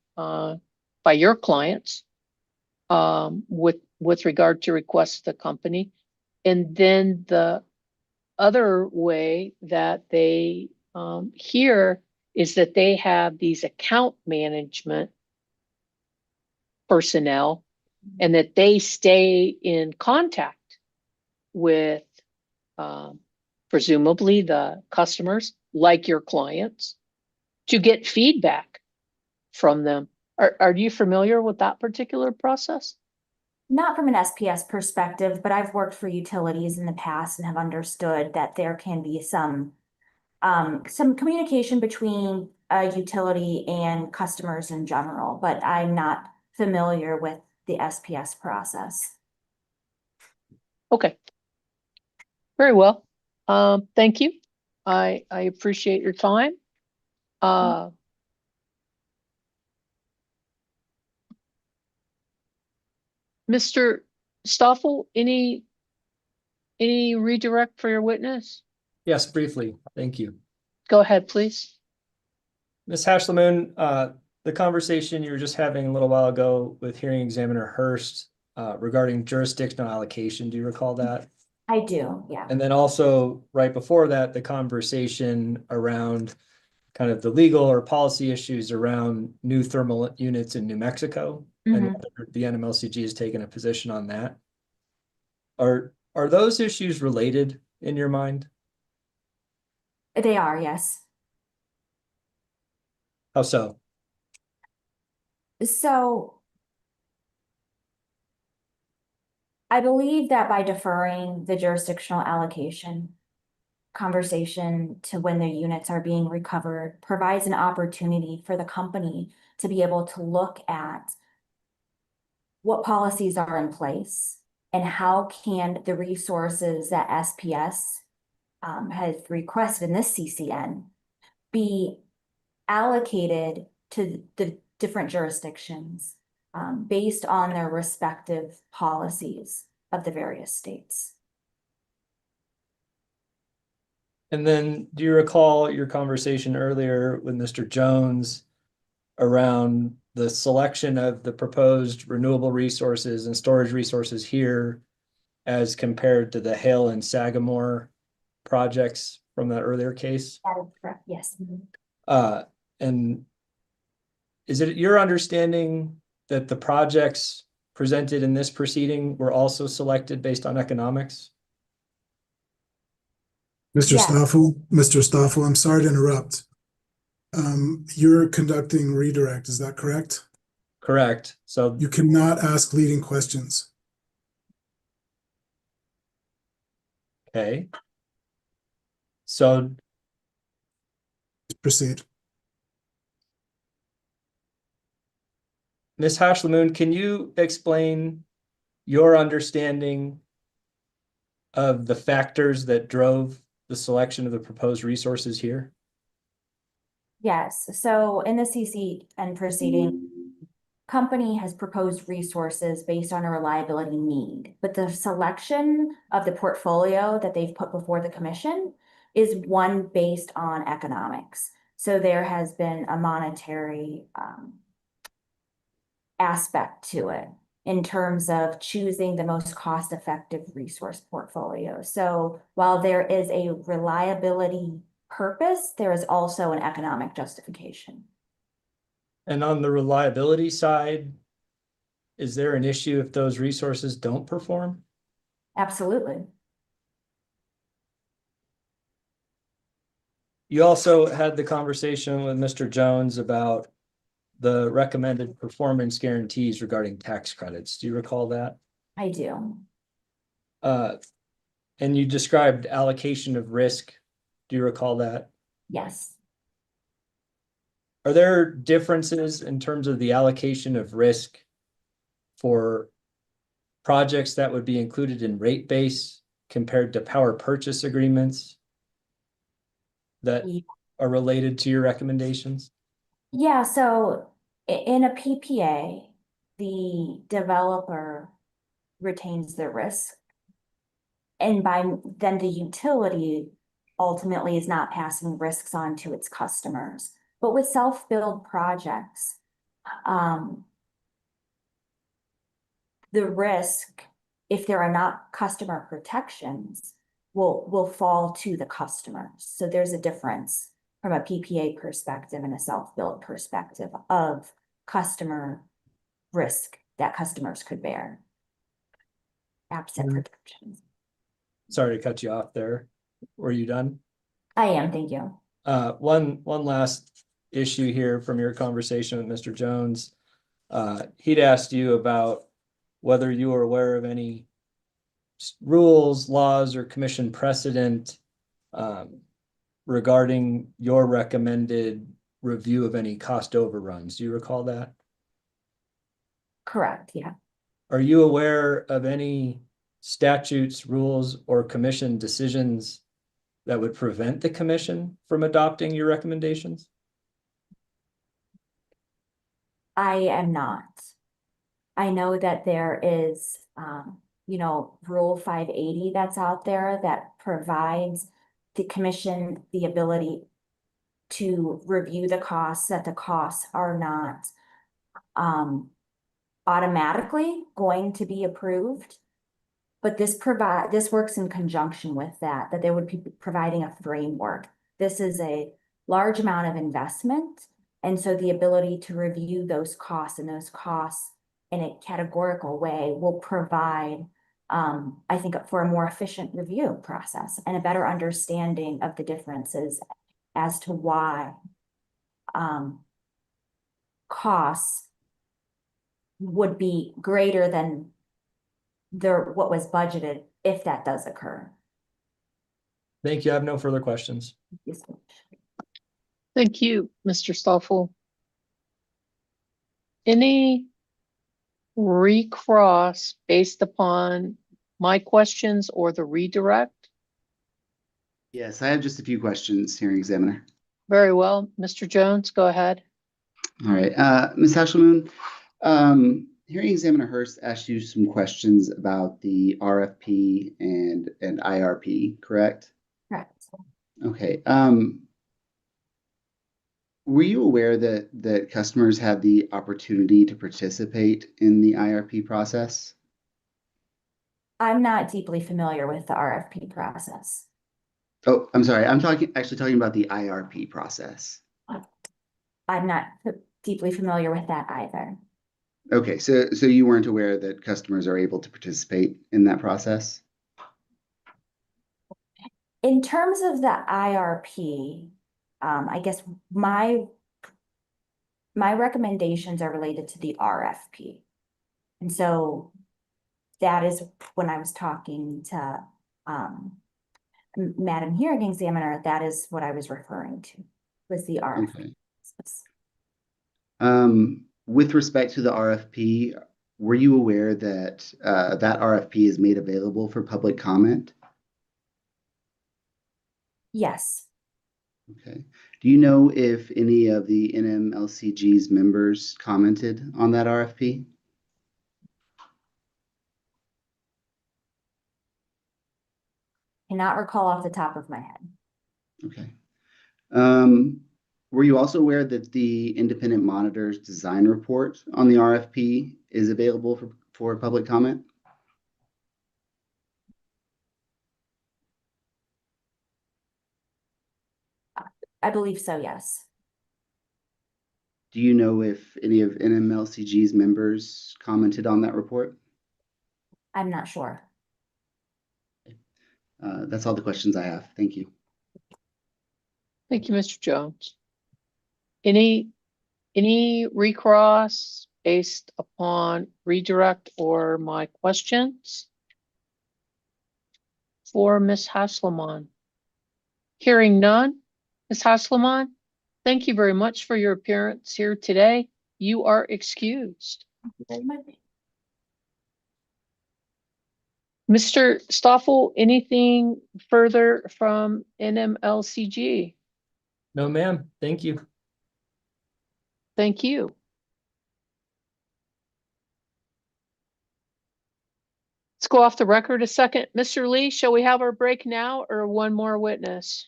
your clients, with regard to requests to the company. And then the other way that they hear is that they have these account management personnel and that they stay in contact with presumably the customers, like your clients, to get feedback from them. Are you familiar with that particular process? Not from an SPS perspective, but I've worked for utilities in the past and have understood that there can be some communication between a utility and customers in general, but I'm not familiar with the SPS process. Okay. Very well. Thank you. I appreciate your time. Mr. Stoffel, any redirect for your witness? Yes, briefly. Thank you. Go ahead, please. Ms. Hashlemoon, the conversation you were just having a little while ago with hearing examiner Hurst regarding jurisdictional allocation, do you recall that? I do, yeah. And then also right before that, the conversation around kind of the legal or policy issues around new thermal units in New Mexico and whether the NMLCG has taken a position on that. Are those issues related in your mind? They are, yes. How so? So I believe that by deferring the jurisdictional allocation conversation to when the units are being recovered provides an opportunity for the company to be able to look at what policies are in place and how can the resources that SPS has requested in this CCN be allocated to the different jurisdictions based on their respective policies of the various states. And then do you recall your conversation earlier with Mr. Jones around the selection of the proposed renewable resources and storage resources here as compared to the Hale and Sagamore projects from that earlier case? That is correct, yes. And is it your understanding that the projects presented in this proceeding were also selected based on economics? Mr. Stoffel, I'm sorry to interrupt. You're conducting redirect, is that correct? Correct. So you cannot ask leading questions. Okay. So proceed. Ms. Hashlemoon, can you explain your understanding of the factors that drove the selection of the proposed resources here? Yes, so in the CCN proceeding, company has proposed resources based on a reliability need, but the selection of the portfolio that they've put before the commission is one based on economics. So there has been a monetary aspect to it in terms of choosing the most cost-effective resource portfolio. So while there is a reliability purpose, there is also an economic justification. And on the reliability side, is there an issue if those resources don't perform? Absolutely. You also had the conversation with Mr. Jones about the recommended performance guarantees regarding tax credits. Do you recall that? I do. And you described allocation of risk. Do you recall that? Yes. Are there differences in terms of the allocation of risk for projects that would be included in rate base compared to power purchase agreements that are related to your recommendations? Yeah, so in a PPA, the developer retains the risk. And then the utility ultimately is not passing risks on to its customers. But with self-build projects, the risk, if there are not customer protections, will fall to the customers. So there's a difference from a PPA perspective and a self-build perspective of customer risk that customers could bear, absent protections. Sorry to cut you off there. Were you done? I am, thank you. One last issue here from your conversation with Mr. Jones. He'd asked you about whether you were aware of any rules, laws, or commission precedent regarding your recommended review of any cost overruns. Do you recall that? Correct, yeah. Are you aware of any statutes, rules, or commission decisions that would prevent the commission from adopting your recommendations? I am not. I know that there is, Rule 580 that's out there that provides the commission the ability to review the costs, that the costs are not automatically going to be approved. But this works in conjunction with that they would be providing a framework. This is a large amount of investment. And so the ability to review those costs in a categorical way will provide, I think, for a more efficient review process and a better understanding of the differences as to why costs would be greater than what was budgeted if that does occur. Thank you. I have no further questions. Thank you, Mr. Stoffel. Any recross based upon my questions or the redirect? Yes, I have just a few questions, hearing examiner. Very well. Mr. Jones, go ahead. All right, Ms. Hashelmoon, hearing examiner Hurst asked you some questions about the RFP and IRP, correct? Correct. Okay. Were you aware that customers have the opportunity to participate in the IRP process? I'm not deeply familiar with the RFP process. Oh, I'm sorry. I'm actually talking about the IRP process. I'm not deeply familiar with that either. Okay, so you weren't aware that customers are able to participate in that process? In terms of the IRP, I guess my recommendations are related to the RFP. And so that is when I was talking to Madam Hearing Examiner, that is what I was referring to, was the RFP. Okay. With respect to the RFP, were you aware that that RFP is made available for public comment? Yes. Okay. Do you know if any of the NMLCG's members commented on that RFP? Cannot recall off the top of my head. Okay. Were you also aware that the independent monitor's design report on the RFP is available for public comment? I believe so, yes. Do you know if any of NMLCG's members commented on that report? I'm not sure. That's all the questions I have. Thank you. Thank you, Mr. Jones. Any recross based upon redirect or my questions for Ms. Hasselman? Hearing none, Ms. Hasselman, thank you very much for your appearance here today. You are excused. Thank you very much. Mr. Stoffel, anything further from NMLCG? No, ma'am. Thank you. Thank you. Let's go off the record a second. Mr. Lee, shall we have our break now or one more witness?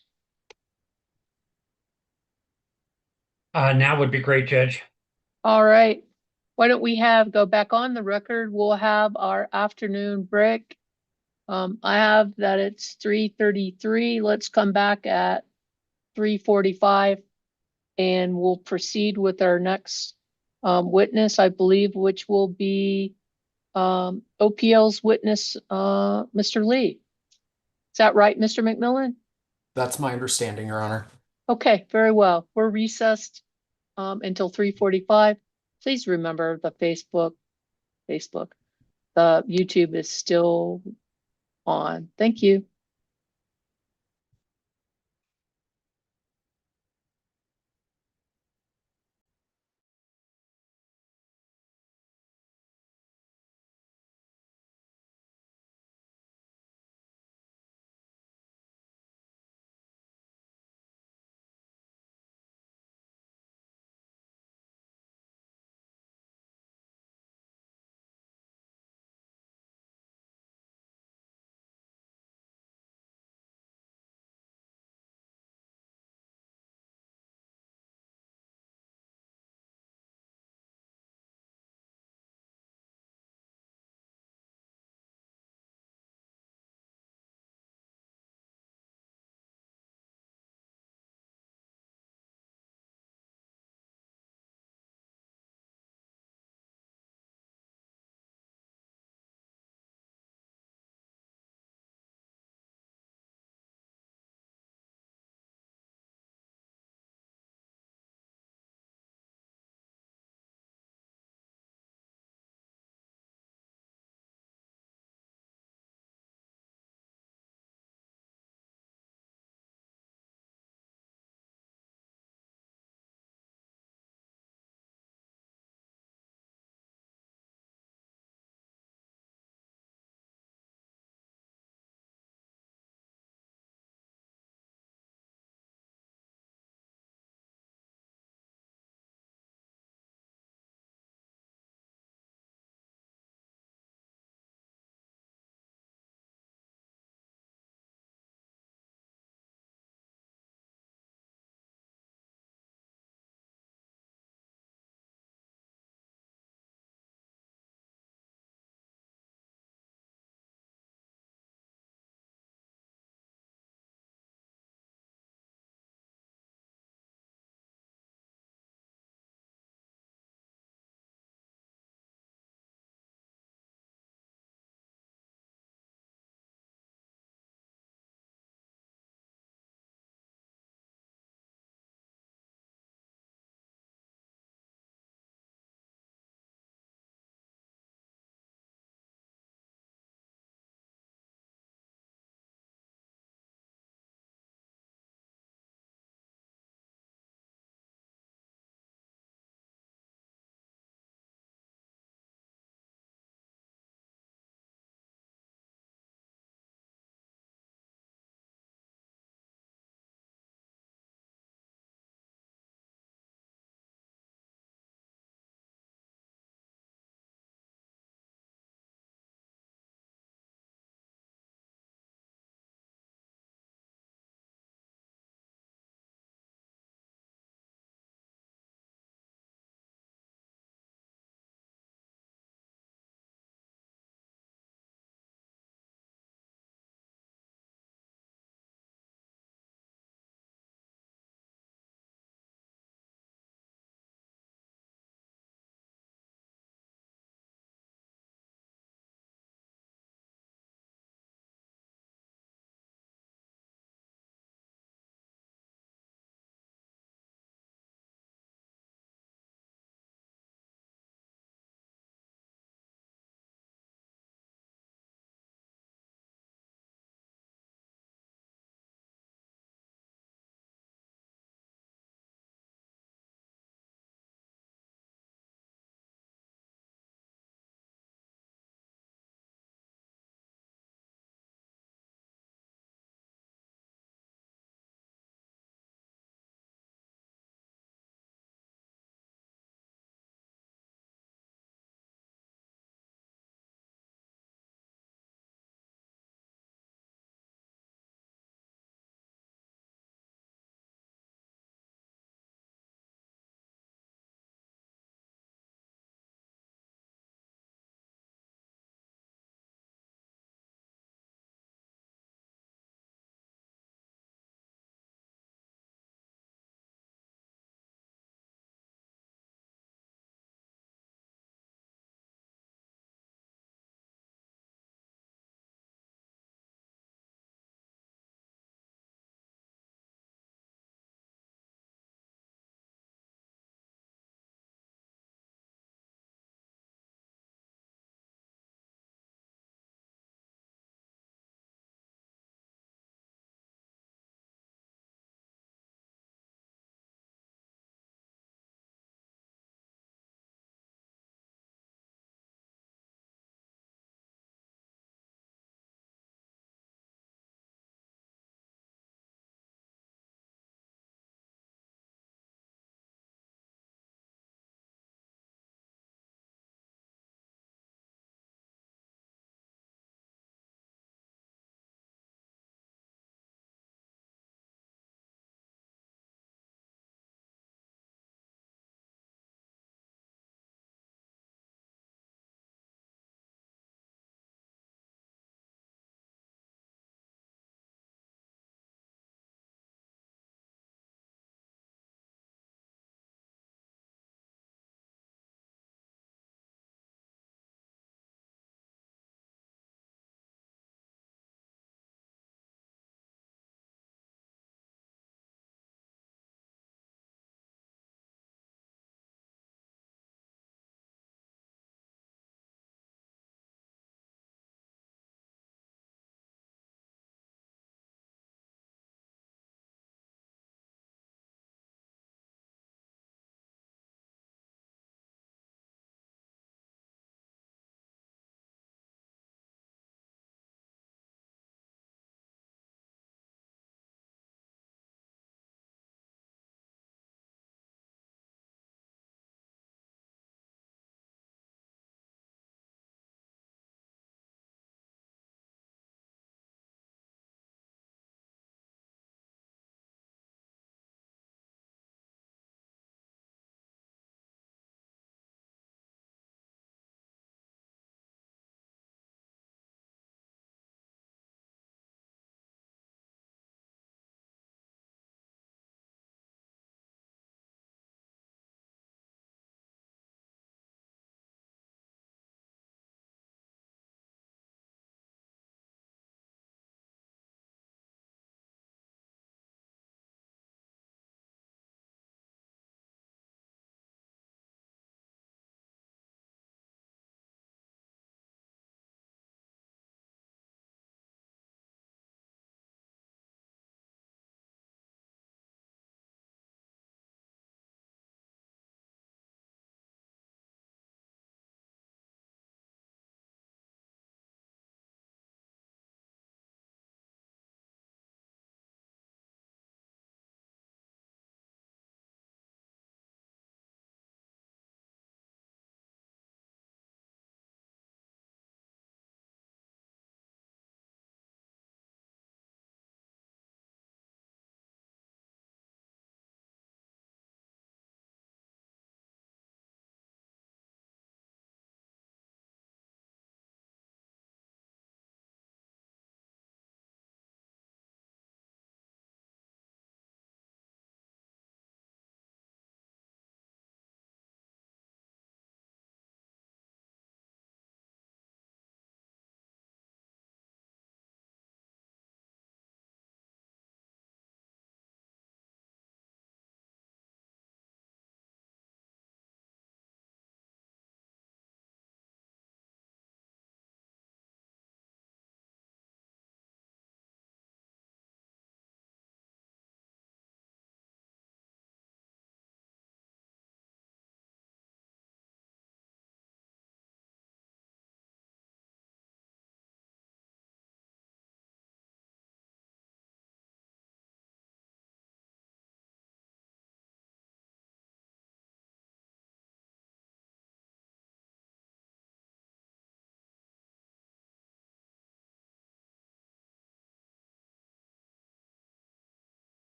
Now would be great, Judge. All right. Why don't we go back on the record? We'll have our afternoon break. I have that it's 3:33. Let's come back at 3:45 and we'll proceed with our next witness, I believe, which will be OPL's witness, Mr. Lee. Is that right, Mr. McMillan? That's my understanding, Your Honor. Okay, very well. We're recessed until 3:45. Please remember the the YouTube is still on. Thank you.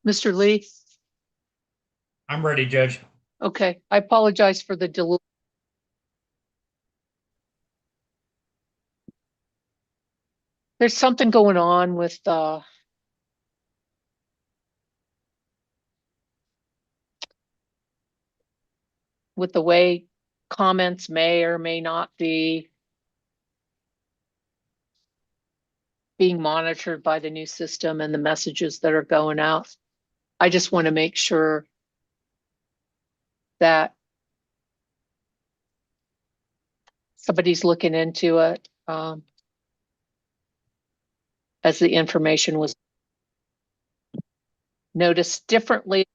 Mr. Lee? I'm ready, Judge. Okay, I apologize for the delay. There's something going on with the way comments may or may not be being monitored by the new system and the messages that are going out. I just want to make sure that somebody's looking into it as the information was noticed differently.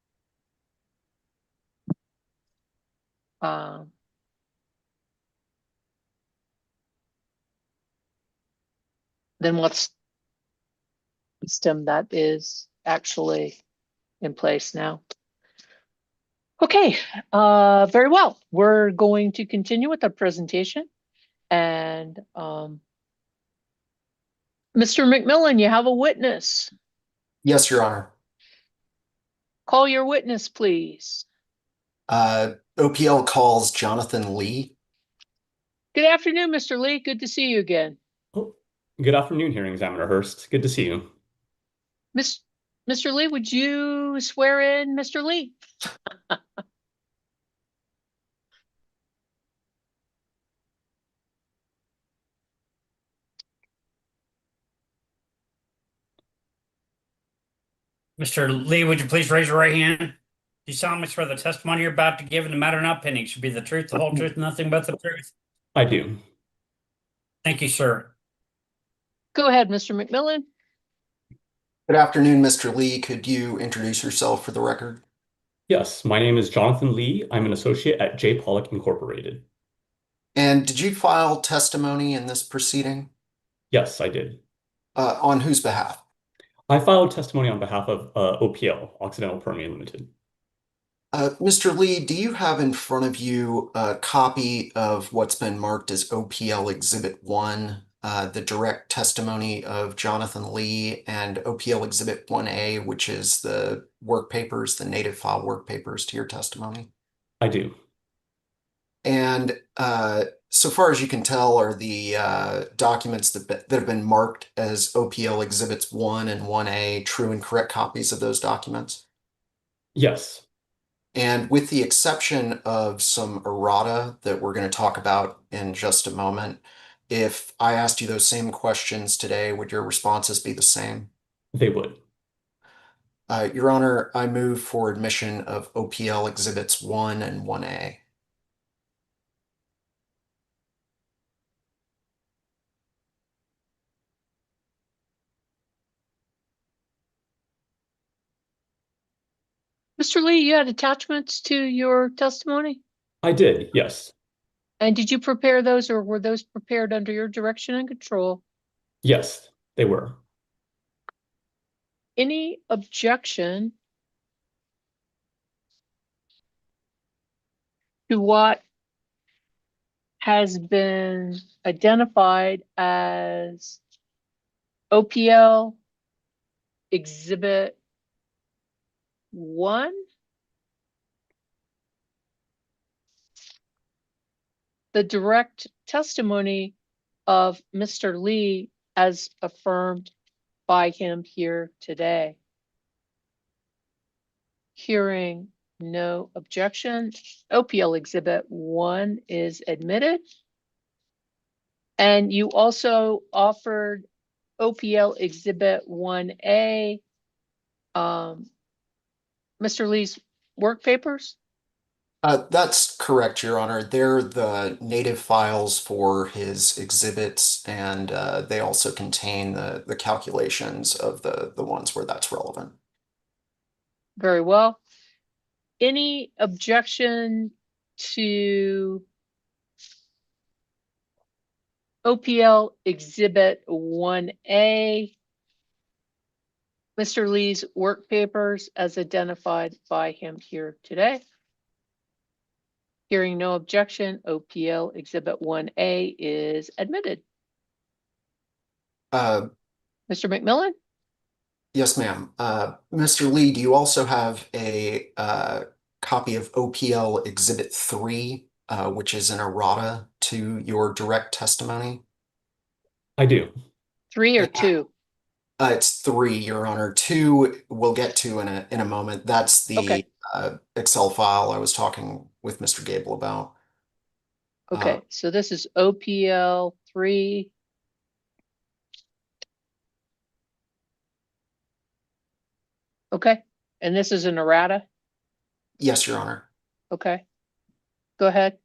Than what's system that is actually in place now. Okay, very well. We're going to continue with our presentation. And Mr. McMillan, you have a witness. Yes, Your Honor. Call your witness, please. OPL calls Jonathan Lee. Good afternoon, Mr. Lee. Good to see you again. Oh, good afternoon, Hearing Examiner Hurst. Good to see you. Mr. Lee, would you swear in Mr. Lee? Mr. Lee, would you please raise your right hand? Do you solemnly swear the testimony you're about to give in the matter not pending should be the truth, the whole truth, nothing but the truth? I do. Thank you, sir. Go ahead, Mr. McMillan. Good afternoon, Mr. Lee. Could you introduce yourself for the record? Yes, my name is Jonathan Lee. I'm an associate at J. Pollock Incorporated. And did you file testimony in this proceeding? Yes, I did. On whose behalf? I filed testimony on behalf of OPL, Occidental Permian Limited. Mr. Lee, do you have in front of you a copy of what's been marked as OPL Exhibit 1, the direct testimony of Jonathan Lee, and OPL Exhibit 1A, which is the work papers, the native file work papers to your testimony? I do. And so far as you can tell, are the documents that have been marked as OPL Exhibits 1 and 1A true and correct copies of those documents? Yes. And with the exception of some errata that we're going to talk about in just a moment, if I asked you those same questions today, would your responses be the same? They would. Your Honor, I move for admission of OPL Exhibits 1 and 1A. Mr. Lee, you had attachments to your testimony? I did, yes. And did you prepare those, or were those prepared under your direction and control? Yes, they were. Any objection to what has been identified as OPL Exhibit 1? The direct testimony of Mr. Lee as affirmed by him here today. Hearing no objection, OPL Exhibit 1 is admitted. And you also offered OPL Exhibit 1A, Mr. Lee's work papers? That's correct, Your Honor. They're the native files for his exhibits, and they also contain the calculations of the ones where that's relevant. Very well. Any objection to OPL Exhibit 1A, Mr. Lee's work papers as identified by him here today? Hearing no objection, OPL Exhibit 1A is admitted. Mr. McMillan? Yes, ma'am. Mr. Lee, do you also have a copy of OPL Exhibit 3, which is an errata to your direct testimony? I do. 3 or 2? It's 3, Your Honor. 2 we'll get to in a moment. That's the Okay. Excel file I was talking with Mr. Gable about. Okay, so this is OPL 3. Okay, and this is an errata? Yes, Your Honor. Okay, go ahead.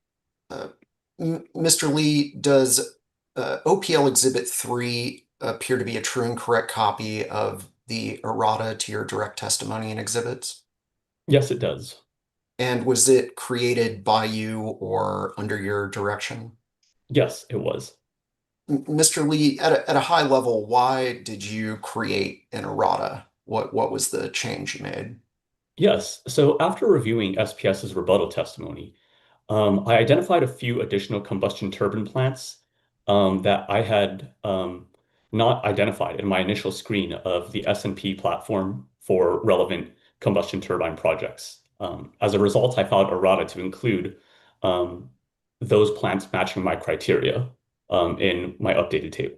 Mr. Lee, does OPL Exhibit 3 appear to be a true and correct copy of the errata to your direct testimony and exhibits? Yes, it does. And was it created by you or under your direction? Yes, it was. Mr. Lee, at a high level, why did you create an errata? What was the change you made? Yes. So after reviewing SPS's rebuttal testimony, I identified a few additional combustion turbine plants that I had not identified in my initial screen of the S&P platform for relevant combustion turbine projects. As a result, I filed errata to include those plants matching my criteria in my updated table.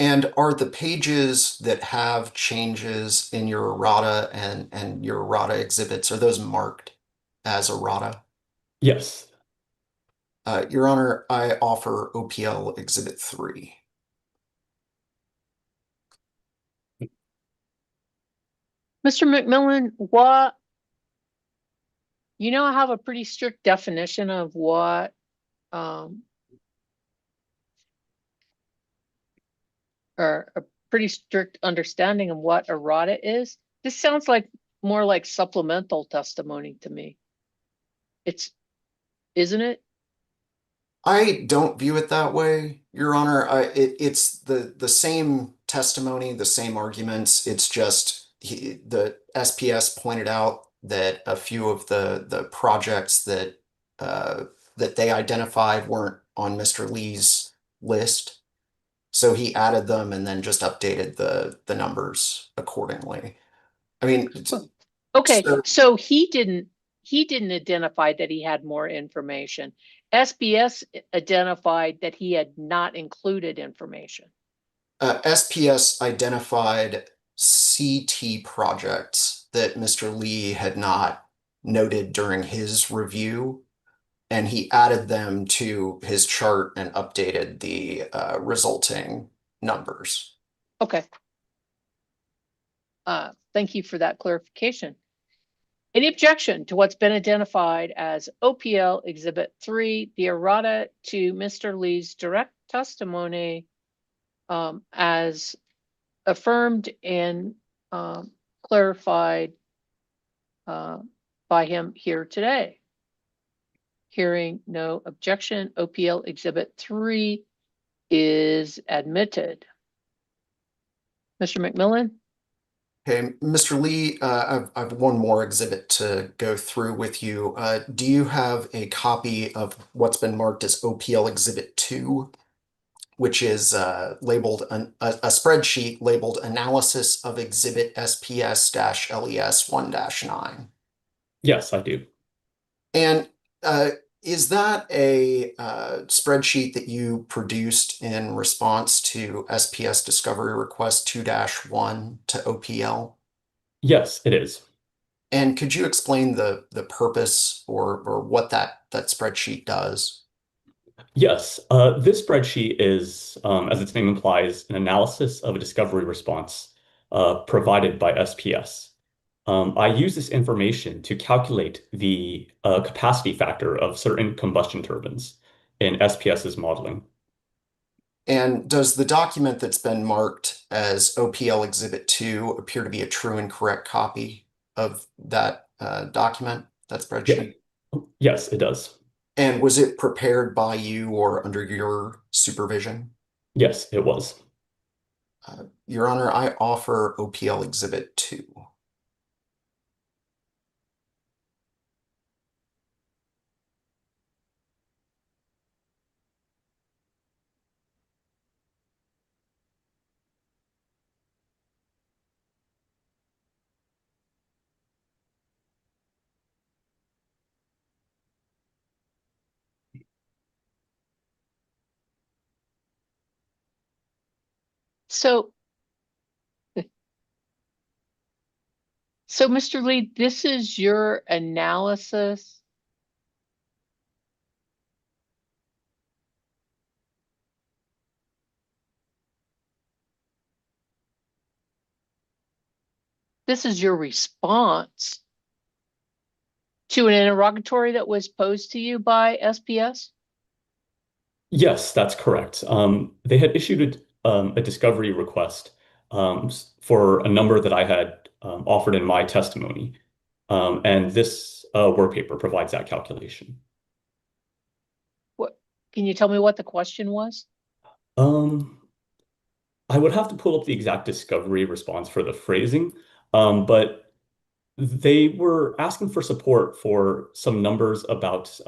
And are the pages that have changes in your errata and your errata exhibits, are those marked as errata? Yes. Your Honor, I offer OPL Exhibit 3. Mr. McMillan, I have a pretty strict definition of what or a pretty strict understanding of what errata is. This sounds like more like supplemental testimony to me. Isn't it? I don't view it that way, Your Honor. It's the same testimony, the same arguments. It's just the SPS pointed out that a few of the projects that they identified weren't on Mr. Lee's list. So he added them and then just updated the numbers accordingly. I mean, Okay, so so he didn't identify that he had more information. SBS identified that he had not included information. SPS identified CT projects that Mr. Lee had not noted during his review, and he added them to his chart and updated the resulting numbers. Okay. Thank you for that clarification. Any objection to what's been identified as OPL Exhibit 3, the errata to Mr. Lee's direct testimony as affirmed and clarified by him here today? Hearing no objection, OPL Exhibit 3 is admitted. Mr. McMillan? Okay, Mr. Lee, I've one more exhibit to go through with you. Do you have a copy of what's been marked as OPL Exhibit 2, which is labeled a spreadsheet labeled Analysis of Exhibit SPS-LES 1-9? Yes, I do. And is that a spreadsheet that you produced in response to SPS Discovery Request 2-1 to OPL? Yes, it is. And could you explain the purpose or what that spreadsheet does? Yes, this spreadsheet is, as its name implies, an analysis of a discovery response provided by SPS. I use this information to calculate the capacity factor of certain combustion turbines in SPS's modeling. And does the document that's been marked as OPL Exhibit 2 appear to be a true and correct copy of that document, that spreadsheet? Yeah. Yes, it does. And was it prepared by you or under your supervision? Yes, it was. Your Honor, I offer OPL Exhibit 2. So, so Mr. Lee, this is your analysis. This is your response to an interrogatory that was posed to you by SPS? Yes, that's correct. They had issued a discovery request for a number that I had offered in my testimony. And this work paper provides that calculation. What, can you tell me what the question was? I would have to pull up the exact discovery response for the phrasing, but they were asking for support for some numbers about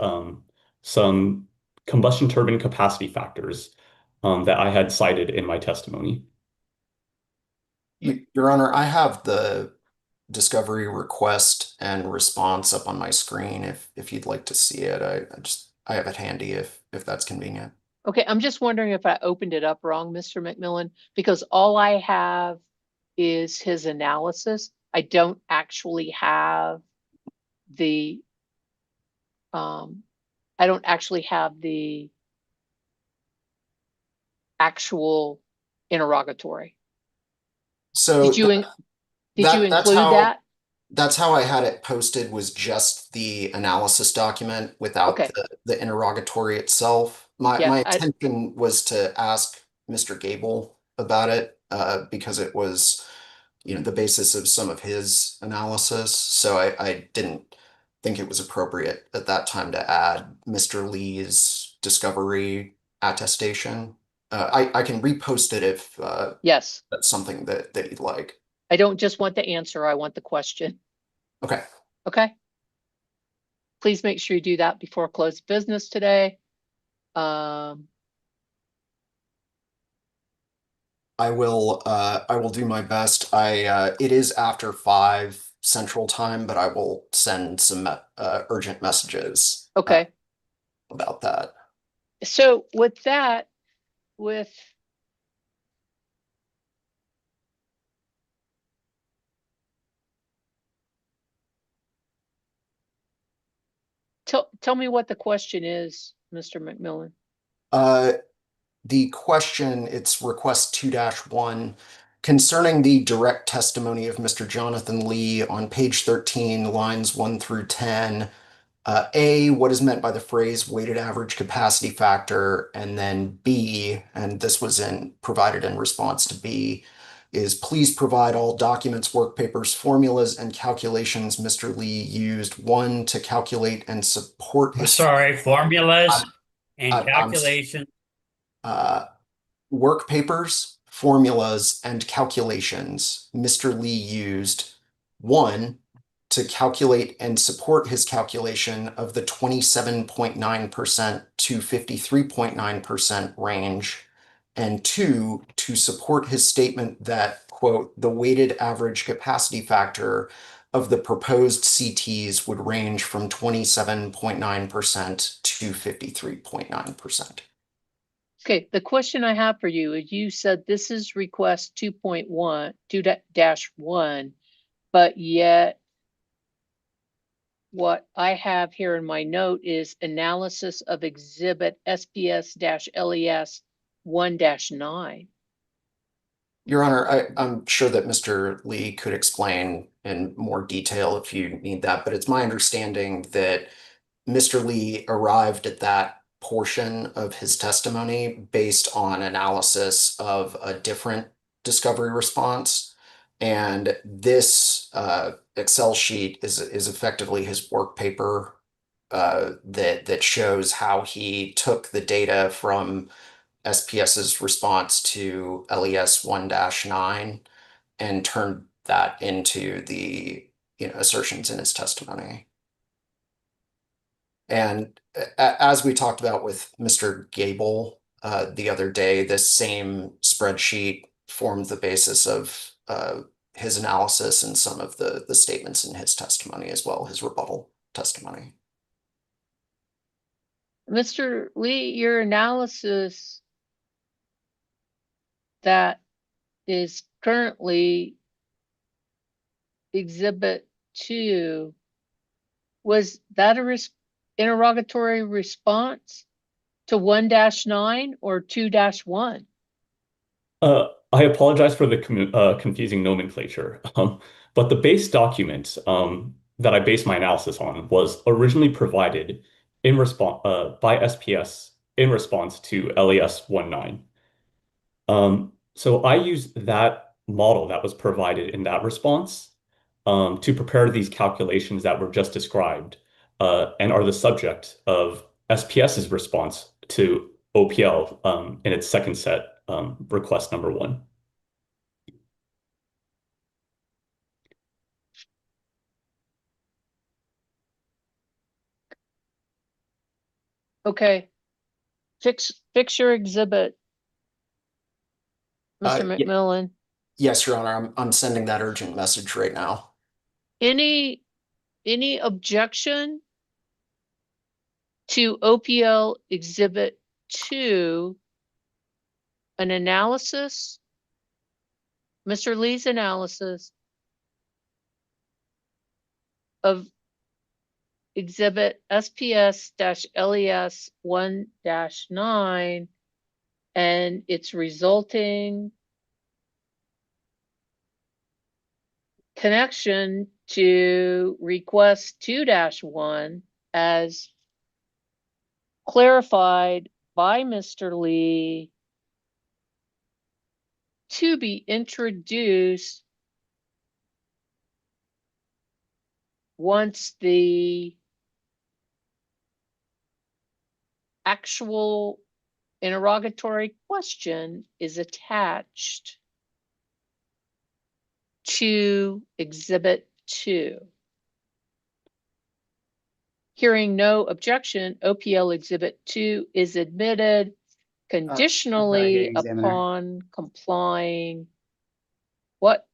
some combustion turbine capacity factors that I had cited in my testimony. Your Honor, I have the discovery request and response up on my screen if you'd like to see it. I have it handy if that's convenient. Okay, I'm just wondering if I opened it up wrong, Mr. McMillan, because all I have is his analysis. I don't actually have the I don't actually have the actual interrogatory. So Did you that's include that? That's how I had it posted, was just the analysis document without Okay. the interrogatory itself. My Yeah, intention was to ask Mr. Gable about it because it was, the basis of some of his analysis. So I didn't think it was appropriate at that time to add Mr. Lee's discovery attestation. I can repost it if yes. that's something that you'd like. I don't just want the answer, I want the question. Okay. Okay. Please make sure you do that before close of business today. I will do my best. It is after 5 Central Time, but I will send some urgent messages Okay. about that. So with that, tell me what the question is, Mr. McMillan. The question, it's request 2-1, concerning the direct testimony of Mr. Jonathan Lee on page 13, lines 1 through 10. A, what is meant by the phrase weighted average capacity factor, and then B, and this was provided in response to B, is please provide all documents, work papers, formulas, and calculations Mr. Lee used, one, to calculate and support his... Sorry, formulas and I'm calculations. Work papers, formulas, and calculations Mr. Lee used, one, to calculate and support his calculation of the 27.9% to 53.9% range, and two, to support his statement that, quote, the weighted average capacity factor of the proposed CTs would range from 27.9% to 53.9%. Okay, the question I have for you is, you said this is request 2.1, but yet what I have here in my note is analysis of exhibit SPS-LES 1-9. Your Honor, I'm sure that Mr. Lee could explain in more detail if you need that, but it's my understanding that Mr. Lee arrived at that portion of his testimony based on analysis of a different discovery response. And this Excel sheet is effectively his work paper that shows how he took the data from SPS's response to LES 1-9 and turned that into the assertions in his testimony. And as we talked about with Mr. Gable the other day, this same spreadsheet formed the basis of his analysis and some of the statements in his testimony as well, his rebuttal testimony. Mr. Lee, your analysis that is currently Exhibit 2. Was that a interrogatory response to 1-9 or 2-1? I apologize for the confusing nomenclature, but the base document that I based my analysis on was originally provided in response by SPS in response to LAS 19. So I used that model that was provided in that response to prepare these calculations that were just described and are the subject of SPS's response to OPL in its second set, request number 1. Okay. Fix your exhibit, Mr. McMillan. Yes, Your Honor, I'm sending that urgent message right now. Any objection to OPL Exhibit 2, an analysis, Mr. Lee's analysis of Exhibit SPS-LES 1-9 and its resulting connection to request 2-1 as clarified by Mr. Lee to be introduced once the actual interrogatory question is attached to Exhibit 2. Hearing no objection, OPL Exhibit 2 is admitted conditionally Examiner. upon complying. What?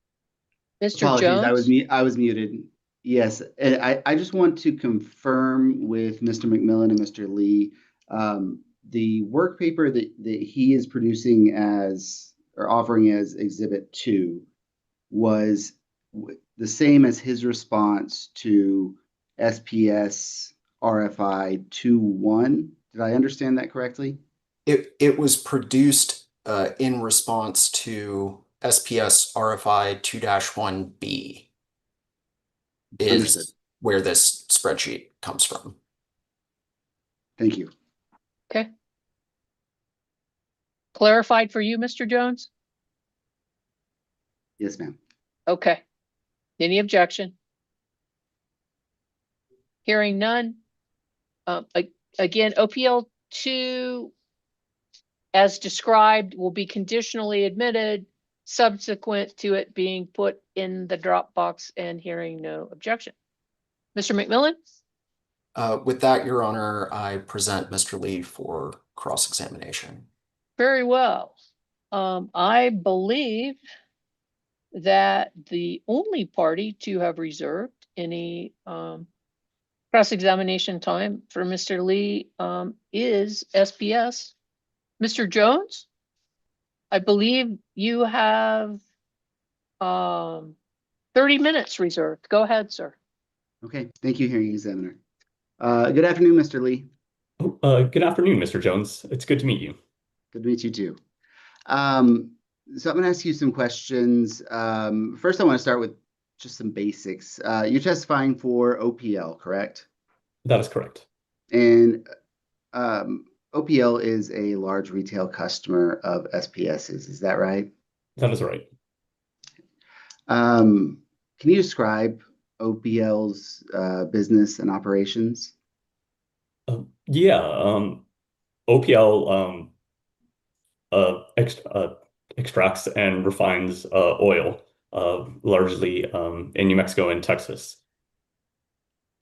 Mr. Apologies, Jones? I was muted. Yes, I just want to confirm with Mr. McMillan and Mr. Lee, the work paper that he is producing as, or offering as Exhibit 2 was the same as his response to SPS RFI 2-1. Did I understand that correctly? It was produced in response to SPS RFI 2-1B is Understood. where this spreadsheet comes from. Thank you. Okay. Clarified for you, Mr. Jones? Yes, ma'am. Okay. Any objection? Hearing none. Again, OPL 2, as described, will be conditionally admitted subsequent to it being put in the Dropbox and hearing no objection. Mr. McMillan? With that, Your Honor, I present Mr. Lee for cross-examination. Very well. I believe that the only party to have reserved any cross-examination time for Mr. Lee is SPS. Mr. Jones, I believe you have 30 minutes reserved. Go ahead, sir. Okay, thank you, hearing examiner. Good afternoon, Mr. Lee. Good afternoon, Mr. Jones. It's good to meet you. Good to meet you too. So I'm going to ask you some questions. First, I want to start with just some basics. You're testifying for OPL, correct? That is correct. And OPL is a large retail customer of SPS's. Is that right? That is right. Can you describe OPL's business and operations? Yeah. OPL extracts and refines oil, largely in New Mexico and Texas.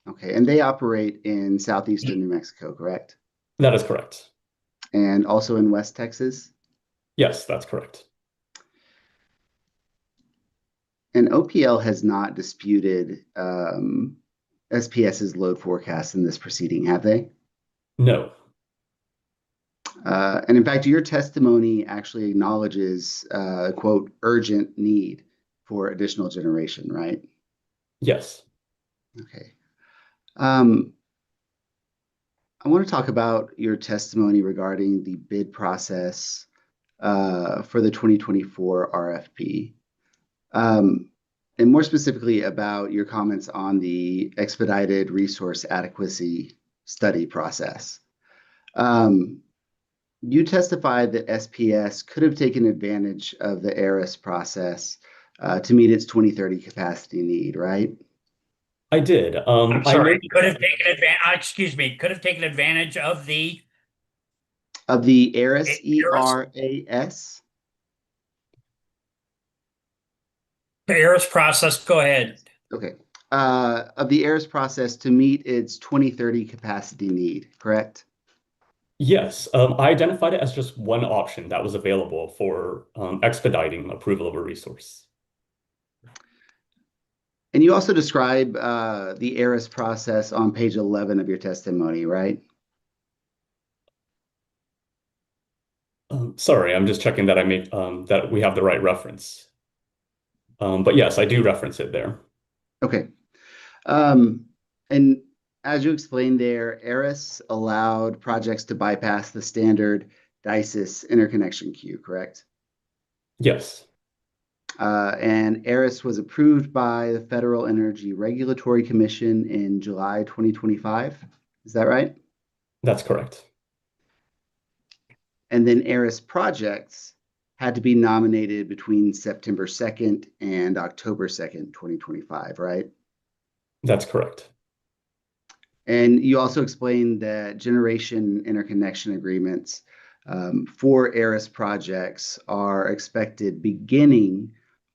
Okay, and they operate in southeastern New Mexico, correct? That is correct. And also in West Texas? Yes, that's correct. And OPL has not disputed SPS's load forecast in this proceeding, have they? No. And in fact, your testimony actually acknowledges, quote, urgent need for additional generation, right? Yes. Okay. I want to talk about your testimony regarding the bid process for the 2024 RFP. And more specifically about your comments on the expedited resource adequacy study process. You testified that SPS could have taken advantage of the ARIS process to meet its 2030 capacity need, right? I did. I'm I sorry, noted could have taken advantage, excuse me, could have taken advantage of the ARIS, ARIS ERAS. ARIS process. Go ahead. Okay. Of the ARIS process to meet its 2030 capacity need, correct? Yes, I identified it as just one option that was available for expediting approval of a resource. And you also describe the ARIS process on page 11 of your testimony, right? Sorry, I'm just checking that that we have the right reference. But yes, I do reference it there. Okay. And as you explained there, ARIS allowed projects to bypass the standard DICES interconnection queue, correct? Yes, And ARIS was approved by the Federal Energy Regulatory Commission in July 2025. Is that right? that's correct. And then ARIS projects had to be nominated between September 2nd and October 2nd, 2025, right? That's correct. And you also explained that generation interconnection agreements for ARIS projects are expected beginning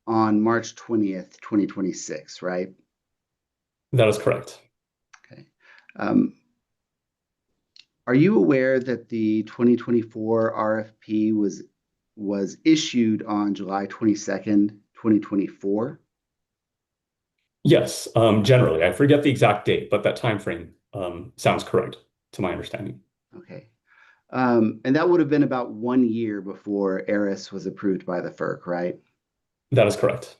on March 20th, 2026, right? That is correct. Okay. Are you aware that the 2024 RFP was issued on July 22nd, 2024? Yes, generally. I forget the exact date, but that time frame sounds correct to my understanding. Okay. And that would have been about 1 year before ARIS was approved by the FERC, right? That is correct.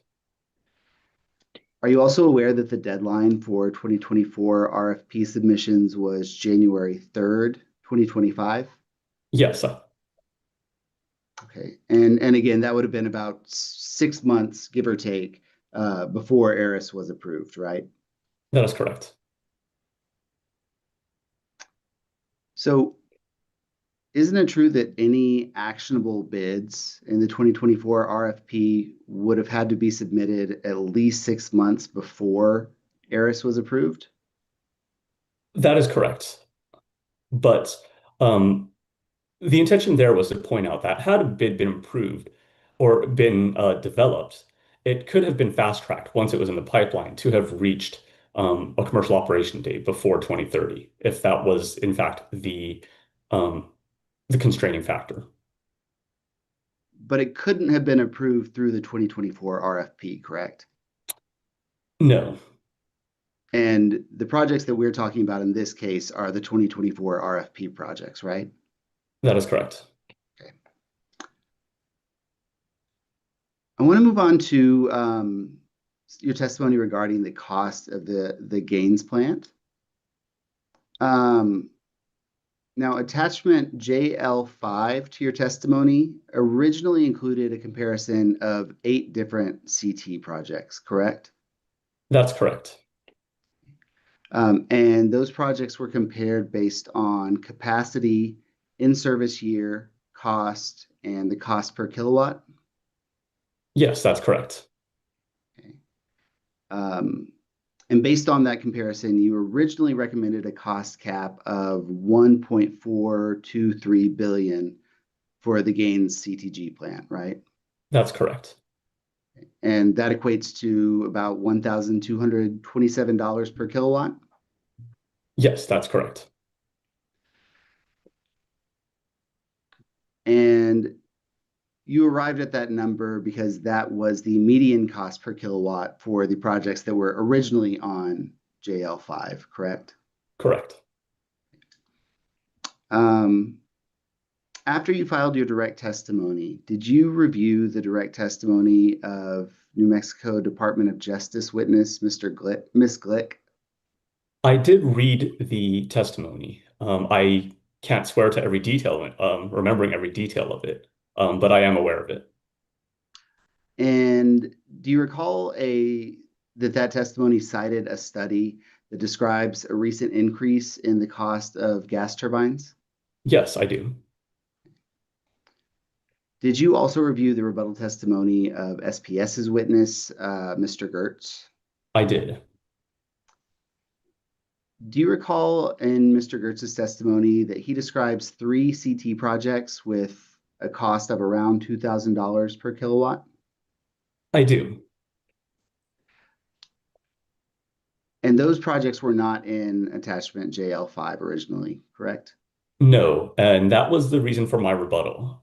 Are you also aware that the deadline for 2024 RFP submissions was January 3rd, 2025? Yes. Okay. And again, that would have been about 6 months, give or take, before ARIS was approved, right? That is correct. So isn't it true that any actionable bids in the 2024 RFP would have had to be submitted at least 6 months before ARIS was approved? That is correct. But the intention there was to point out that had a bid been approved or been developed, it could have been fast-tracked once it was in the pipeline to have reached a commercial operation date before 2030, if that was in fact the constraining factor. But it couldn't have been approved through the 2024 RFP, correct? No, And the projects that we're talking about in this case are the 2024 RFP projects, right? that is correct. Okay. I want to move on to your testimony regarding the cost of the Gaines plant. Now, attachment JL5 to your testimony originally included a comparison of 8 different CT projects, correct? That's correct. And those projects were compared based on capacity, in-service year, cost, and the cost per kilowatt. Yes, that's correct. Okay. And based on that comparison, you originally recommended a cost cap of 1.423 billion for the Gaines CTG plant, right? That's correct. And that equates to about $1,227 per kilowatt. Yes, that's correct. And you arrived at that number because that was the median cost per kilowatt for the projects that were originally on JL5, correct? Correct. After you filed your direct testimony, did you review the direct testimony of New Mexico Department of Justice witness, Miss Glick? I did read the testimony. I can't swear to every detail, remembering every detail of it, but I am aware of it. And do you recall that testimony cited a study that describes a recent increase in the cost of gas turbines? Yes, I do. Did you also review the rebuttal testimony of SPS's witness, Mr. Gertz? I did. Do you recall in Mr. Gertz's testimony that he describes 3 CT projects with a cost of around $2,000 per kilowatt? I do. And those projects were not in attachment JL5 originally, correct? No, and that was the reason for my rebuttal.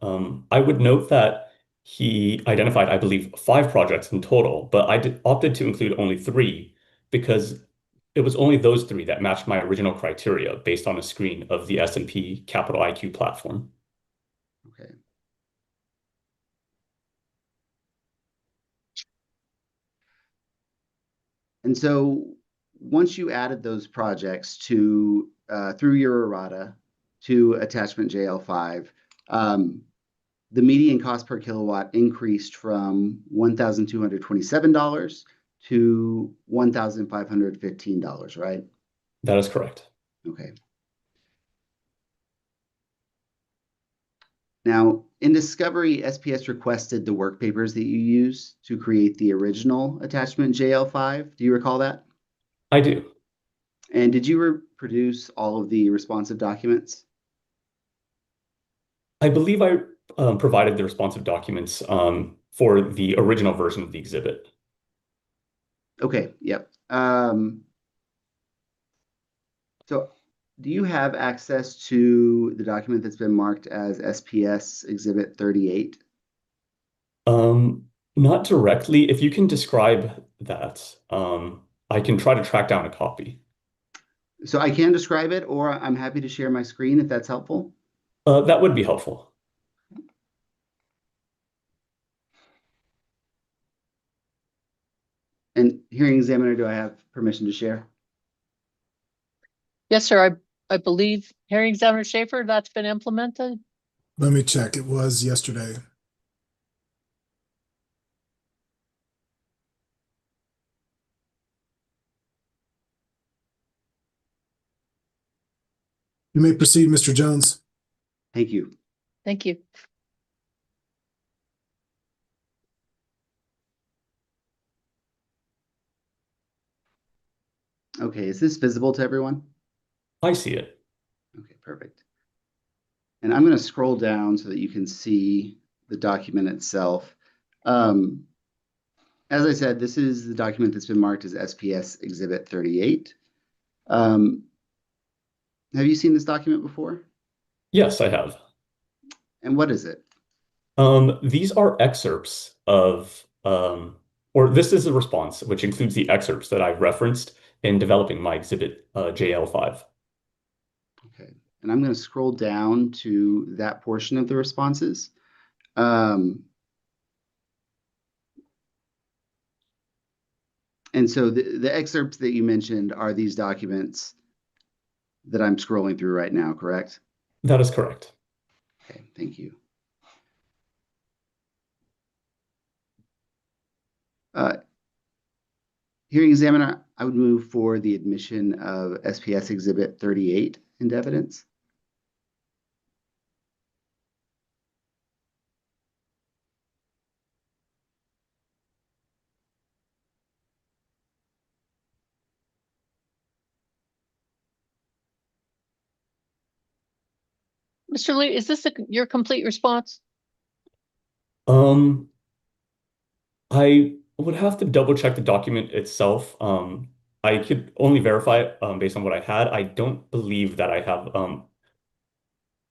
I would note that he identified, I believe, 5 projects in total, but opted to include only 3 because it was only those 3 that matched my original criteria based on a screen of the S&P Capital IQ platform. Okay. And so once you added those projects to through your errata to attachment JL5, the median cost per kilowatt increased from $1,227 to $1,515, right? That is correct. Okay. Now, in Discovery, SPS requested the work papers that you used to create the original attachment JL5. Do you recall that? I do. And did you reproduce all of the responsive documents? I believe I provided the responsive documents for the original version of the exhibit. Okay, yep. So do you have access to the document that's been marked as SPS Exhibit 38? Not directly. If you can describe that, I can try to track down a copy. So I can describe it, or I'm happy to share my screen if that's helpful. That would be helpful. And hearing examiner, do I have permission to share? Yes, sir. I believe hearing examiner Schaefer, that's been implemented. Let me check. It was yesterday. You may proceed, Mr. Jones. Thank you. Thank you. Okay, is this visible to everyone? I see it. Okay, perfect. And I'm going to scroll down so that you can see the document itself. As I said, this is the document that's been marked as SPS Exhibit 38. Have you seen this document before? Yes, I have. And what is it? These are excerpts of, or this is a response, which includes the excerpts that I've referenced in developing my exhibit JL5. Okay, and I'm going to scroll down to that portion of the responses. And so the excerpts that you mentioned are these documents that I'm scrolling through right now, correct? That is correct. Okay, thank you. Hearing examiner, I would move for the admission of SPS Exhibit 38 into evidence. Mr. Lee, is this your complete response? I would have to double check the document itself. I could only verify it based on what I had. I don't believe that I have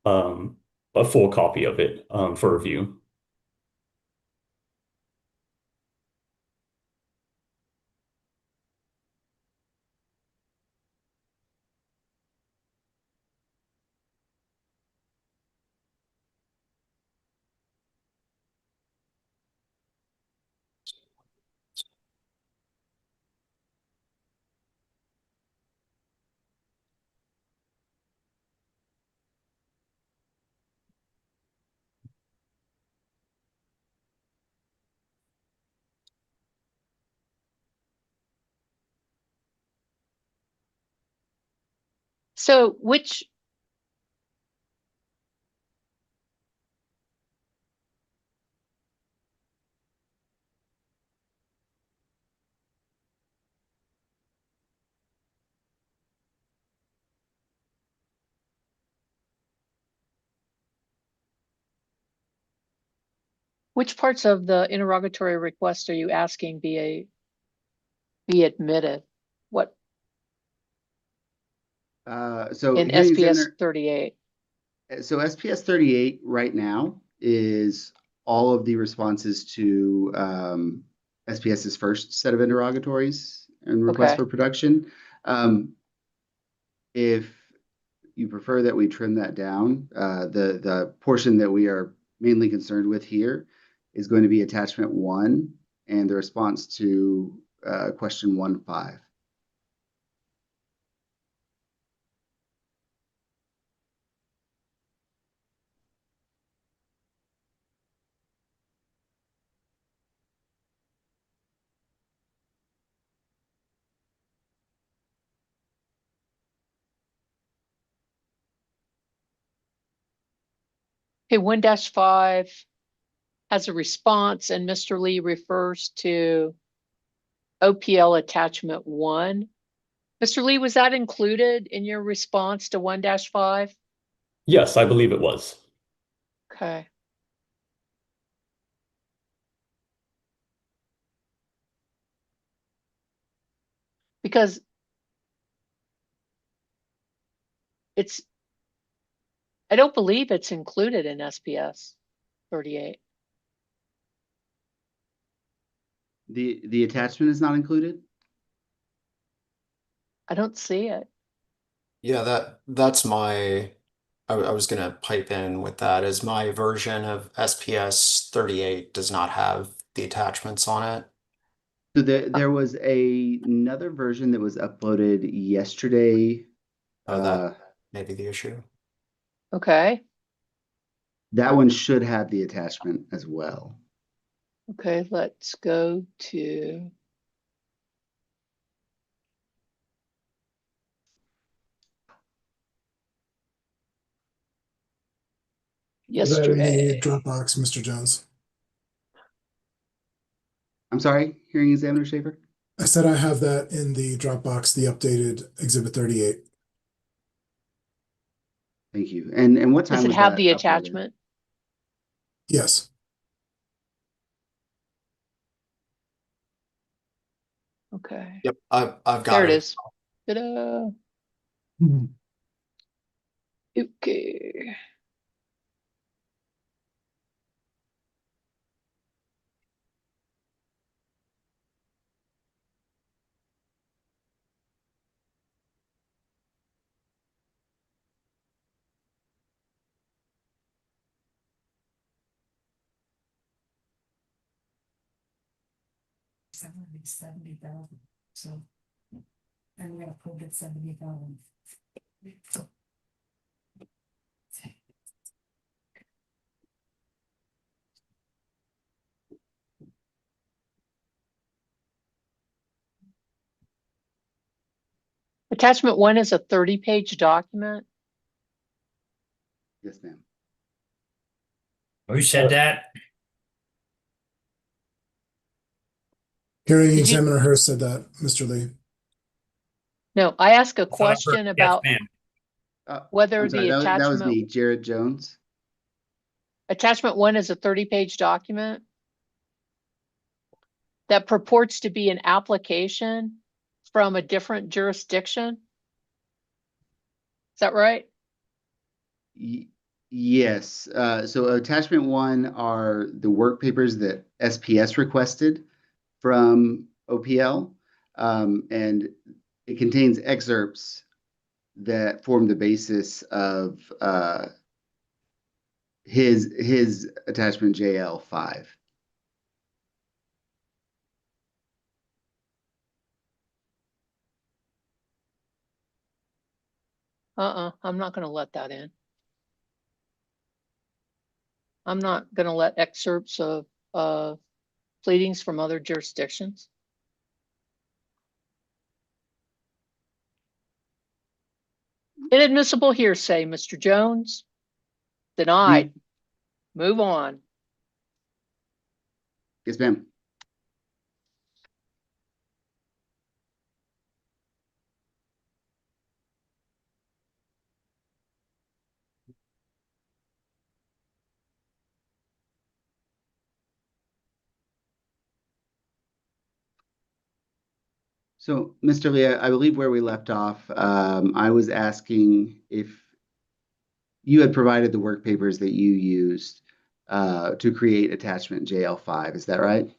a full copy of it for review. So which parts of the interrogatory request are you asking be admitted? What So in hearing SPS examiner, 38? so SPS 38 right now is all of the responses to SPS's first set of interrogatories and requests Okay. for production. If you prefer that we trim that down, the portion that we are mainly concerned with here is going to be attachment 1 and the response to question 1.5. Okay, 1-5 has a response, and Mr. Lee refers to OPL attachment 1. Mr. Lee, was that included in your response to 1-5? Yes, I believe it was. Okay. Because I don't believe it's included in SPS 38. The attachment is not included? I don't see it. Yeah, that's my, I was gonna pipe in with that, as my version of SPS 38 does not have the attachments on it. So there was another version that was uploaded yesterday. That may be the issue. Okay. That one should have the attachment as well. Okay, let's go to Is that in the yesterday. Dropbox, Mr. Jones? I'm sorry, hearing examiner Schaefer? I said I have that in the Dropbox, the updated Exhibit 38. Thank you. And what time Does it was have that the uploaded? attachment? Yes. Okay. Yep, I've got There it it. is. Ta-da. Okay. $70,000. So, and we approved it 70,000. Attachment 1 is a 30-page document. Yes, ma'am. Who said that? Hearing Did you- examiner Hurst said that, Mr. Lee. No, I asked a I thought I heard- question yes, about ma'am. whether I'm sorry, the that was attachment me, Jared Jones. attachment 1 is a 30-page document that purports to be an application from a different jurisdiction. Is that right? Yes. So attachment 1 are the work papers that SPS requested from OPL, and it contains excerpts that form the basis of his attachment JL5. I'm not going to let that in. I'm not going to let excerpts of pleadings from other jurisdictions. Inadmissible hearsay, Mr. Jones. Denied. Move on. Yes, ma'am. So, Mr. Lee, I believe where we left off, I was asking if you had provided the work papers that you used to create attachment JL5. Is that right?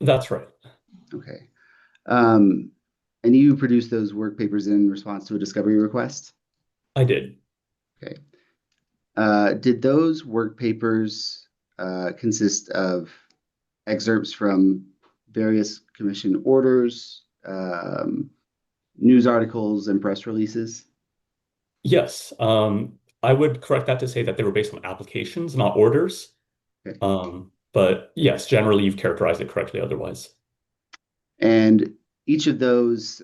That's right. Okay. And you produced those work papers in response to a discovery request? I did. Okay. Did those work papers consist of excerpts from various commission orders, news articles, and press releases? Yes. I would correct that to say that they were based on applications, not orders. Okay. But yes, generally you've characterized it correctly otherwise. And each of those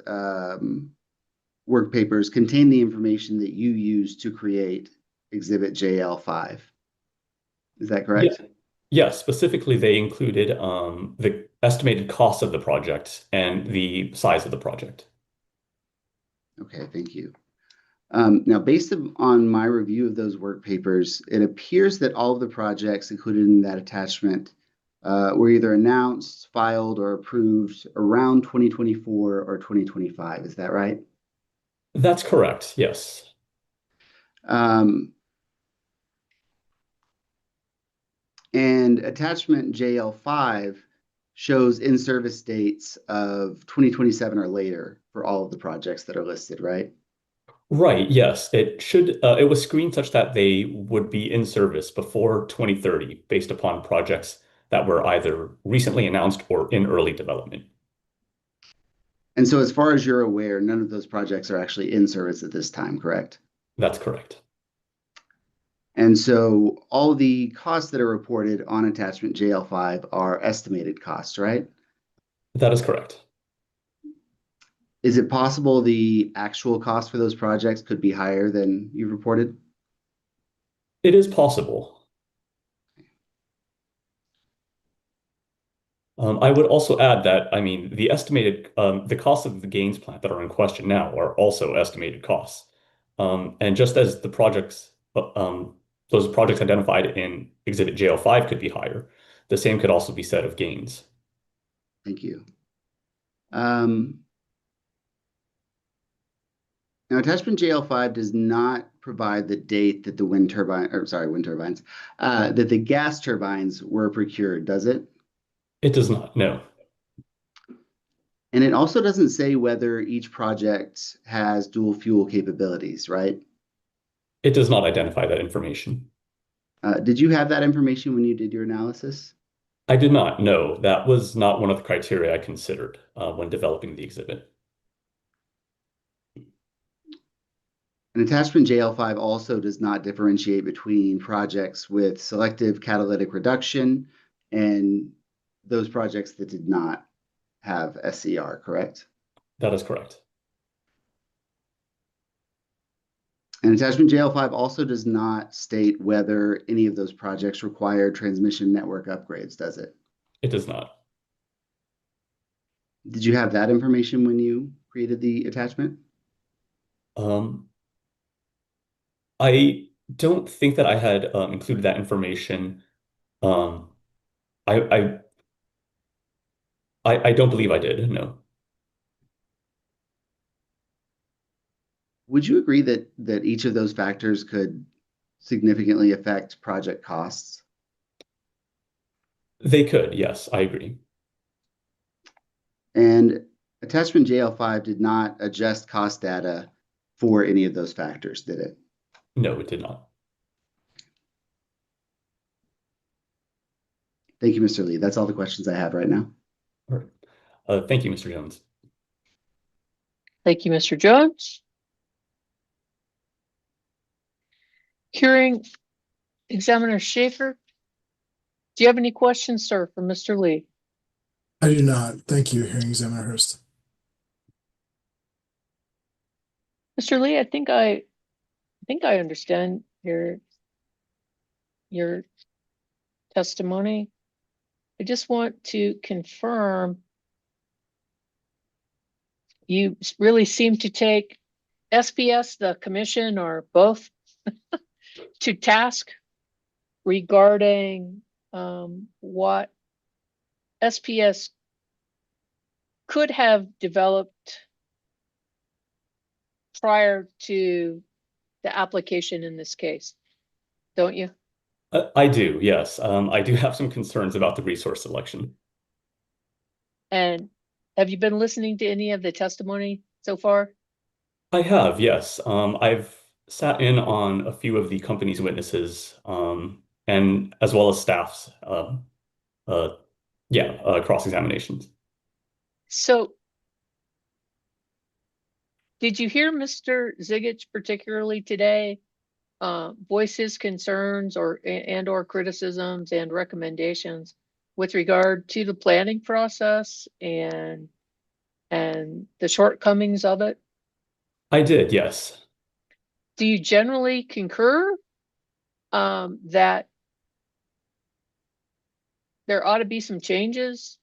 work papers contain the information that you used to create Exhibit JL5. Is that correct? Yeah. Yes, specifically they included the estimated cost of the project and the size of the project. Okay, thank you. Now, based on my review of those work papers, it appears that all of the projects included in that attachment were either announced, filed, or approved around 2024 or 2025. Is that right? That's correct, yes. And attachment JL5 shows in-service dates of 2027 or later for all of the projects that are listed, right? Right, yes. It was screened such that they would be in service before 2030 based upon projects that were either recently announced or in early development. And so as far as you're aware, none of those projects are actually in service at this time, correct? That's correct. And so all the costs that are reported on attachment JL5 are estimated costs, right? That is correct. Is it possible the actual cost for those projects could be higher than you've reported? It is possible. I would also add that, I mean, the costs of the gains plant that are in question now are also estimated costs. And just as those projects identified in Exhibit JL5 could be higher, the same could also be said of gains. Thank you. Now, attachment JL5 does not provide the date that the that the gas turbines were procured, does it? It does not, no. And it also doesn't say whether each project has dual fuel capabilities, right? It does not identify that information. Did you have that information when you did your analysis? I did not, no. That was not one of the criteria I considered when developing the exhibit. And attachment JL5 also does not differentiate between projects with selective catalytic reduction and those projects that did not have SCR, correct? That is correct. And attachment JL5 also does not state whether any of those projects require transmission network upgrades, does it? It does not. Did you have that information when you created the attachment? I don't think that I had included that information. I don't believe I did, no. Would you agree that each of those factors could significantly affect project costs? They could, yes, I agree. And attachment JL5 did not adjust cost data for any of those factors, did it? No, it did not. Thank you, Mr. Lee. That's all the questions I have right now. All right. Thank you, Mr. Jones. Thank you, Mr. Jones. Hearing Examiner Schaefer, do you have any questions, sir, for Mr. Lee? I do not. Thank you, Hearing Examiner Hurst. Mr. Lee, I think I think I understand your testimony. I just want to confirm you really seem to take SPS, the commission, or both to task regarding what SPS could have developed prior to the application in this case, don't you? I do, yes. I do have some concerns about the resource selection. And have you been listening to any of the testimony so far? I have, yes. I've sat in on a few of the company's witnesses, and as well as staff's, uh, cross-examinations. So did you hear Mr. Zigich particularly today voice his concerns or criticisms and recommendations with regard to the planning process and the shortcomings of it? I did, yes. Do you generally concur that there ought to be some changes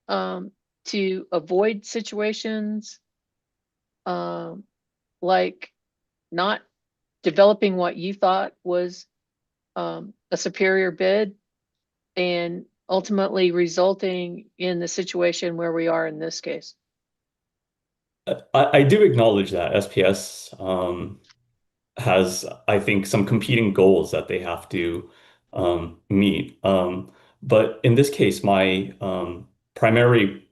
to avoid situations like not developing what you thought was a superior bid and ultimately resulting in the situation where we are in this case? I do acknowledge that SPS has, I think, some competing goals that they have to meet. But in this case, my primary,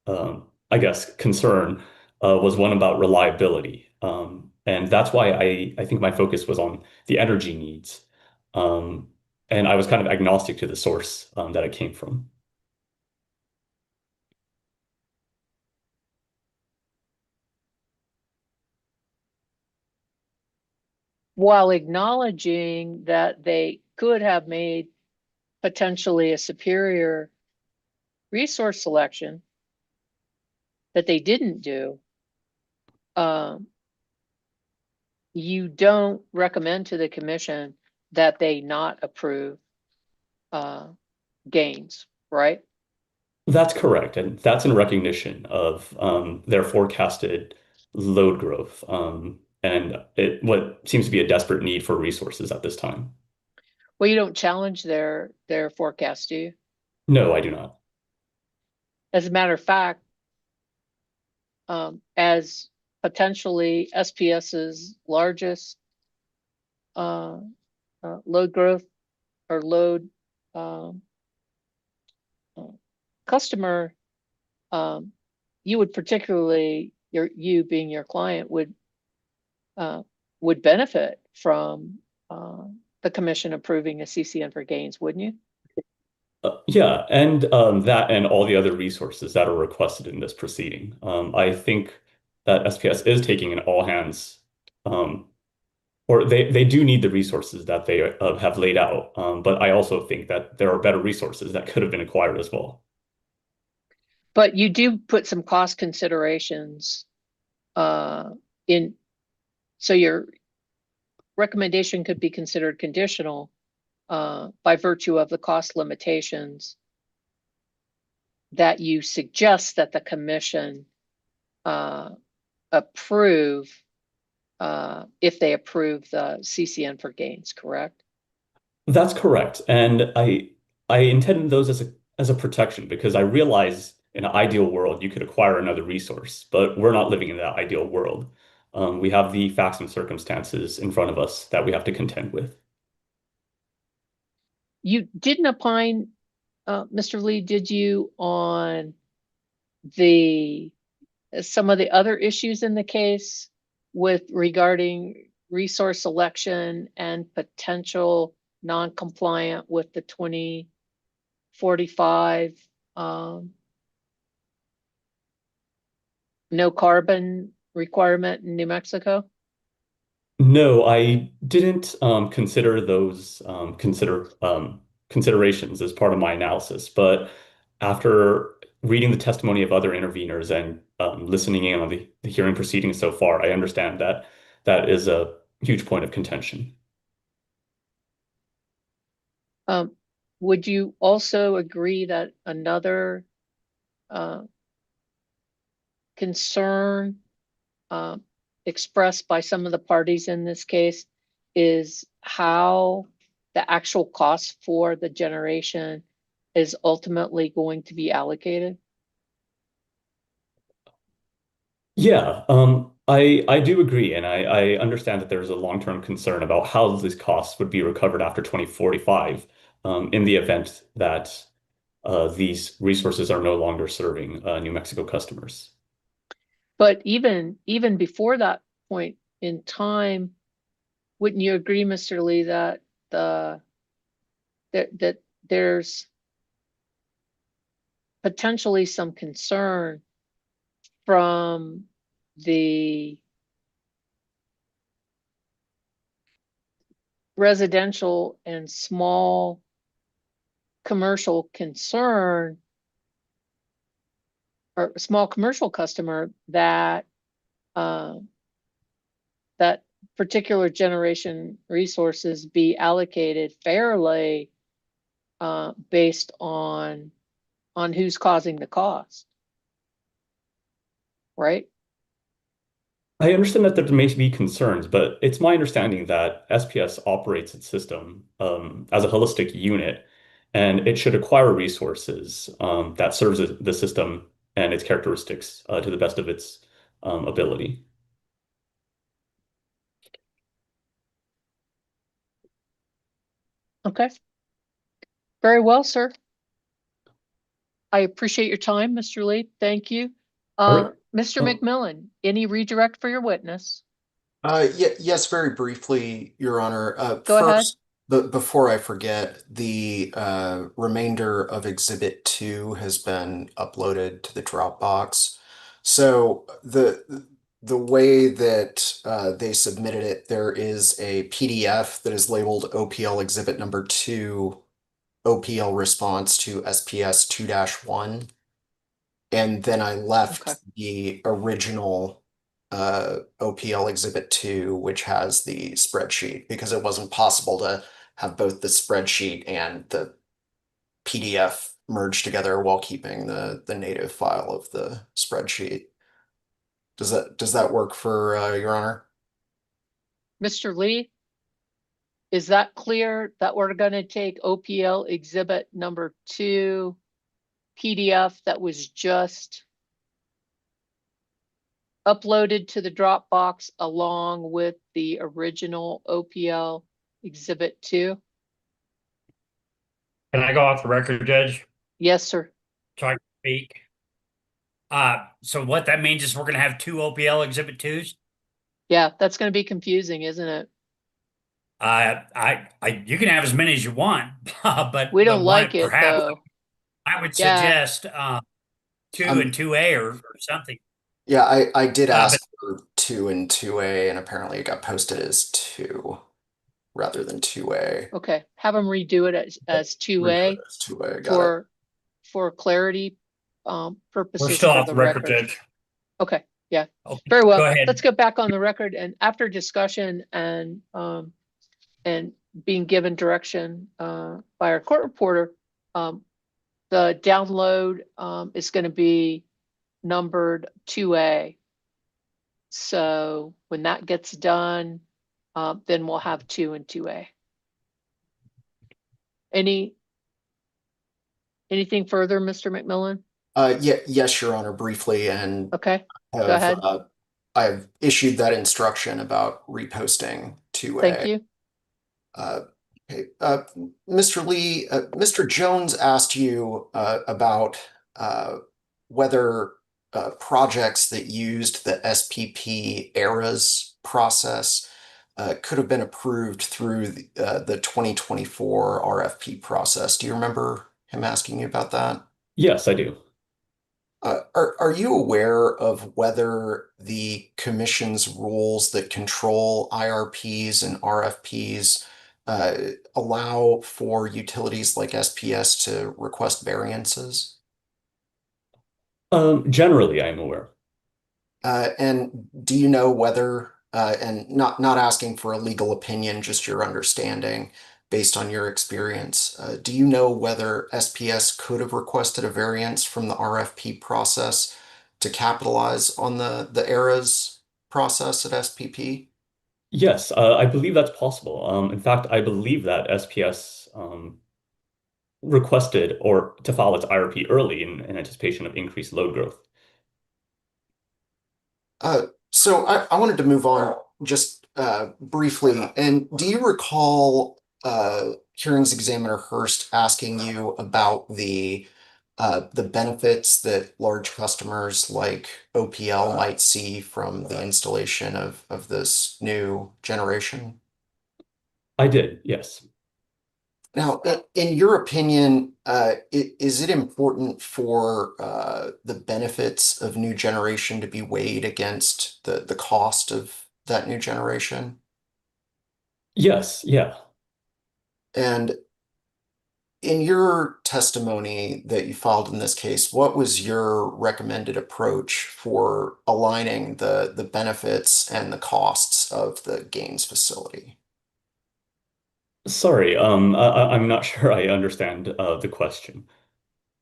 I guess, concern was one about reliability. And that's why I think my focus was on the energy needs. And I was kind of agnostic to the source that it came from. While acknowledging that they could have made potentially a superior resource selection that they didn't do, you don't recommend to the commission that they not approve gains, right? That's correct. And that's in recognition of their forecasted load growth and what seems to be a desperate need for resources at this time. Well, you don't challenge their forecast, do you? No, I do not. As a matter of fact, as potentially SPS's largest load growth or load customer, you would particularly, you being your client would benefit from the commission approving a CCN for gains, wouldn't you? Yeah, and that and all the other resources that are requested in this proceeding. I think that SPS is taking an all hands, or they do need the resources that they have laid out. But I also think that there are better resources that could have been acquired as well. But you do put some cost considerations in, so your recommendation could be considered conditional by virtue of the cost limitations that you suggest that the commission approve if they approve the CCN for gains, correct? That's correct. And I intended those as a protection because I realize in an ideal world you could acquire another resource, but we're not living in that ideal world. We have the facts and circumstances in front of us that we have to contend with. You didn't opine, Mr. Lee, did you, on the some of the other issues in the case with regarding resource selection and potential non-compliant with the 2045 no carbon requirement in New Mexico? No, I didn't consider those considerations as part of my analysis. But after reading the testimony of other interveners and listening in on the hearing proceedings so far, I understand that that is a huge point of contention. Would you also agree that another concern expressed by some of the parties in this case is how the actual cost for the generation is ultimately going to be allocated? Yeah, I do agree, and I understand that there's a long-term concern about how these costs would be recovered after 2045, in the event that these resources are no longer serving New Mexico customers. But even before that point in time, wouldn't you agree, Mr. Lee, that that there's potentially some concern from the residential and small commercial concern or small commercial customer that that particular generation resources be allocated fairly based on who's causing the cost, right? I understand that there may be concerns, but it's my understanding that SPS operates its system as a holistic unit, and it should acquire resources that serves the system and its characteristics to the best of its ability. Okay. Very well, sir. I appreciate your time, Mr. Lee. Thank you. All Mr. right. McMillan, any redirect for your witness? Yes, very briefly, Your Honor. Go ahead. First, before I forget, the remainder of Exhibit 2 has been uploaded to the Dropbox. So the way that they submitted it, there is a PDF that is labeled OPL Exhibit Number 2, OPL Response to SPS 2-1. And then I left Okay. the original OPL Exhibit 2, which has the spreadsheet, because it wasn't possible to have both the spreadsheet and the PDF merged together while keeping the native file of the spreadsheet. Does that work for Your Honor? Mr. Lee, is that clear that we're going to take OPL exhibit number 2 PDF that was just uploaded to the Dropbox along with the original OPL exhibit 2? Can I go off the record, Judge? Yes, sir. So I can speak. So what that means is we're going to have 2 OPL Exhibit 2s. Yeah, that's going to be confusing, isn't it? You can have as many as you want, but We don't like one it perhaps though. I would Yeah. suggest 2 and 2A or something. Yeah, I did ask But for 2 and 2A, and apparently it got posted as 2 rather than 2A. Okay, have them redo it as Redo it 2A as 2A, got it. for clarity we're purposes still for off the the record, record. Judge. Okay, yeah, Okay, very well. go ahead. Let's go back on the record, and after discussion and being given direction by our court reporter, the download is going to be numbered 2A. So when that gets done, then we'll have 2 and 2A. Anything further, Mr. McMillan? Yes, Your Honor, briefly, and Okay, go have ahead. I have issued that instruction about reposting 2A. Thank you. Okay. Mr. Lee, Mr. Jones asked you about whether projects that used the SPP eras process could have been approved through the 2024 RFP process. Do you remember him asking you about that? Yes, I do. Are you aware of whether the commission's rules that control IRPs and RFPs allow for utilities like SPS to request variances? Generally, I'm aware. And do you know whether and not asking for a legal opinion, just your understanding based on your experience. Do you know whether SPS could have requested a variance from the RFP process to capitalize on the ERAS process at SPP? Yes, I believe that's possible. In fact, I believe that SPS requested or to file its IRP early in anticipation of increased load growth. So I wanted to move on just briefly. And do you recall hearings examiner Hurst asking you about the benefits that large customers like OPL might see from the installation of this new generation? I did, yes. Now, in your opinion, is it important for the benefits of new generation to be weighed against the cost of that new generation? Yes, yeah. And in your testimony that you filed in this case, what was your recommended approach for aligning the benefits and the costs of the Gaines facility? Sorry, I'm not sure I understand the question.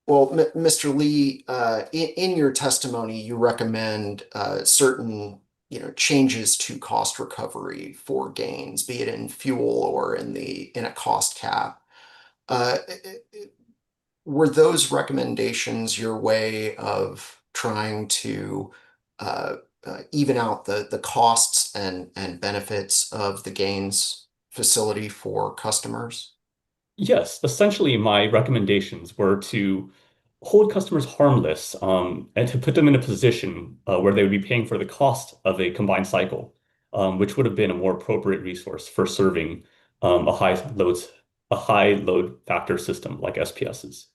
Well, Mr. Lee, in your testimony, you recommend certain, changes to cost recovery for Gaines, be it in fuel or in a cost cap. Uh, were those recommendations your way of trying to even out the costs and benefits of the Gaines facility for customers? Yes, essentially my recommendations were to hold customers harmless and to put them in a position where they would be paying for the cost of a combined cycle, which would have been a more appropriate resource for serving a high load factor system like SPS's.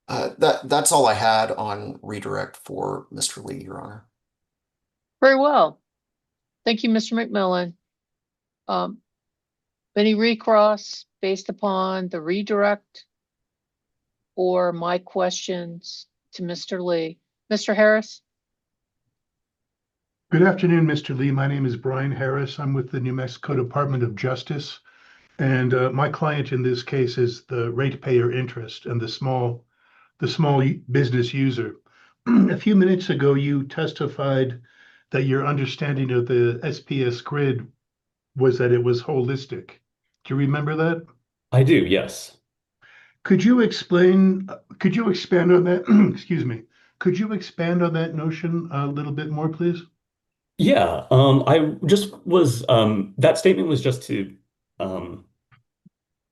That's all I had on redirect for Mr. Lee, Your Honor. Very well. Thank you, Mr. McMillan. Any recross based upon the redirect or my questions to Mr. Lee? Mr. Harris? Good afternoon, Mr. Lee. My name is Brian Harris. I'm with the New Mexico Department of Justice. And my client in this case is the ratepayer interest and the small business user. A few minutes ago, you testified that your understanding of the SPS grid was that it was holistic. Do you remember that? I do, yes. Could you expand on that? Excuse me. Could you expand on that notion a little bit more, please? Yeah, I just was that statement was just to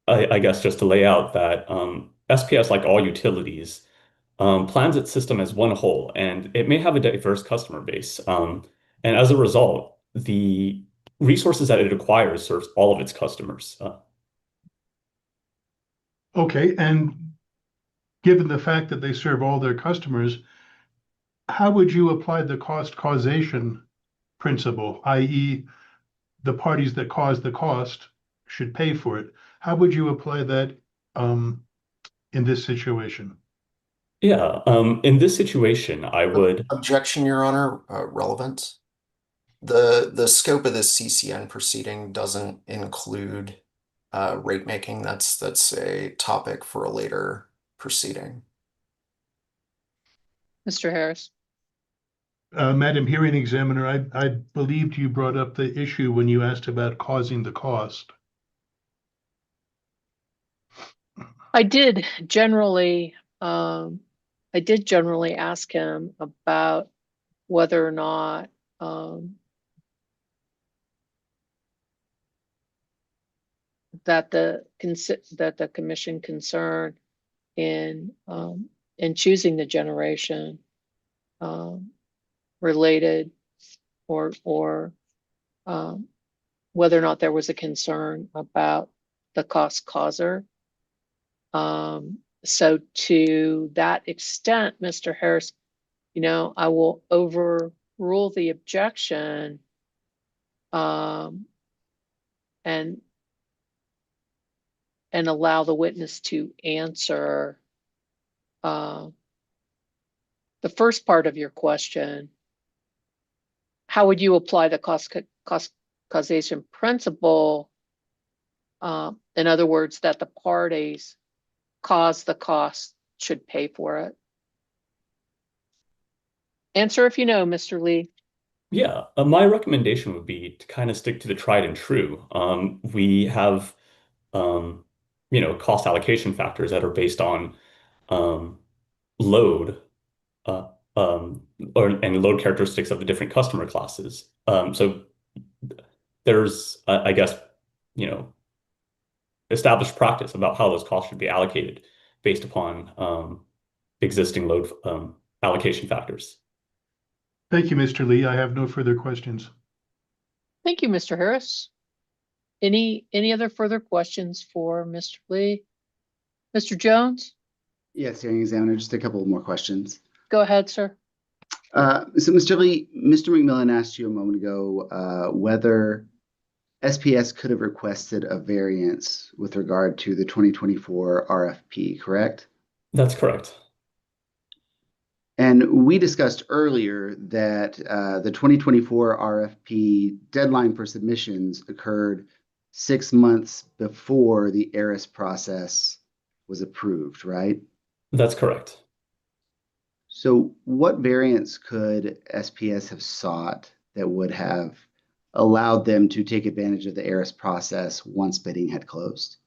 I guess just to lay out that SPS, like all utilities, plans its system as one whole, and it may have a diverse customer base. And as a result, the resources that it acquires serves all of its customers. Okay, and given the fact that they serve all their customers, how would you apply the cost causation principle, i.e., the parties that cause the cost should pay for it? How would you apply that in this situation? Yeah, in this situation, I would. Objection, Your Honor, relevant. The scope of this CCN proceeding doesn't include rate making. That's a topic for a later proceeding. Mr. Harris? Madam Hearing Examiner, I believed you brought up the issue when you asked about causing the cost. I did generally ask him about whether or not that the commission concern in choosing the generation related or whether or not there was a concern about the cost causer. So to that extent, Mr. Harris, I will overrule the objection and allow the witness to answer the first part of your question. how would you apply the cost causation principle? In other words, that the parties cause the cost should pay for it. Answer if you know, Mr. Lee. Yeah, my recommendation would be to kind of stick to the tried and true. We have, cost allocation factors that are based on um, load uh, and load characteristics of the different customer classes. So there's, I guess, established practice about how those costs should be allocated based upon existing load allocation factors. Thank you, Mr. Lee. I have no further questions. Thank you, Mr. Harris. Any other further questions for Mr. Lee? Mr. Jones? Yes, hearing examiner, just a couple more questions. Go ahead, sir. So Mr. Lee, Mr. McMillan asked you a moment ago whether SPS could have requested a variance with regard to the 2024 RFP, correct? That's correct. And we discussed earlier that the 2024 RFP deadline for submissions occurred 6 months before the ARIS process was approved, right? That's correct. So what variance could SPS have sought that would have allowed them to take advantage of the ARIS process once bidding had closed?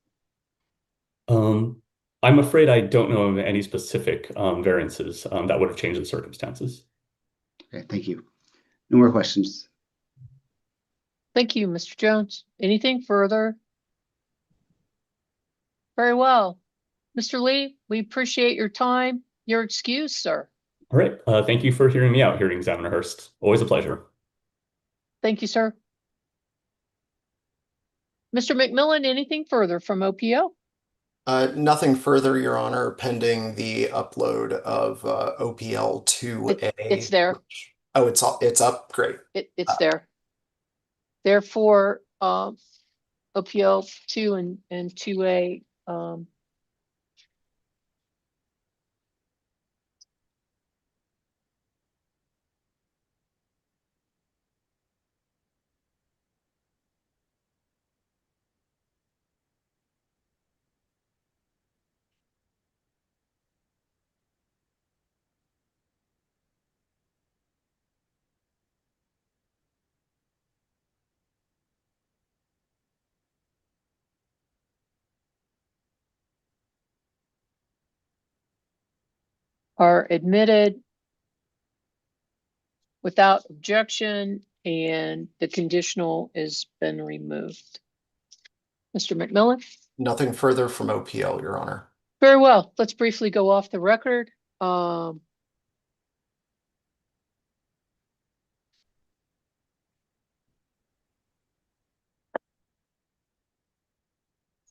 I'm afraid I don't know of any specific variances that would have changed the circumstances. Okay, thank you. No more questions. Thank you, Mr. Jones. Anything further? Very well. Mr. Lee, we appreciate your time. Your excuse, sir. All right. Thank you for hearing me out, Hearing Examiner Hurst. Always a pleasure. Thank you, sir. Mr. McMillan, anything further from OPO? Nothing further, Your Honor, pending the upload of OPL 2A. It's there. Oh, it's up. Great. It's there. Therefore, OPL 2 and 2A are admitted without objection, and the conditional has been removed. Mr. McMillan? Nothing further from OPL, Your Honor. Very well. Let's briefly go off the record.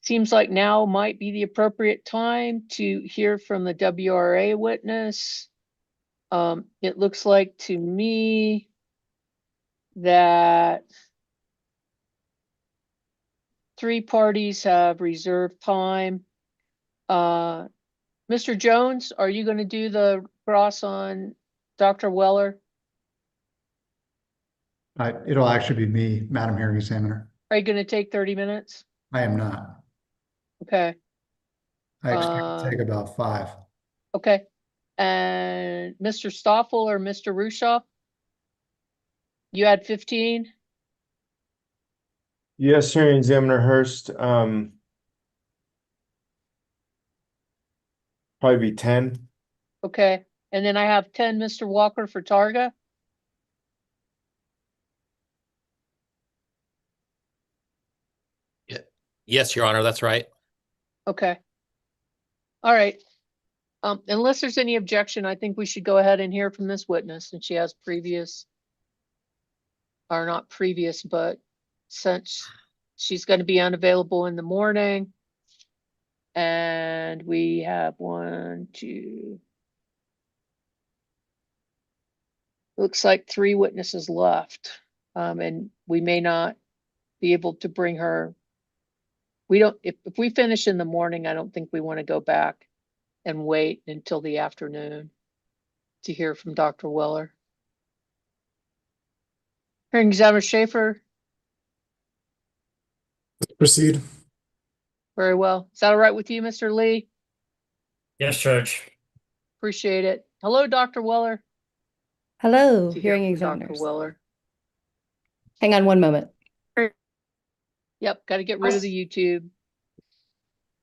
Seems like now might be the appropriate time to hear from the WRA witness. It looks like to me that 3 parties have reserved time. Mr. Jones, are you going to do the cross on Dr. Weller? It'll actually be me, Madam Hearing Examiner. Are you going to take 30 minutes? I am not. Okay. I expect to take about 5. Okay. And Mr. Stoffel or Mr. Rushoff? You had 15? Yes, Hearing Examiner Hurst. Probably be 10. Okay. And then I have 10, Mr. Walker for Targa. Yes, Your Honor, that's right. Okay. All right. Unless there's any objection, I think we should go ahead and hear from this witness, and she has previous, or not previous, but since she's going to be unavailable in the morning. And we have 1, 2. Looks like 3 witnesses left. And we may not be able to bring her. We don't, if we finish in the morning, I don't think we want to go back and wait until the afternoon to hear from Dr. Weller. Hearing examiner Schaefer, Proceed. very well. Is that all right with you, Mr. Lee? Yes, Judge. Appreciate it. Hello, Dr. Weller. Hello, To hear hearing from Dr. examiners. Weller. Hang on one moment. Yep, got to get rid of the YouTube.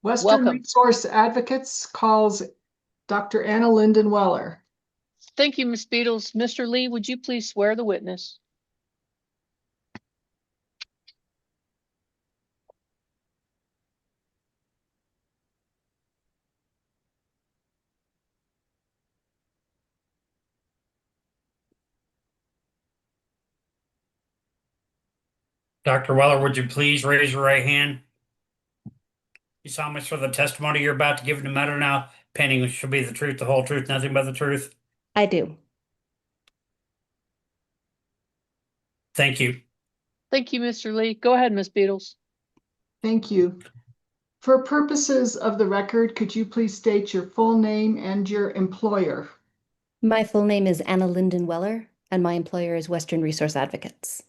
Western Welcome. Resource Advocates calls Dr. Anna Linden Weller. Thank you, Ms. Beatles. Mr. Lee, would you please swear the witness? Dr. Weller, would you please raise your right hand? You solemnly swear the testimony you're about to give in the matter now, pending shall be the truth, the whole truth, nothing but the truth. I do. Thank you. Thank you, Mr. Lee. Go ahead, Ms. Beatles. Thank you. For purposes of the record, could you please state your full name and your employer? My full name is Anna Linden Weller, and my employer is Western Resource Advocates.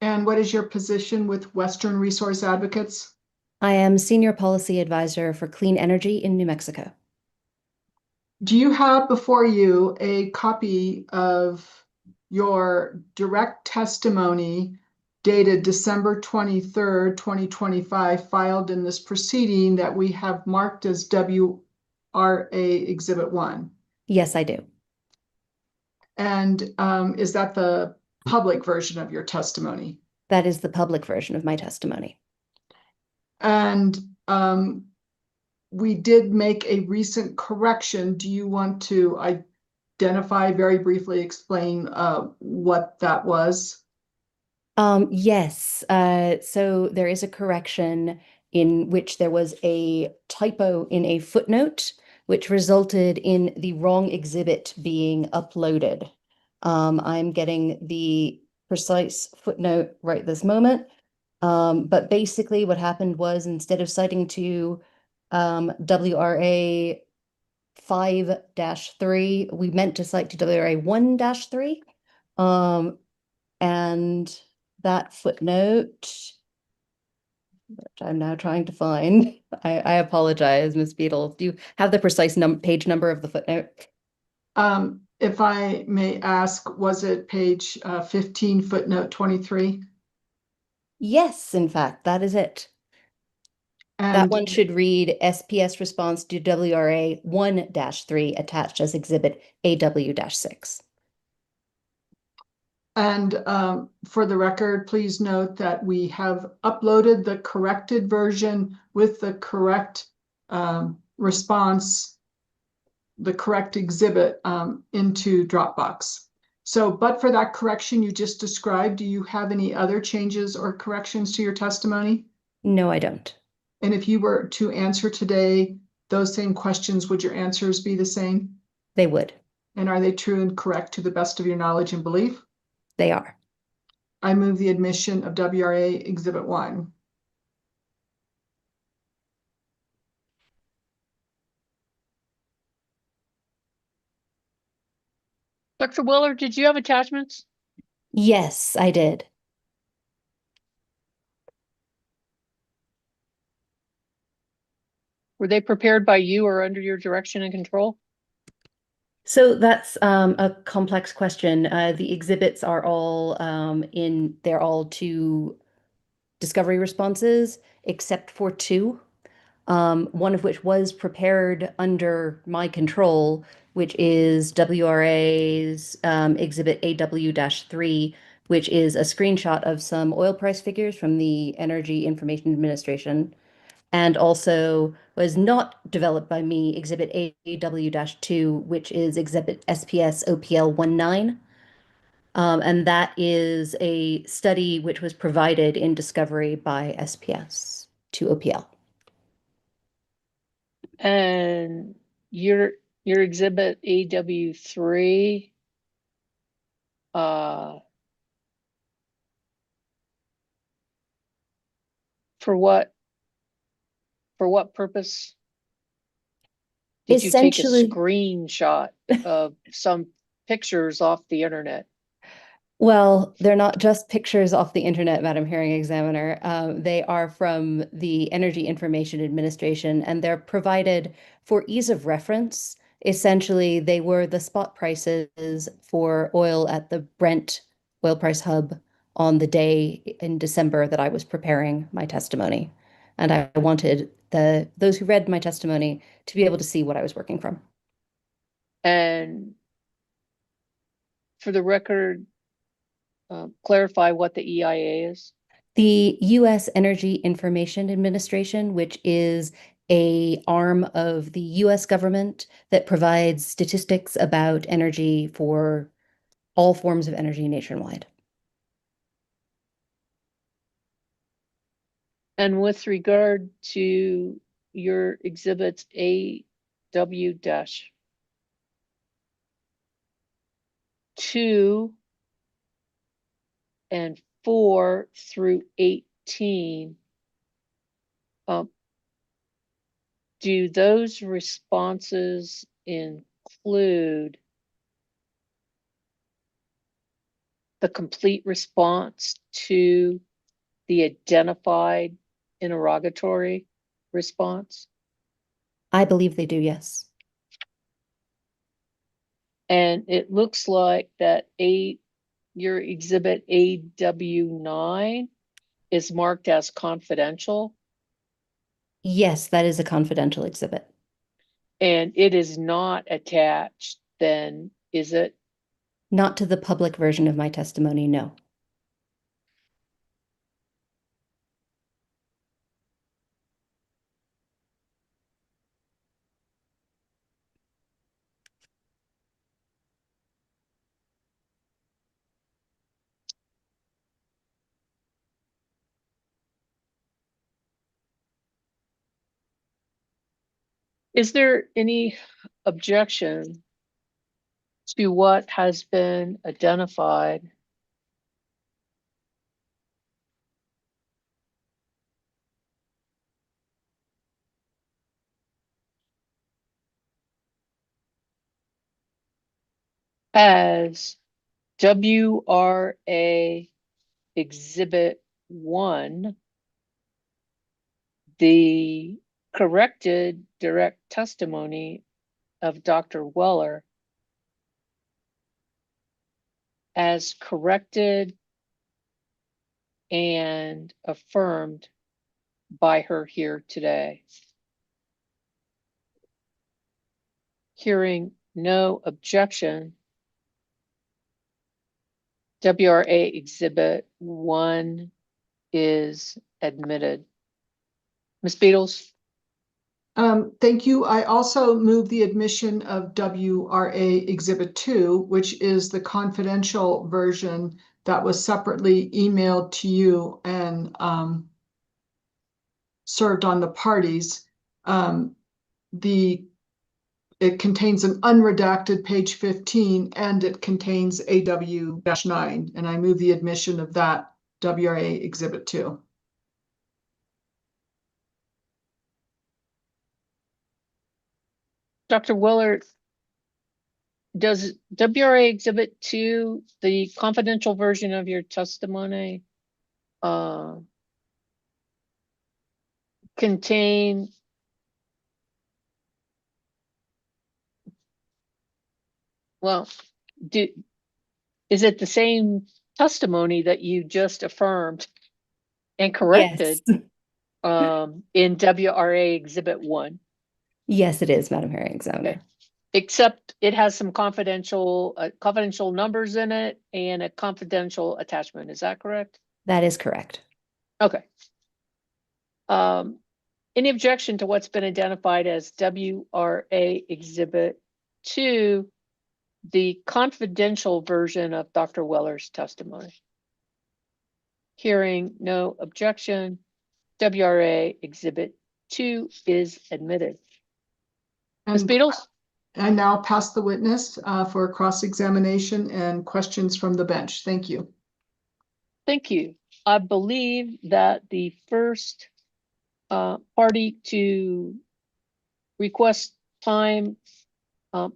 And what is your position with Western Resource Advocates? I am Senior Policy Advisor for Clean Energy in New Mexico. Do you have before you a copy of your direct testimony dated December 23rd, 2025, filed in this proceeding that we have marked as WRA Exhibit 1? Yes, I do. And is that the public version of your testimony? That is the public version of my testimony. And we did make a recent correction. Do you want to identify, very briefly explain what that was? Yes. So there is a correction in which there was a typo in a footnote, which resulted in the wrong exhibit being uploaded. I'm getting the precise footnote right this moment. But basically what happened was, instead of citing to WRA 5-3, we meant to cite to WRA 1-3. And that footnote, which I'm now trying to find. I apologize, Ms. Beadle. Do you have the precise page number of the footnote? If I may ask, was it page 15, footnote 23? Yes, in fact, that is it. That And one should read SPS response to WRA 1-3 attached as exhibit AW-6. And for the record, please note that we have uploaded the corrected version with the correct response, the correct exhibit into Dropbox. So, but for that correction you just described, do you have any other changes or corrections to your testimony? No, I don't. And if you were to answer today those same questions, would your answers be the same? They would. And are they true and correct to the best of your knowledge and belief? They are. I move the admission of WRA Exhibit 1. Dr. Weller, did you have attachments? Yes, I did. Were they prepared by you or under your direction and control? So that's a complex question. The exhibits are all they're all two discovery responses, except for two. One of which was prepared under my control, which is WRA's exhibit AW-3, which is a screenshot of some oil price figures from the Energy Information Administration, and also was not developed by me, exhibit AW-2, which is exhibit SPS OPL 19. And that is a study which was provided in discovery by SPS to OPL. And your exhibit AW3, for what purpose did you take a Essentially- screenshot of some pictures off the internet? Well, they're not just pictures off the internet, Madam Hearing Examiner. They are from the Energy Information Administration, and they're provided for ease of reference. Essentially, they were the spot prices for oil at the Brent oil price hub on the day in December that I was preparing my testimony. And I wanted those who read my testimony to be able to see what I was working from. And for the record, clarify what the EIA is. The U.S. Energy Information Administration, which is a arm of the U.S. government that provides statistics about energy for all forms of energy nationwide. And with regard to your exhibits AW-2 and 4 through 18, do those responses include the complete response to the identified interrogatory response? I believe they do, yes. And it looks like that your exhibit AW9 is marked as confidential. Yes, that is a confidential exhibit. And it is not attached, then, is it? Not to the public version of my testimony, no. Is there any objection to what has been identified as WRA Exhibit 1, the corrected direct testimony of Dr. Weller as corrected and affirmed by her here today? Hearing no objection, WRA Exhibit 1 is admitted. Ms. Beatles? Thank you. I also move the admission of WRA Exhibit 2, which is the confidential version that was separately emailed to you and served on the parties. It contains an unredacted page 15 and it contains AW-9, and I move the admission of that WRA Exhibit 2. Dr. Weller, does WRA Exhibit 2, the confidential version of your testimony, contain is it the same testimony that you just affirmed and corrected in WRA Exhibit 1? Yes, it is, Madam Hearing Examiner. Okay. Except it has some confidential numbers in it and a confidential attachment. Is that correct? That is correct. Okay. Any objection to what's been identified as WRA Exhibit 2, the confidential version of Dr. Weller's testimony? Hearing no objection, WRA Exhibit 2 is admitted. Ms. Beatles? I now pass the witness for cross-examination and questions from the bench. Thank you. Thank you. I believe that the first party to request time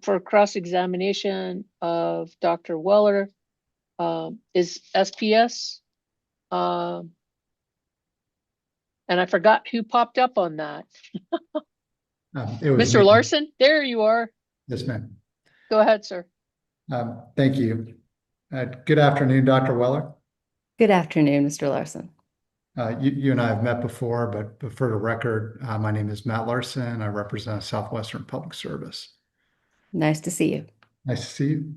for cross-examination of Dr. Weller is SPS. And I forgot who popped up on that. It was Mr. me. Larson, there you are. Yes, ma'am. Go ahead, sir. Thank you. Good afternoon, Dr. Weller. Good afternoon, Mr. Larson. You and I have met before, but for the record, my name is Matt Larson. I represent Southwestern Public Service. Nice to see you. Nice to see you.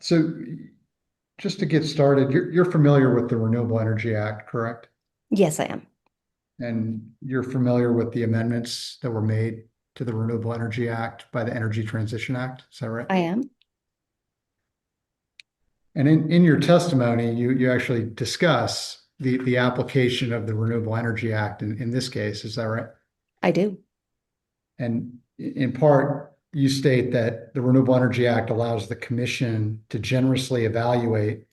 So just to get started, you're familiar with the Renewable Energy Act, correct? Yes, I am. And you're familiar with the amendments that were made to the Renewable Energy Act by the Energy Transition Act, is that right? I am. And in your testimony, you actually discuss the application of the Renewable Energy Act in this case, is that right? I do. And in part, you state that the Renewable Energy Act allows the commission to generously evaluate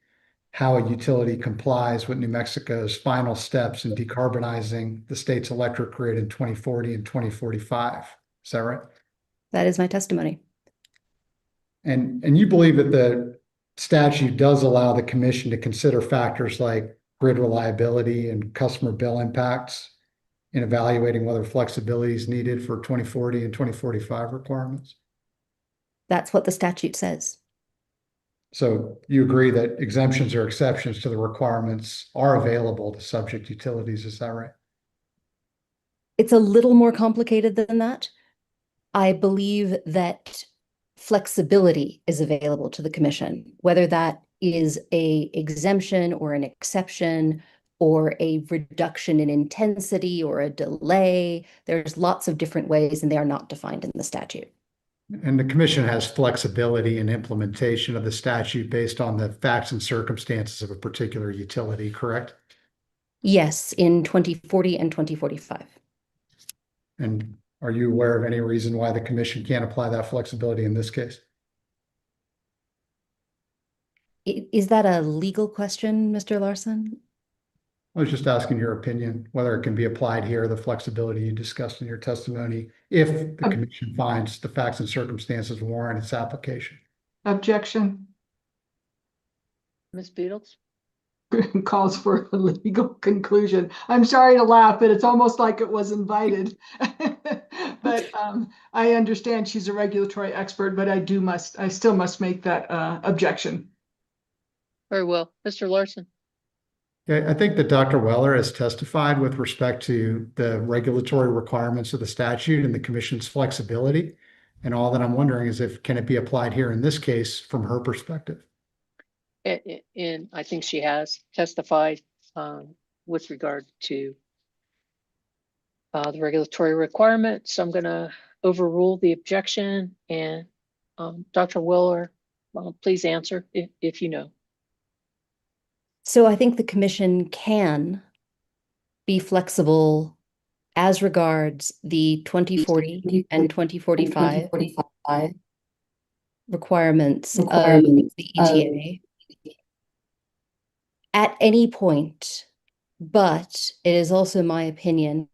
how a utility complies with New Mexico's final steps in decarbonizing the state's electric grid in 2040 and 2045. Is that right? That is my testimony. And you believe that the statute does allow the commission to consider factors like grid reliability and customer bill impacts in evaluating whether flexibility is needed for 2040 and 2045 requirements? That's what the statute says. So you agree that exemptions or exceptions to the requirements are available to subject utilities, is that right? It's a little more complicated than that. I believe that flexibility is available to the commission, whether that is a exemption or an exception or a reduction in intensity or a delay. There's lots of different ways, and they are not defined in the statute. And the commission has flexibility in implementation of the statute based on the facts and circumstances of a particular utility, correct? Yes, in 2040 and 2045. And are you aware of any reason why the commission can't apply that flexibility in this case? Is that a legal question, Mr. Larson? I was just asking your opinion, whether it can be applied here, the flexibility you discussed in your testimony, if the commission finds the facts and circumstances warrant its application. Objection. Ms. Beatles? Calls for a legal conclusion. I'm sorry to laugh, but it's almost like it was invited. But I understand she's a regulatory expert, but I still must make that objection. Very well. Mr. Larson? Okay, I think that Dr. Weller has testified with respect to the regulatory requirements of the statute and the commission's flexibility. And all that I'm wondering is can it be applied here in this case from her perspective? And I think she has testified with regard to the regulatory requirements. So I'm going to overrule the objection, and Dr. Weller, please answer if you know. So I think the commission can be flexible as regards the 2040 and 2045 requirements of the ETA at any point, but it is also my opinion,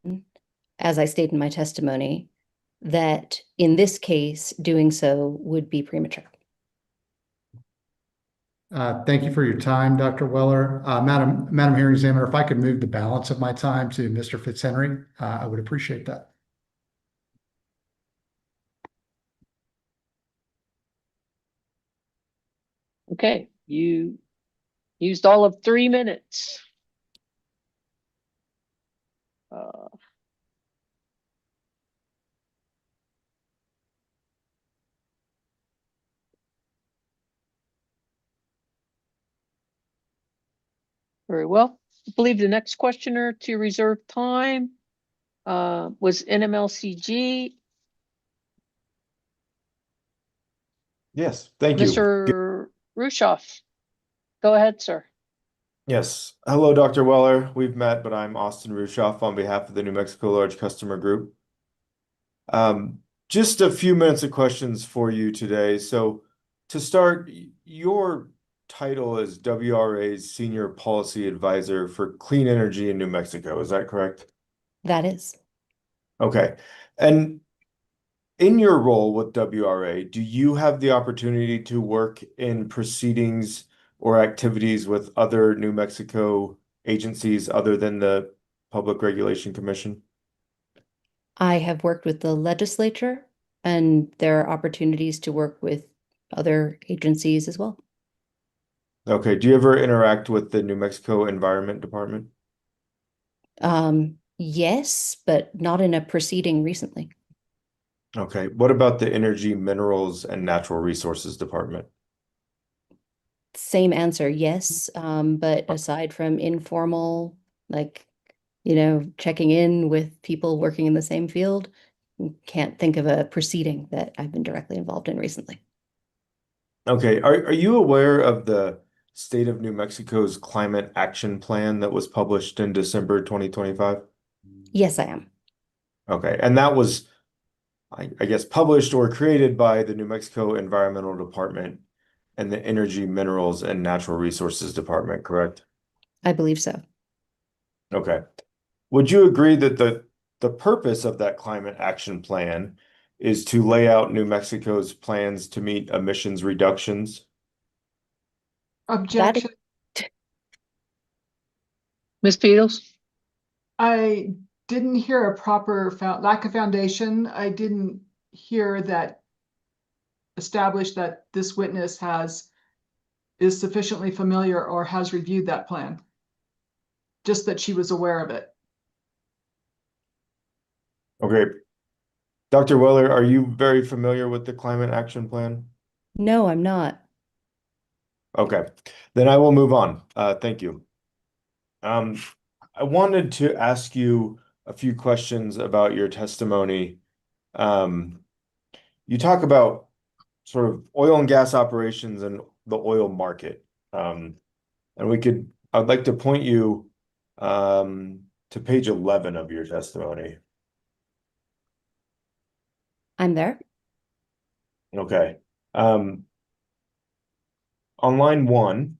as I state in my testimony, that in this case, doing so would be premature. Thank you for your time, Dr. Weller. Madam Hearing Examiner, if I could move the balance of my time to Mr. Fitzhenry, I would appreciate that. Okay, you used all of 3 minutes. Very well. I believe the next questioner to reserve time was NMLCG. Yes, thank you. Mr. Rushoff. Go ahead, sir. Yes. Hello, Dr. Weller. We've met, but I'm Austin Rushoff on behalf of the New Mexico Large Customer Group. Just a few minutes of questions for you today. So to start, your title is WRA's Senior Policy Advisor for Clean Energy in New Mexico. Is that correct? That is. Okay. And in your role with WRA, do you have the opportunity to work in proceedings or activities with other New Mexico agencies other than the Public Regulation Commission? I have worked with the legislature, and there are opportunities to work with other agencies as well. Okay, do you ever interact with the New Mexico Environment Department? Yes, but not in a proceeding recently. Okay, what about the Energy, Minerals, and Natural Resources Department? Same answer, yes. But aside from informal, like, checking in with people working in the same field, can't think of a proceeding that I've been directly involved in recently. Okay, are you aware of the State of New Mexico's Climate Action Plan that was published in December 2025? Yes, I am. Okay, and that was, I guess, published or created by the New Mexico Environmental Department and the Energy, Minerals, and Natural Resources Department, correct? I believe so. Okay. Would you agree that the purpose of that climate action plan is to lay out New Mexico's plans to meet emissions reductions? Objection. Ms. Beatles? I didn't hear a proper lack of foundation. I didn't hear that established that this witness is sufficiently familiar or has reviewed that plan. Just that she was aware of it. Okay. Dr. Weller, are you very familiar with the climate action plan? No, I'm not. Okay, then I will move on. Thank you. I wanted to ask you a few questions about your testimony. You talk about sort of oil and gas operations and the oil market. And I'd like to point you to page 11 of your testimony. I'm there. Okay. On line 1,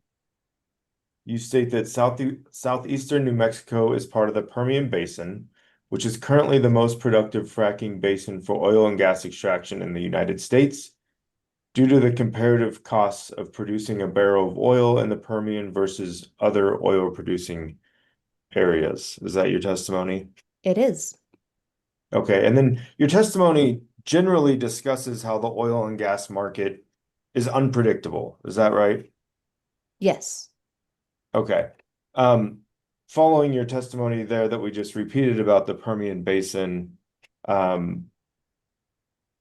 you state that southeastern New Mexico is part of the Permian Basin, which is currently the most productive fracking basin for oil and gas extraction in the United States, due to the comparative costs of producing a barrel of oil in the Permian versus other oil-producing areas. Is that your testimony? It is. Okay, and then your testimony generally discusses how the oil and gas market is unpredictable. Is that right? Yes. Okay. Following your testimony there that we just repeated about the Permian Basin, the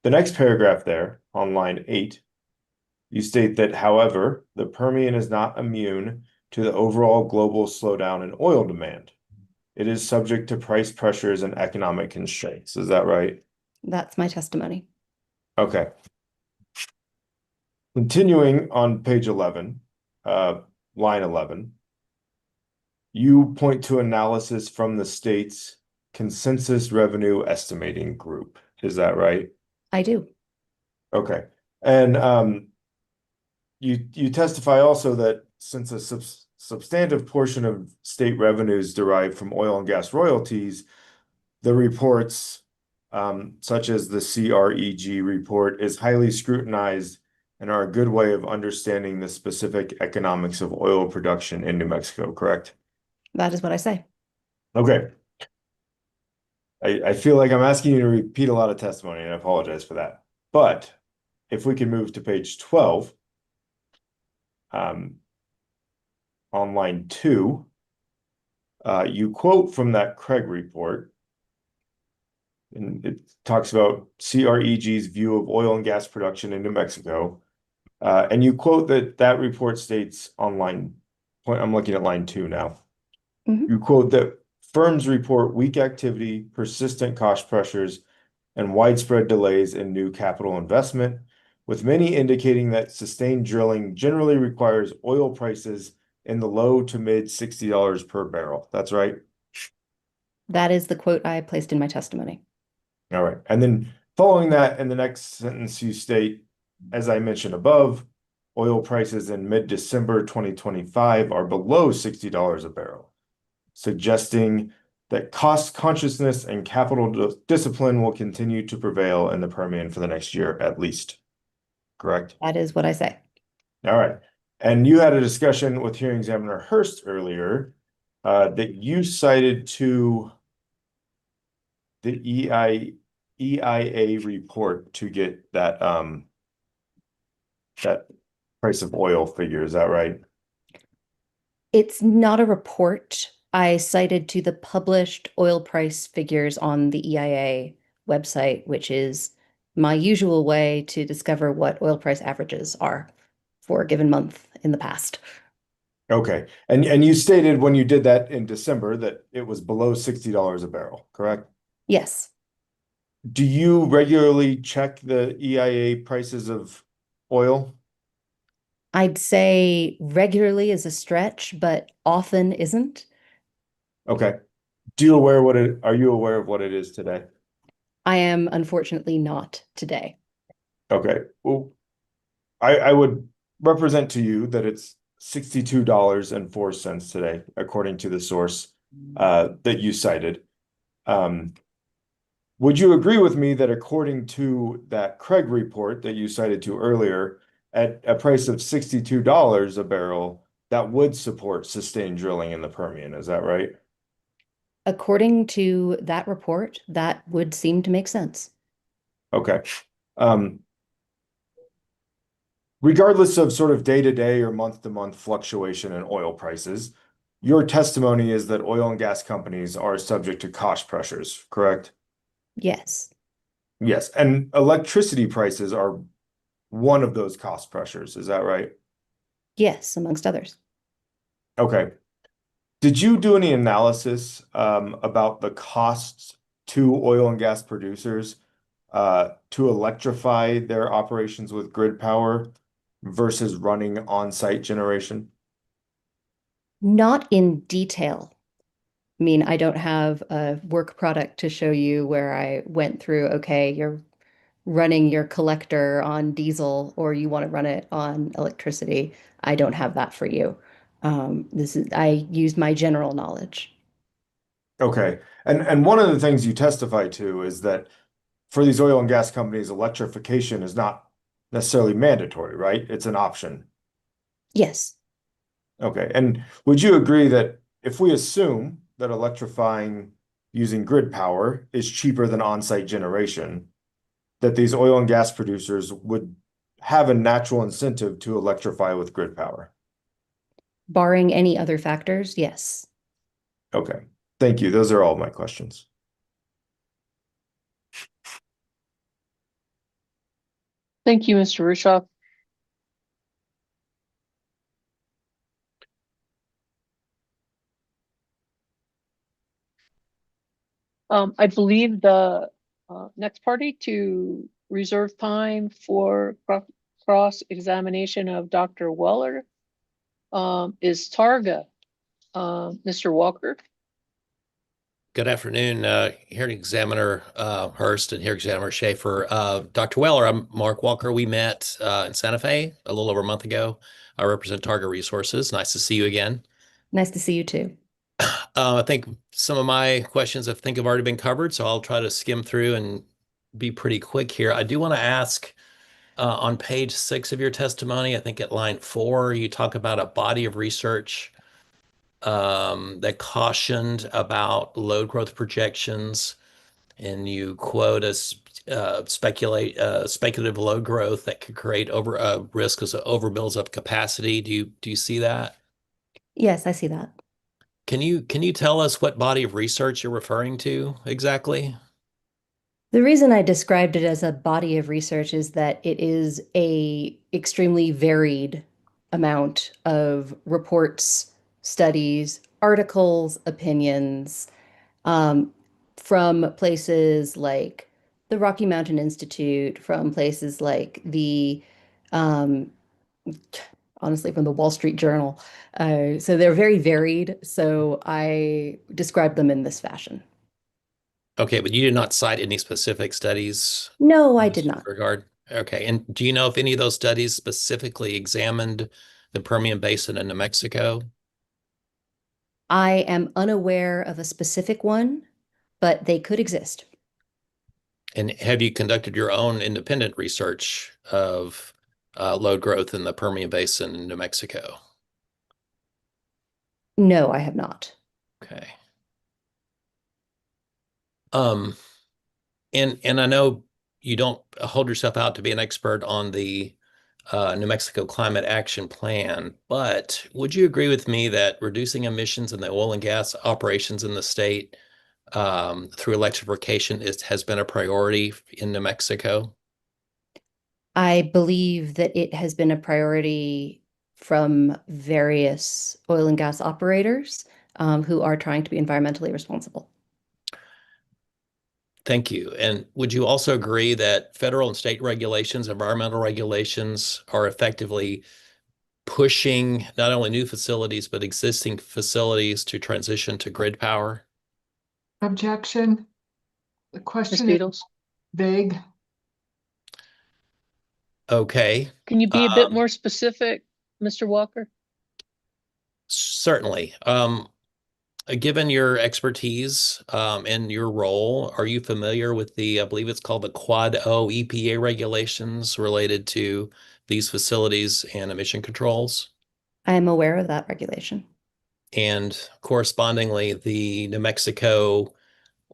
next paragraph there on line 8, you state that, however, the Permian is not immune to the overall global slowdown in oil demand. It is subject to price pressures and economic constraints. Is that right? That's my testimony. Okay. Continuing on page 11, line 11, you point to analysis from the state's Consensus Revenue Estimating Group. Is that right? I do. Okay. And you testify also that since a substantive portion of state revenues derive from oil and gas royalties, the reports, such as the CREG report, is highly scrutinized and are a good way of understanding the specific economics of oil production in New Mexico, correct? That is what I say. Okay. I feel like I'm asking you to repeat a lot of testimony, and I apologize for that. But if we can move to page 12, on line 2, you quote from that Craig report, and it talks about CREG's view of oil and gas production in New Mexico. And you quote that report states on line, I'm looking at line 2 now. You quote that firms report weak activity, persistent cost pressures, and widespread delays in new capital investment, with many indicating that sustained drilling generally requires oil prices in the low to mid $60 per barrel. That's right? That is the quote I placed in my testimony. All right. And then following that, in the next sentence, you state, as I mentioned above, oil prices in mid-December 2025 are below $60 a barrel, suggesting that cost consciousness and capital discipline will continue to prevail in the Permian for the next year at least. Correct? That is what I say. All right. And you had a discussion with hearing examiner Hurst earlier that you cited to the EIA report to get that that price of oil figure. Is that right? It's not a report. I cited to the published oil price figures on the EIA website, which is my usual way to discover what oil price averages are for a given month in the past. Okay. And you stated when you did that in December that it was below $60 a barrel, correct? Yes, Do you regularly check the EIA prices of oil? I'd say regularly is a stretch, but often isn't. Okay. Are you aware of what it is today? I am unfortunately not today. Okay. Well, I would represent to you that it's $62.04 today, according to the source that you cited. Would you agree with me that according to that Craig report that you cited to earlier, at a price of $62 a barrel, that would support sustained drilling in the Permian? Is that right? According to that report, that would seem to make sense. Okay. Regardless of sort of day-to-day or month-to-month fluctuation in oil prices, your testimony is that oil and gas companies are subject to cost pressures, correct? Yes. Yes, and electricity prices are one of those cost pressures. Is that right? Yes, amongst others. Okay. Did you do any analysis about the costs to oil and gas producers to electrify their operations with grid power versus running on-site generation? Not in detail. I mean, I don't have a work product to show you where I went through, okay, you're running your collector on diesel or you want to run it on electricity. I don't have that for you. I use my general knowledge. Okay. And one of the things you testify to is that for these oil and gas companies, electrification is not necessarily mandatory, right? It's an option. Yes. Okay. And would you agree that if we assume that electrifying using grid power is cheaper than on-site generation, that these oil and gas producers would have a natural incentive to electrify with grid power? Barring any other factors, yes. Okay. Thank you. Those are all my questions. Thank you, Mr. Rushoff. I believe the next party to reserve time for cross-examination of Dr. Weller is Targa. Mr. Walker. Good afternoon, hearing examiner Hurst and hearing examiner Schaefer. Dr. Weller, I'm Mark Walker. We met in Santa Fe a little over a month ago. I represent Target Resources. Nice to see you again. Nice to see you too. I think some of my questions I think have already been covered, so I'll try to skim through and be pretty quick here. I do want to ask on page 6 of your testimony, I think at line 4, you talk about a body of research that cautioned about load growth projections, and you quote as speculative load growth that could create over risk as it overbuilds up capacity. Do you see that? Yes, I see that. Can you tell us what body of research you're referring to exactly? The reason I described it as a body of research is that it is a extremely varied amount of reports, studies, articles, opinions, from places like the Rocky Mountain Institute, from places like the, honestly, from the Wall Street Journal. So they're very varied. So I describe them in this fashion. Okay, but you did not cite any specific studies No, I in did this not. regard. Okay, and do you know if any of those studies specifically examined the Permian Basin in New Mexico? I am unaware of a specific one, but they could exist. And have you conducted your own independent research of load growth in the Permian Basin in New Mexico? No, I have not. Okay. And I know you don't hold yourself out to be an expert on the New Mexico Climate Action Plan, but would you agree with me that reducing emissions in the oil and gas operations in the state through electrification has been a priority in New Mexico? I believe that it has been a priority from various oil and gas operators who are trying to be environmentally responsible. Thank you. And would you also agree that federal and state regulations, environmental regulations, are effectively pushing not only new facilities, but existing facilities to transition to grid power? Objection. The Ms. question is Beatles, vague. Okay. can you be a bit more specific, Mr. Walker? Certainly. Given your expertise and your role, are you familiar with I believe it's called the Quad O EPA regulations related to these facilities and emission controls? I am aware of that regulation. And correspondingly, the New Mexico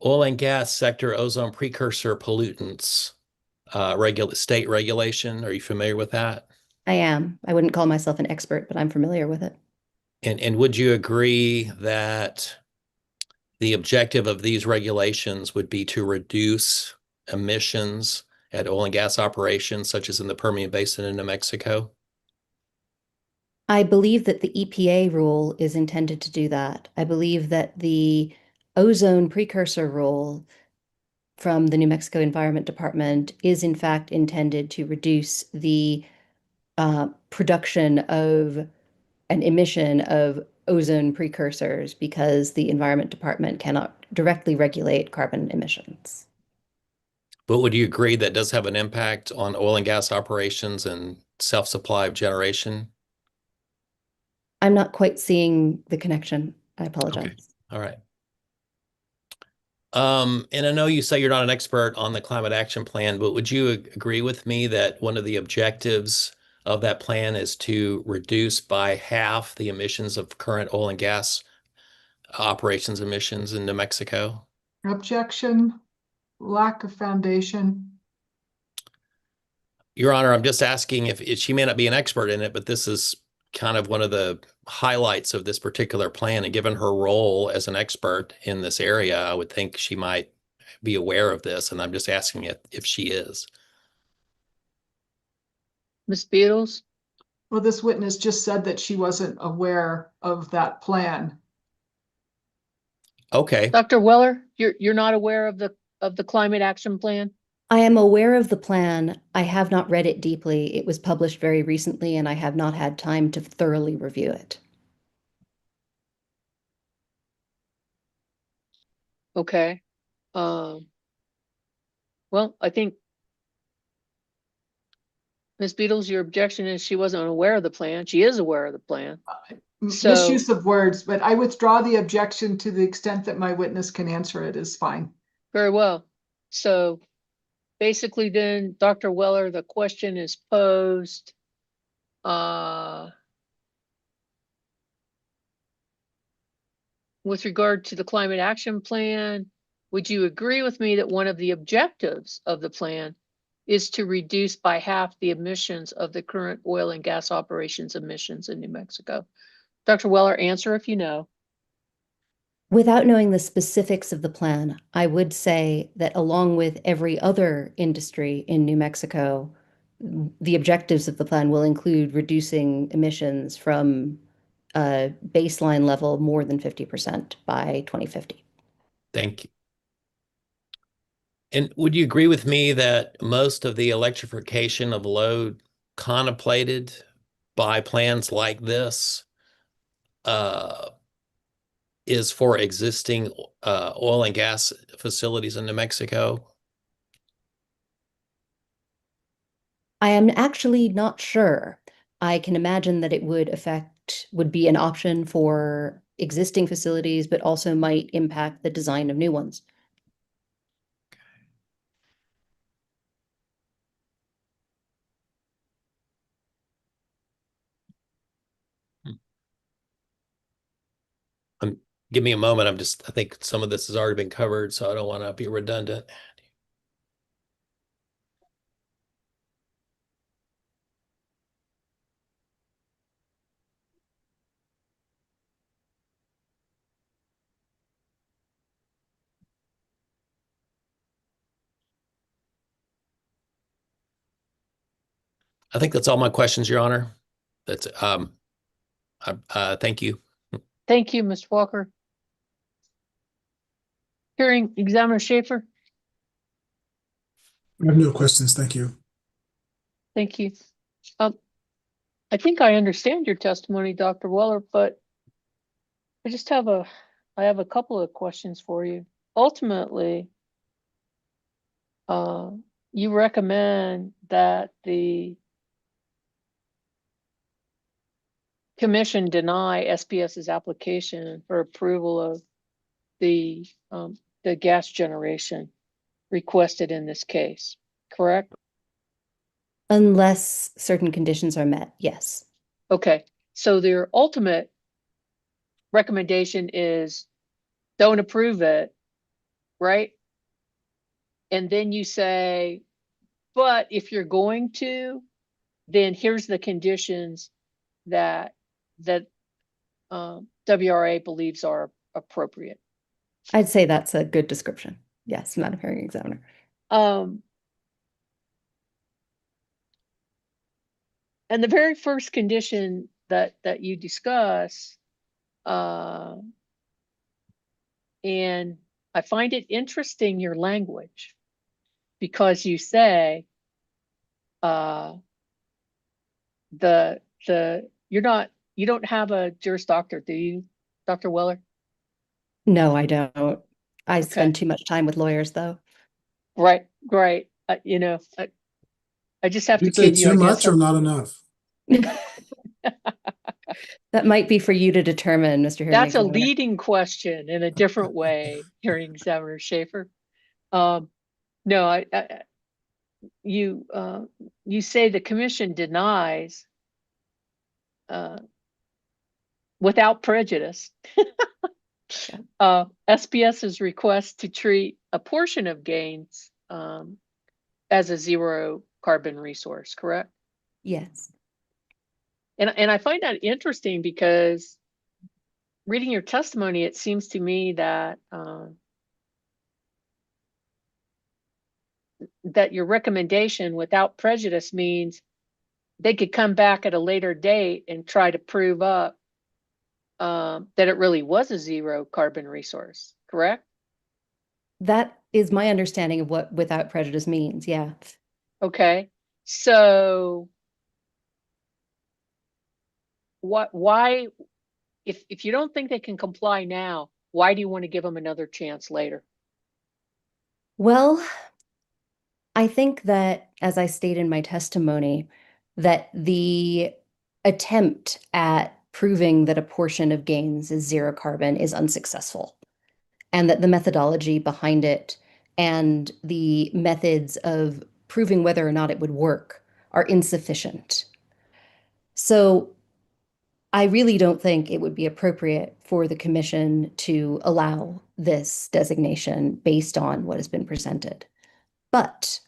oil and gas sector ozone precursor pollutants state regulation. Are you familiar with that? I am. I wouldn't call myself an expert, but I'm familiar with it. And would you agree that the objective of these regulations would be to reduce emissions at oil and gas operations, such as in the Permian Basin in New Mexico? I believe that the EPA rule is intended to do that. I believe that the ozone precursor rule from the New Mexico Environment Department is in fact intended to reduce the production of an emission of ozone precursors because the Environment Department cannot directly regulate carbon emissions. But would you agree that does have an impact on oil and gas operations and self-supply of generation? I'm not quite seeing the connection. I apologize. Okay. All right. And I know you say you're not an expert on the climate action plan, but would you agree with me that one of the objectives of that plan is to reduce by half the emissions of current oil and gas operations emissions in New Mexico? Objection. Lack of foundation. Your Honor, I'm just asking if she may not be an expert in it, but this is kind of one of the highlights of this particular plan. And given her role as an expert in this area, I would think she might be aware of this. And I'm just asking if she is. Ms. Beatles? Well, this witness just said that she wasn't aware of that plan. Okay. Dr. Weller, you're not aware of the climate action plan? I am aware of the plan. I have not read it deeply. It was published very recently, and I have not had time to thoroughly review it. Okay. Well, I think Ms. Beatles, your objection is she wasn't aware of the plan. She is aware of the plan. So Misuse of words, but I withdraw the objection to the extent that my witness can answer it is fine. very well. So basically then, Dr. Weller, the question is posed. With regard to the climate action plan, would you agree with me that one of the objectives of the plan is to reduce by half the emissions of the current oil and gas operations emissions in New Mexico? Dr. Weller, answer if you know. Without knowing the specifics of the plan, I would say that along with every other industry in New Mexico, the objectives of the plan will include reducing emissions from a baseline level more than 50% by 2050. Thank you. And would you agree with me that most of the electrification of load contemplated by plans like this is for existing oil and gas facilities in New Mexico? I am actually not sure. I can imagine that it would be an option for existing facilities, but also might impact the design of new ones. give me a moment. I think some of this has already been covered, so I don't want to be redundant. I think that's all my questions, Your Honor. That's thank you. Thank you, Mr. Walker. Hearing Examiner Schaefer, I have no questions. Thank you. thank you. I think I understand your testimony, Dr. Weller, but I just have a couple of questions for you. Ultimately, you recommend that the commission deny SPS's application for approval of the gas generation requested in this case, correct? Unless certain conditions are met, yes. Okay, so their ultimate recommendation is don't approve it, right? And then you say, but if you're going to, then here's the conditions that WRA believes are appropriate. I'd say that's a good description. Yes, Madam Hearing Examiner. And the very first condition that you discuss, and I find it interesting, your language, because you say you don't have a Juris Doctor, do you, Dr. Weller? No, I don't. I Okay. spend too much time with lawyers, though. Right. I just have Did to you say kid you, too I guess. much or not enough? That might be for you to determine, Mr. Hearing That's a Examiner. leading question in a different way, Hearing Examiner Schaefer. No, you say the commission denies without prejudice SPS's request to treat a portion of gains as a zero carbon resource, correct? Yes. And I find that interesting because reading your testimony, it seems to me that that your recommendation without prejudice means they could come back at a later date and try to prove up that it really was a zero carbon resource, correct? That is my understanding of what without prejudice means, yeah. Okay, so why, if you don't think they can comply now, why do you want to give them another chance later? Well, I think that, as I state in my testimony, that the attempt at proving that a portion of gains is zero carbon is unsuccessful, and that the methodology behind it and the methods of proving whether or not it would work are insufficient. So I really don't think it would be appropriate for the commission to allow this designation based on what has been presented. But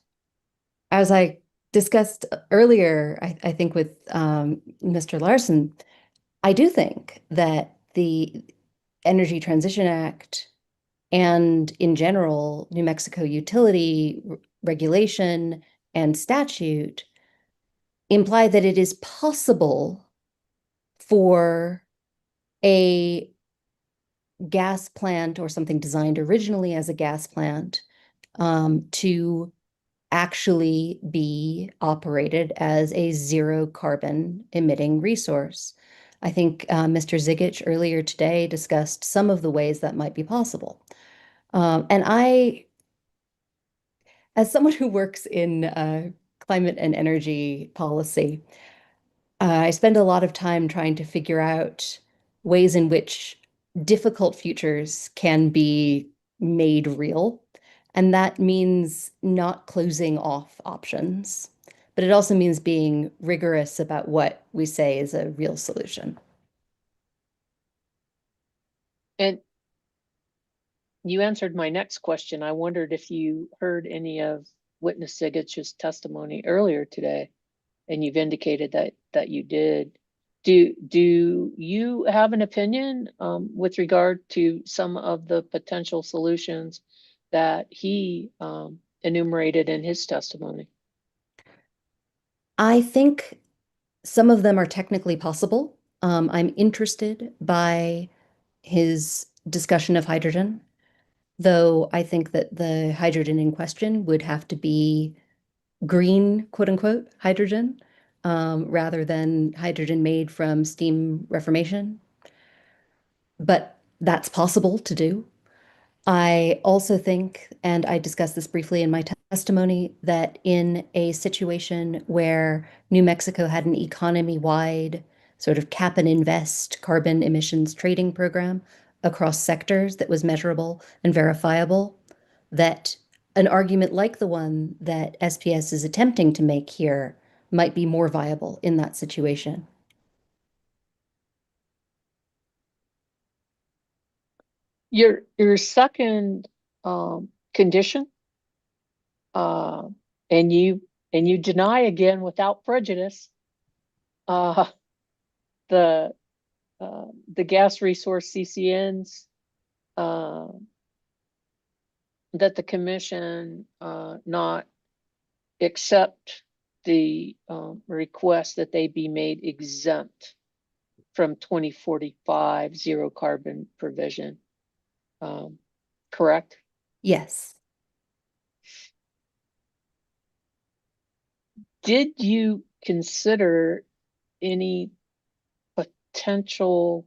as I discussed earlier, I think with Mr. Larson, I do think that the Energy Transition Act and in general, New Mexico utility regulation and statute imply that it is possible for a gas plant or something designed originally as a gas plant to actually be operated as a zero carbon emitting resource. I think Mr. Zigich earlier today discussed some of the ways that might be possible. And I, as someone who works in climate and energy policy, I spend a lot of time trying to figure out ways in which difficult futures can be made real. And that means not closing off options, but it also means being rigorous about what we say is a real solution. And you answered my next question. I wondered if you heard any of witness Sigich's testimony earlier today, and you've indicated that you did. Do you have an opinion with regard to some of the potential solutions that he enumerated in his testimony? I think some of them are technically possible. I'm interested by his discussion of hydrogen, though I think that the hydrogen in question would have to be green, quote unquote, hydrogen, rather than hydrogen made from steam reformation. But that's possible to do. I also think, and I discussed this briefly in my testimony, that in a situation where New Mexico had an economy-wide sort of cap and invest carbon emissions trading program across sectors that was measurable and verifiable, that an argument like the one that SPS is attempting to make here might be more viable in that situation. Your second condition, and you deny again without prejudice the gas resource CCNs, that the commission not accept the request that they be made exempt from 2045 zero carbon provision. Correct? Yes. Did you consider any potential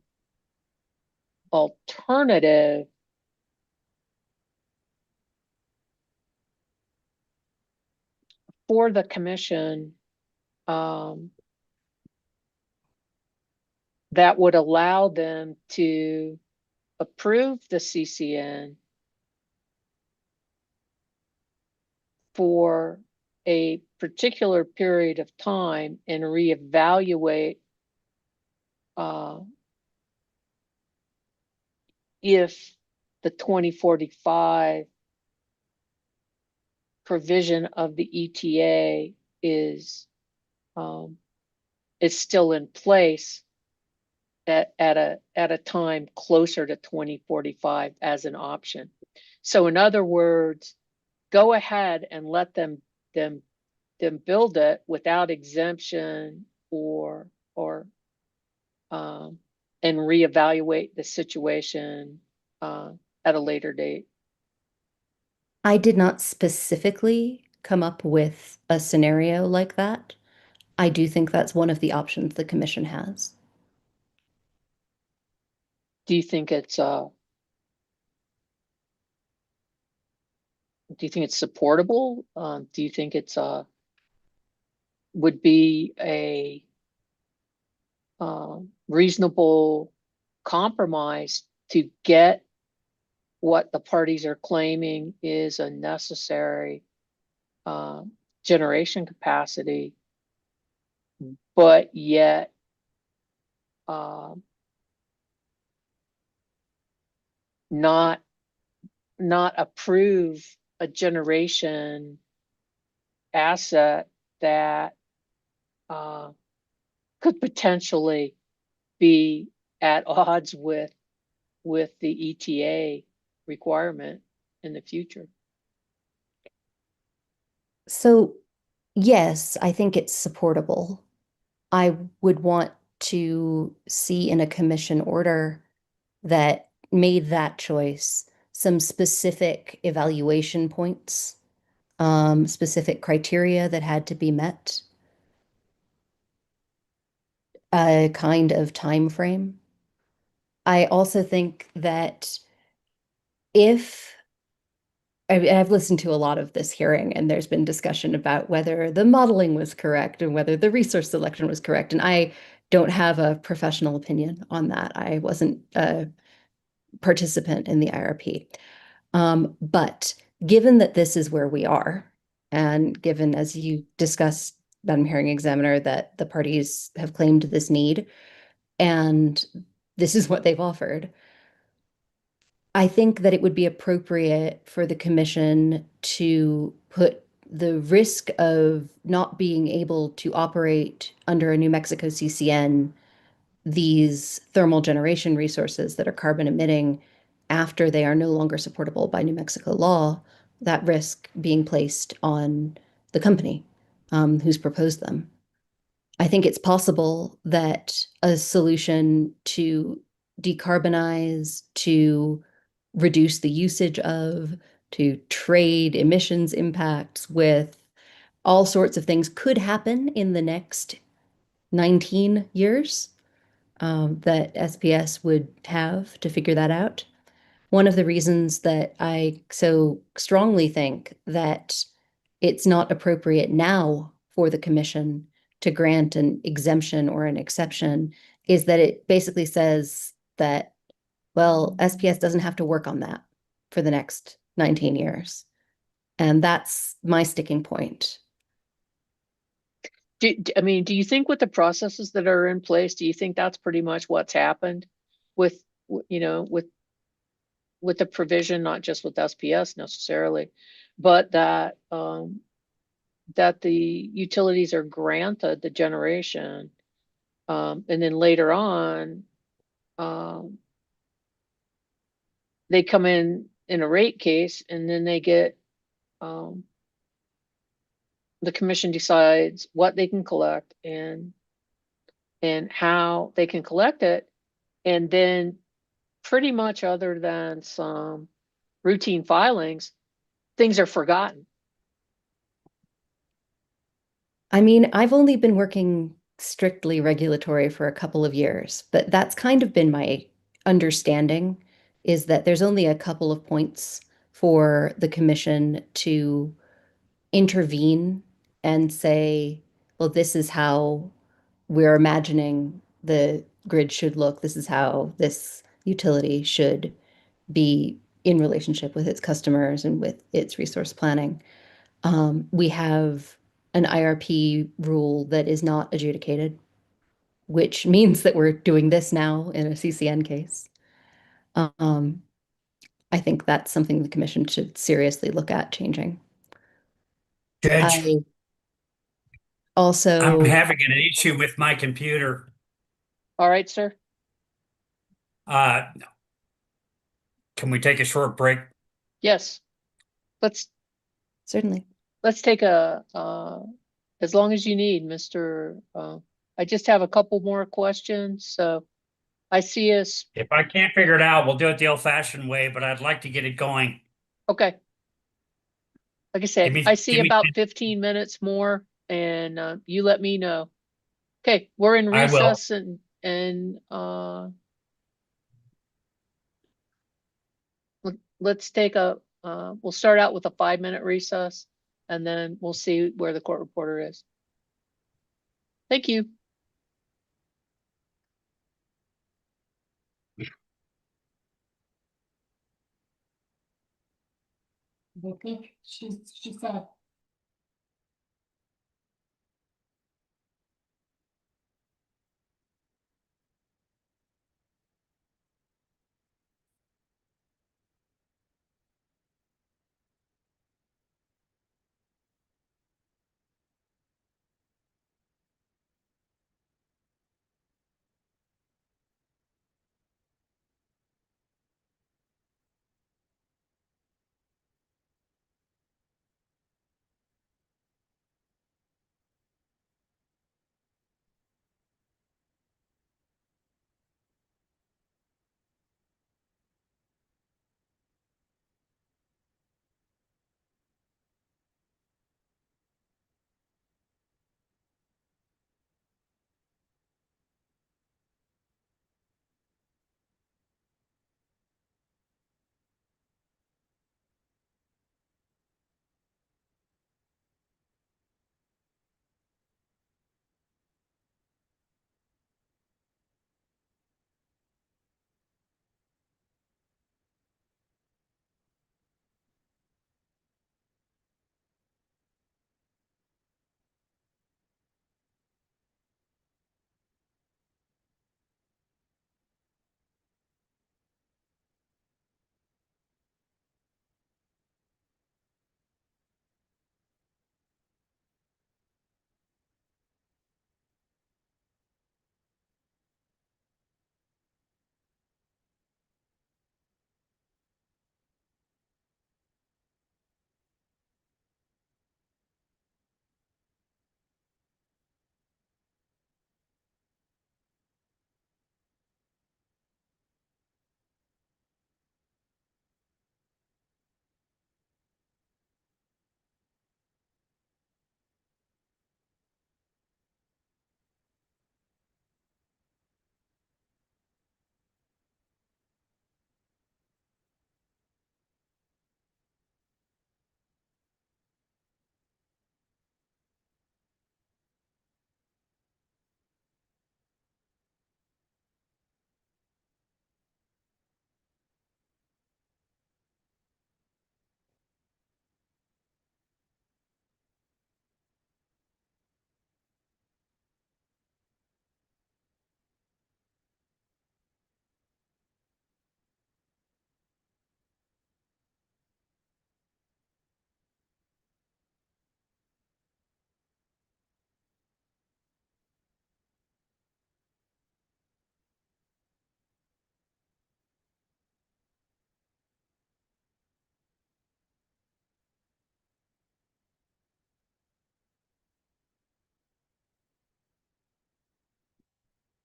alternative for the commission that would allow them to approve the CCN for a particular period of time and reevaluate if the 2045 provision of the ETA is still in place at a time closer to 2045 as an option. So in other words, go ahead and let them build it without exemption or and reevaluate the situation at a later date. I did not specifically come up with a scenario like that. I do think that's one of the options the commission has. Do you think it's supportable? Do you think it's would be a reasonable compromise to get what the parties are claiming is a necessary generation capacity, but yet not approve a generation asset that could potentially be at odds with the ETA requirement in the future? So, yes, I think it's supportable. I would want to see in a commission order that made that choice some specific evaluation points, specific criteria that had to be met, a kind of time frame. I also think that if I've listened to a lot of this hearing, and there's been discussion about whether the modeling was correct and whether the resource selection was correct. And I don't have a professional opinion on that. I wasn't a participant in the IRP. But given that this is where we are, and given, as you discussed, Madam Hearing Examiner, that the parties have claimed this need, and this is what they've offered, I think that it would be appropriate for the commission to put the risk of not being able to operate under a New Mexico CCN these thermal generation resources that are carbon emitting after they are no longer supportable by New Mexico law, that risk being placed on the company who's proposed them. I think it's possible that a solution to decarbonize, to reduce the usage of, to trade emissions impacts with all sorts of things could happen in the next 19 years that SPS would have to figure that out. One of the reasons that I so strongly think that it's not appropriate now for the commission to grant an exemption or an exception is that it basically says that, well, SPS doesn't have to work on that for the next 19 years. And that's my sticking point. I mean, do you think with the processes that are in place, do you think that's pretty much what's happened with, you know, with the provision, not just with SPS necessarily, but that that the utilities are granted the generation, and then later on, they come in a rate case, and then they get the commission decides what they can collect and how they can collect it, and then pretty much other than some routine filings, things are forgotten. I mean, I've only been working strictly regulatory for a couple of years, but that's kind of been my understanding is that there's only a couple of points for the commission to intervene and say, well, this is how we're imagining the grid should look. This is how this utility should be in relationship with its customers and with its resource planning. We have an IRP rule that is not adjudicated, which means that we're doing this now in a CCN case. I think that's something the commission should seriously look at changing. Judge, I also I'm having an issue with my computer. All right, sir. Uh, can we take a short break? Yes. Let's certainly. Let's take a as long as you need, Mr. I just have a couple more questions. So I see us. If I can't figure it out, we'll do it the old-fashioned way, but I'd like to get it going. Okay. Like I said, Give me- I see give me- about 15 minutes more, and you let me know. Okay, we're in I will. recess, and let's take a we'll start out with a 5-minute recess, and then we'll see where the court reporter is. Thank you. Okay, she said.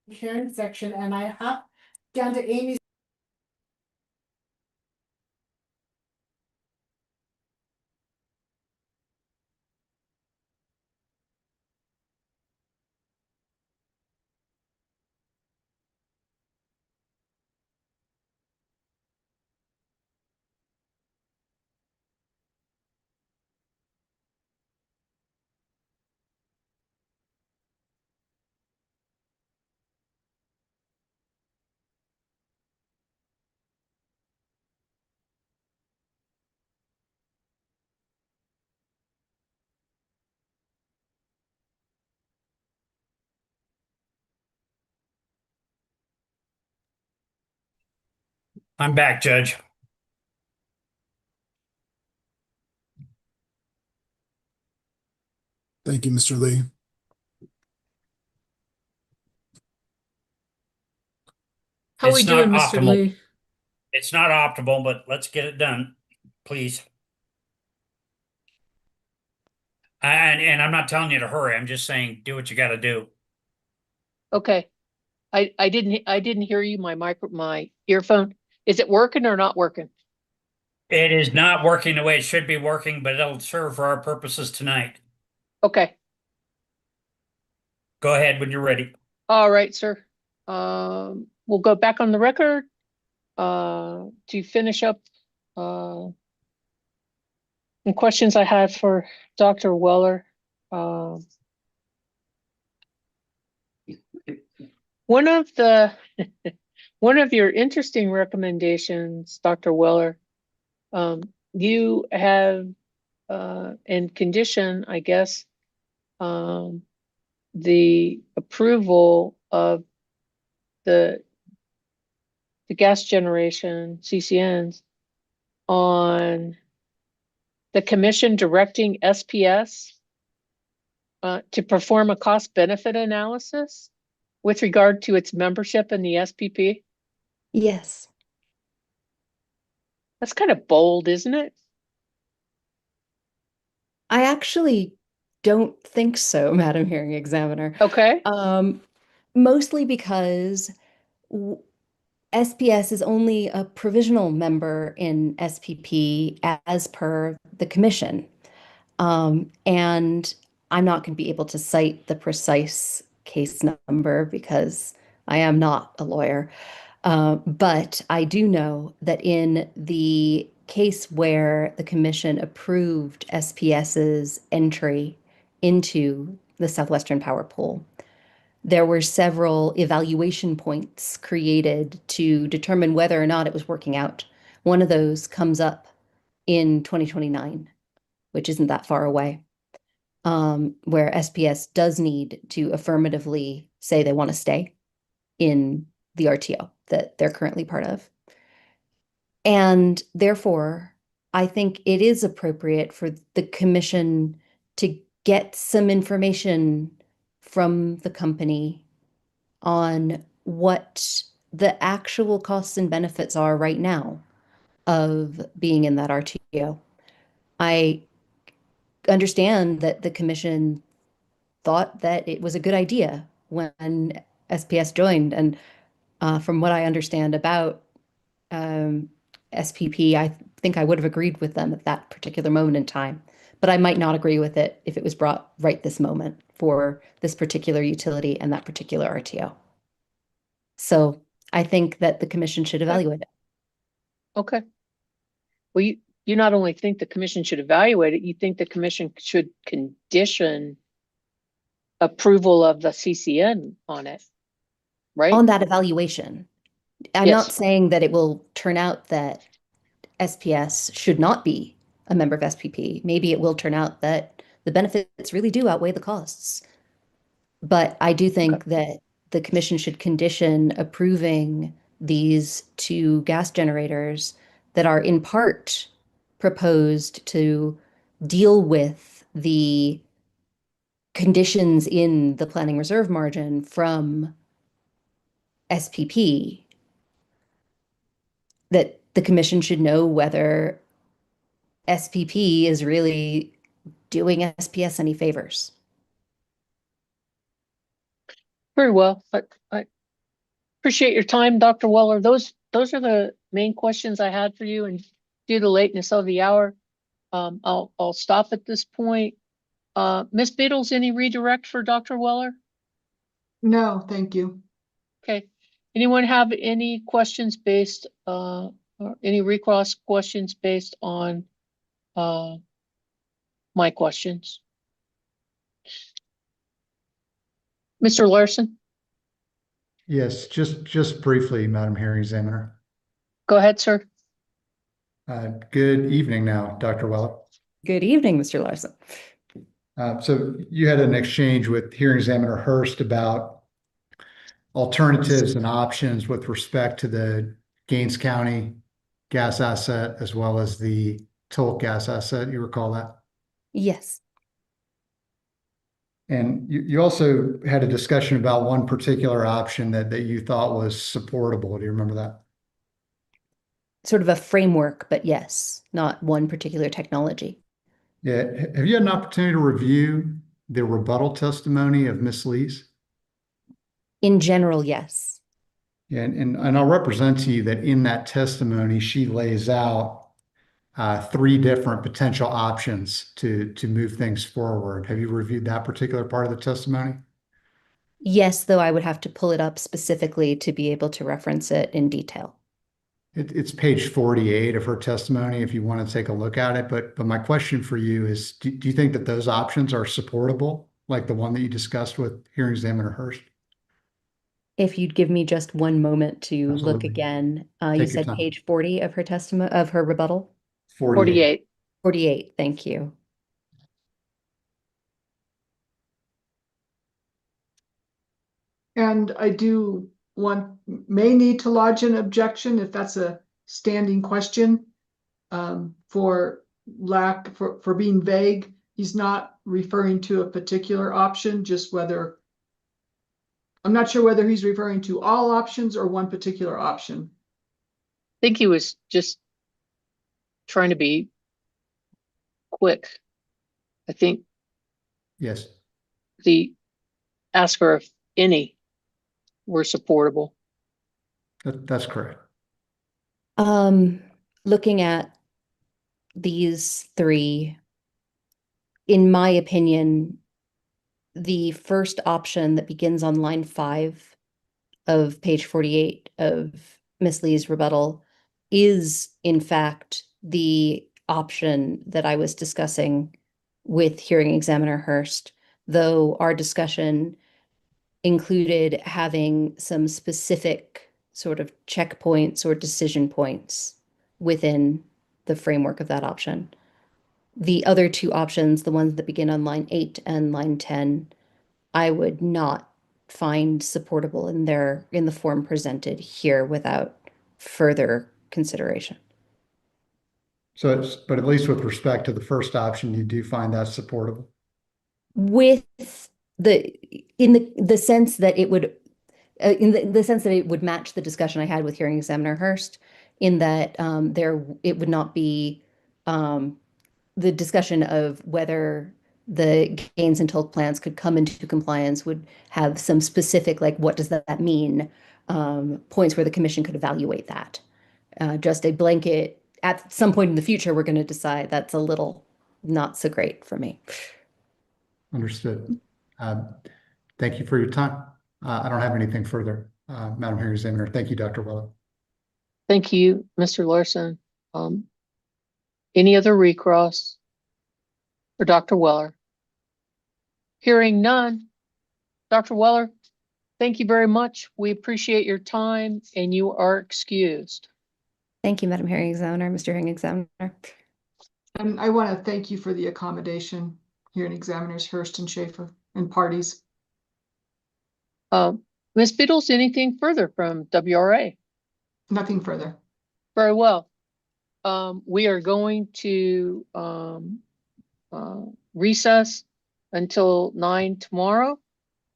hearing section, and I hopped down to Amy's. I'm back, Judge. Thank you, Mr. Lee. How we It's doing, not Mr. optimal. Lee? It's not optimal, but let's get it done, please. And I'm not telling you to hurry. I'm just saying do what you got to do. Okay. I didn't hear you, my earphone. Is it working or not working? It is not working the way it should be working, but it'll serve for our purposes tonight. Okay. Go ahead when you're ready. All right, sir. We'll go back on the record to finish up the questions I had for Dr. Weller. One of the one of your interesting recommendations, Dr. Weller, you have in condition, I guess, the approval of the gas generation CCNs on the commission directing SPS to perform a cost benefit analysis with regard to its membership in the SPP. Yes. That's kind of bold, isn't it? I actually don't think so, Madam Hearing Examiner. Okay. Mostly because SPS is only a provisional member in SPP as per the commission. And I'm not going to be able to cite the precise case number because I am not a lawyer. But I do know that in the case where the commission approved SPS's entry into the Southwestern Power Pool, there were several evaluation points created to determine whether or not it was working out. One of those comes up in 2029, which isn't that far away, where SPS does need to affirmatively say they want to stay in the RTO that they're currently part of. And therefore, I think it is appropriate for the commission to get some information from the company on what the actual costs and benefits are right now of being in that RTO. I understand that the commission thought that it was a good idea when SPS joined. And from what I understand about SPP, I think I would have agreed with them at that particular moment in time. But I might not agree with it if it was brought right this moment for this particular utility and that particular RTO. So I think that the commission should evaluate it. Okay. Well, you not only think the commission should evaluate it, you think the commission should condition approval of the CCN on it, right? On that evaluation. I'm Yes. not saying that it will turn out that SPS should not be a member of SPP. Maybe it will turn out that the benefits really do outweigh the costs. But I do think that the commission should condition approving these two gas generators that are in part proposed to deal with the conditions in the planning reserve margin from SPP, that the commission should know whether SPP is really doing SPS any favors. Very well. Appreciate your time, Dr. Weller. Those are the main questions I had for you, and due to the lateness of the hour, I'll stop at this point. Ms. Biddles, any redirect for Dr. Weller? No, thank you. Okay. Anyone have any questions based, or any recross questions based on my questions? Mr. Larson, Yes, just briefly, Madam Hearing Examiner. go ahead, sir. Good evening now, Dr. Weller. Good evening, Mr. Larson. So you had an exchange with Hearing Examiner Hurst about alternatives and options with respect to the Gaines County gas asset as well as the Tulk gas asset. You recall that? Yes. And you also had a discussion about one particular option that you thought was supportable. Do you remember that? Sort of a framework, but yes, not one particular technology. Yeah. Have you had an opportunity to review the rebuttal testimony of Ms. Lee's? In general, yes. Yeah, and I'll represent to you that in that testimony, she lays out 3 different potential options to move things forward. Have you reviewed that particular part of the testimony? Yes, though I would have to pull it up specifically to be able to reference it in detail. It's page 48 of her testimony if you want to take a look at it. But my question for you is, do you think that those options are supportable, like the one that you discussed with Hearing Examiner Hurst? If you'd give me just one moment to look Absolutely. again. You Take your said time. page 40 of her testimony, of her rebuttal? 48. 48, thank you. And I may need to lodge an objection if that's a standing question, for being vague. He's not referring to a particular option, just whether, I'm not sure whether he's referring to all options or one particular option. I think he was just trying to be quick. I think Yes. the ask her if any were supportable. That's correct. Looking at these 3, in my opinion, the first option that begins on line 5 of page 48 of Miss Lee's rebuttal is, in fact, the option that I was discussing with Hearing Examiner Hurst, though our discussion included having some specific sort of checkpoints or decision points within the framework of that option. The other 2 options, the ones that begin on line 8 and line 10, I would not find supportable in the form presented here without further consideration. But at least with respect to the first option, you do find that supportable? With in the sense that it would in the sense that it would match the discussion I had with Hearing Examiner Hurst, in that it would not be the discussion of whether the Gaines and Tulk plans could come into compliance would have some specific, like, what does that mean, points where the commission could evaluate that. Just a blanket, at some point in the future, we're going to decide that's a little not so great for me. Understood. Thank you for your time. I don't have anything further, Madam Hearing Examiner. Thank you, Dr. Weller. Thank you, Mr. Larson. Any other recross for Dr. Weller? Hearing none. Dr. Weller, thank you very much. We appreciate your time and you are excused. Thank you, Madam Hearing Examiner, Mr. Hearing Examiner. And I want to thank you for the accommodation, Hearing Examiners Hurst and Schaefer and parties. Ms. Biddles, anything further from WRA? Nothing further. Very well. We are going to recess until 9 tomorrow.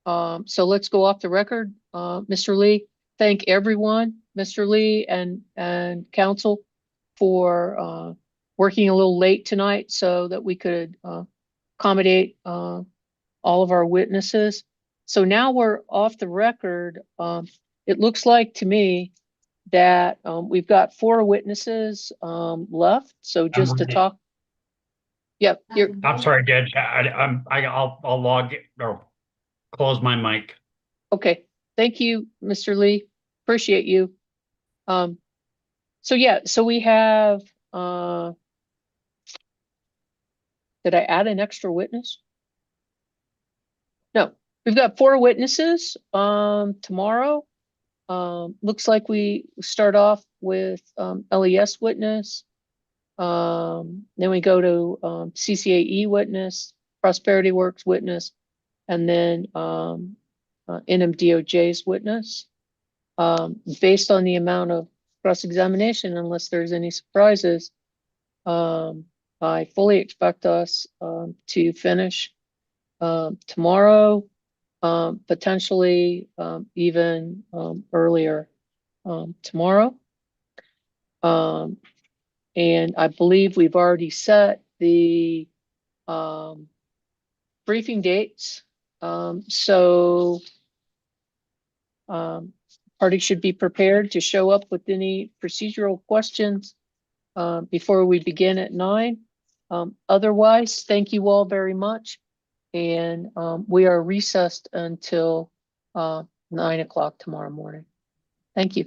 So let's go off the record. Mr. Lee, thank everyone, Mr. Lee and council, for working a little late tonight so that we could accommodate all of our witnesses. So now we're off the record. it looks like to me that we've got 4 witnesses left. So just to ready. talk. Yep, I'm sorry, Judge. I'll log it or close my mic. okay. Thank you, Mr. Lee. Appreciate you. So yeah, so we have did I add an extra witness? No, we've got 4 witnesses tomorrow. Looks like we start off with LES witness. Then we go to CCAE witness, Prosperity Works witness, and then NMDOJ's witness. Based on the amount of cross-examination, unless there's any surprises, I fully expect us to finish tomorrow, potentially even earlier tomorrow. And I believe we've already set the briefing dates. So parties should be prepared to show up with any procedural questions before we begin at 9. Otherwise, thank you all very much. And we are recessed until 9 o'clock tomorrow morning. Thank you.